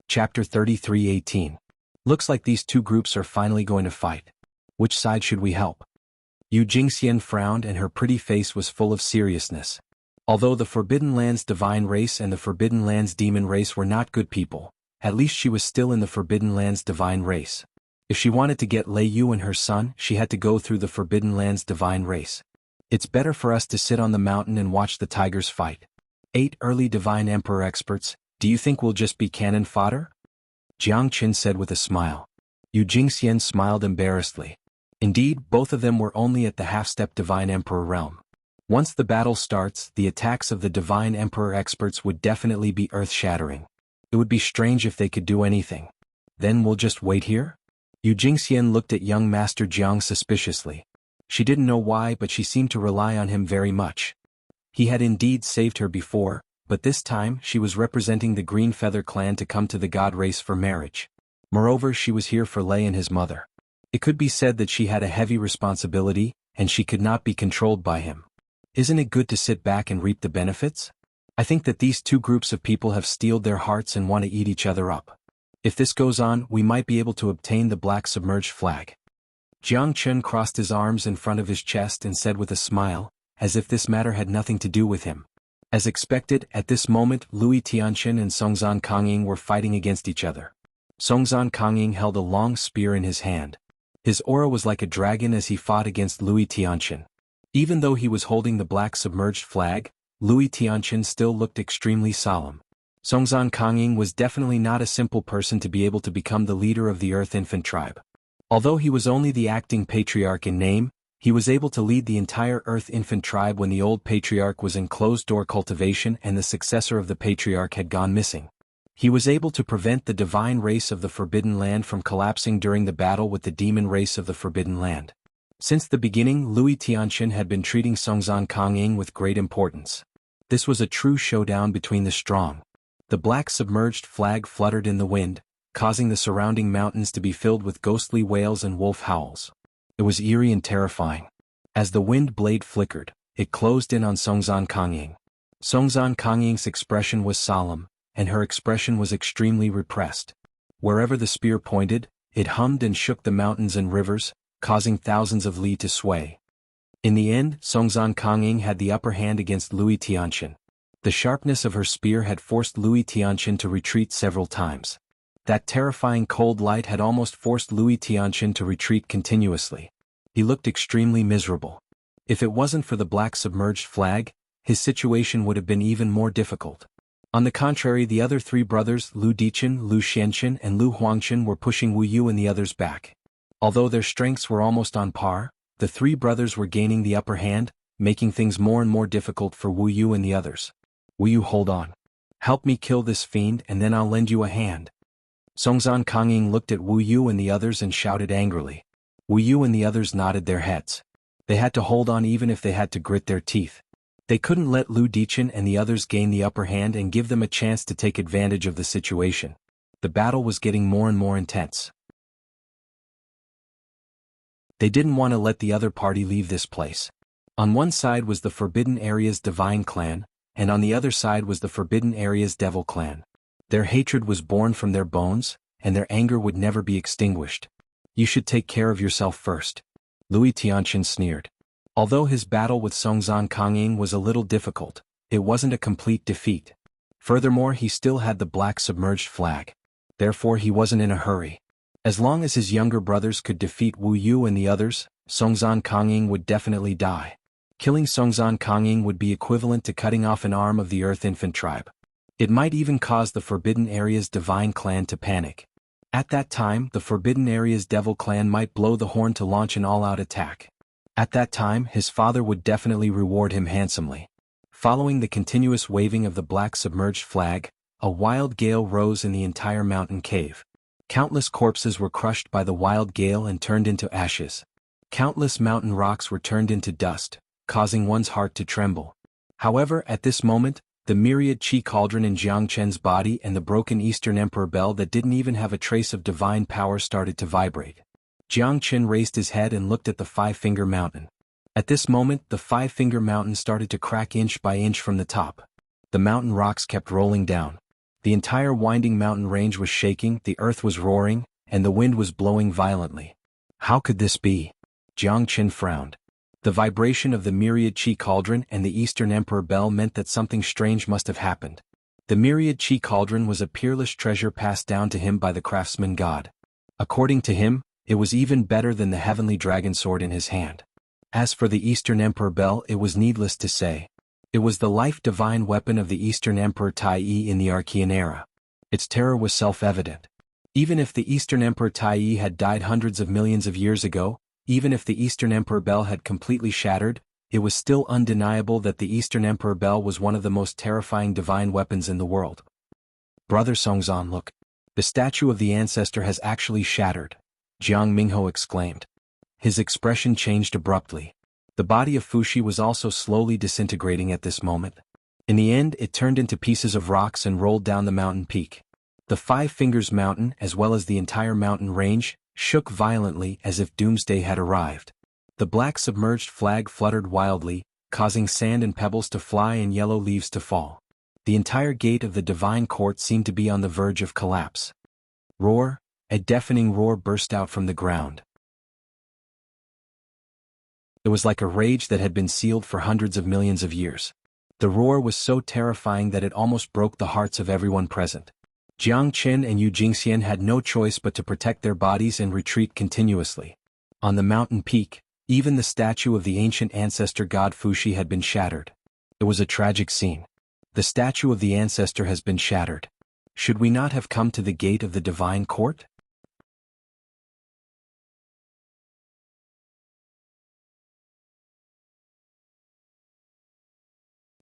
Chapter 33:18. Looks like these two groups are finally going to fight. Which side should we help? Yu Jingxian frowned and her pretty face was full of seriousness. Although the Forbidden Land's divine race and the Forbidden Land's demon race were not good people, at least she was still in the Forbidden Land's divine race. If she wanted to get Lei Yu and her son, she had to go through the Forbidden Land's divine race. It's better for us to sit on the mountain and watch the tigers fight. 8 early divine emperor experts, do you think we'll just be cannon fodder? Jiang Qin said with a smile. Yu Jingxian smiled embarrassedly. Indeed, both of them were only at the half-step divine emperor realm. Once the battle starts, the attacks of the divine emperor experts would definitely be earth-shattering. It would be strange if they could do anything. Then we'll just wait here? Yu Jingxian looked at young Master Jiang suspiciously. She didn't know why, but she seemed to rely on him very much. He had indeed saved her before, but this time she was representing the Green Feather clan to come to the god race for marriage. Moreover, she was here for Lei and his mother. It could be said that she had a heavy responsibility, and she could not be controlled by him. Isn't it good to sit back and reap the benefits? I think that these two groups of people have steeled their hearts and want to eat each other up. If this goes on, we might be able to obtain the black submerged flag. Jiang Qin crossed his arms in front of his chest and said with a smile, as if this matter had nothing to do with him. As expected, at this moment Lui Tianqin and Songzan Kangying were fighting against each other. Songzan Kangying held a long spear in his hand. His aura was like a dragon as he fought against Lui Tianqin. Even though he was holding the black submerged flag, Lui Tianqin still looked extremely solemn. Songzan Kangying was definitely not a simple person to be able to become the leader of the Earth Infant tribe. Although he was only the acting patriarch in name, he was able to lead the entire Earth Infant tribe when the old patriarch was in closed-door cultivation and the successor of the patriarch had gone missing. He was able to prevent the divine race of the Forbidden Land from collapsing during the battle with the demon race of the Forbidden Land. Since the beginning, Lui Tianqin had been treating Songzan Kangying with great importance. This was a true showdown between the strong. The black submerged flag fluttered in the wind, causing the surrounding mountains to be filled with ghostly wails and wolf howls. It was eerie and terrifying. As the wind blade flickered, it closed in on Songzan Kangying. Songzan Kangying's expression was solemn, and her expression was extremely repressed. Wherever the spear pointed, it hummed and shook the mountains and rivers, causing thousands of li to sway. In the end, Songzan Kangying had the upper hand against Lui Tianqin. The sharpness of her spear had forced Lui Tianqin to retreat several times. That terrifying cold light had almost forced Lui Tianqin to retreat continuously. He looked extremely miserable. If it wasn't for the black submerged flag, his situation would have been even more difficult. On the contrary, the other 3 brothers, Lu Dichen, Lu Xianxin and Lu Huangqin were pushing Wu Yu and the others back. Although their strengths were almost on par, the 3 brothers were gaining the upper hand, making things more and more difficult for Wu Yu and the others. Wu Yu, hold on. Help me kill this fiend and then I'll lend you a hand. Songzan Kangying looked at Wu Yu and the others and shouted angrily. Wu Yu and the others nodded their heads. They had to hold on even if they had to grit their teeth. They couldn't let Lu Dichen and the others gain the upper hand and give them a chance to take advantage of the situation. The battle was getting more and more intense. They didn't want to let the other party leave this place. On one side was the Forbidden Area's Divine Clan, and on the other side was the Forbidden Area's Devil Clan. Their hatred was born from their bones, and their anger would never be extinguished. You should take care of yourself first. Lui Tianqin sneered. Although his battle with Songzan Kangying was a little difficult, it wasn't a complete defeat. Furthermore, he still had the black submerged flag. Therefore he wasn't in a hurry. As long as his younger brothers could defeat Wu Yu and the others, Songzan Kangying would definitely die. Killing Songzan Kangying would be equivalent to cutting off an arm of the Earth Infant tribe. It might even cause the Forbidden Area's Divine Clan to panic. At that time, the Forbidden Area's Devil Clan might blow the horn to launch an all-out attack. At that time, his father would definitely reward him handsomely. Following the continuous waving of the black submerged flag, a wild gale rose in the entire mountain cave. Countless corpses were crushed by the wild gale and turned into ashes. Countless mountain rocks were turned into dust, causing one's heart to tremble. However, at this moment, the myriad chi cauldron in Jiang Chen's body and the broken Eastern Emperor bell that didn't even have a trace of divine power started to vibrate. Jiang Chen raised his head and looked at the Five-Finger Mountain. At this moment, the Five-Finger Mountain started to crack inch by inch from the top. The mountain rocks kept rolling down. The entire winding mountain range was shaking, the earth was roaring, and the wind was blowing violently. How could this be? Jiang Chen frowned. The vibration of the myriad chi cauldron and the Eastern Emperor bell meant that something strange must have happened. The myriad chi cauldron was a peerless treasure passed down to him by the craftsman god. According to him, it was even better than the heavenly dragon sword in his hand. As for the Eastern Emperor bell, it was needless to say. It was the life-divine weapon of the Eastern Emperor Tai-yi in the Archean era. Its terror was self-evident. Even if the Eastern Emperor Tai-yi had died hundreds of millions of years ago, even if the Eastern Emperor bell had completely shattered, it was still undeniable that the Eastern Emperor bell was one of the most terrifying divine weapons in the world. Brother Songzan, look. The statue of the ancestor has actually shattered, Jiang Mingho exclaimed. His expression changed abruptly. The body of Fuxi was also slowly disintegrating at this moment. In the end, it turned into pieces of rocks and rolled down the mountain peak. The Five Fingers Mountain, as well as the entire mountain range, shook violently as if doomsday had arrived. The black submerged flag fluttered wildly, causing sand and pebbles to fly and yellow leaves to fall. The entire gate of the divine court seemed to be on the verge of collapse. Roar! A deafening roar burst out from the ground. It was like a rage that had been sealed for hundreds of millions of years. The roar was so terrifying that it almost broke the hearts of everyone present. Jiang Qin and Yu Jingxian had no choice but to protect their bodies and retreat continuously. On the mountain peak, even the statue of the ancient ancestor god Fuxi had been shattered. It was a tragic scene. The statue of the ancestor has been shattered. Should we not have come to the gate of the divine court?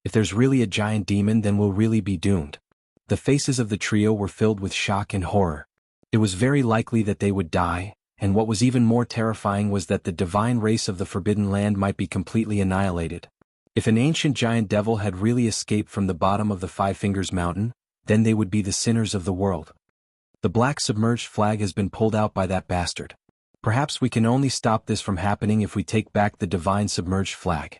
If there's really a giant demon, then we'll really be doomed. The faces of the trio were filled with shock and horror. It was very likely that they would die, and what was even more terrifying was that the divine race of the Forbidden Land might be completely annihilated. If an ancient giant devil had really escaped from the bottom of the Five Fingers Mountain, then they would be the sinners of the world. The black submerged flag has been pulled out by that bastard. Perhaps we can only stop this from happening if we take back the divine submerged flag,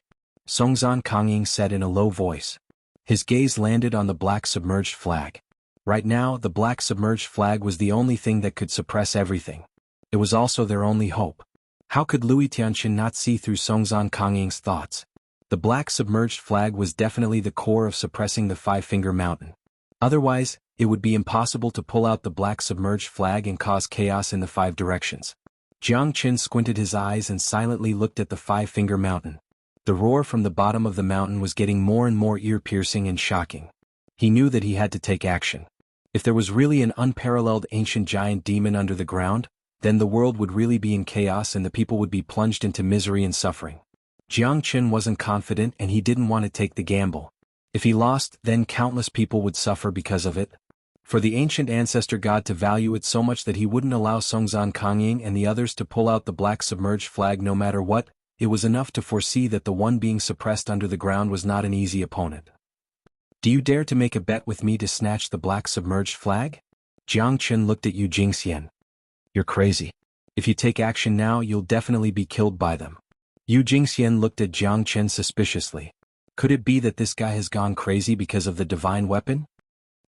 Songzan Kangying said in a low voice. His gaze landed on the black submerged flag. Right now, the black submerged flag was the only thing that could suppress everything. It was also their only hope. How could Lui Tianqin not see through Songzan Kangying's thoughts? The black submerged flag was definitely the core of suppressing the Five-Finger Mountain. Otherwise, it would be impossible to pull out the black submerged flag and cause chaos in the five directions. Jiang Qin squinted his eyes and silently looked at the Five-Finger Mountain. The roar from the bottom of the mountain was getting more and more ear-piercing and shocking. He knew that he had to take action. If there was really an unparalleled ancient giant demon under the ground, then the world would really be in chaos and the people would be plunged into misery and suffering. Jiang Qin wasn't confident and he didn't want to take the gamble. If he lost, then countless people would suffer because of it. For the ancient ancestor god to value it so much that he wouldn't allow Songzan Kangying and the others to pull out the black submerged flag no matter what, it was enough to foresee that the one being suppressed under the ground was not an easy opponent. Do you dare to make a bet with me to snatch the black submerged flag? Jiang Qin looked at Yu Jingxian. You're crazy. If you take action now, you'll definitely be killed by them. Yu Jingxian looked at Jiang Qin suspiciously. Could it be that this guy has gone crazy because of the divine weapon?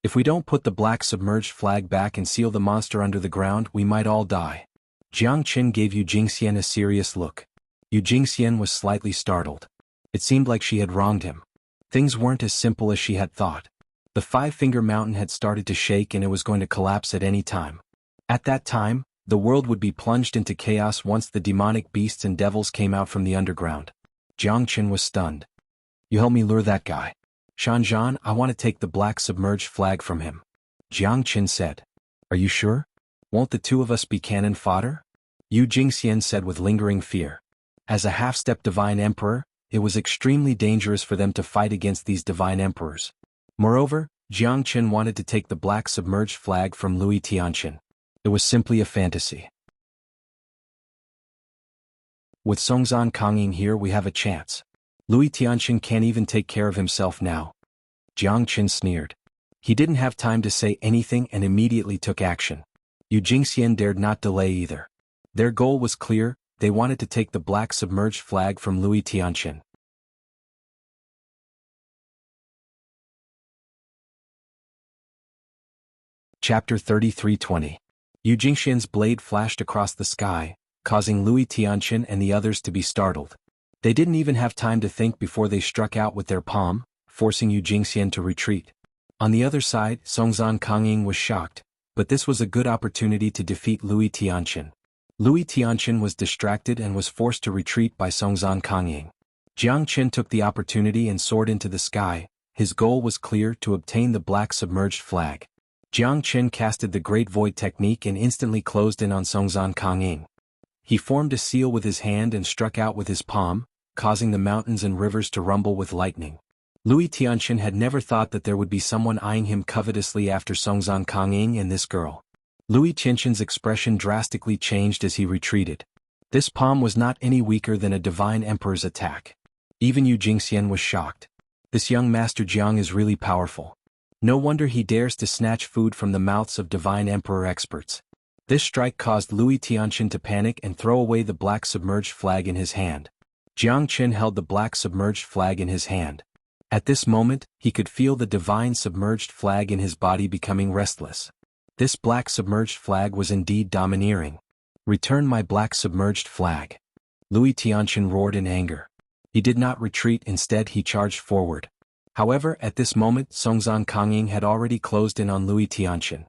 If we don't put the black submerged flag back and seal the monster under the ground, we might all die. Jiang Qin gave Yu Jingxian a serious look. Yu Jingxian was slightly startled. It seemed like she had wronged him. Things weren't as simple as she had thought. The Five-Finger Mountain had started to shake and it was going to collapse at any time. At that time, the world would be plunged into chaos once the demonic beasts and devils came out from the underground. Jiang Qin was stunned. You help me lure that guy. Xuanhuan, I want to take the black submerged flag from him. Jiang Qin said. Are you sure? Won't the two of us be cannon fodder? Yu Jingxian said with lingering fear. As a half-step divine emperor, it was extremely dangerous for them to fight against these divine emperors. Moreover, Jiang Qin wanted to take the black submerged flag from Lui Tianqin. It was simply a fantasy. With Songzan Kangying here, we have a chance. Lui Tianqin can't even take care of himself now. Jiang Qin sneered. He didn't have time to say anything and immediately took action. Yu Jingxian dared not delay either. Their goal was clear. They wanted to take the black submerged flag from Lui Tianqin. Chapter 33:20. Yu Jingxian's blade flashed across the sky, causing Lui Tianqin and the others to be startled. They didn't even have time to think before they struck out with their palm, forcing Yu Jingxian to retreat. On the other side, Songzhan Kangying was shocked, but this was a good opportunity to defeat Louis Tianqian. Louis Tianqian was distracted and was forced to retreat by Songzhan Kangying. Jiang Qin took the opportunity and soared into the sky. His goal was clear: to obtain the black submerged flag. Jiang Qin casted the Great Void technique and instantly closed in on Songzhan Kangying. He formed a seal with his hand and struck out with his palm, causing the mountains and rivers to rumble with lightning. Louis Tianqian had never thought that there would be someone eyeing him covetously after Songzhan Kangying and this girl. Louis Tianqian's expression drastically changed as he retreated. This palm was not any weaker than a divine emperor's attack. Even Yu Jingxian was shocked. This young Master Jiang is really powerful. No wonder he dares to snatch food from the mouths of divine emperor experts. This strike caused Louis Tianqian to panic and throw away the black submerged flag in his hand. Jiang Qin held the black submerged flag in his hand. At this moment, he could feel the divine submerged flag in his body becoming restless. This black submerged flag was indeed domineering. "Return my black submerged flag." Louis Tianqian roared in anger. He did not retreat, instead he charged forward. However, at this moment Songzhan Kangying had already closed in on Louis Tianqian.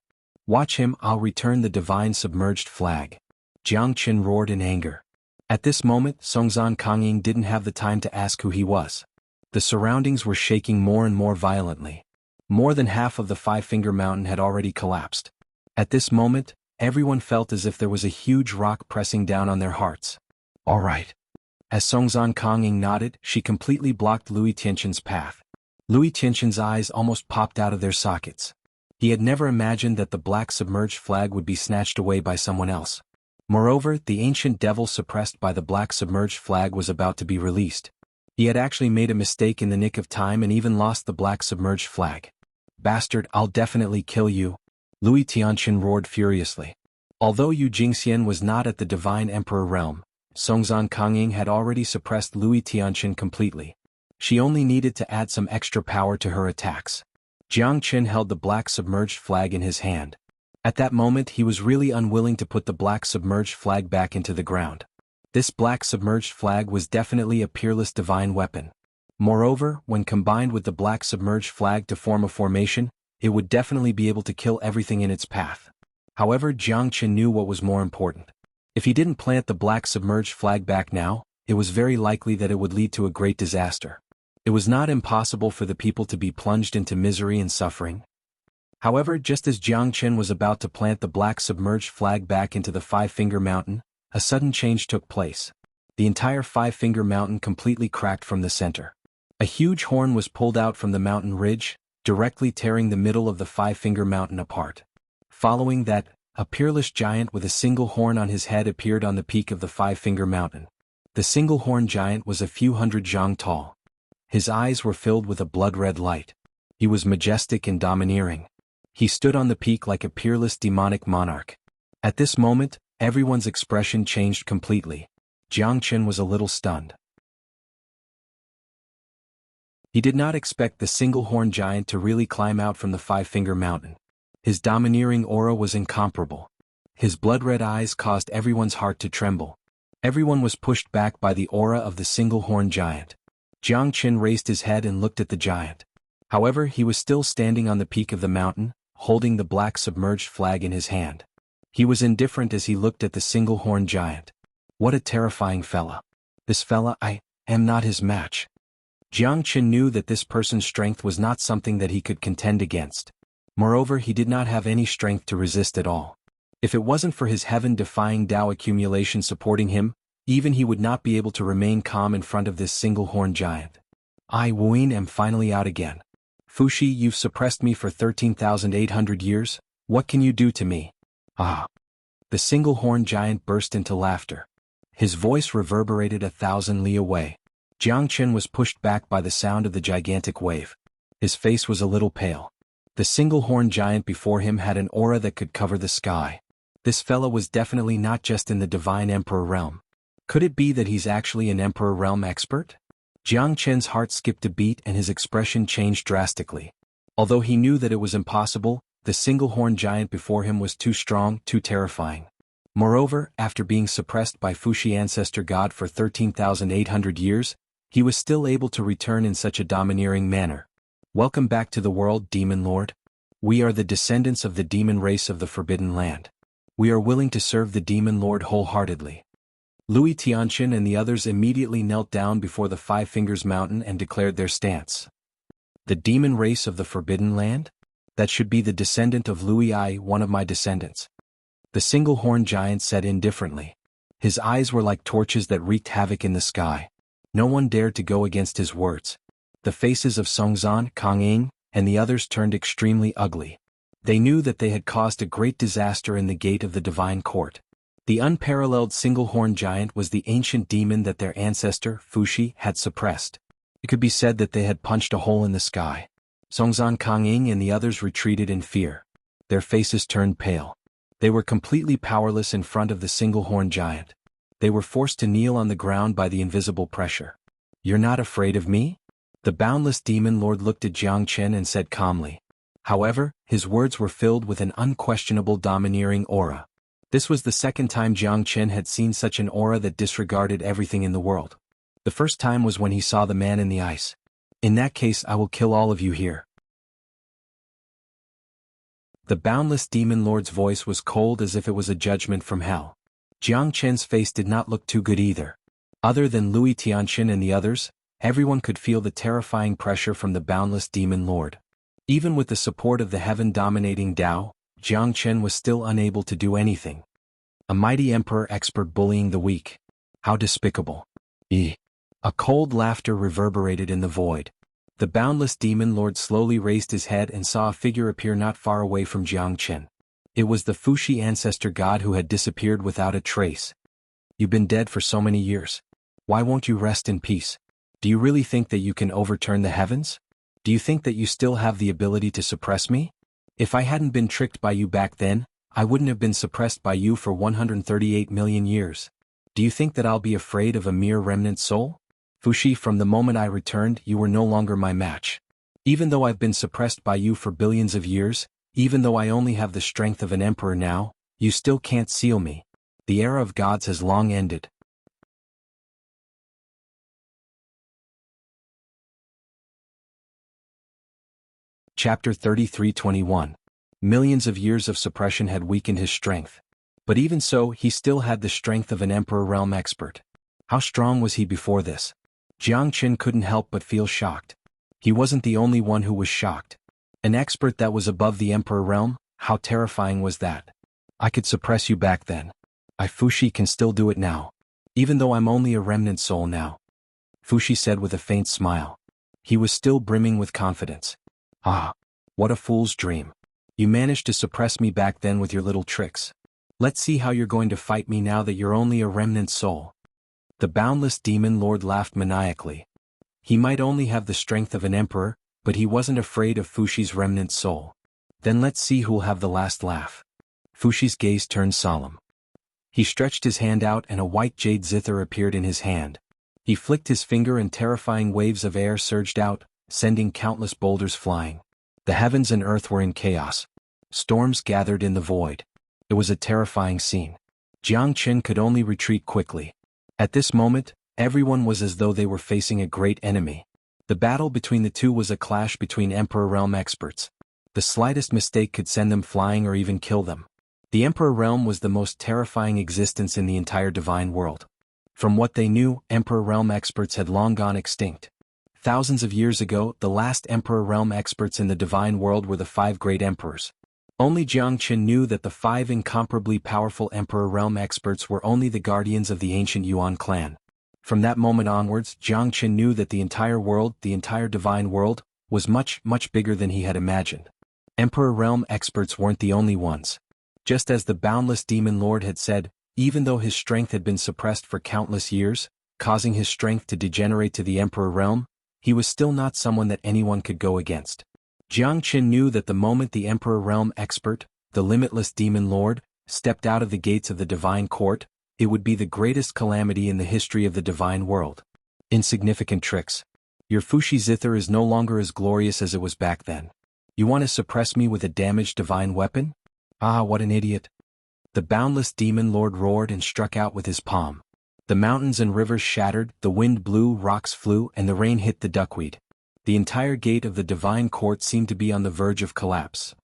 "Watch him, I'll return the divine submerged flag." Jiang Qin roared in anger. At this moment Songzhan Kangying didn't have the time to ask who he was. The surroundings were shaking more and more violently. More than half of the Five-Finger Mountain had already collapsed. At this moment, everyone felt as if there was a huge rock pressing down on their hearts. "All right." As Songzhan Kangying nodded, she completely blocked Louis Tianqian's path. Louis Tianqian's eyes almost popped out of their sockets. He had never imagined that the black submerged flag would be snatched away by someone else. Moreover, the ancient devil suppressed by the black submerged flag was about to be released. He had actually made a mistake in the nick of time and even lost the black submerged flag. "Bastard, I'll definitely kill you." Louis Tianqian roared furiously. Although Yu Jingxian was not at the divine emperor realm, Songzhan Kangying had already suppressed Louis Tianqian completely. She only needed to add some extra power to her attacks. Jiang Qin held the black submerged flag in his hand. At that moment he was really unwilling to put the black submerged flag back into the ground. This black submerged flag was definitely a peerless divine weapon. Moreover, when combined with the black submerged flag to form a formation, it would definitely be able to kill everything in its path. However, Jiang Qin knew what was more important. If he didn't plant the black submerged flag back now, it was very likely that it would lead to a great disaster. It was not impossible for the people to be plunged into misery and suffering. However, just as Jiang Qin was about to plant the black submerged flag back into the Five-Finger Mountain, a sudden change took place. The entire Five-Finger Mountain completely cracked from the center. A huge horn was pulled out from the mountain ridge, directly tearing the middle of the Five-Finger Mountain apart. Following that, a peerless giant with a single horn on his head appeared on the peak of the Five-Finger Mountain. The single horn giant was a few hundred zhang tall. His eyes were filled with a blood-red light. He was majestic and domineering. He stood on the peak like a peerless demonic monarch. At this moment, everyone's expression changed completely. Jiang Qin was a little stunned. He did not expect the single-horn giant to really climb out from the Five-Finger Mountain. His domineering aura was incomparable. His blood-red eyes caused everyone's heart to tremble. Everyone was pushed back by the aura of the single-horn giant. Jiang Qin raised his head and looked at the giant. However, he was still standing on the peak of the mountain, holding the black submerged flag in his hand. He was indifferent as he looked at the single-horn giant. What a terrifying fella. This fella, I am not his match. Jiang Qin knew that this person's strength was not something that he could contend against. Moreover, he did not have any strength to resist at all. If it wasn't for his heaven-defying Dao accumulation supporting him, even he would not be able to remain calm in front of this single-horn giant. "I, Wuyin, am finally out again. Fushi, you've suppressed me for 13,800 years, what can you do to me?" "Ah." The single-horn giant burst into laughter. His voice reverberated 1,000 li away. Jiang Qin was pushed back by the sound of the gigantic wave. His face was a little pale. The single-horn giant before him had an aura that could cover the sky. This fella was definitely not just in the divine emperor realm. Could it be that he's actually an emperor realm expert? Jiang Qin's heart skipped a beat and his expression changed drastically. Although he knew that it was impossible, the single-horn giant before him was too strong, too terrifying. Moreover, after being suppressed by Fuxi ancestor god for 13,800 years, he was still able to return in such a domineering manner. Welcome back to the world, Demon Lord. We are the descendants of the demon race of the Forbidden Land. We are willing to serve the Demon Lord wholeheartedly. Louis Tianqian and the others immediately knelt down before the Five Fingers Mountain and declared their stance. The demon race of the Forbidden Land? That should be the descendant of Louis I, one of my descendants. The single-horned giant said indifferently. His eyes were like torches that wreaked havoc in the sky. No one dared to go against his words. The faces of Songzan, Kang Ying, and the others turned extremely ugly. They knew that they had caused a great disaster in the gate of the divine court. The unparalleled single-horned giant was the ancient demon that their ancestor, Fuxi, had suppressed. It could be said that they had punched a hole in the sky. Songzan, Kang Ying, and the others retreated in fear. Their faces turned pale. They were completely powerless in front of the single-horned giant. They were forced to kneel on the ground by the invisible pressure. You're not afraid of me? The boundless demon lord looked at Jiang Chen and said calmly. However, his words were filled with an unquestionable domineering aura. This was the second time Jiang Chen had seen such an aura that disregarded everything in the world. The first time was when he saw the man in the ice. In that case, I will kill all of you here. The boundless demon lord's voice was cold as if it was a judgment from hell. Jiang Chen's face did not look too good either. Other than Louis Tianqian and the others, everyone could feel the terrifying pressure from the boundless demon lord. Even with the support of the heaven-dominating Tao, Jiang Chen was still unable to do anything. A mighty emperor expert bullying the weak. How despicable. A cold laughter reverberated in the void. The boundless demon lord slowly raised his head and saw a figure appear not far away from Jiang Chen. It was the Fuxi ancestor god who had disappeared without a trace. You've been dead for so many years. Why won't you rest in peace? Do you really think that you can overturn the heavens? Do you think that you still have the ability to suppress me? If I hadn't been tricked by you back then, I wouldn't have been suppressed by you for 138 million years. Do you think that I'll be afraid of a mere remnant soul? Fuxi, from the moment I returned, you were no longer my match. Even though I've been suppressed by you for billions of years, even though I only have the strength of an emperor now, you still can't seal me. The era of gods has long ended. Chapter 33:21. Millions of years of suppression had weakened his strength. But even so, he still had the strength of an emperor realm expert. How strong was he before this? Jiang Chen couldn't help but feel shocked. He wasn't the only one who was shocked. An expert that was above the emperor realm, how terrifying was that? I could suppress you back then. I, Fuxi, can still do it now. Even though I'm only a remnant soul now. Fuxi said with a faint smile. He was still brimming with confidence. Ah, what a fool's dream. You managed to suppress me back then with your little tricks. Let's see how you're going to fight me now that you're only a remnant soul. The boundless demon lord laughed maniacally. He might only have the strength of an emperor, but he wasn't afraid of Fuxi's remnant soul. Then let's see who'll have the last laugh. Fuxi's gaze turned solemn. He stretched his hand out and a white jade zither appeared in his hand. He flicked his finger and terrifying waves of air surged out, sending countless boulders flying. The heavens and earth were in chaos. Storms gathered in the void. It was a terrifying scene. Jiang Chen could only retreat quickly. At this moment, everyone was as though they were facing a great enemy. The battle between the two was a clash between Emperor Realm experts. The slightest mistake could send them flying or even kill them. The Emperor Realm was the most terrifying existence in the entire divine world. From what they knew, Emperor Realm experts had long gone extinct. Thousands of years ago, the last Emperor Realm experts in the divine world were the 5 great emperors. Only Jiang Chen knew that the 5 incomparably powerful Emperor Realm experts were only the guardians of the ancient Yuan clan. From that moment onwards, Jiang Chen knew that the entire world, the entire divine world, was much, much bigger than he had imagined. Emperor Realm experts weren't the only ones. Just as the boundless demon lord had said, even though his strength had been suppressed for countless years, causing his strength to degenerate to the Emperor Realm, he was still not someone that anyone could go against. Jiang Chen knew that the moment the Emperor Realm expert, the limitless demon lord, stepped out of the gates of the divine court, it would be the greatest calamity in the history of the divine world. Insignificant tricks. Your Fuxi zither is no longer as glorious as it was back then. You want to suppress me with a damaged divine weapon? Ah, what an idiot. The boundless demon lord roared and struck out with his palm. The mountains and rivers shattered, the wind blew, rocks flew, and the rain hit the duckweed. The entire gate of the divine court seemed to be on the verge of collapse.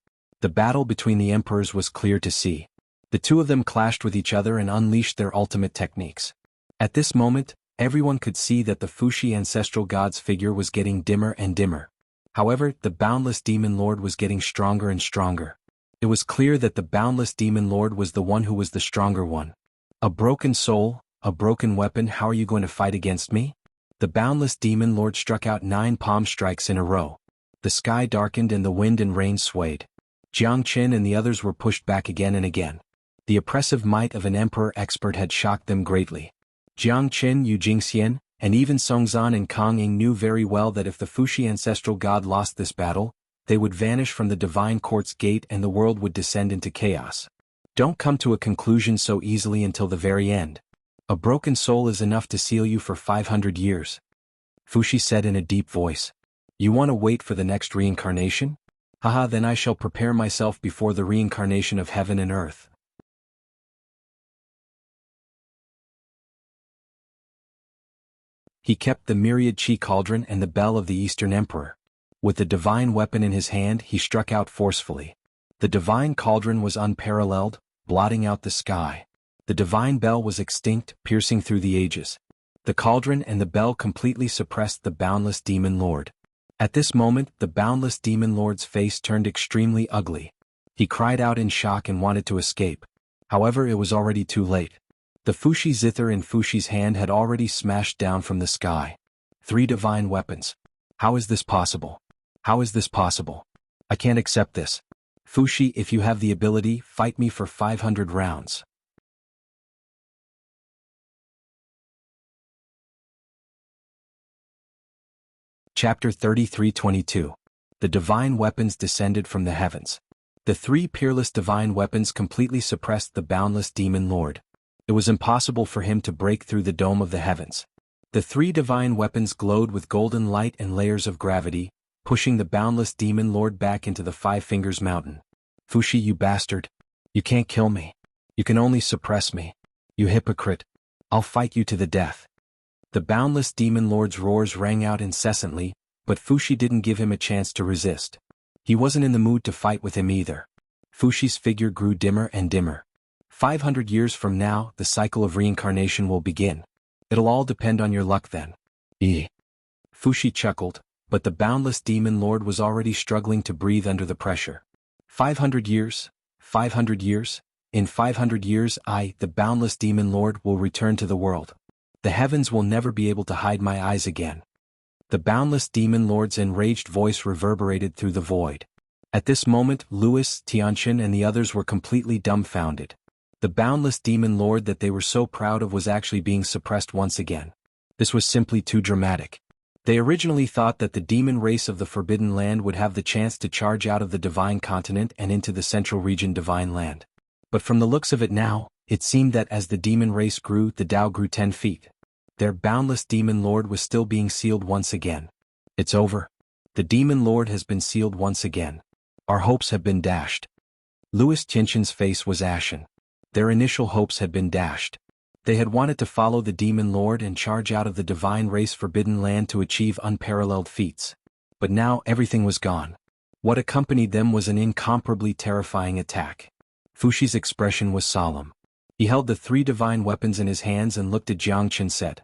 The battle between the emperors was clear to see. The two of them clashed with each other and unleashed their ultimate techniques. At this moment, everyone could see that the Fuxi ancestral god's figure was getting dimmer and dimmer. However, the boundless demon lord was getting stronger and stronger. It was clear that the boundless demon lord was the one who was the stronger one. A broken soul, a broken weapon, how are you going to fight against me? The boundless demon lord struck out 9 palm strikes in a row. The sky darkened and the wind and rain swayed. Jianghu and the others were pushed back again and again. The oppressive might of an emperor expert had shocked them greatly. Jianghu, Yu Jingxian, and even Songzan and Kang Ying knew very well that if the Fuxi ancestral god lost this battle, they would vanish from the divine court's gate and the world would descend into chaos. Don't come to a conclusion so easily until the very end. A broken soul is enough to seal you for 500 years. Fuxi said in a deep voice. You want to wait for the next reincarnation? Haha, then I shall prepare myself before the reincarnation of heaven and earth. He kept the myriad chi cauldron and the bell of the Eastern Emperor. With the divine weapon in his hand, he struck out forcefully. The divine cauldron was unparalleled, blotting out the sky. The divine bell was extinct, piercing through the ages. The cauldron and the bell completely suppressed the boundless demon lord. At this moment, the boundless demon lord's face turned extremely ugly. He cried out in shock and wanted to escape. However, it was already too late. The Fuxi zither in Fuxi's hand had already smashed down from the sky. 3 divine weapons. How is this possible? How is this possible? I can't accept this. Fuxi, if you have the ability, fight me for 500 rounds. Chapter 33:22. The divine weapons descended from the heavens. The 3 peerless divine weapons completely suppressed the boundless demon lord. It was impossible for him to break through the dome of the heavens. The 3 divine weapons glowed with golden light and layers of gravity, pushing the boundless demon lord back into the 5 Fingers Mountain. Fuxi, you bastard. You can't kill me. You can only suppress me. You hypocrite. I'll fight you to the death. The boundless demon lord's roars rang out incessantly, but Fuxi didn't give him a chance to resist. He wasn't in the mood to fight with him either. Fuxi's figure grew dimmer and dimmer. 500 years from now, the cycle of reincarnation will begin. It'll all depend on your luck then. Fuxi chuckled, but the boundless demon lord was already struggling to breathe under the pressure. 500 years? 500 years? In 500 years the boundless demon lord, will return to the world. The heavens will never be able to hide my eyes again. The boundless demon lord's enraged voice reverberated through the void. At this moment, Louis, Tianchen and the others were completely dumbfounded. The boundless demon lord that they were so proud of was actually being suppressed once again. This was simply too dramatic. They originally thought that the demon race of the Forbidden Land would have the chance to charge out of the Divine Continent and into the Central Region Divine Land. But from the looks of it now, it seemed that as the demon race grew, the Tao grew 10 feet. Their boundless demon lord was still being sealed once again. It's over. The demon lord has been sealed once again. Our hopes have been dashed. Louis Tianchen's face was ashen. Their initial hopes had been dashed. They had wanted to follow the demon lord and charge out of the divine race Forbidden Land to achieve unparalleled feats. But now everything was gone. What accompanied them was an incomparably terrifying attack. Fuxi's expression was solemn. He held the 3 divine weapons in his hands and looked at Jianghu and said,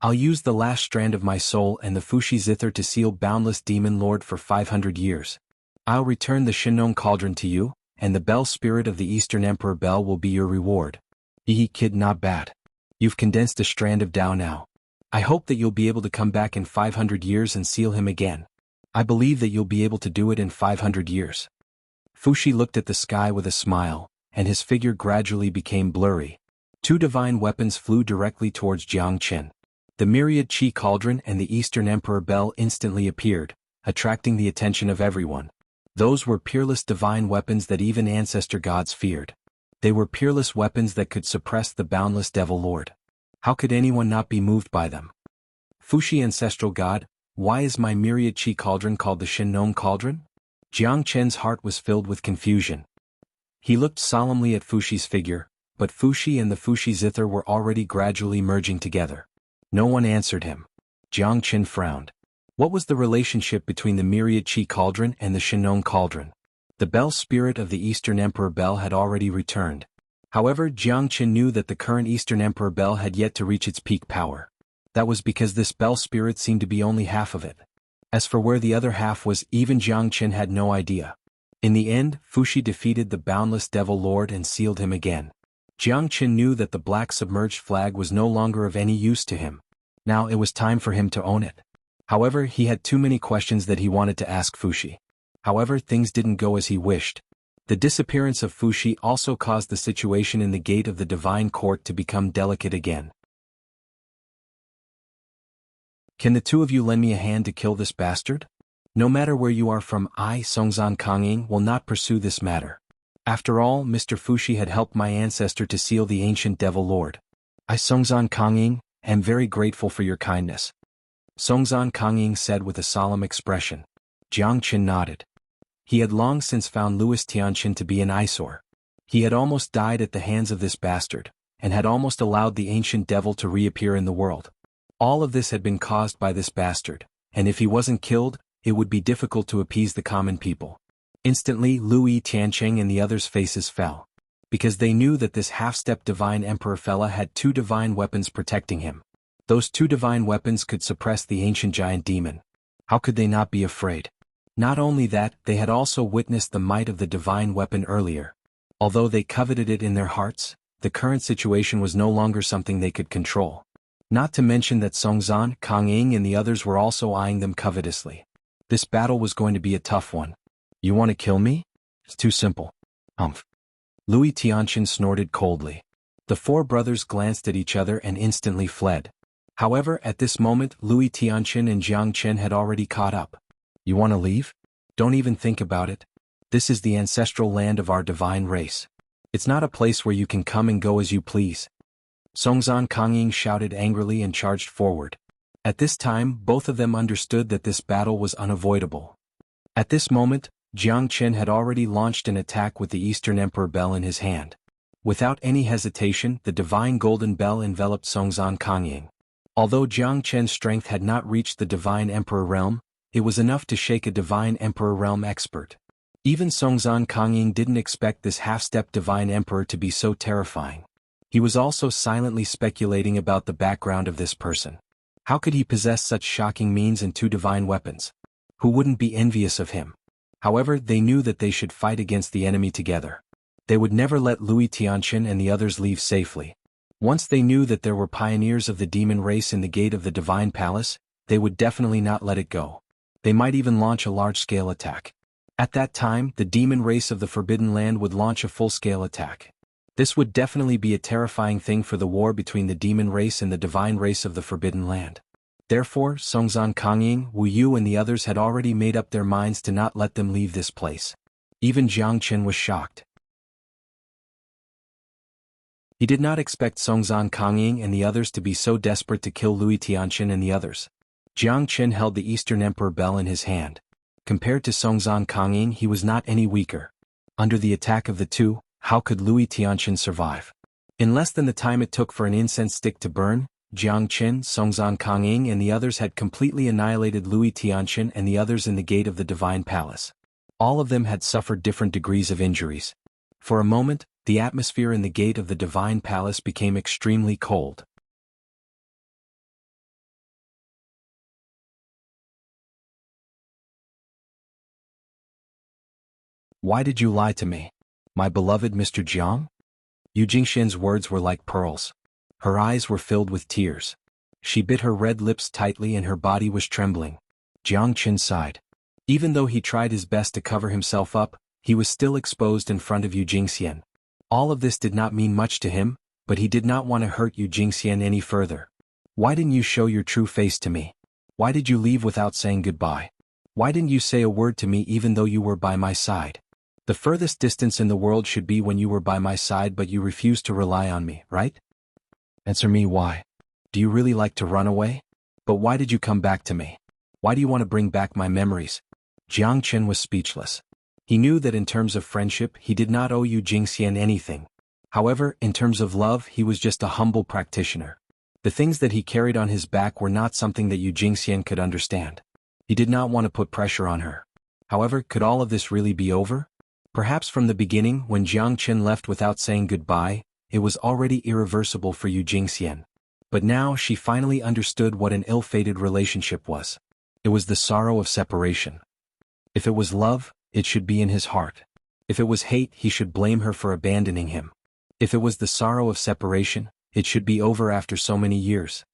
I'll use the last strand of my soul and the Fuxi zither to seal boundless demon lord for 500 years. I'll return the Xianxia cauldron to you, and the bell spirit of the Eastern Emperor Bell will be your reward. Kid, not bad. You've condensed a strand of Tao now. I hope that you'll be able to come back in 500 years and seal him again. I believe that you'll be able to do it in 500 years. Fuxi looked at the sky with a smile, and his figure gradually became blurry. 2 divine weapons flew directly towards Jianghu. The myriad chi cauldron and the Eastern Emperor Bell instantly appeared, attracting the attention of everyone. Those were peerless divine weapons that even ancestor gods feared. They were peerless weapons that could suppress the boundless devil lord. How could anyone not be moved by them? Fuxi ancestral god, why is my myriad chi cauldron called the Xianxia cauldron? Jianghu's heart was filled with confusion. He looked solemnly at Fuxi's figure, but Fuxi and the Fuxi zither were already gradually merging together. No one answered him. Jiang Qin frowned. What was the relationship between the myriad Qi cauldron and the Shenong cauldron? The Bell spirit of the Eastern Emperor Bell had already returned. However, Jiang Qin knew that the current Eastern Emperor Bell had yet to reach its peak power. That was because this Bell spirit seemed to be only half of it. As for where the other half was, even Jiang Qin had no idea. In the end, Fuxi defeated the boundless Devil Lord and sealed him again. Jiang Qin knew that the black submerged flag was no longer of any use to him. Now it was time for him to own it. However, he had too many questions that he wanted to ask Fuxi. However, things didn't go as he wished. The disappearance of Fuxi also caused the situation in the gate of the divine court to become delicate again. Can the two of you lend me a hand to kill this bastard? No matter where you are from, I, Songzan Kangying, will not pursue this matter. After all, Mr. Fuxi had helped my ancestor to seal the ancient Devil Lord. I, Songzan Kangying, am very grateful for your kindness. Songzan Kangying said with a solemn expression. Jiang Qin nodded. He had long since found Louis Tianqin to be an eyesore. He had almost died at the hands of this bastard, and had almost allowed the ancient devil to reappear in the world. All of this had been caused by this bastard, and if he wasn't killed, it would be difficult to appease the common people. Instantly, Louis Tianqin and the others' faces fell. Because they knew that this half-step divine emperor fella had two divine weapons protecting him. Those two divine weapons could suppress the ancient giant demon. How could they not be afraid? Not only that, they had also witnessed the might of the divine weapon earlier. Although they coveted it in their hearts, the current situation was no longer something they could control. Not to mention that Songzan, Kangying and the others were also eyeing them covetously. This battle was going to be a tough one. You want to kill me? It's too simple. Humph. Louis Tianqin snorted coldly. The four brothers glanced at each other and instantly fled. However, at this moment, Louis Tianqin and Jiang Qin had already caught up. You want to leave? Don't even think about it. This is the ancestral land of our divine race. It's not a place where you can come and go as you please. Songzan Kangying shouted angrily and charged forward. At this time, both of them understood that this battle was unavoidable. At this moment, Jiang Qin had already launched an attack with the Eastern Emperor Bell in his hand. Without any hesitation, the divine golden bell enveloped Songzan Kangying. Although Jiang Qin's strength had not reached the divine emperor realm, it was enough to shake a divine emperor realm expert. Even Songzan Kangying didn't expect this half-step divine emperor to be so terrifying. He was also silently speculating about the background of this person. How could he possess such shocking means and two divine weapons? Who wouldn't be envious of him? However, they knew that they should fight against the enemy together. They would never let Louis Tianqin and the others leave safely. Once they knew that there were pioneers of the demon race in the gate of the divine palace, they would definitely not let it go. They might even launch a large-scale attack. At that time, the demon race of the Forbidden Land would launch a full-scale attack. This would definitely be a terrifying thing for the war between the demon race and the divine race of the Forbidden Land. Therefore, Songzan Kangying, Wu Yu and the others had already made up their minds to not let them leave this place. Even Jiang Qin was shocked. He did not expect Songzan Kangying and the others to be so desperate to kill Louis Tianqin and the others. Jiang Qin held the Eastern Emperor Bell in his hand. Compared to Songzan Kangying, he was not any weaker. Under the attack of the two, how could Louis Tianqin survive? In less than the time it took for an incense stick to burn, Jiang Qin, Songzan Kangying and the others had completely annihilated Louis Tianqin and the others in the gate of the Divine Palace. All of them had suffered different degrees of injuries. For a moment, the atmosphere in the gate of the Divine Palace became extremely cold. Why did you lie to me, my beloved Mr. Jiang? Yu Jingxian's words were like pearls. Her eyes were filled with tears. She bit her red lips tightly and her body was trembling. Jiang Qin sighed. Even though he tried his best to cover himself up, he was still exposed in front of Yu Jingxian. All of this did not mean much to him, but he did not want to hurt Yu Jingxian any further. Why didn't you show your true face to me? Why did you leave without saying goodbye? Why didn't you say a word to me even though you were by my side? The furthest distance in the world should be when you were by my side but you refused to rely on me, right? Answer me why. Do you really like to run away? But why did you come back to me? Why do you want to bring back my memories? Jiang Qin was speechless. He knew that in terms of friendship he did not owe Yu Jingxian anything. However, in terms of love, he was just a humble practitioner. The things that he carried on his back were not something that Xianxian could understand. He did not want to put pressure on her. However, could all of this really be over? Perhaps from the beginning, when Jiang Qin left without saying goodbye, it was already irreversible for Xianxian. But now she finally understood what an ill-fated relationship was. It was the sorrow of separation. If it was love, it should be in his heart. If it was hate, he should blame her for abandoning him. If it was the sorrow of separation, it should be over after so many years.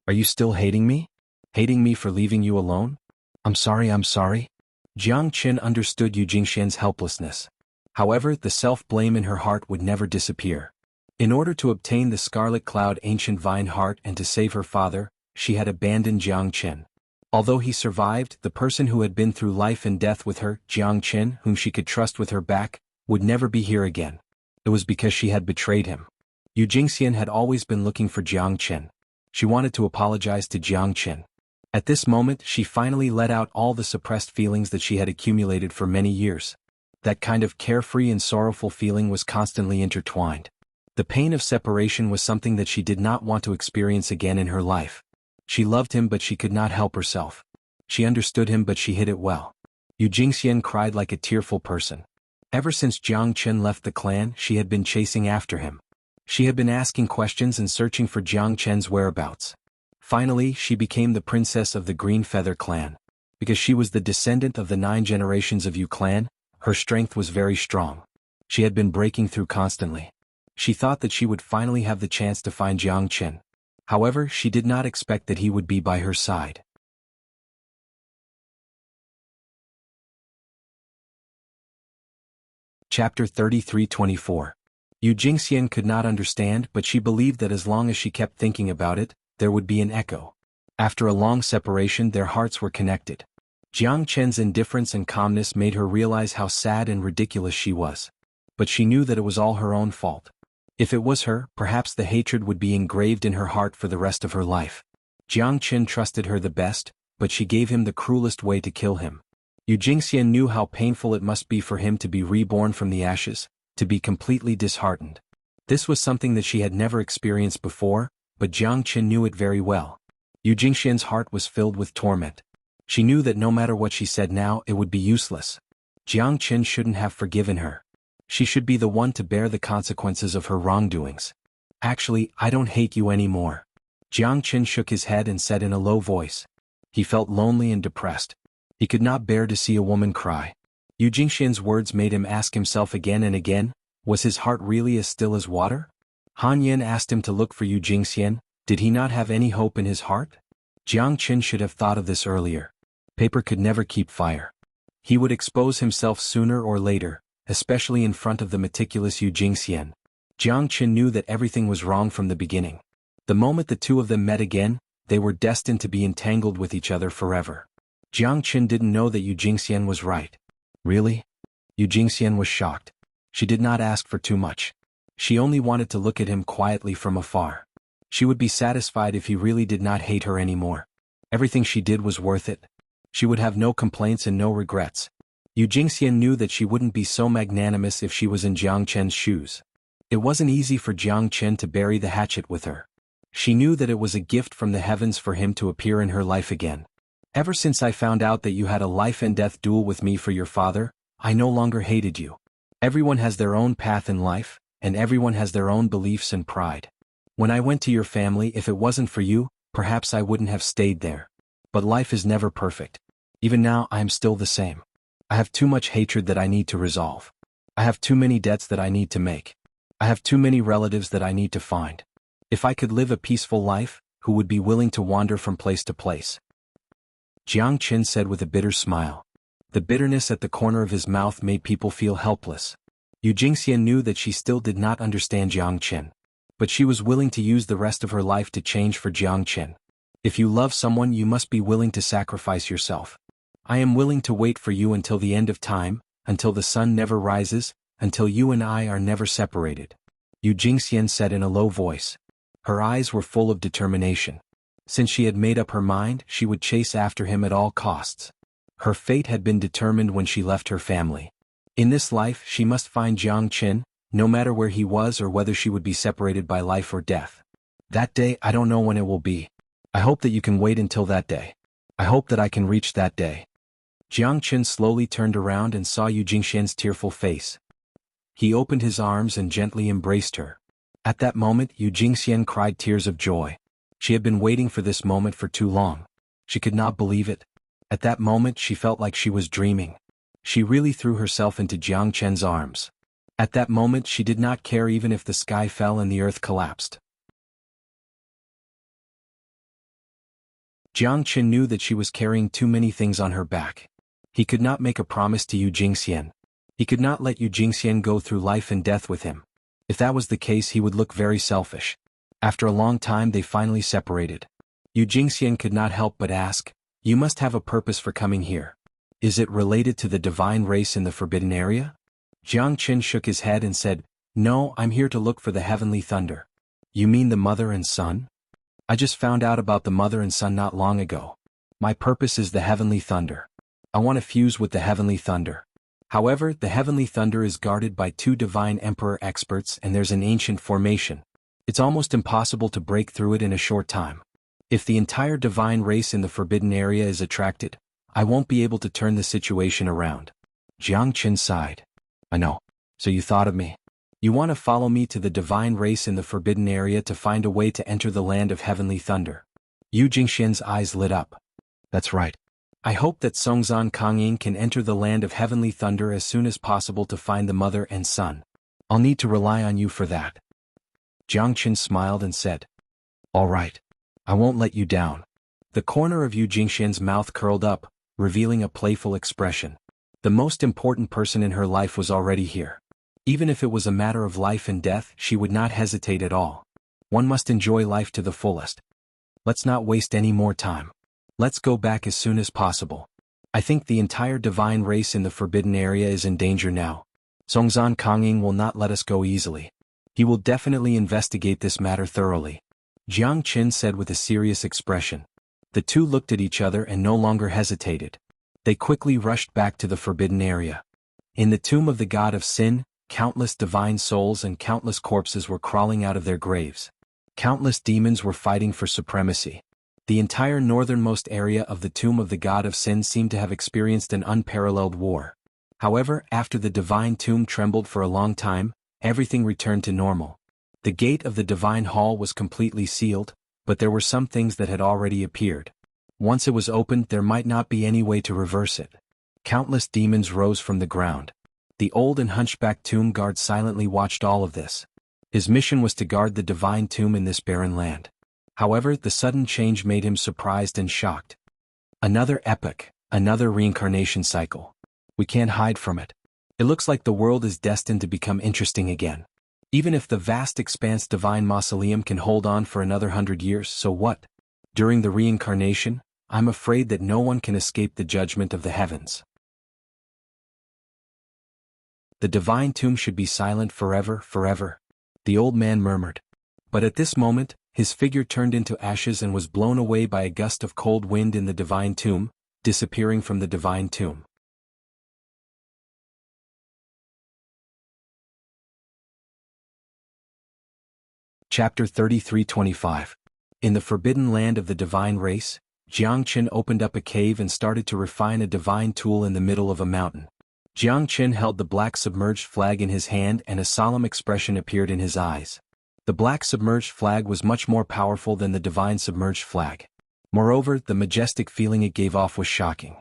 Are you still hating me? Hating me for leaving you alone? I'm sorry. Jiang Qin understood Xianxian's helplessness. However, the self-blame in her heart would never disappear. In order to obtain the Scarlet Cloud Ancient Vine Heart and to save her father, she had abandoned Jiang Qin. Although he survived, the person who had been through life and death with her, Jiang Qin, whom she could trust with her back, would never be here again. It was because she had betrayed him. Xianxian had always been looking for Jiang Qin. She wanted to apologize to Jiang Qin. At this moment, she finally let out all the suppressed feelings that she had accumulated for many years. That kind of carefree and sorrowful feeling was constantly intertwined. The pain of separation was something that she did not want to experience again in her life. She loved him, but she could not help herself. She understood him, but she hid it well. Xianxian cried like a tearful person. Ever since Jiang Qin left the clan, she had been chasing after him. She had been asking questions and searching for Jiang Qin's whereabouts. Finally, she became the princess of the Green Feather clan. Because she was the descendant of the 9 generations of Yu clan, her strength was very strong. She had been breaking through constantly. She thought that she would finally have the chance to find Jiang Qin. However, she did not expect that he would be by her side. Chapter 33-24. Xianxian could not understand, but she believed that as long as she kept thinking about it, there would be an echo. After a long separation, their hearts were connected. Jiang Qin's indifference and calmness made her realize how sad and ridiculous she was. But she knew that it was all her own fault. If it was her, perhaps the hatred would be engraved in her heart for the rest of her life. Jiang Qin trusted her the best, but she gave him the cruelest way to kill him. Xianxian knew how painful it must be for him to be reborn from the ashes, to be completely disheartened. This was something that she had never experienced before, but Jiang Qin knew it very well. Xianxian's heart was filled with torment. She knew that no matter what she said now, it would be useless. Jiang Qin shouldn't have forgiven her. She should be the one to bear the consequences of her wrongdoings. Actually, I don't hate you anymore. Jiang Qin shook his head and said in a low voice. He felt lonely and depressed. He could not bear to see a woman cry. Xianxian's words made him ask himself again and again, was his heart really as still as water? Han Yin asked him to look for Xianxian. Did he not have any hope in his heart? Jiang Qin should have thought of this earlier. Paper could never keep fire. He would expose himself sooner or later, especially in front of the meticulous Xianxian. Jiang Qin knew that everything was wrong from the beginning. The moment the two of them met again, they were destined to be entangled with each other forever. Jiang Qin didn't know that Xianxian was right. Really? Xianxian was shocked. She did not ask for too much. She only wanted to look at him quietly from afar. She would be satisfied if he really did not hate her anymore. Everything she did was worth it. She would have no complaints and no regrets. Xianxian knew that she wouldn't be so magnanimous if she was in Jiang Qin's shoes. It wasn't easy for Jiang Qin to bury the hatchet with her. She knew that it was a gift from the heavens for him to appear in her life again. Ever since I found out that you had a life and death duel with me for your father, I no longer hated you. Everyone has their own path in life, and everyone has their own beliefs and pride. When I went to your family, if it wasn't for you, perhaps I wouldn't have stayed there. But life is never perfect. Even now, I am still the same. I have too much hatred that I need to resolve. I have too many debts that I need to make. I have too many relatives that I need to find. If I could live a peaceful life, who would be willing to wander from place to place? Jiang Qin said with a bitter smile. The bitterness at the corner of his mouth made people feel helpless. Xianxian knew that she still did not understand Jiang Qin. But she was willing to use the rest of her life to change for Jiang Qin. If you love someone, you must be willing to sacrifice yourself. I am willing to wait for you until the end of time, until the sun never rises, until you and I are never separated. Xianxian said in a low voice. Her eyes were full of determination. Since she had made up her mind, she would chase after him at all costs. Her fate had been determined when she left her family. In this life, she must find Jiang Qin, no matter where he was or whether she would be separated by life or death. That day, I don't know when it will be. I hope that you can wait until that day. I hope that I can reach that day. Jiangchen slowly turned around and saw Yu Jingxian's tearful face. He opened his arms and gently embraced her. At that moment, Yu Jingxian cried tears of joy. She had been waiting for this moment for too long. She could not believe it. At that moment, she felt like she was dreaming. She really threw herself into Jiangchen's arms. At that moment, she did not care even if the sky fell and the earth collapsed. Jiangchen knew that she was carrying too many things on her back. He could not make a promise to Yu Jingxian. He could not let Yu Jingxian go through life and death with him. If that was the case, he would look very selfish. After a long time, they finally separated. Yu Jingxian could not help but ask, "You must have a purpose for coming here. Is it related to the divine race in the forbidden area?" Jiangchen shook his head and said, "No, I'm here to look for the heavenly thunder." "You mean the mother and son?" "I just found out about the mother and son not long ago. My purpose is the heavenly thunder. I want to fuse with the heavenly thunder. However, the heavenly thunder is guarded by 2 divine emperor experts and there's an ancient formation. It's almost impossible to break through it in a short time. If the entire divine race in the forbidden area is attracted, I won't be able to turn the situation around." Jiangchen sighed. "I know. So you thought of me. You want to follow me to the divine race in the forbidden area to find a way to enter the land of heavenly thunder." Yu Jingxian's eyes lit up. "That's right. I hope that Songzhan Kangying can enter the land of heavenly thunder as soon as possible to find the mother and son. I'll need to rely on you for that." Jiangchen smiled and said, "All right. I won't let you down." The corner of Yu Jingxian's mouth curled up, revealing a playful expression. The most important person in her life was already here. Even if it was a matter of life and death, she would not hesitate at all. One must enjoy life to the fullest. Let's not waste any more time. Let's go back as soon as possible. I think the entire divine race in the forbidden area is in danger now. Songzhan Kangying will not let us go easily. He will definitely investigate this matter thoroughly," Jiang Qin said with a serious expression. The two looked at each other and no longer hesitated. They quickly rushed back to the forbidden area. In the tomb of the god of sin, countless divine souls and countless corpses were crawling out of their graves. Countless demons were fighting for supremacy. The entire northernmost area of the tomb of the god of sin seemed to have experienced an unparalleled war. However, after the divine tomb trembled for a long time, everything returned to normal. The gate of the divine hall was completely sealed, but there were some things that had already appeared. Once it was opened, there might not be any way to reverse it. Countless demons rose from the ground. The old and hunchbacked tomb guard silently watched all of this. His mission was to guard the divine tomb in this barren land. However, the sudden change made him surprised and shocked. Another epoch, another reincarnation cycle. We can't hide from it. It looks like the world is destined to become interesting again. Even if the vast expanse divine mausoleum can hold on for another 100 years, so what? During the reincarnation, I'm afraid that no one can escape the judgment of the heavens. The divine tomb should be silent forever, forever, the old man murmured. But at this moment, his figure turned into ashes and was blown away by a gust of cold wind in the divine tomb, disappearing from the divine tomb. Chapter 33:25. In the forbidden land of the divine race, Jiangchen opened up a cave and started to refine a divine tool in the middle of a mountain. Jiangchen held the black submerged flag in his hand and a solemn expression appeared in his eyes. The black submerged flag was much more powerful than the divine submerged flag. Moreover, the majestic feeling it gave off was shocking.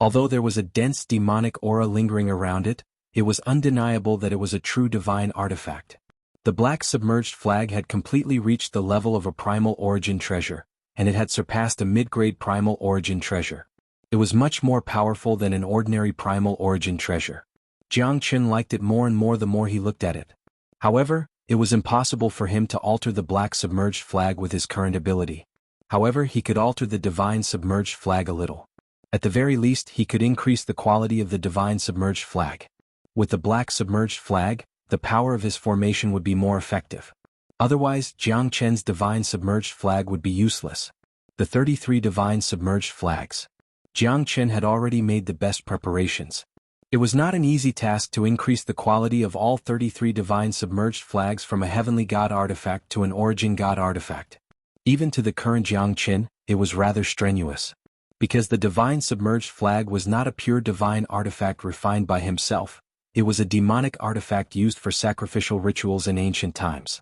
Although there was a dense demonic aura lingering around it, it was undeniable that it was a true divine artifact. The black submerged flag had completely reached the level of a primal origin treasure, and it had surpassed a mid-grade primal origin treasure. It was much more powerful than an ordinary primal origin treasure. Jiangchen liked it more and more the more he looked at it. However, it was impossible for him to alter the black submerged flag with his current ability. However, he could alter the divine submerged flag a little. At the very least, he could increase the quality of the divine submerged flag. With the black submerged flag, the power of his formation would be more effective. Otherwise, Jiangchen's divine submerged flag would be useless. The 33 divine submerged flags. Jiangchen had already made the best preparations. It was not an easy task to increase the quality of all 33 divine submerged flags from a heavenly god artifact to an origin god artifact. Even to the current Jiang Qin, it was rather strenuous. Because the divine submerged flag was not a pure divine artifact refined by himself, it was a demonic artifact used for sacrificial rituals in ancient times.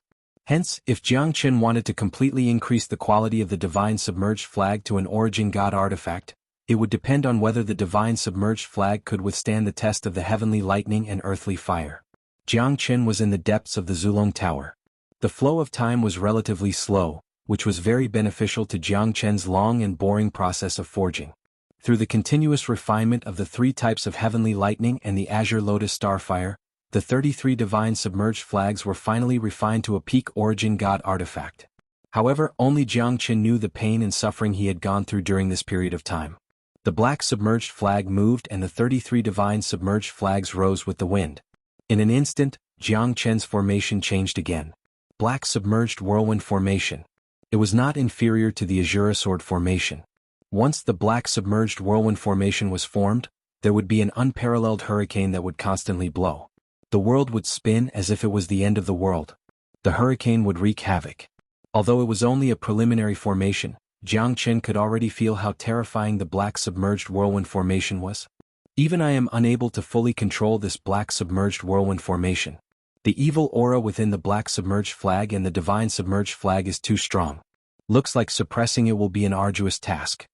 Hence, if Jiang Qin wanted to completely increase the quality of the divine submerged flag to an origin god artifact, it would depend on whether the divine submerged flag could withstand the test of the heavenly lightning and earthly fire. Jiang Qin was in the depths of the Zulong Tower. The flow of time was relatively slow, which was very beneficial to Jiang Qin's long and boring process of forging. Through the continuous refinement of the 3 types of heavenly lightning and the azure lotus starfire, the 33 divine submerged flags were finally refined to a peak origin god artifact. However, only Jiang Qin knew the pain and suffering he had gone through during this period of time. The black submerged flag moved and the 33 divine submerged flags rose with the wind. In an instant, Jiang Qin's formation changed again. Black submerged whirlwind formation. It was not inferior to the azure sword formation. Once the black submerged whirlwind formation was formed, there would be an unparalleled hurricane that would constantly blow. The world would spin as if it was the end of the world. The hurricane would wreak havoc. Although it was only a preliminary formation, Jiang Qin could already feel how terrifying the black submerged whirlwind formation was. Even I am unable to fully control this black submerged whirlwind formation. The evil aura within the black submerged flag and the divine submerged flag is too strong. Looks like suppressing it will be an arduous task.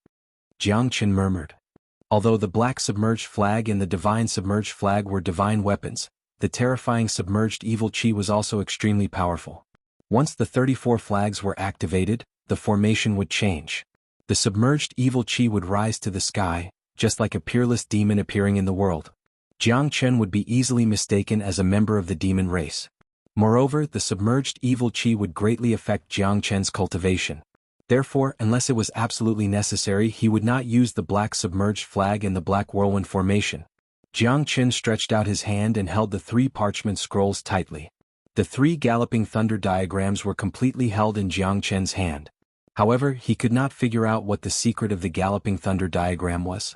Jiang Qin murmured. Although the black submerged flag and the divine submerged flag were divine weapons, the terrifying submerged evil chi was also extremely powerful. Once the 34 flags were activated, the formation would change. The submerged evil chi would rise to the sky, just like a peerless demon appearing in the world. Jiang Qin would be easily mistaken as a member of the demon race. Moreover, the submerged evil chi would greatly affect Jiang Qin's cultivation. Therefore, unless it was absolutely necessary, he would not use the black submerged flag and the black whirlwind formation. Jiang Qin stretched out his hand and held the 3 parchment scrolls tightly. The 3 galloping thunder diagrams were completely held in Jiang Qin's hand. However, he could not figure out what the secret of the galloping thunder diagram was.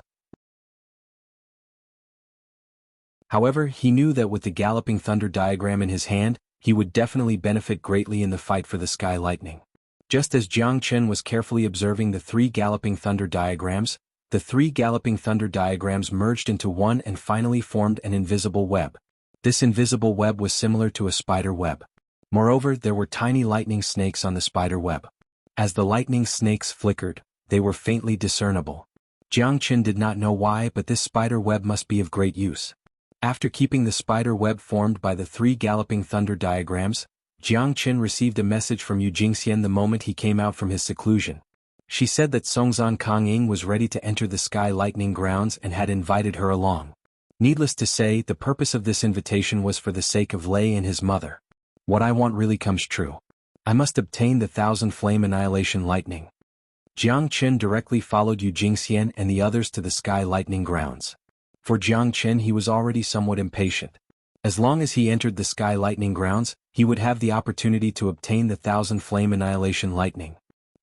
However, he knew that with the galloping thunder diagram in his hand, he would definitely benefit greatly in the fight for the sky lightning. Just as Jiang Qin was carefully observing the 3 galloping thunder diagrams, the 3 galloping thunder diagrams merged into one and finally formed an invisible web. This invisible web was similar to a spider web. Moreover, there were tiny lightning snakes on the spider web. As the lightning snakes flickered, they were faintly discernible. Jiang Qin did not know why, but this spider web must be of great use. After keeping the spider web formed by the 3 galloping thunder diagrams, Jiang Qin received a message from Xianxia the moment he came out from his seclusion. She said that Songzhan Kanging was ready to enter the sky lightning grounds and had invited her along. Needless to say, the purpose of this invitation was for the sake of Lei and his mother. What I want really comes true. I must obtain the 1,000 flame annihilation lightning. Jiang Qin directly followed Xianxia and the others to the sky lightning grounds. For Jiang Qin, he was already somewhat impatient. As long as he entered the sky lightning grounds, he would have the opportunity to obtain the 1,000 flame annihilation lightning.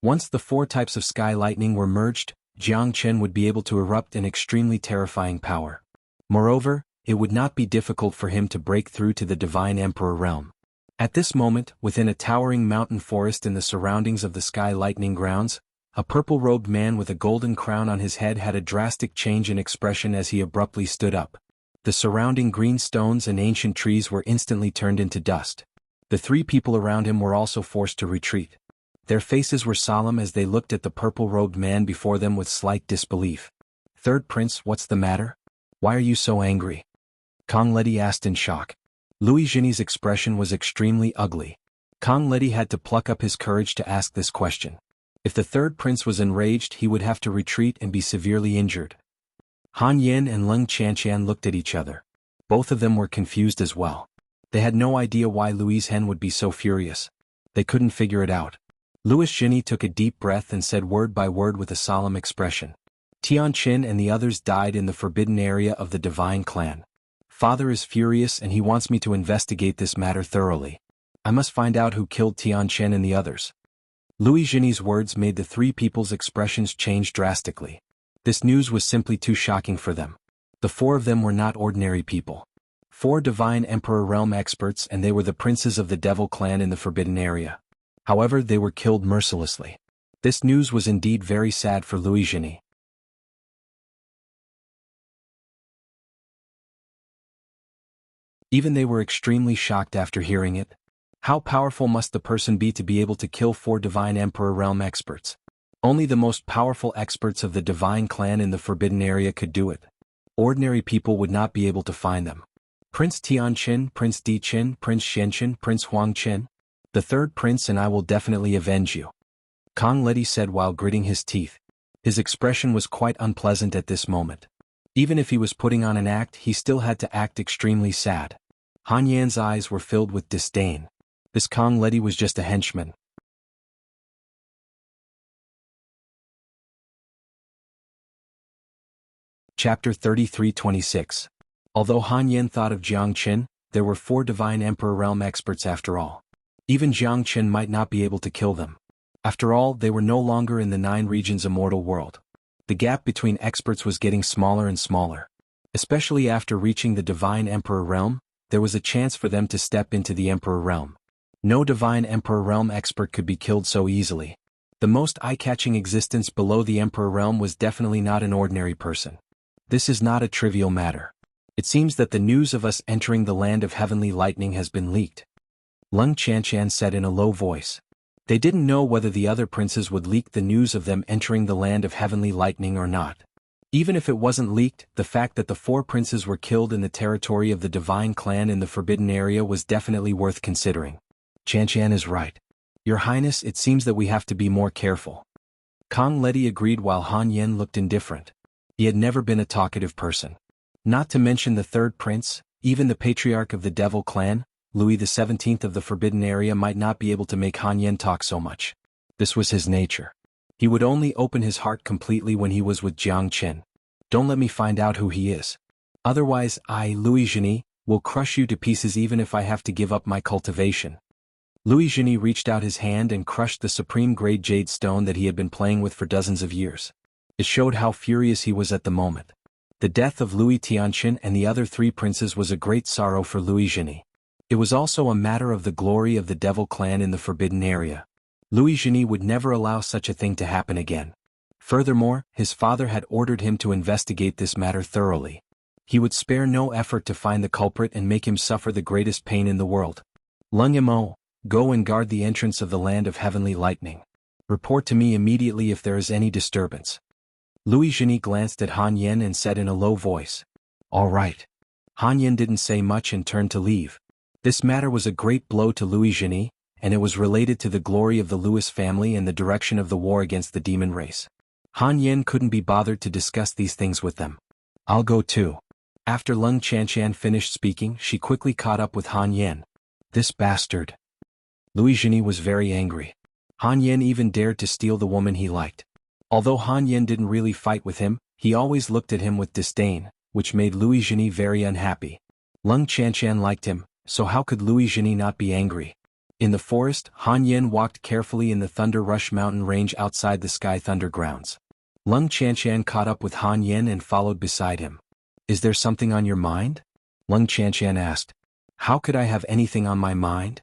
Once the 4 types of sky lightning were merged, Jiang Qin would be able to erupt in extremely terrifying power. Moreover, it would not be difficult for him to break through to the Divine Emperor realm. At this moment, within a towering mountain forest in the surroundings of the sky lightning grounds, a purple-robed man with a golden crown on his head had a drastic change in expression as he abruptly stood up. The surrounding green stones and ancient trees were instantly turned into dust. The 3 people around him were also forced to retreat. Their faces were solemn as they looked at the purple-robed man before them with slight disbelief. "Third Prince, what's the matter? Why are you so angry?" Kang Ledi asked in shock. Louis Jinny's expression was extremely ugly. Kang Ledi had to pluck up his courage to ask this question. If the 3rd prince was enraged, he would have to retreat and be severely injured. Han Yin and Leng Qianqian looked at each other. Both of them were confused as well. They had no idea why Louis Hen would be so furious. They couldn't figure it out. Louis Jinny took a deep breath and said word by word with a solemn expression. Tian Qin and the others died in the forbidden area of the divine clan. Father is furious and he wants me to investigate this matter thoroughly. I must find out who killed Tian Qin and the others. Louis Jinny's words made the 3 people's expressions change drastically. This news was simply too shocking for them. The 4 of them were not ordinary people. 4 divine emperor realm experts, and they were the princes of the devil clan in the forbidden area. However, they were killed mercilessly. This news was indeed very sad for Xianxia. Even they were extremely shocked after hearing it. How powerful must the person be to be able to kill 4 divine emperor realm experts? Only the most powerful experts of the divine clan in the forbidden area could do it. Ordinary people would not be able to find them. Prince Tianqin, Prince Diqin, Prince Xianxia, Prince Huangqin. The 3rd prince and I will definitely avenge you. Kong Ledi said while gritting his teeth. His expression was quite unpleasant at this moment. Even if he was putting on an act, he still had to act extremely sad. Han Yan's eyes were filled with disdain. This Kong Ledi was just a henchman. Chapter 33-26. Although Han Yan thought of Jiangqin, there were 4 divine emperor realm experts after all. Even Jiangqin might not be able to kill them. After all, they were no longer in the 9 regions immortal world. The gap between experts was getting smaller and smaller. Especially after reaching the divine emperor realm, there was a chance for them to step into the emperor realm. No divine emperor realm expert could be killed so easily. The most eye-catching existence below the emperor realm was definitely not an ordinary person. This is not a trivial matter. It seems that the news of us entering the land of heavenly lightning has been leaked. Lung Qianshan said in a low voice. They didn't know whether the other princes would leak the news of them entering the land of heavenly lightning or not. Even if it wasn't leaked, the fact that the 4 princes were killed in the territory of the divine clan in the forbidden area was definitely worth considering. Qianshan is right. Your Highness, it seems that we have to be more careful. Kong Ledi agreed while Han Yan looked indifferent. He had never been a talkative person. Not to mention the 3rd prince, even the patriarch of the devil clan, Louis XVII of the forbidden area might not be able to make Han Yan talk so much. This was his nature. He would only open his heart completely when he was with Jiangqin. Don't let me find out who he is. Otherwise I, Xianxia, will crush you to pieces even if I have to give up my cultivation. Xianxia reached out his hand and crushed the supreme grade jade stone that he had been playing with for dozens of years. It showed how furious he was at the moment. The death of Louis Tianqin and the other 3 princes was a great sorrow for Xianxia. It was also a matter of the glory of the devil clan in the forbidden area. Xianxia would never allow such a thing to happen again. Furthermore, his father had ordered him to investigate this matter thoroughly. He would spare no effort to find the culprit and make him suffer the greatest pain in the world. Lung Yamo, go and guard the entrance of the land of heavenly lightning. Report to me immediately if there is any disturbance. Xianxia glanced at Han Yan and said in a low voice. All right. Han Yan didn't say much and turned to leave. This matter was a great blow to Xianxia, and it was related to the glory of the Lewis family and the direction of the war against the demon race. Han Yan couldn't be bothered to discuss these things with them. I'll go too. After Lung Qianshan finished speaking, she quickly caught up with Han Yan. This bastard. Xianxia was very angry. Han Yan even dared to steal the woman he liked. Although Han Yan didn't really fight with him, he always looked at him with disdain, which made Xianxia very unhappy. Lung Qianshan liked him, so how could Xianxia not be angry? In the forest, Han Yan walked carefully in the Thunder Rush mountain range outside the Sky Thunder grounds. Lung Qianshan caught up with Han Yan and followed beside him. Is there something on your mind? Lung Qianshan asked. How could I have anything on my mind?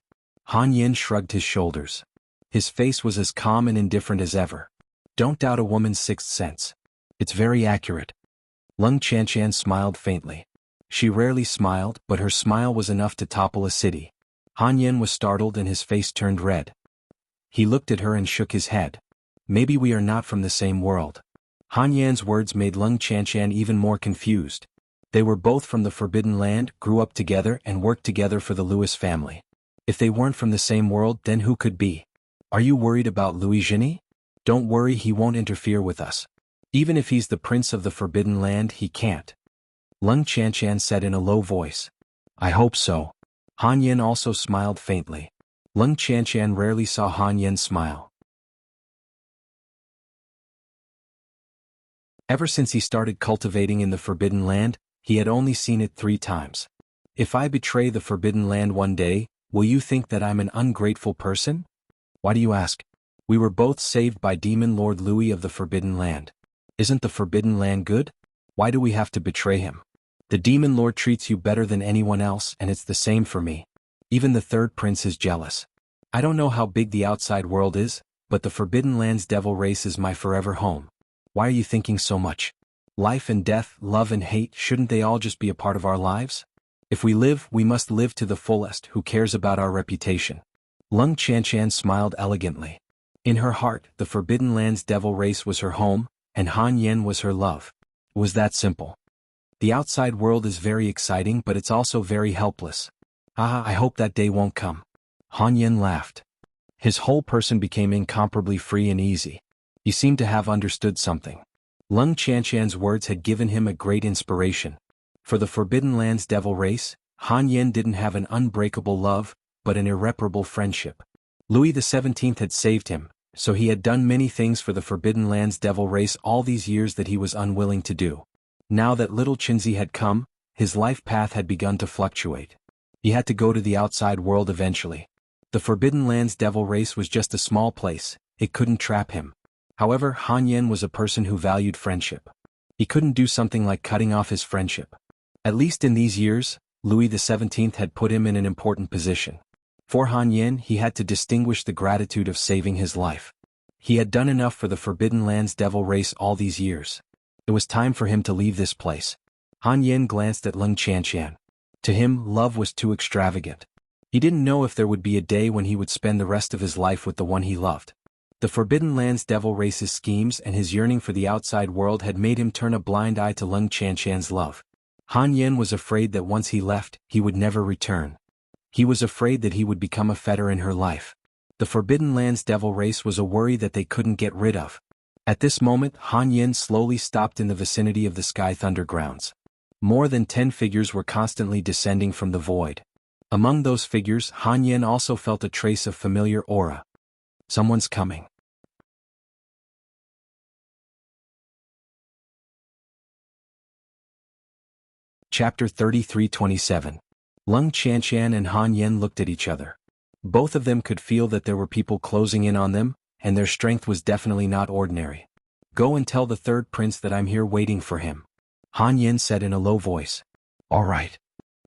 Han Yan shrugged his shoulders. His face was as calm and indifferent as ever. Don't doubt a woman's 6th sense. It's very accurate. Lung Qianshan smiled faintly. She rarely smiled, but her smile was enough to topple a city. Han Yan was startled and his face turned red. He looked at her and shook his head. Maybe we are not from the same world. Han Yan's words made Lung Qianshan even more confused. They were both from the Forbidden Land, grew up together and worked together for the Lewis family. If they weren't from the same world, then who could be? Are you worried about Xianxia? Don't worry, he won't interfere with us. Even if he's the prince of the Forbidden Land, he can't. Lung Qianshan said in a low voice. I hope so. Han Yan also smiled faintly. Lung Qianshan rarely saw Han Yan smile. Ever since he started cultivating in the Forbidden Land, he had only seen it 3 times. If I betray the Forbidden Land one day, will you think that I'm an ungrateful person? Why do you ask? We were both saved by Demon Lord Louis of the Forbidden Land. Isn't the Forbidden Land good? Why do we have to betray him? The demon lord treats you better than anyone else, and it's the same for me. Even the third prince is jealous. I don't know how big the outside world is, but the Forbidden Lands devil race is my forever home. Why are you thinking so much? Life and death, love and hate, shouldn't they all just be a part of our lives? If we live, we must live to the fullest. Who cares about our reputation? Lung Qianxian smiled elegantly. In her heart, the Forbidden Lands devil race was her home, and Han Yen was her love. It was that simple. The outside world is very exciting, but it's also very helpless. I hope that day won't come. Han Yen laughed. His whole person became incomparably free and easy. He seemed to have understood something. Lung Qianxian's words had given him a great inspiration. For the Forbidden Lands devil race, Han Yen didn't have an unbreakable love, but an irreparable friendship. Louis XVII had saved him, so he had done many things for the Forbidden Lands devil race all these years that he was unwilling to do. Now that little Qinzi had come, his life path had begun to fluctuate. He had to go to the outside world eventually. The Forbidden Lands devil race was just a small place, it couldn't trap him. However, Han Yen was a person who valued friendship. He couldn't do something like cutting off his friendship. At least in these years, Louis XVII had put him in an important position. For Han Yen, he had to distinguish the gratitude of saving his life. He had done enough for the Forbidden Lands devil race all these years. It was time for him to leave this place. Han Yen glanced at Lung Qianxian. To him, love was too extravagant. He didn't know if there would be a day when he would spend the rest of his life with the one he loved. The Forbidden Lands devil race's schemes and his yearning for the outside world had made him turn a blind eye to Lung Qianxian's love. Han Yen was afraid that once he left, he would never return. He was afraid that he would become a fetter in her life. The Forbidden Lands devil race was a worry that they couldn't get rid of. At this moment, Han Yen slowly stopped in the vicinity of the Sky Thunder grounds. More than 10 figures were constantly descending from the void. Among those figures, Han Yen also felt a trace of familiar aura. Someone's coming. Chapter 33:27. Lung Qianxian and Han Yen looked at each other. Both of them could feel that there were people closing in on them, and their strength was definitely not ordinary. Go and tell the third prince that I'm here waiting for him. Han Yen said in a low voice. All right.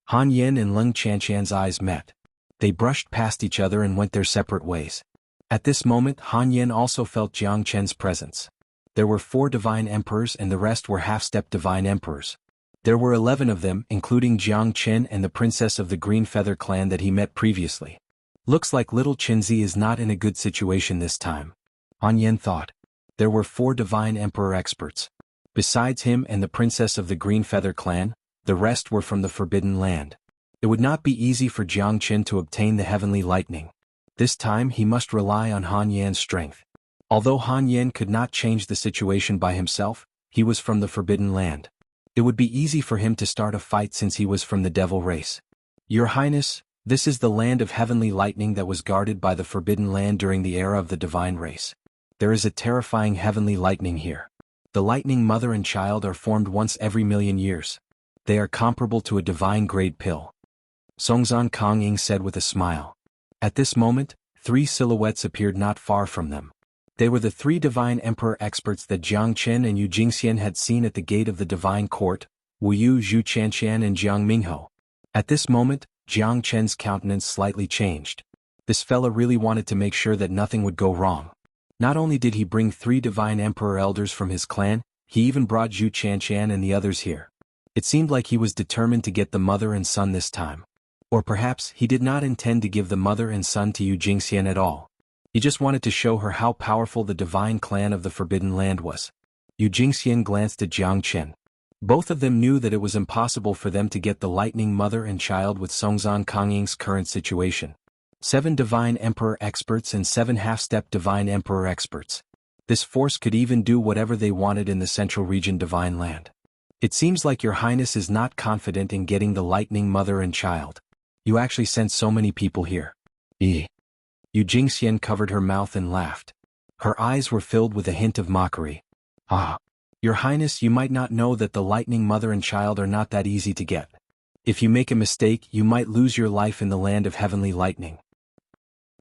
Han Yen and Lung Qianxian's eyes met. They brushed past each other and went their separate ways. At this moment, Han Yen also felt Jiang Chen's presence. There were 4 divine emperors and the rest were half-step divine emperors. There were 11 of them, including Jiang Chen and the princess of the Green Feather clan that he met previously. Looks like little Qinzi is not in a good situation this time. Han Yen thought. There were 4 divine emperor experts. Besides him and the princess of the Green Feather clan, the rest were from the Forbidden Land. It would not be easy for Jiang Chen to obtain the heavenly lightning. This time he must rely on Han Yen's strength. Although Han Yen could not change the situation by himself, he was from the Forbidden Land. It would be easy for him to start a fight since he was from the devil race. Your Highness, this is the land of heavenly lightning that was guarded by the Forbidden Land during the era of the divine race. There is a terrifying heavenly lightning here. The lightning mother and child are formed once every million years. They are comparable to a divine grade pill. Songzan Kanging said with a smile. At this moment, 3 silhouettes appeared not far from them. They were the 3 divine emperor experts that Jiang Chen and Yu Jingxian had seen at the gate of the divine court, Wu Yu Zhu Qianxian and Jiang Mingho. At this moment, Jiang Chen's countenance slightly changed. This fella really wanted to make sure that nothing would go wrong. Not only did he bring 3 divine emperor elders from his clan, he even brought Zhu Qianxian and the others here. It seemed like he was determined to get the mother and son this time. Or perhaps he did not intend to give the mother and son to Yu Jingxian at all. He just wanted to show her how powerful the divine clan of the Forbidden Land was. Yu Jingxian glanced at Jiang Chen. Both of them knew that it was impossible for them to get the lightning mother and child with Songzan Kanging's current situation. 7 divine emperor experts and 7 half-step divine emperor experts. This force could even do whatever they wanted in the central region divine land. It seems like your highness is not confident in getting the lightning mother and child. You actually sent so many people here. Yu Jingxian covered her mouth and laughed. Her eyes were filled with a hint of mockery. Your highness, you might not know that the lightning mother and child are not that easy to get. If you make a mistake, you might lose your life in the land of heavenly lightning.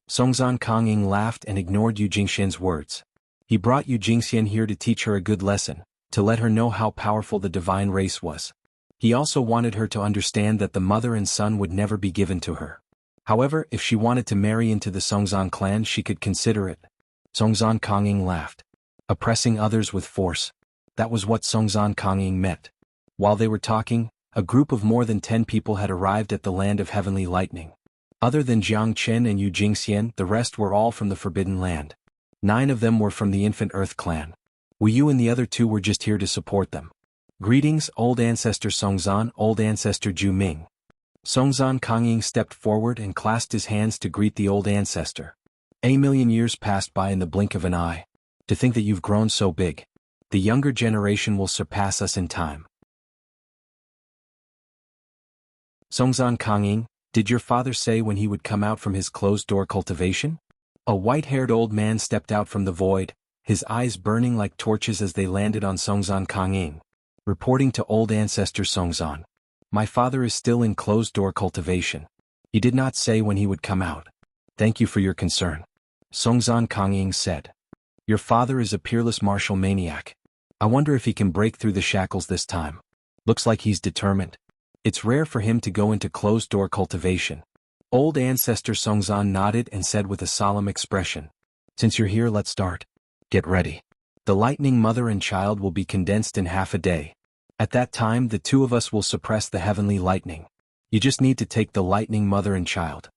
Songzan Kanging laughed and ignored Yu Jingxian's words. He brought Yu Jingxian here to teach her a good lesson, to let her know how powerful the divine race was. He also wanted her to understand that the mother and son would never be given to her. However, if she wanted to marry into the Songzan clan, she could consider it. Songzan Kanging laughed. Oppressing others with force. That was what Songzan Kanging meant. While they were talking, a group of more than 10 people had arrived at the land of heavenly lightning. Other than Jiang Chen and Yu Jingxian, the rest were all from the Forbidden Land. 9 of them were from the Infant Earth clan. Wu Yu and the other 2 were just here to support them. Greetings, Old Ancestor Songzan, Old Ancestor Ju Ming. Songzan Kanging stepped forward and clasped his hands to greet the Old Ancestor. A million years passed by in the blink of an eye. To think that you've grown so big. The younger generation will surpass us in time. Songzan Kanging, did your father say when he would come out from his closed-door cultivation? A white-haired old man stepped out from the void, his eyes burning like torches as they landed on Songzan Kanging. Reporting to Old Ancestor Songzan. My father is still in closed-door cultivation. He did not say when he would come out. Thank you for your concern. Songzan Kanging said. Your father is a peerless martial maniac. I wonder if he can break through the shackles this time. Looks like he's determined. It's rare for him to go into closed-door cultivation. Old Ancestor Songzan nodded and said with a solemn expression. Since you're here, let's start. Get ready. The lightning mother and child will be condensed in half a day. At that time, the 2 of us will suppress the heavenly lightning. You just need to take the lightning mother and child.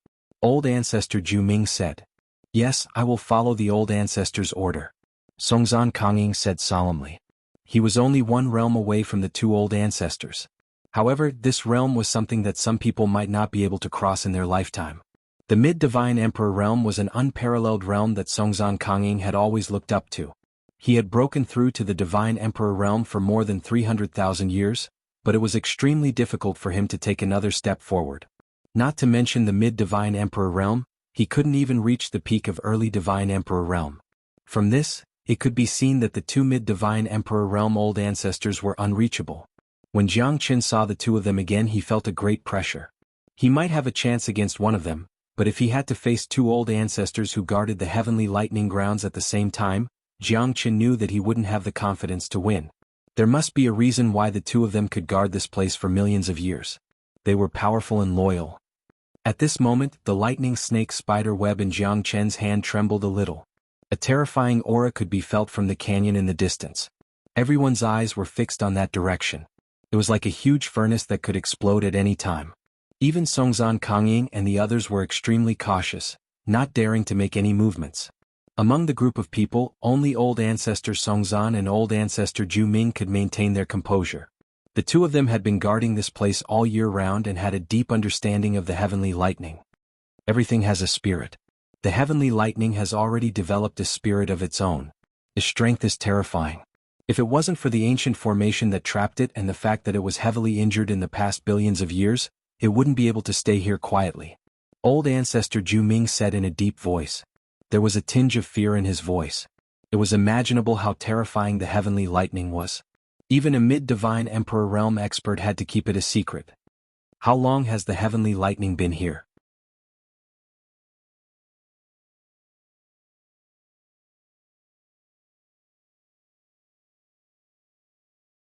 Old Ancestor Ju Ming said. Yes, I will follow the Old Ancestor's order. Songzan Kanging said solemnly. He was only 1 realm away from the 2 Old Ancestors. However, this realm was something that some people might not be able to cross in their lifetime. The Mid-Divine Emperor realm was an unparalleled realm that Songzan Kanging had always looked up to. He had broken through to the Divine Emperor realm for more than 300,000 years, but it was extremely difficult for him to take another step forward. Not to mention the Mid-Divine Emperor realm, he couldn't even reach the peak of early Divine Emperor realm. From this, it could be seen that the 2 Mid-Divine Emperor realm Old Ancestors were unreachable. When Jiang Chen saw the 2 of them again, he felt a great pressure. He might have a chance against one of them, but if he had to face 2 Old Ancestors who guarded the heavenly lightning grounds at the same time, Jiang Chen knew that he wouldn't have the confidence to win. There must be a reason why the 2 of them could guard this place for millions of years. They were powerful and loyal. At this moment, the lightning snake spider web in Jiang Chen's hand trembled a little. A terrifying aura could be felt from the canyon in the distance. Everyone's eyes were fixed on that direction. It was like a huge furnace that could explode at any time. Even Songzan Kanging and the others were extremely cautious, not daring to make any movements. Among the group of people, only Old Ancestor Songzan and Old Ancestor Ju Ming could maintain their composure. The 2 of them had been guarding this place all year round and had a deep understanding of the heavenly lightning. Everything has a spirit. The heavenly lightning has already developed a spirit of its own. Its strength is terrifying. If it wasn't for the ancient formation that trapped it and the fact that it was heavily injured in the past billions of years, it wouldn't be able to stay here quietly. Old Ancestor Ju Ming said in a deep voice. There was a tinge of fear in his voice. It was imaginable how terrifying the heavenly lightning was. Even a mid-divine Emperor realm expert had to keep it a secret. How long has the heavenly lightning been here?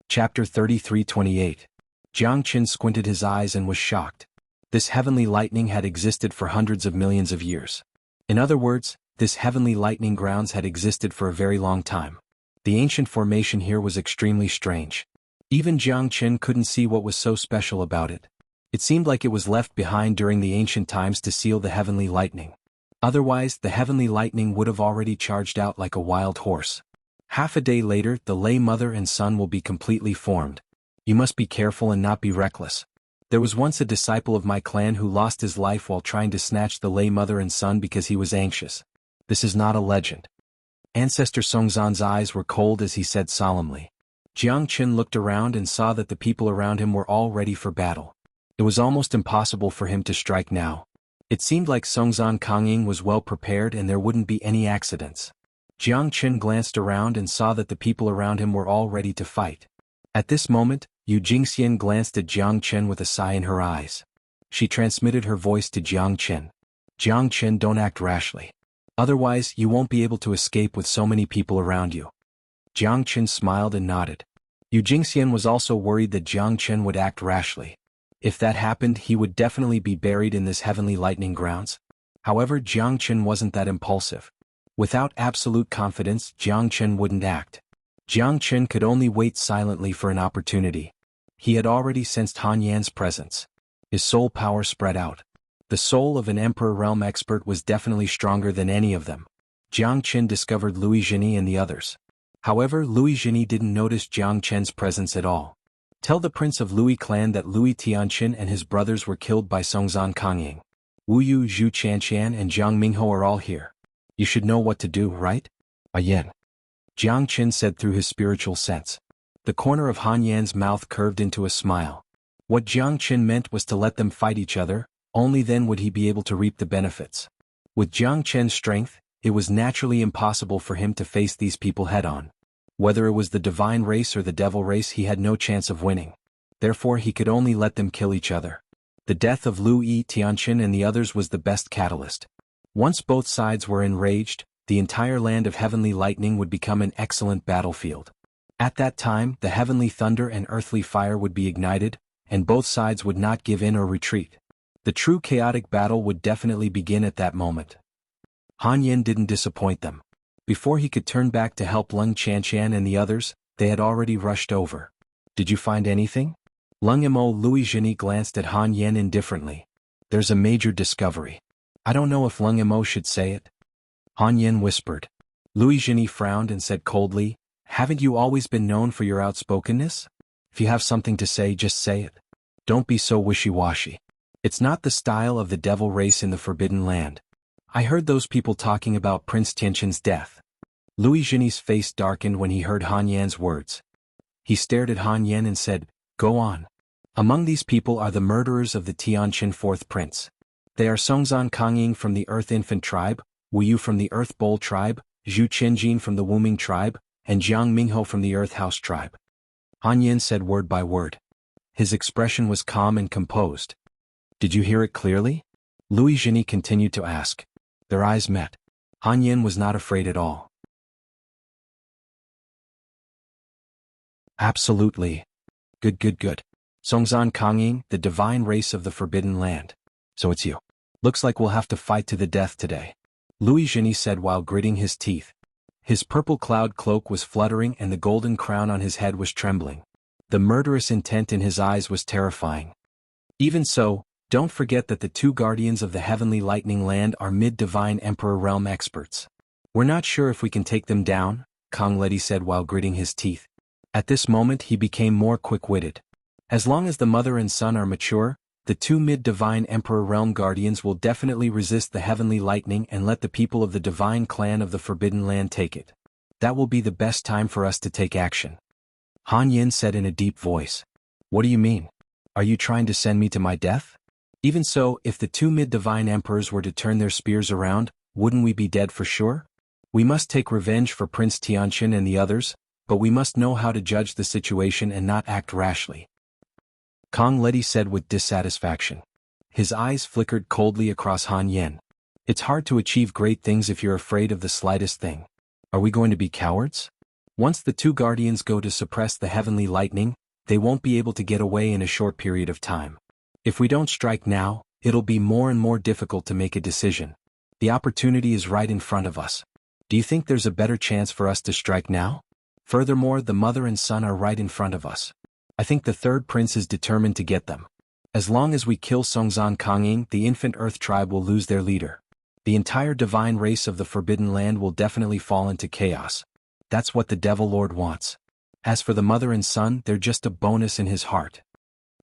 Chapter 33:28. Jiang Chen squinted his eyes and was shocked. This heavenly lightning had existed for hundreds of millions of years. In other words, this heavenly lightning grounds had existed for a very long time. The ancient formation here was extremely strange. Even Jiang Chen couldn't see what was so special about it. It seemed like it was left behind during the ancient times to seal the heavenly lightning. Otherwise, the heavenly lightning would have already charged out like a wild horse. Half a day later, the lay mother and son will be completely formed. You must be careful and not be reckless. There was once a disciple of my clan who lost his life while trying to snatch the lay mother and son because he was anxious. This is not a legend. Ancestor Songzan's eyes were cold as he said solemnly. Jiang Chen looked around and saw that the people around him were all ready for battle. It was almost impossible for him to strike now. It seemed like Songzan Kanging was well prepared and there wouldn't be any accidents. Jiang Chen glanced around and saw that the people around him were all ready to fight. At this moment, Yu Jingxian glanced at Jiang Chen with a sigh in her eyes. She transmitted her voice to Jiang Chen. Jiang Chen, don't act rashly. Otherwise, you won't be able to escape with so many people around you. Jiang Chen smiled and nodded. Yu Jingxian was also worried that Jiang Chen would act rashly. If that happened, he would definitely be buried in this heavenly lightning grounds. However, Jiang Chen wasn't that impulsive. Without absolute confidence, Jiang Chen wouldn't act. Jiang Chen could only wait silently for an opportunity. He had already sensed Han Yan's presence. His soul power spread out. The soul of an Emperor Realm expert was definitely stronger than any of them. Jiang Chen discovered Luizhini and the others. However, Luizhini didn't notice Jiang Chen's presence at all. Tell the prince of Lui clan that Lui Tianqin and his brothers were killed by Songzan Kangying. Wu Yu Zhu Qianqian and Jiang Mingho are all here. You should know what to do, right? Yan. Jiang Qin said through his spiritual sense. The corner of Han Yan's mouth curved into a smile. What Jiang Qin meant was to let them fight each other, only then would he be able to reap the benefits. With Jiang Chen's strength, it was naturally impossible for him to face these people head-on. Whether it was the divine race or the devil race, he had no chance of winning. Therefore he could only let them kill each other. The death of Lui Tianqin and the others was the best catalyst. Once both sides were enraged, the entire land of heavenly lightning would become an excellent battlefield. At that time, the heavenly thunder and earthly fire would be ignited, and both sides would not give in or retreat. The true chaotic battle would definitely begin at that moment. Han Yan didn't disappoint them. Before he could turn back to help Lung Qianqian and the others, they had already rushed over. Did you find anything? Lung Mo Luizhini glanced at Han Yan indifferently. There's a major discovery. I don't know if Lung Mo should say it. Han Yan whispered. Luizhini frowned and said coldly, haven't you always been known for your outspokenness? If you have something to say, just say it. Don't be so wishy-washy. It's not the style of the devil race in the Forbidden Land. I heard those people talking about Prince Tianqin's death. Luizhini's face darkened when he heard Han Yan's words. He stared at Han Yan and said, go on. Among these people are the murderers of the Tianqin fourth prince. They are Songzan Kangying from the Earth Infant tribe, Wu Yu from the Earth Bowl tribe, Zhu Qianjin from the Wuming tribe, and Jiang Mingho from the Earth House tribe. Han Yan said word by word. His expression was calm and composed. Did you hear it clearly? Luizhini continued to ask. Their eyes met. Han Yan was not afraid at all. Absolutely. Good. Songzan Kangying, the divine race of the Forbidden Land. So it's you. Looks like we'll have to fight to the death today. Luizhini said while gritting his teeth. His purple cloud cloak was fluttering and the golden crown on his head was trembling. The murderous intent in his eyes was terrifying. Even so, don't forget that the two guardians of the heavenly lightning land are mid-divine Emperor Realm experts. We're not sure if we can take them down, Kong Ledi said while gritting his teeth. At this moment he became more quick-witted. As long as the mother and son are mature, the two mid-divine Emperor Realm guardians will definitely resist the heavenly lightning and let the people of the divine clan of the Forbidden Land take it. That will be the best time for us to take action. Han Yan said in a deep voice. What do you mean? Are you trying to send me to my death? Even so, if the two mid-divine emperors were to turn their spears around, wouldn't we be dead for sure? We must take revenge for Prince Tianqin and the others, but we must know how to judge the situation and not act rashly. Kong Ledi said with dissatisfaction. His eyes flickered coldly across Han Yan. It's hard to achieve great things if you're afraid of the slightest thing. Are we going to be cowards? Once the two guardians go to suppress the heavenly lightning, they won't be able to get away in a short period of time. If we don't strike now, it'll be more and more difficult to make a decision. The opportunity is right in front of us. Do you think there's a better chance for us to strike now? Furthermore, the mother and son are right in front of us. I think the third prince is determined to get them. As long as we kill Songzan Kangying, the infant Earth tribe will lose their leader. The entire divine race of the Forbidden Land will definitely fall into chaos. That's what the Devil Lord wants. As for the mother and son, they're just a bonus in his heart.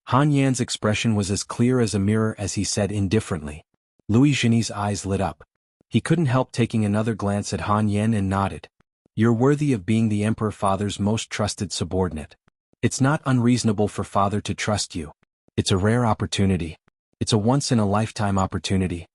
Han Yan's expression was as clear as a mirror as he said indifferently. Luizhini's eyes lit up. He couldn't help taking another glance at Han Yan and nodded. You're worthy of being the Emperor Father's most trusted subordinate. It's not unreasonable for Father to trust you. It's a rare opportunity. It's a once-in-a-lifetime opportunity.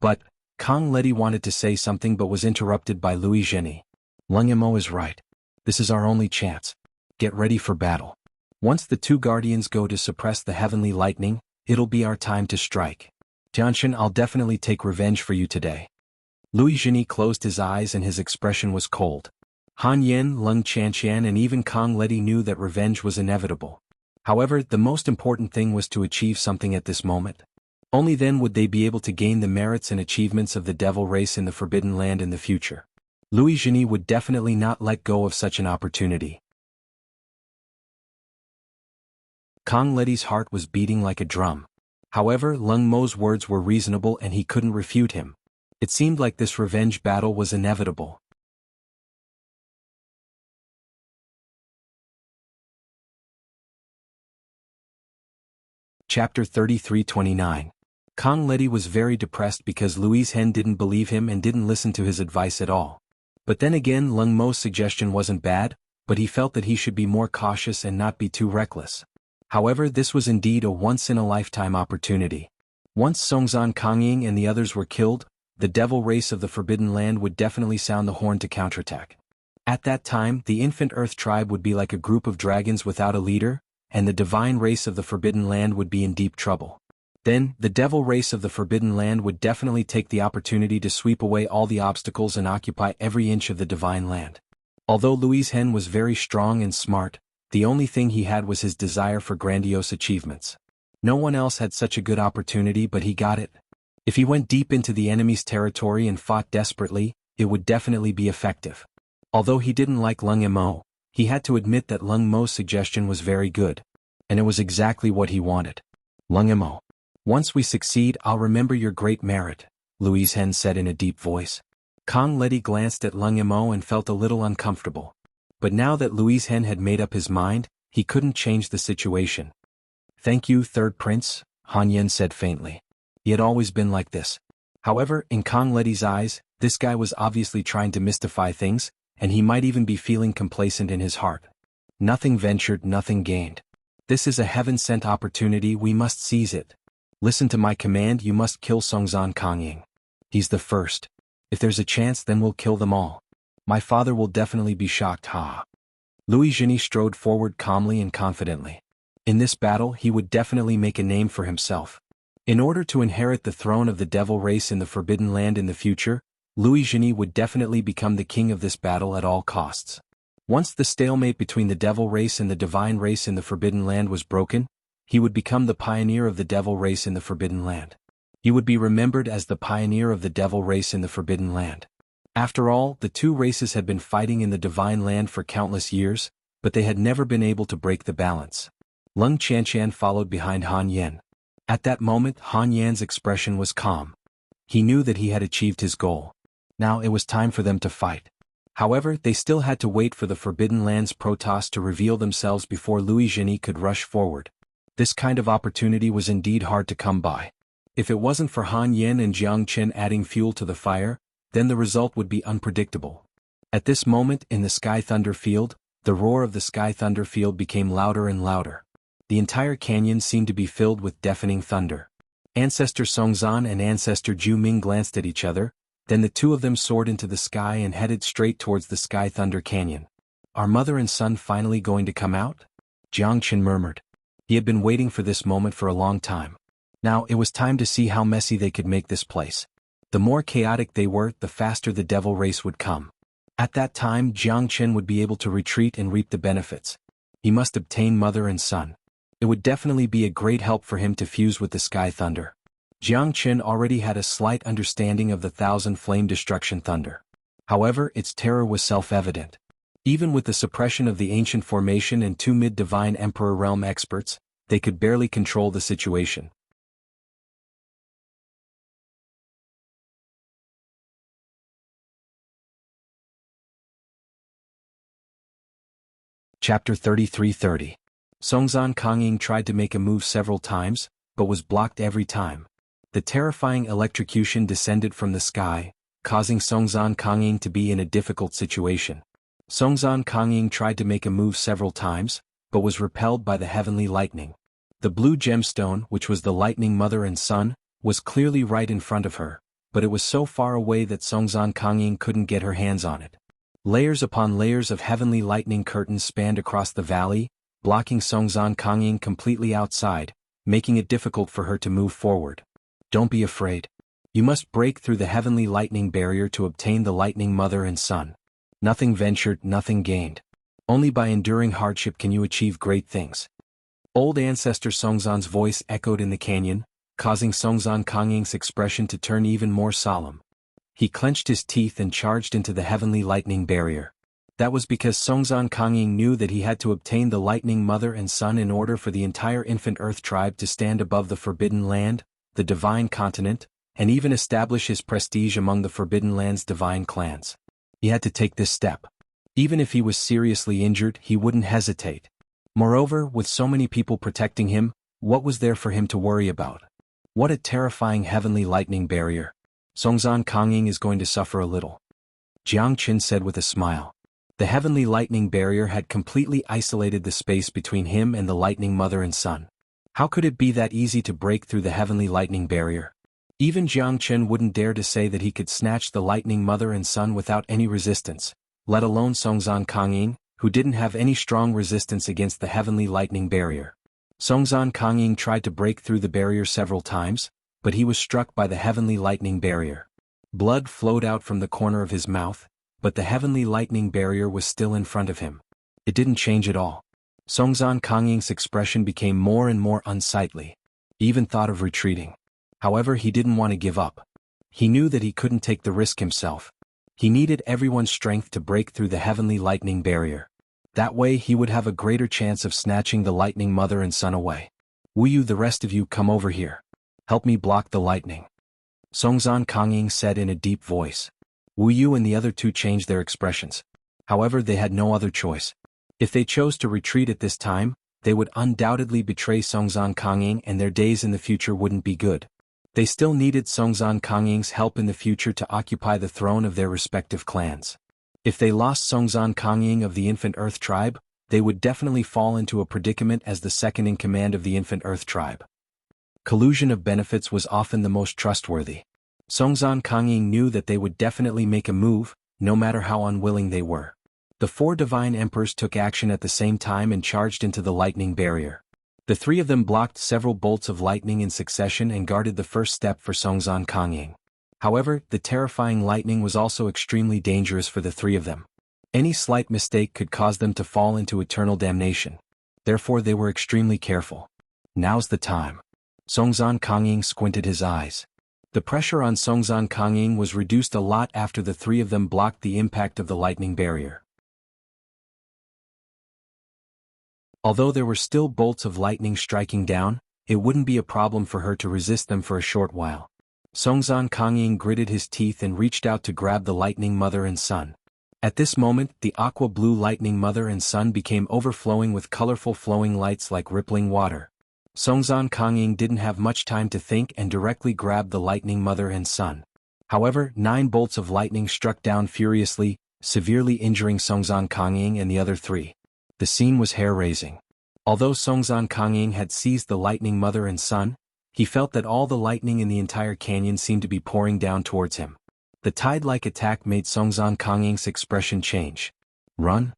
But, Kong Ledi wanted to say something but was interrupted by Luizhini. Lung Mo is right. This is our only chance. Get ready for battle. Once the two guardians go to suppress the heavenly lightning, it'll be our time to strike. Tianqin, I'll definitely take revenge for you today. Luizhini closed his eyes and his expression was cold. Han Yen, Lung Chanxian and even Kong Ledi knew that revenge was inevitable. However, the most important thing was to achieve something at this moment. Only then would they be able to gain the merits and achievements of the devil race in the Forbidden Land in the future. Xianxia would definitely not let go of such an opportunity. Kong Ledi's heart was beating like a drum. However, Lung Mo's words were reasonable and he couldn't refute him. It seemed like this revenge battle was inevitable. Chapter 33-29. Kong Ledi was very depressed because Xianxia didn't believe him and didn't listen to his advice at all. But then again, Lung Mo's suggestion wasn't bad, but he felt that he should be more cautious and not be too reckless. However, this was indeed a once-in-a-lifetime opportunity. Once Xuanhuan Kongying and the others were killed, the devil race of the Forbidden Land would definitely sound the horn to counterattack. At that time, the infant Earth tribe would be like a group of dragons without a leader, and the divine race of the Forbidden Land would be in deep trouble. Then, the devil race of the Forbidden Land would definitely take the opportunity to sweep away all the obstacles and occupy every inch of the divine land. Although Xianxia was very strong and smart, the only thing he had was his desire for grandiose achievements. No one else had such a good opportunity, but he got it. If he went deep into the enemy's territory and fought desperately, it would definitely be effective. Although he didn't like Lung Mo, he had to admit that Lung Mo's suggestion was very good. And it was exactly what he wanted. Lung Mo. Once we succeed, I'll remember your great merit, Xianxia said in a deep voice. Kong Ledi glanced at Lung Mo and felt a little uncomfortable. But now that Xianxia had made up his mind, he couldn't change the situation. Thank you, Third Prince, Han Yen said faintly. He had always been like this. However, in Kong Ledi's eyes, this guy was obviously trying to mystify things, and he might even be feeling complacent in his heart. Nothing ventured, nothing gained. This is a heaven-sent opportunity, we must seize it. Listen to my command, you must kill Xuanhuan Kongying. He's the first. If there's a chance, then we'll kill them all. My father will definitely be shocked, ha. Xianxia strode forward calmly and confidently. In this battle, he would definitely make a name for himself. In order to inherit the throne of the devil race in the Forbidden Land in the future, Xianxia would definitely become the king of this battle at all costs. Once the stalemate between the devil race and the divine race in the Forbidden Land was broken, he would become the pioneer of the devil race in the Forbidden Land. He would be remembered as the pioneer of the devil race in the Forbidden Land. After all, the two races had been fighting in the divine land for countless years, but they had never been able to break the balance. Lung Chanxian followed behind Han Yen. At that moment, Han Yan's expression was calm. He knew that he had achieved his goal. Now it was time for them to fight. However, they still had to wait for the Forbidden Land's Protoss to reveal themselves before Xianxia could rush forward. This kind of opportunity was indeed hard to come by. If it wasn't for Han Yen and Jiang Chen adding fuel to the fire, then the result would be unpredictable. At this moment, in the Sky Thunder Field, the roar of the Sky Thunder Field became louder and louder. The entire canyon seemed to be filled with deafening thunder. Ancestor Songzan and Ancestor Ju Ming glanced at each other, then the two of them soared into the sky and headed straight towards the Sky Thunder Canyon. Are mother and son finally going to come out? Jiang Chen murmured. He had been waiting for this moment for a long time. Now it was time to see how messy they could make this place. The more chaotic they were, the faster the devil race would come. At that time, Jiang Chen would be able to retreat and reap the benefits. He must obtain mother and son. It would definitely be a great help for him to fuse with the Sky Thunder. Jiang Chen already had a slight understanding of the Thousand Flame Destruction Thunder. However, its terror was self-evident. Even with the suppression of the ancient formation and two mid-divine Emperor realm experts, they could barely control the situation. Chapter 33-30. Xuanhuan Kongying tried to make a move several times, but was blocked every time. The terrifying electrocution descended from the sky, causing Xuanhuan Kongying to be in a difficult situation. Xuanhuan Kongying tried to make a move several times, but was repelled by the heavenly lightning. The blue gemstone, which was the lightning mother and son, was clearly right in front of her, but it was so far away that Xuanhuan Kongying couldn't get her hands on it. Layers upon layers of heavenly lightning curtains spanned across the valley, blocking Xuanhuan Kongying completely outside, making it difficult for her to move forward. Don't be afraid. You must break through the heavenly lightning barrier to obtain the lightning mother and son. Nothing ventured, nothing gained. Only by enduring hardship can you achieve great things. Old ancestor Songzan's voice echoed in the canyon, causing Songzan Kangying's expression to turn even more solemn. He clenched his teeth and charged into the heavenly lightning barrier. That was because Songzan Kangying knew that he had to obtain the lightning mother and son in order for the entire infant earth tribe to stand above the forbidden land, the divine continent, and even establish his prestige among the forbidden land's divine clans. He had to take this step. Even if he was seriously injured, he wouldn't hesitate. Moreover, with so many people protecting him, what was there for him to worry about? What a terrifying heavenly lightning barrier. Songzan Kangying is going to suffer a little. Jiang Qin said with a smile. The heavenly lightning barrier had completely isolated the space between him and the lightning mother and son. How could it be that easy to break through the heavenly lightning barrier? Even Jiang Qin wouldn't dare to say that he could snatch the lightning mother and son without any resistance, let alone Songzan Kangying, who didn't have any strong resistance against the heavenly lightning barrier. Songzan Kangying tried to break through the barrier several times, but he was struck by the heavenly lightning barrier. Blood flowed out from the corner of his mouth, but the heavenly lightning barrier was still in front of him. It didn't change at all. Songzan Kangying's expression became more and more unsightly. He even thought of retreating. However, he didn't want to give up. He knew that he couldn't take the risk himself. He needed everyone's strength to break through the heavenly lightning barrier. That way he would have a greater chance of snatching the lightning mother and son away. Wuyu, the rest of you come over here. Help me block the lightning. Songzan Kangying said in a deep voice. Wuyu and the other two changed their expressions. However, they had no other choice. If they chose to retreat at this time, they would undoubtedly betray Songzan Kangying and their days in the future wouldn't be good. They still needed Songzan Kangying's help in the future to occupy the throne of their respective clans. If they lost Songzan Kangying of the Infant Earth Tribe, they would definitely fall into a predicament as the second in command of the Infant Earth Tribe. Collusion of benefits was often the most trustworthy. Songzan Kangying knew that they would definitely make a move, no matter how unwilling they were. The four divine emperors took action at the same time and charged into the lightning barrier. The three of them blocked several bolts of lightning in succession and guarded the first step for Songzan Kangying. However, the terrifying lightning was also extremely dangerous for the three of them. Any slight mistake could cause them to fall into eternal damnation. Therefore they were extremely careful. Now's the time. Songzan Kangying squinted his eyes. The pressure on Songzan Kangying was reduced a lot after the three of them blocked the impact of the lightning barrier. Although there were still bolts of lightning striking down, it wouldn't be a problem for her to resist them for a short while. Songzan Kangying gritted his teeth and reached out to grab the lightning mother and son. At this moment, the aqua-blue lightning mother and son became overflowing with colorful flowing lights like rippling water. Songzan Kangying didn't have much time to think and directly grabbed the lightning mother and son. However, 9 bolts of lightning struck down furiously, severely injuring Songzan Kangying and the other three. The scene was hair-raising. Although Songzan Kangying had seized the lightning mother and son, he felt that all the lightning in the entire canyon seemed to be pouring down towards him. The tide-like attack made Songzan Kangying's expression change. Run?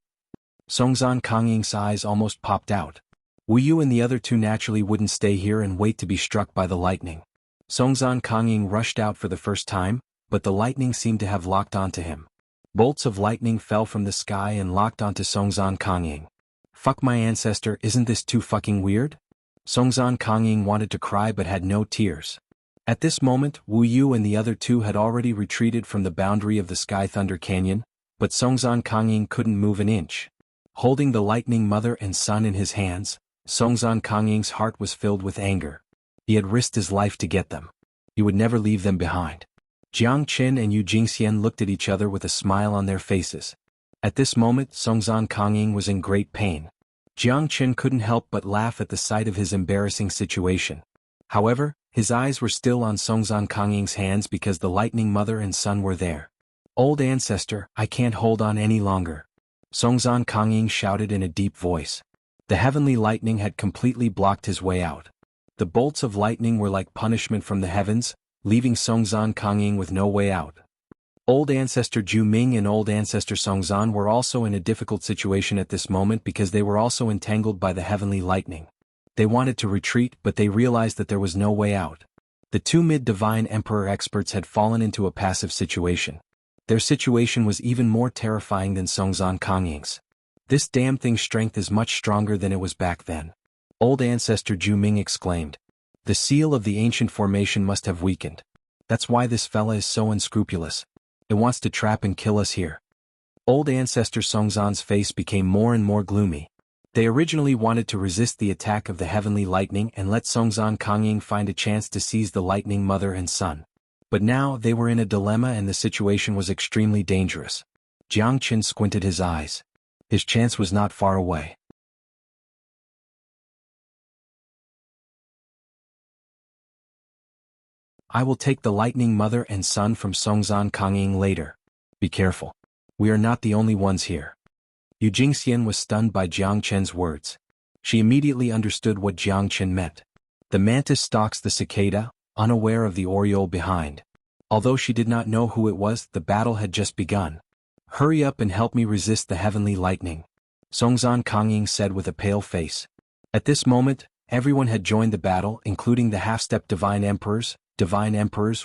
Songzan Kangying's eyes almost popped out. Wuyu and the other two naturally wouldn't stay here and wait to be struck by the lightning. Songzan Kangying rushed out for the first time, but the lightning seemed to have locked onto him. Bolts of lightning fell from the sky and locked onto Songzan Kangying. Fuck my ancestor, isn't this too fucking weird? Songzan Kangying wanted to cry but had no tears. At this moment, Wuyu and the other two had already retreated from the boundary of the Sky Thunder Canyon, but Songzan Kangying couldn't move an inch. Holding the lightning mother and son in his hands, Songzan Kangying's heart was filled with anger. He had risked his life to get them. He would never leave them behind. Jiang Qin and Yu Jingxian looked at each other with a smile on their faces. At this moment, Songzan Kangying was in great pain. Jiang Qin couldn't help but laugh at the sight of his embarrassing situation. However, his eyes were still on Songzan Kangying's hands because the lightning mother and son were there. Old ancestor, I can't hold on any longer. Songzan Kangying shouted in a deep voice. The heavenly lightning had completely blocked his way out. The bolts of lightning were like punishment from the heavens, leaving Songzan Kangying with no way out. Old ancestor Ju Ming and old ancestor Songzan were also in a difficult situation at this moment because they were also entangled by the heavenly lightning. They wanted to retreat but they realized that there was no way out. The two mid-divine emperor experts had fallen into a passive situation. Their situation was even more terrifying than Songzhan Kangying's. This damn thing's strength is much stronger than it was back then. Old Ancestor Ju Ming exclaimed. The seal of the ancient formation must have weakened. That's why this fella is so unscrupulous. It wants to trap and kill us here. Old Ancestor Songzhan's face became more and more gloomy. They originally wanted to resist the attack of the heavenly lightning and let Songzhan Kangying find a chance to seize the lightning mother and son. But now they were in a dilemma and the situation was extremely dangerous. Jiang Qin squinted his eyes. His chance was not far away. I will take the lightning mother and son from Songzhan Kangying later. Be careful. We are not the only ones here. Xianxia was stunned by Jiang Qin's words. She immediately understood what Jiang Qin meant. The mantis stalks the cicada, unaware of the oriole behind. Although she did not know who it was, the battle had just begun. Hurry up and help me resist the heavenly lightning, Songzhan Kangying said with a pale face. At this moment, everyone had joined the battle, including the half-step divine emperors,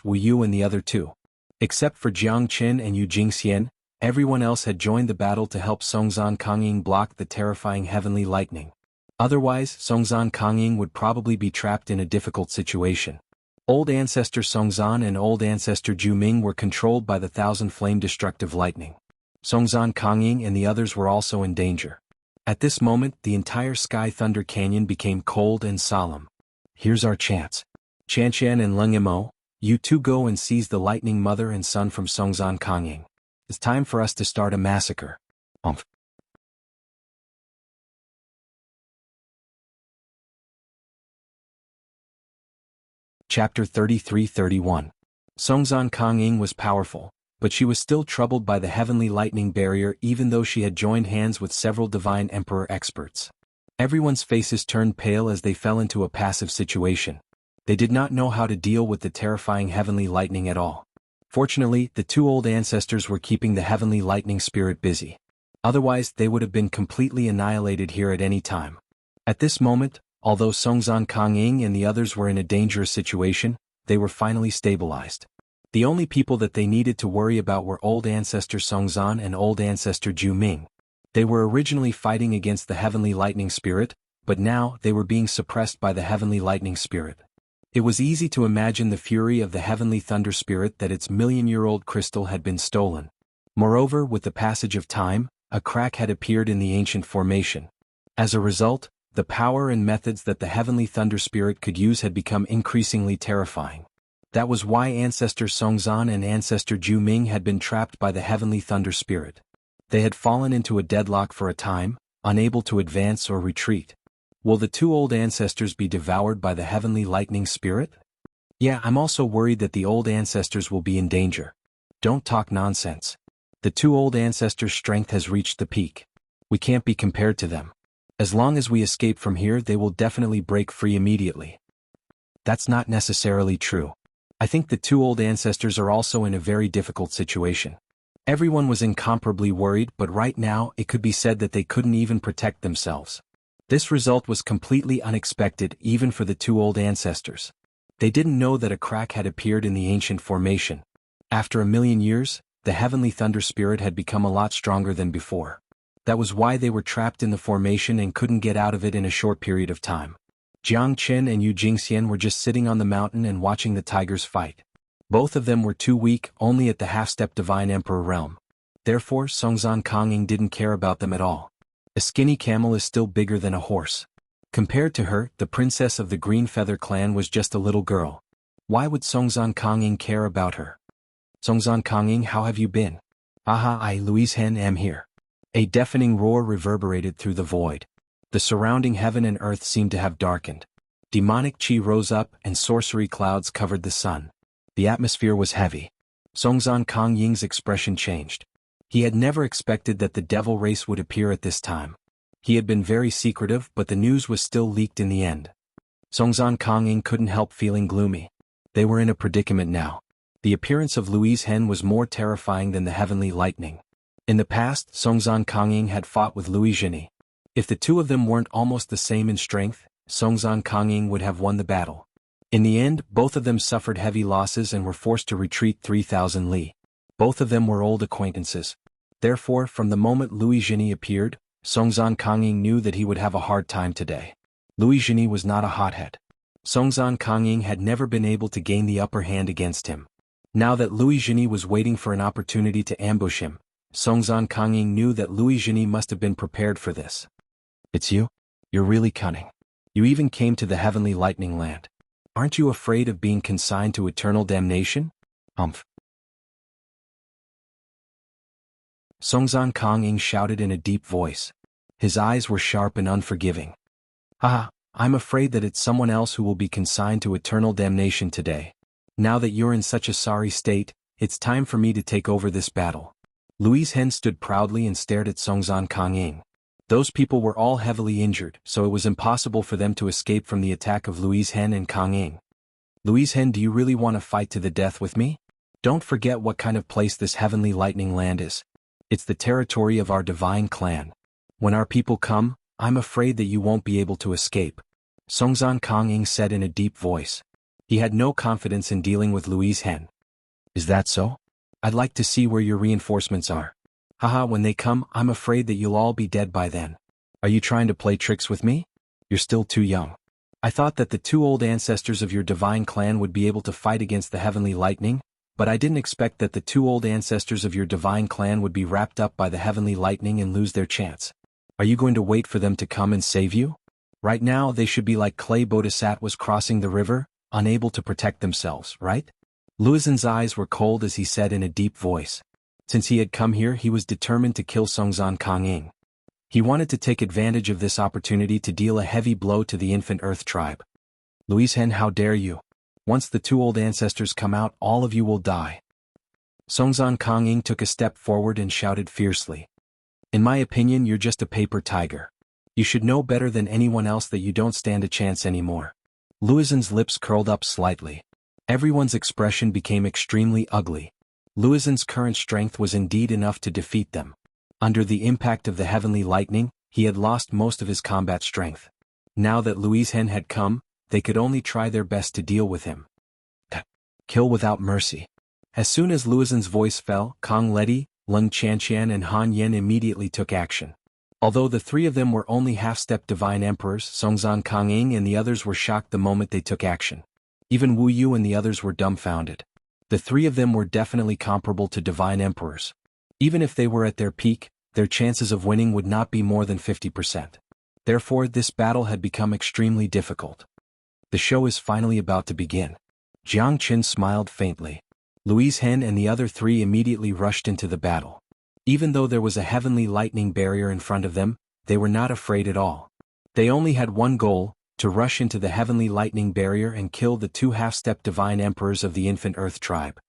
Wu Yu and the other two. Except for Jiang Qin and Xianxia, everyone else had joined the battle to help Songzhan Kangying block the terrifying heavenly lightning. Otherwise, Songzhan Kangying would probably be trapped in a difficult situation. Old Ancestor Songzhan and Old Ancestor Ju Ming were controlled by the thousand-flame destructive lightning. Songzhan Kangying and the others were also in danger. At this moment, the entire Sky Thunder Canyon became cold and solemn. Here's our chance. Qianxian and Lengimo, you two go and seize the lightning mother and son from Songzhan Kangying. It's time for us to start a massacre. Chapter 33-31. Songzhan Kangying was powerful, but she was still troubled by the heavenly lightning barrier even though she had joined hands with several divine emperor experts. Everyone's faces turned pale as they fell into a passive situation. They did not know how to deal with the terrifying heavenly lightning at all. Fortunately, the two old ancestors were keeping the heavenly lightning spirit busy. Otherwise, they would have been completely annihilated here at any time. At this moment, although Songzhan Kangying and the others were in a dangerous situation, they were finally stabilized. The only people that they needed to worry about were Old Ancestor Songzhan and Old Ancestor Ju Ming. They were originally fighting against the heavenly lightning spirit, but now they were being suppressed by the heavenly lightning spirit. It was easy to imagine the fury of the heavenly thunder spirit that its million-year-old crystal had been stolen. Moreover, with the passage of time, a crack had appeared in the ancient formation. As a result, the power and methods that the heavenly thunder spirit could use had become increasingly terrifying. That was why Ancestor Songzhan and Ancestor Ju Ming had been trapped by the heavenly thunder spirit. They had fallen into a deadlock for a time, unable to advance or retreat. Will the two old ancestors be devoured by the heavenly lightning spirit? Yeah, I'm also worried that the old ancestors will be in danger. Don't talk nonsense. The two old ancestors' strength has reached the peak. We can't be compared to them. As long as we escape from here, they will definitely break free immediately. That's not necessarily true. I think the two old ancestors are also in a very difficult situation. Everyone was incomparably worried, but right now it could be said that they couldn't even protect themselves. This result was completely unexpected even for the two old ancestors. They didn't know that a crack had appeared in the ancient formation. After 1,000,000 years, the heavenly thunder spirit had become a lot stronger than before. That was why they were trapped in the formation and couldn't get out of it in a short period of time. Jiang Qin and Xianxia were just sitting on the mountain and watching the tigers fight. Both of them were too weak, only at the half-step divine emperor realm. Therefore, Songzhan Kangying didn't care about them at all. A skinny camel is still bigger than a horse. Compared to her, the princess of the Green Feather clan was just a little girl. Why would Songzhan Kangying care about her? Songzhan Kangying, how have you been? Aha, I Louise Hen am here. A deafening roar reverberated through the void. The surrounding heaven and earth seemed to have darkened. Demonic chi rose up and sorcery clouds covered the sun. The atmosphere was heavy. Songzhan Kangying's expression changed. He had never expected that the devil race would appear at this time. He had been very secretive, but the news was still leaked in the end. Songzhan Kangying couldn't help feeling gloomy. They were in a predicament now. The appearance of Louise Hen was more terrifying than the heavenly lightning. In the past, Songzhan Kangying had fought with Xianxia. If the two of them weren't almost the same in strength, Songzhan Kangying would have won the battle. In the end, both of them suffered heavy losses and were forced to retreat 3,000 li. Both of them were old acquaintances. Therefore, from the moment Louis appeared, Songzhan Kangying knew that he would have a hard time today. Louis was not a hothead. Songzhan Kangying had never been able to gain the upper hand against him. Now that Louis was waiting for an opportunity to ambush him, Songzhan Kangying knew that Louis must have been prepared for this. It's you? You're really cunning. You even came to the heavenly lightning land. Aren't you afraid of being consigned to eternal damnation? Humph. Songzhan Kangying shouted in a deep voice. His eyes were sharp and unforgiving. Haha, I'm afraid that it's someone else who will be consigned to eternal damnation today. Now that you're in such a sorry state, it's time for me to take over this battle. Louis stood proudly and stared at Songzhan Kangying. Those people were all heavily injured, so it was impossible for them to escape from the attack of Louis and Kangying. Louis, do you really want to fight to the death with me? Don't forget what kind of place this heavenly lightning land is. It's the territory of our divine clan. When our people come, I'm afraid that you won't be able to escape. Songzhan Kangying said in a deep voice. He had no confidence in dealing with Louis. Is that so? I'd like to see where your reinforcements are. Haha, when they come, I'm afraid that you'll all be dead by then. Are you trying to play tricks with me? You're still too young. I thought that the two old ancestors of your divine clan would be able to fight against the heavenly lightning, but I didn't expect that the two old ancestors of your divine clan would be wrapped up by the heavenly lightning and lose their chance. Are you going to wait for them to come and save you? Right now they should be like clay bodhisattvas crossing the river, unable to protect themselves, right? Louis's eyes were cold as he said in a deep voice. Since he had come here, he was determined to kill Songzhan Kangying. He wanted to take advantage of this opportunity to deal a heavy blow to the infant Earth tribe. Louis, how dare you? Once the two old ancestors come out, all of you will die. Songzhan Kangying took a step forward and shouted fiercely. In my opinion, you're just a paper tiger. You should know better than anyone else that you don't stand a chance anymore. Louis's lips curled up slightly. Everyone's expression became extremely ugly. Louis's current strength was indeed enough to defeat them. Under the impact of the heavenly lightning, he had lost most of his combat strength. Now that Louis had come, they could only try their best to deal with him. Kill without mercy. As soon as Louis's voice fell, Kong Ledi, Leng Qianxian and Han Yan immediately took action. Although the three of them were only half-step divine emperors, Songzhan Kangying and the others were shocked the moment they took action. Even Wu Yu and the others were dumbfounded. The three of them were definitely comparable to divine emperors. Even if they were at their peak, their chances of winning would not be more than 50%. Therefore, this battle had become extremely difficult. The show is finally about to begin. Jiang Qin smiled faintly. Louis and the other three immediately rushed into the battle. Even though there was a heavenly lightning barrier in front of them, they were not afraid at all. They only had one goal, to rush into the heavenly lightning barrier and kill the two half-step divine emperors of the infant Earth tribe.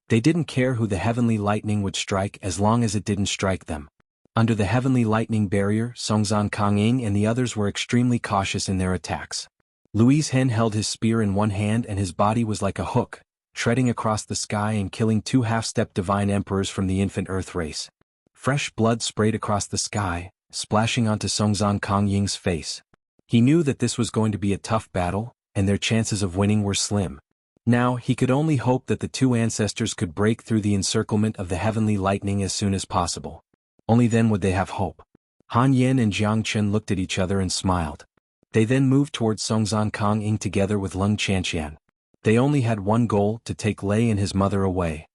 They didn't care who the heavenly lightning would strike as long as it didn't strike them. Under the heavenly lightning barrier, Songzhan Kangying and the others were extremely cautious in their attacks. Louis held his spear in one hand and his body was like a hook, treading across the sky and killing two half-step divine emperors from the infant Earth race. Fresh blood sprayed across the sky, splashing onto Songzhan Kangying's face. He knew that this was going to be a tough battle, and their chances of winning were slim. Now, he could only hope that the two ancestors could break through the encirclement of the heavenly lightning as soon as possible. Only then would they have hope. Han Yan and Jiang Qin looked at each other and smiled. They then moved towards Songzhan Kangying together with Leng Qianxian. They only had one goal, to take Lei and his mother away.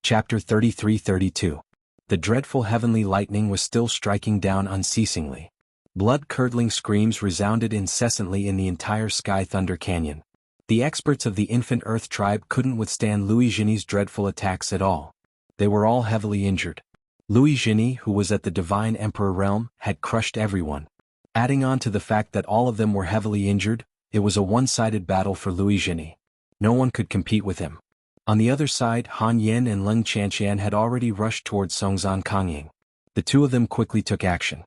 Chapter 33-32. The dreadful heavenly lightning was still striking down unceasingly. Blood-curdling screams resounded incessantly in the entire Sky Thunder Canyon. The experts of the infant Earth tribe couldn't withstand Louis' dreadful attacks at all. They were all heavily injured. Louis, who was at the Divine Emperor realm, had crushed everyone. Adding on to the fact that all of them were heavily injured, it was a one-sided battle for Louis. No one could compete with him. On the other side, Han Yan and Leng Qianxian had already rushed towards Songzhan Kangying. The two of them quickly took action.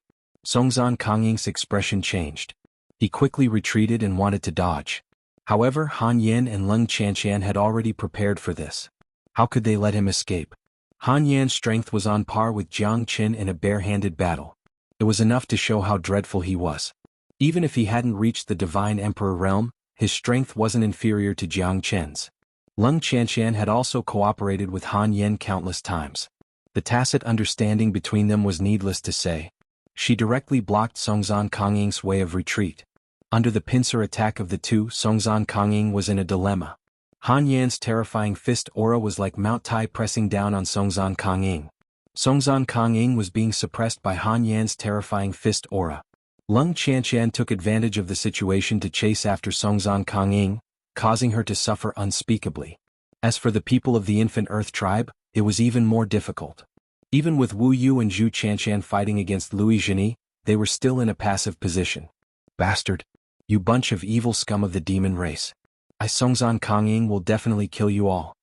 Songzhan Kangying's expression changed. He quickly retreated and wanted to dodge. However, Han Yan and Leng Qianxian had already prepared for this. How could they let him escape? Han Yan's strength was on par with Jiang Qin in a bare-handed battle. It was enough to show how dreadful he was. Even if he hadn't reached the Divine Emperor realm, his strength wasn't inferior to Jiang Qin's. Leng Qianxian had also cooperated with Han Yan countless times. The tacit understanding between them was needless to say. She directly blocked Songzhan Kongying's way of retreat. Under the pincer attack of the two, Songzhan Kongying was in a dilemma. Han Yan's terrifying fist aura was like Mount Tai pressing down on Songzhan Kongying. Songzhan Kongying was being suppressed by Han Yan's terrifying fist aura. Leng Qianxian took advantage of the situation to chase after Songzhan Kongying, causing her to suffer unspeakably. As for the people of the Infant Earth tribe, it was even more difficult. Even with Wu Yu and Zhu Qianxian fighting against Luizhini, they were still in a passive position. Bastard! You bunch of evil scum of the demon race. Songzhan Kongying will definitely kill you all.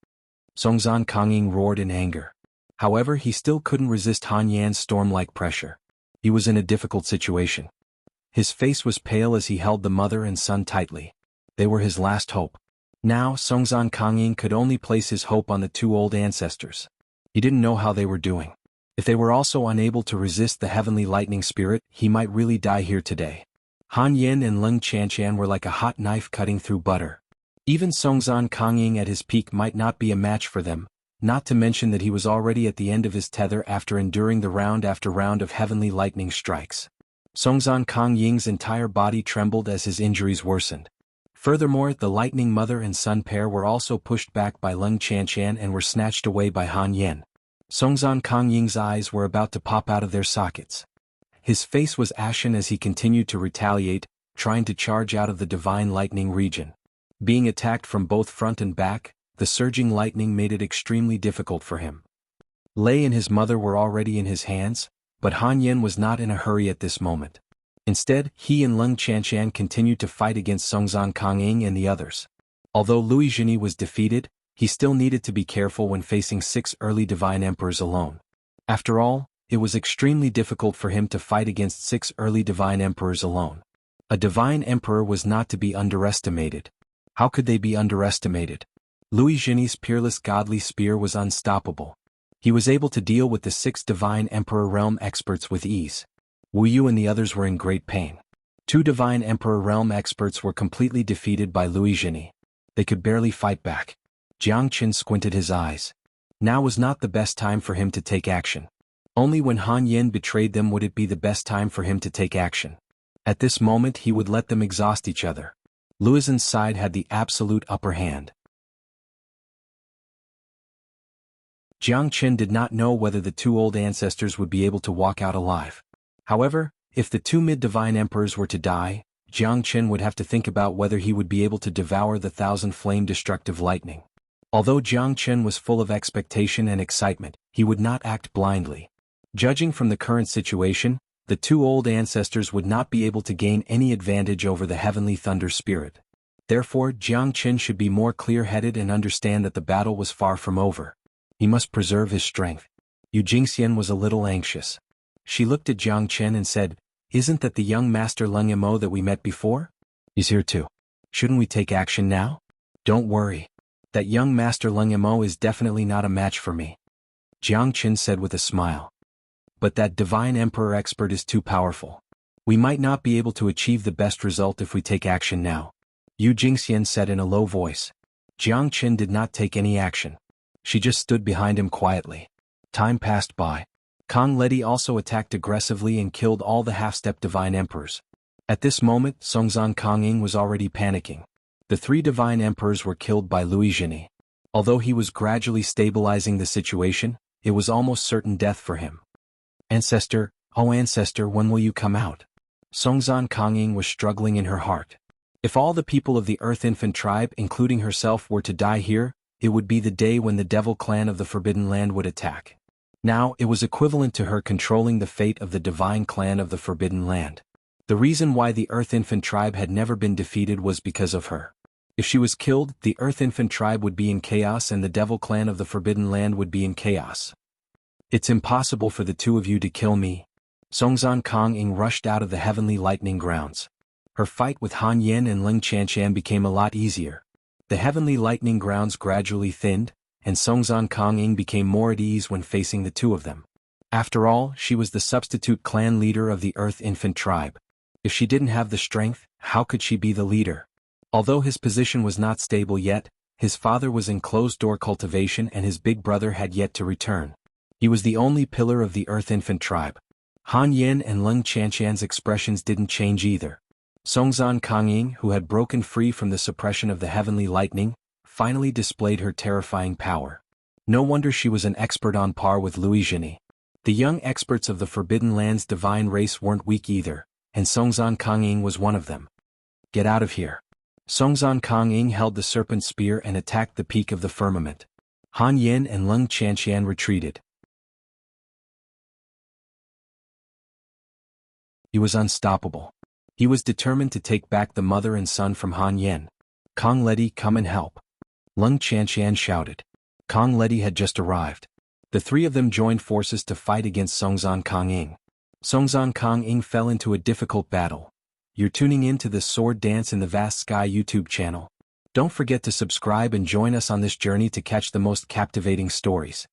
Songzhan Kongying roared in anger. However, he still couldn't resist Han Yan's storm-like pressure. He was in a difficult situation. His face was pale as he held the mother and son tightly. They were his last hope. Now, Songzhan Kongying could only place his hope on the two old ancestors. He didn't know how they were doing. If they were also unable to resist the heavenly lightning spirit, he might really die here today. Han Yan and Leng Qianxian were like a hot knife cutting through butter. Even Songzhan Kongying at his peak might not be a match for them, not to mention that he was already at the end of his tether after enduring the round after round of heavenly lightning strikes. Songzhan Kongying's entire body trembled as his injuries worsened. Furthermore, the lightning mother and son pair were also pushed back by Leng Qianxian and were snatched away by Han Yan. Songzhan Kongying's eyes were about to pop out of their sockets. His face was ashen as he continued to retaliate, trying to charge out of the divine lightning region. Being attacked from both front and back, the surging lightning made it extremely difficult for him. Lei and his mother were already in his hands, but Han Yan was not in a hurry at this moment. Instead, he and Leng Qianxian continued to fight against Songzhan Kongying and the others. Although Luizhini was defeated, he still needed to be careful when facing 6 early divine emperors alone. After all, it was extremely difficult for him to fight against 6 early divine emperors alone. A divine emperor was not to be underestimated. How could they be underestimated? Luizhini's peerless godly spear was unstoppable. He was able to deal with the 6 divine emperor realm experts with ease. Wu Yu and the others were in great pain. 2 divine emperor realm experts were completely defeated by Luizhini. They could barely fight back. Jiang Qin squinted his eyes. Now was not the best time for him to take action. Only when Han Yan betrayed them would it be the best time for him to take action. At this moment he would let them exhaust each other. Luizen's side had the absolute upper hand. Jiang Qin did not know whether the 2 old ancestors would be able to walk out alive. However, if the 2 mid-divine emperors were to die, Jiang Qin would have to think about whether he would be able to devour the 1,000-flame destructive lightning. Although Jiang Qin was full of expectation and excitement, he would not act blindly. Judging from the current situation, the 2 old ancestors would not be able to gain any advantage over the heavenly thunder spirit. Therefore, Jiang Qin should be more clear-headed and understand that the battle was far from over. He must preserve his strength. Yu Jingxian was a little anxious. She looked at Jiang Qin and said, "Isn't that the young master Leng Yamo that we met before? He's here too. Shouldn't we take action now?" "Don't worry. That young master Leng Yamo is definitely not a match for me," Jiang Qin said with a smile. "But that divine emperor expert is too powerful. We might not be able to achieve the best result if we take action now," Yu Jingxian said in a low voice. Jiang Qin did not take any action. She just stood behind him quietly. Time passed by. Kong Ledi also attacked aggressively and killed all the half-step divine emperors. At this moment, Songzhan Kongying was already panicking. The 3 divine emperors were killed by Luizhini. Although he was gradually stabilizing the situation, it was almost certain death for him. "Ancestor, oh ancestor, when will you come out?" Songzhan Kongying was struggling in her heart. If all the people of the Earth Infant tribe, including herself, were to die here, it would be the day when the Devil clan of the Forbidden Land would attack. Now, it was equivalent to her controlling the fate of the Divine clan of the Forbidden Land. The reason why the Earth Infant tribe had never been defeated was because of her. If she was killed, the Earth Infant tribe would be in chaos and the Devil clan of the Forbidden Land would be in chaos. "It's impossible for the 2 of you to kill me." Songzhan Kongying rushed out of the heavenly lightning grounds. Her fight with Han Yan and Leng Qianxian became a lot easier. The heavenly lightning grounds gradually thinned, and Songzhan Kong became more at ease when facing the two of them. After all, she was the substitute clan leader of the Earth Infant tribe. If she didn't have the strength, how could she be the leader? Although his position was not stable yet, his father was in closed-door cultivation and his big brother had yet to return. He was the only pillar of the Earth Infant tribe. Han Yin and Leng Qianqian's expressions didn't change either. Songzhan Kong, who had broken free from the suppression of the heavenly lightning, finally displayed her terrifying power. No wonder she was an expert on par with Luizhini. The young experts of the Forbidden Land's divine race weren't weak either, and Songzhan Kong was one of them. Get out of here. Songzhan Kong held the serpent spear and attacked the peak of the firmament. Han Yin and Leng Qianqian retreated. He was unstoppable. He was determined to take back the mother and son from Han Yin. Kong Ledi, come and help. Leng Qianqian shouted. Kong Ledi had just arrived. The three of them joined forces to fight against Songzhan Kong. Songzhan Kong fell into a difficult battle. You're tuning in to the Sword Dance in the Vast Sky YouTube channel. Don't forget to subscribe and join us on this journey to catch the most captivating stories.